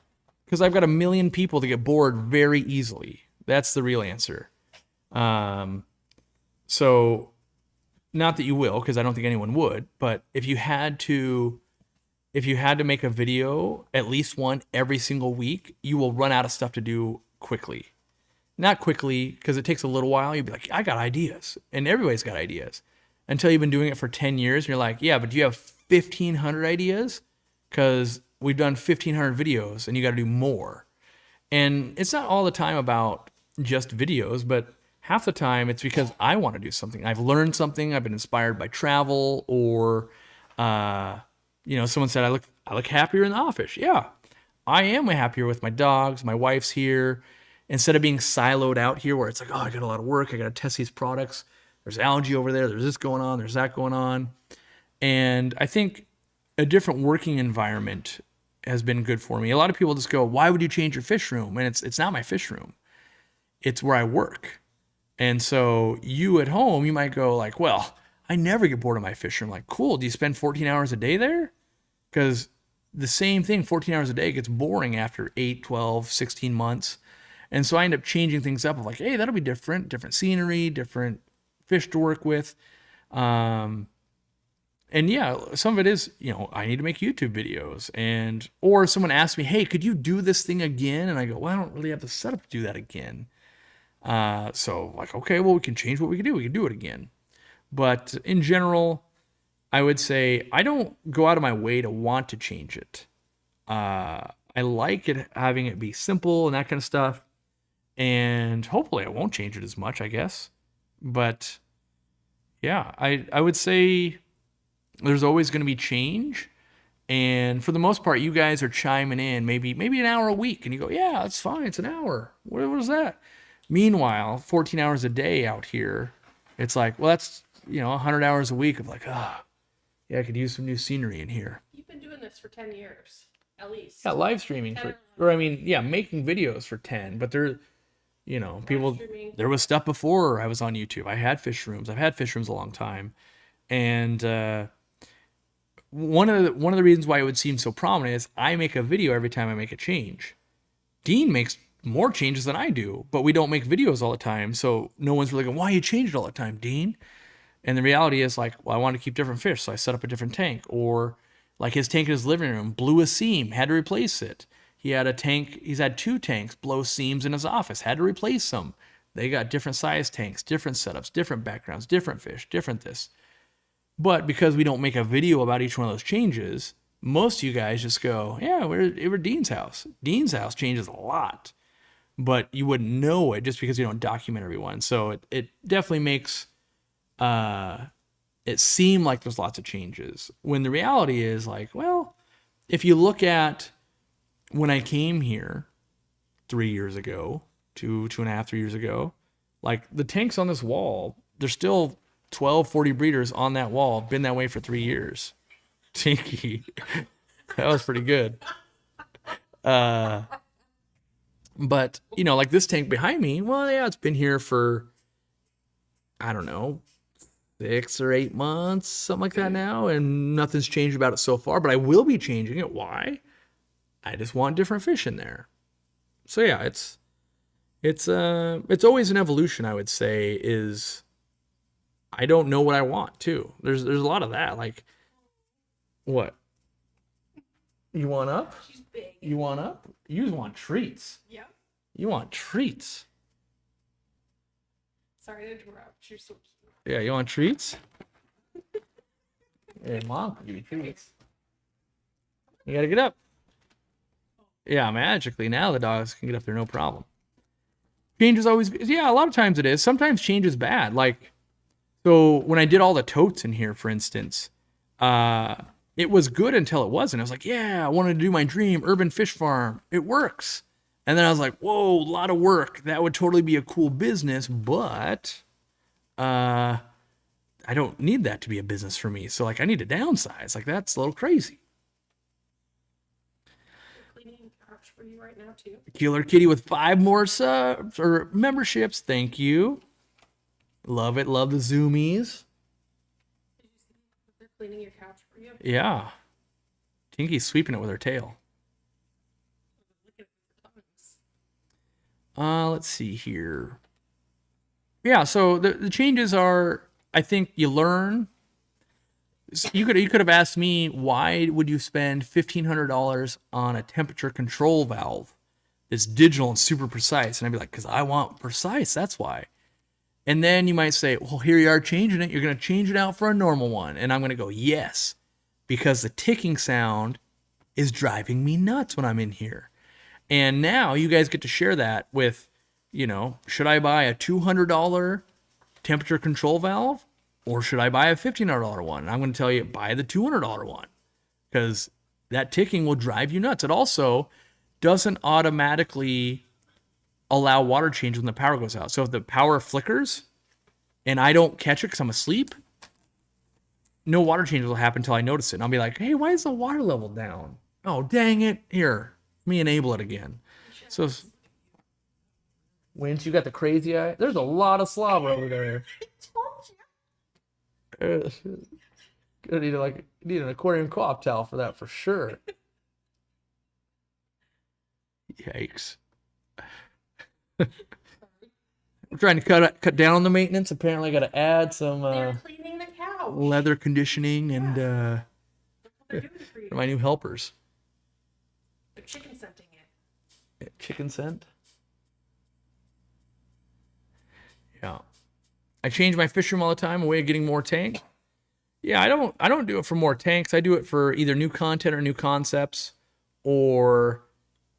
because I've got a million people to get bored very easily. That's the real answer. So, not that you will, because I don't think anyone would. But if you had to make a video, at least one every single week, you will run out of stuff to do quickly. Not quickly, because it takes a little while. You'd be like, I got ideas, and everybody's got ideas. Until you've been doing it for 10 years, and you're like, yeah, but do you have 1,500 ideas? Because we've done 1,500 videos, and you got to do more. And it's not all the time about just videos, but half the time it's because I want to do something. I've learned something. I've been inspired by travel, or someone said I look happier in the office. Yeah, I am happier with my dogs. My wife's here. Instead of being siloed out here, where it's like, oh, I got a lot of work. I got to test these products. There's algae over there. There's this going on. There's that going on. And I think a different working environment has been good for me. A lot of people just go, why would you change your fish room? And it's not my fish room. It's where I work. And so you at home, you might go like, well, I never get bored of my fish room. Like, cool. Do you spend 14 hours a day there? Because the same thing, 14 hours a day, gets boring after 8, 12, 16 months. And so I end up changing things up of like, hey, that'll be different scenery, different fish to work with. And yeah, some of it is, I need to make YouTube videos, or someone asks me, hey, could you do this thing again? And I go, well, I don't really have the setup to do that again. So like, okay, well, we can change what we can do. We can do it again. But in general, I would say I don't go out of my way to want to change it. I like it, having it be simple and that kind of stuff. And hopefully I won't change it as much, I guess. But yeah, I would say there's always going to be change. And for the most part, you guys are chiming in maybe an hour a week. And you go, yeah, that's fine. It's an hour. What is that? Meanwhile, 14 hours a day out here, it's like, well, that's, 100 hours a week of like, yeah, I could use some new scenery in here. You've been doing this for 10 years, at least. Yeah, live streaming making videos for 10, but there, people, there was stuff before I was on YouTube. I had fish rooms. I've had fish rooms a long time. And one of the reasons why it would seem so prominent is I make a video every time I make a change. Dean makes more changes than I do, but we don't make videos all the time. So no one's really going, why you change it all the time, Dean? And the reality is like, well, I want to keep different fish, so I set up a different tank. Or like his tank in his living room blew a seam, had to replace it. He's had 2 tanks blow seams in his office, had to replace them. They got different size tanks, different setups, different backgrounds, different fish, different this. But because we don't make a video about each one of those changes, most of you guys just go, yeah, we're at Dean's house. Dean's house changes a lot, but you wouldn't know it just because you don't document everyone. So it definitely makes it seem like there's lots of changes, when the reality is like, well, if you look at when I came here 3 years ago, 2.5, 3 years ago, like the tanks on this wall, there's still 12, 40 breeders on that wall. Been that way for 3 years. Tinky. That was pretty good. But, like this tank behind me, well, yeah, it's been here for, I don't know, 6 or 8 months, something like that now, and nothing's changed about it so far, but I will be changing it. Why? I just want different fish in there. So yeah, it's always an evolution, I would say. Is I don't know what I want too. There's a lot of that. Like, what? You want up? She's big. You want up? You just want treats. Yeah. You want treats. Sorry to interrupt. You're so cute. Yeah, you want treats? Yeah, mom can give you treats. You gotta get up. Yeah, magically now the dogs can get up there no problem. Change is always, yeah, a lot of times it is. Sometimes change is bad. Like, So when I did all the totes in here, for instance, it was good until it wasn't. I was like, yeah, I wanted to do my dream urban fish farm. It works. And then I was like, whoa, a lot of work. That would totally be a cool business, but I don't need that to be a business for me. So like I need to downsize. Like that's a little crazy. Cleaning the couch for you right now too. Killer Kitty with 5 more subs or memberships. Thank you. Love it. Love the zoomies. Did you see that they're cleaning your couch for you? Yeah. Tinky's sweeping it with her tail. Look at it for times. Let's see here. Yeah, so the changes are, I think you learn. So you could have asked me, why would you spend $1,500 on a temperature control valve that's digital and super precise? And I'd be like, because I want precise, that's why. And then you might say, well, here you are changing it. You're going to change it out for a normal one. And I'm going to go, yes, because the ticking sound is driving me nuts when I'm in here. And now you guys get to share that with, should I buy a $200 temperature control valve or should I buy a $1,500 one? And I'm going to tell you, buy the $200 one because that ticking will drive you nuts. It also doesn't automatically allow water change when the power goes out. So if the power flickers and I don't catch it because I'm asleep, no water change will happen until I notice it. And I'll be like, hey, why is the water level down? Oh, dang it. Here, let me enable it again. So Winch, you got the crazy eye. There's a lot of slobber over there. Gonna need an aquarium co-op towel for that for sure. Yikes. We're trying to cut down on the maintenance. Apparently, I got to add some They're cleaning the couch. leather conditioning and That's what they're doing for you. my new helpers. They're chicken scenting it. Chicken scent. Yeah, I change my fish room all the time. A way of getting more tank. Yeah, I don't do it for more tanks. I do it for either new content or new concepts, or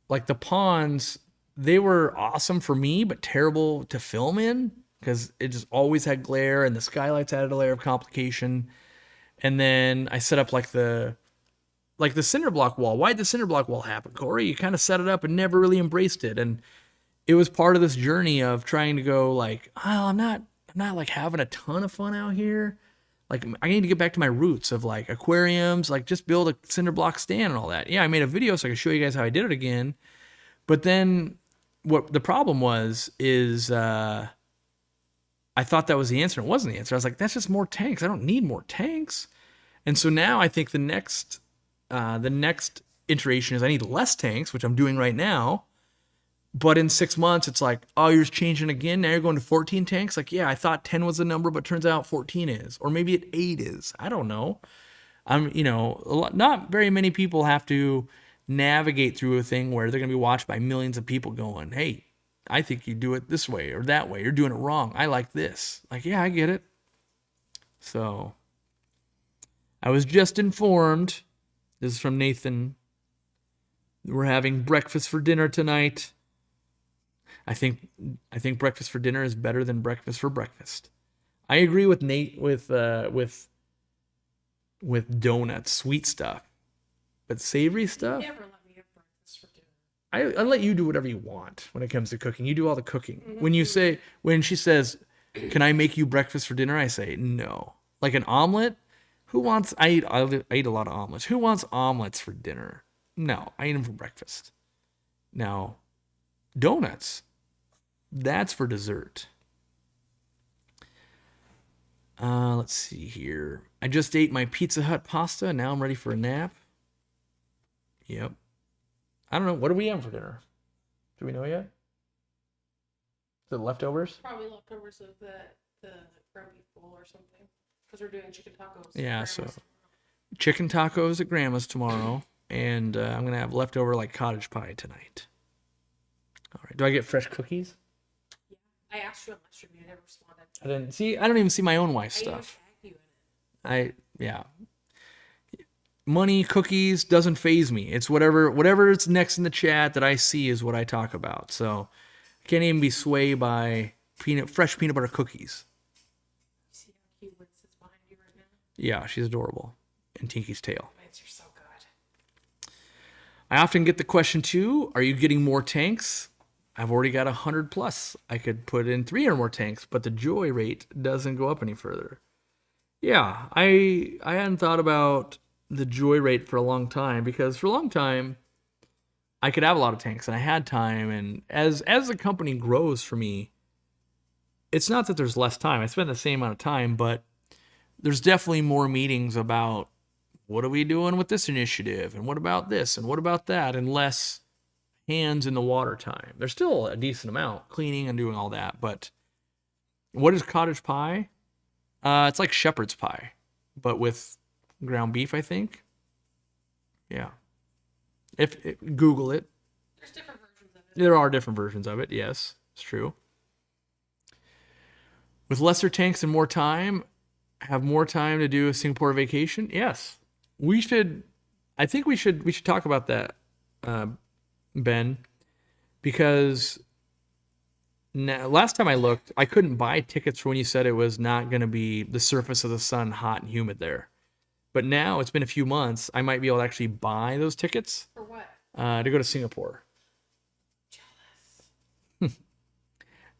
like the ponds. They were awesome for me, but terrible to film in because it just always had glare and the skylights added a layer of complication. And then I set up like the cinder block wall. Why'd the cinder block wall happen, Corey? You kind of set it up and never really embraced it. And it was part of this journey of trying to go like, oh, I'm not like having a ton of fun out here. Like I need to get back to my roots of like aquariums, like just build a cinder block stand and all that. Yeah, I made a video so I could show you guys how I did it again. But then what the problem is I thought that was the answer. It wasn't the answer. I was like, that's just more tanks. I don't need more tanks. And so now I think the next iteration is I need less tanks, which I'm doing right now. But in 6 months, it's like, oh, you're just changing again. Now you're going to 14 tanks. Like, yeah, I thought 10 was the number, but turns out 14 is, or maybe 8 is. I don't know. Not very many people have to navigate through a thing where they're going to be watched by millions of people going, hey, I think you do it this way or that way. You're doing it wrong. I like this. Like, yeah, I get it. So I was just informed. This is from Nathan. We're having breakfast for dinner tonight. I think breakfast for dinner is better than breakfast for breakfast. I agree with Nate with donuts, sweet stuff. But savory stuff? You never let me have breakfast for dinner. I let you do whatever you want when it comes to cooking. You do all the cooking. When she says, "Can I make you breakfast for dinner?" I say no. Like an omelet. Who wants? I eat a lot of omelets. Who wants omelets for dinner? No, I eat them for breakfast. Now, donuts. That's for dessert. Let's see here. I just ate my Pizza Hut pasta. Now I'm ready for a nap. Yep. I don't know. What are we having for dinner? Do we know yet? Is it leftovers? Probably leftovers of the ground beef bowl or something. Because we're doing chicken tacos. Yeah, Grandma's so tomorrow. chicken tacos at Grandma's tomorrow. And I'm going to have leftover like cottage pie tonight. All right. Do I get fresh cookies? Yeah. I asked you on my stream. You never responded. I don't even see my own wife's I even stuff. tagged you in it. Yeah. Money, cookies doesn't faze me. It's whatever is next in the chat that I see is what I talk about. So I can't even be swayed by fresh peanut butter cookies. See how Yeah, she's adorable. And Tinky's tail. Plants are so good. I often get the question too, are you getting more tanks? I've already got 100 plus. I could put in 3 or more tanks, but the joy rate doesn't go up any further. Yeah, I hadn't thought about the joy rate for a long time, because for a long time I could have a lot of tanks and I had time, and as the company grows for me, it's not that there's less time. I spend the same amount of time, but there's definitely more meetings about what are we doing with this initiative, and what about this, and what about that, and less hands in the water time. There's still a decent amount cleaning and doing all that, but what is cottage pie? It's like shepherd's pie, but with ground beef, I think. Yeah. If Google it. There's different versions of it. There are different versions of it. Yes, it's true. With lesser tanks and more time, have more time to do a Singapore vacation. Yes, we should. I think we should talk about that, Ben, because last time I looked, I couldn't buy tickets for when you said it was not going to be the surface of the sun hot and humid there. But now it's been a few months. I might be able to actually buy those tickets For what? to go to Singapore. Jealous.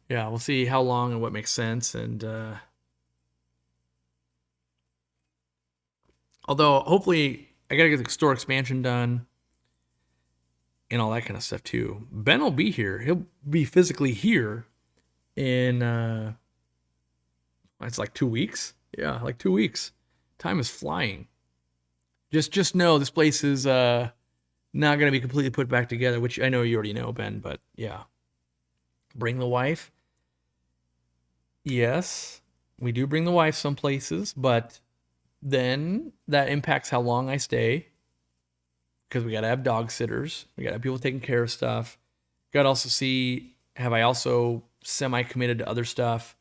Yeah, we'll see how long and what makes sense. And although hopefully I got to get the store expansion done and all that kind of stuff too. Ben will be here. He'll be physically here in it's like 2 weeks. Yeah, like 2 weeks. Time is flying. Just know this place is not going to be completely put back together, which I know you already know, Ben, but yeah. Bring the wife. Yes, we do bring the wife some places, but then that impacts how long I stay, because we got to have dog sitters. We got to have people taking care of stuff. Got to also see, have I also semi-committed to other stuff?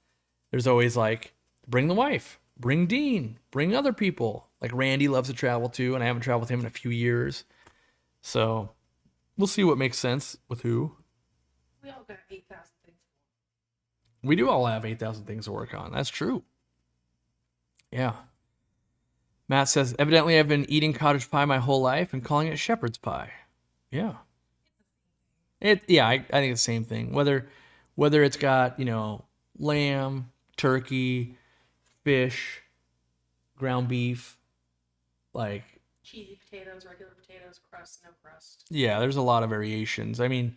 There's always like, bring the wife, bring Dean, bring other people. Like Randy loves to travel too, and I haven't traveled with him in a few years. So we'll see what makes sense with who. We all got 8,000 things. We do all have 8,000 things to work on. That's true. Yeah. Matt says, evidently I've been eating cottage pie my whole life and calling it shepherd's pie. Yeah. I think it's the same thing. Whether it's got, lamb, turkey, fish, ground beef, like, Cheesy potatoes, regular potatoes, crust, no crust. yeah, there's a lot of variations. I mean,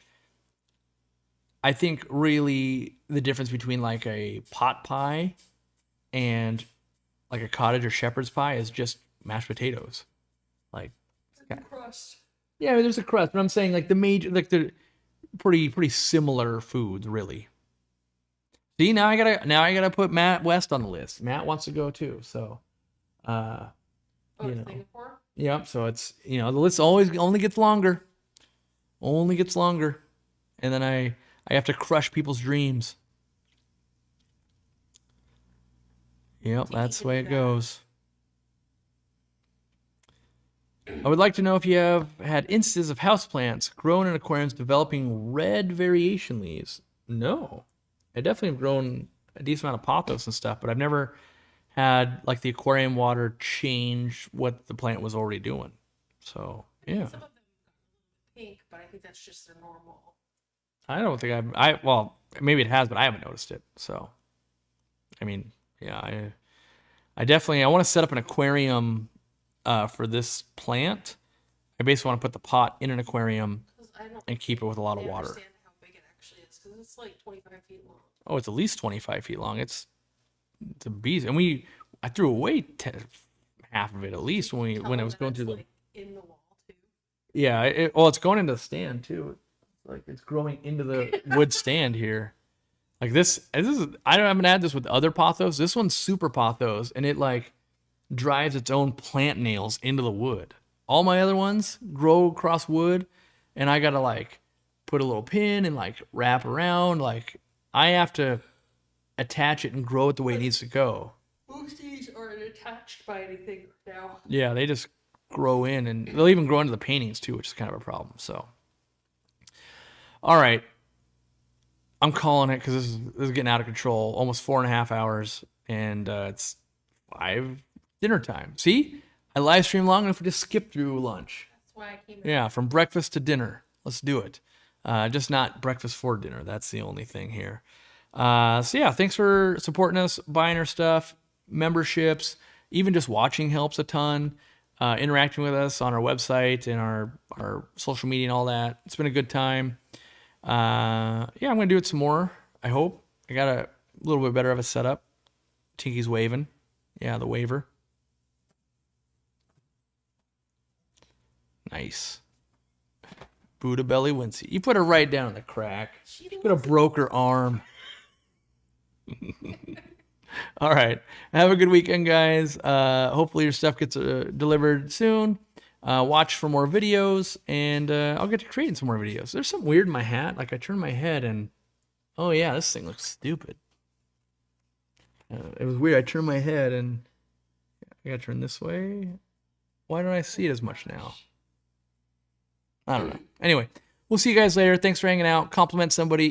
I think really the difference between like a pot pie and like a cottage or shepherd's pie is just mashed potatoes. Like, Crust. yeah, there's a crust, but I'm saying like they're pretty similar foods, really. See, now I gotta put Matt West on the list. Matt wants to go too, so Singapore? Yep. So it's the list only gets longer, and then I have to crush people's dreams. Yep, that's the way it goes. I would like to know if you have had instances of houseplants grown in aquariums developing red variation leaves. No, I definitely have grown a decent amount of pothos and stuff, but I've never had like the aquarium water change what the plant was already doing. So yeah, Some of them got pink, but I think that's just their normal. I don't think well, maybe it has, but I haven't noticed it. So, I mean, yeah, I definitely, I want to set up an aquarium for this plant. I basically want to put the pot in an aquarium and keep it with a lot of water. I understand how big it actually is, because it's like 25 feet long. Oh, it's at least 25 feet long. It's a beast. And I threw away half of it at least when it was going through the... Like in the wall too. Yeah, it's going into the stand too. Like it's growing into the wood stand here. Like this is, I haven't had this with other pothos. This one's super pothos, and it like drives its own plant nails into the wood. All my other ones grow across wood, and I gotta like put a little pin and like wrap around. Like I have to attach it and grow it the way it needs to go. Most of these aren't attached by anything now. Yeah, they just grow in, and they'll even grow into the paintings too, which is kind of a problem. So, all right, I'm calling it because this is getting out of control. Almost 4.5 hours, and it's 5 dinner time. See, I live stream long enough to just skip through lunch. That's why I came. Yeah, from breakfast to dinner. Let's do it. Just not breakfast for dinner. That's the only thing here. So yeah, thanks for supporting us, buying our stuff, memberships, even just watching helps a ton. Interacting with us on our website and our social media and all that. It's been a good time. Yeah, I'm going to do it some more, I hope. I got a little bit better of a setup. Tinky's waving. Yeah, the waver. Nice. Buddha belly Wincy. You put her right down in the crack. She could have broke her arm. All right. Have a good weekend, guys. Hopefully your stuff gets delivered soon. Watch for more videos, and I'll get to creating some more videos. There's something weird in my hat. Like I turn my head and, oh yeah, this thing looks stupid. It was weird. I turned my head and I got to turn this way. Why don't I see it as much now? I don't know. Anyway, we'll see you guys later. Thanks for hanging out. Compliment somebody.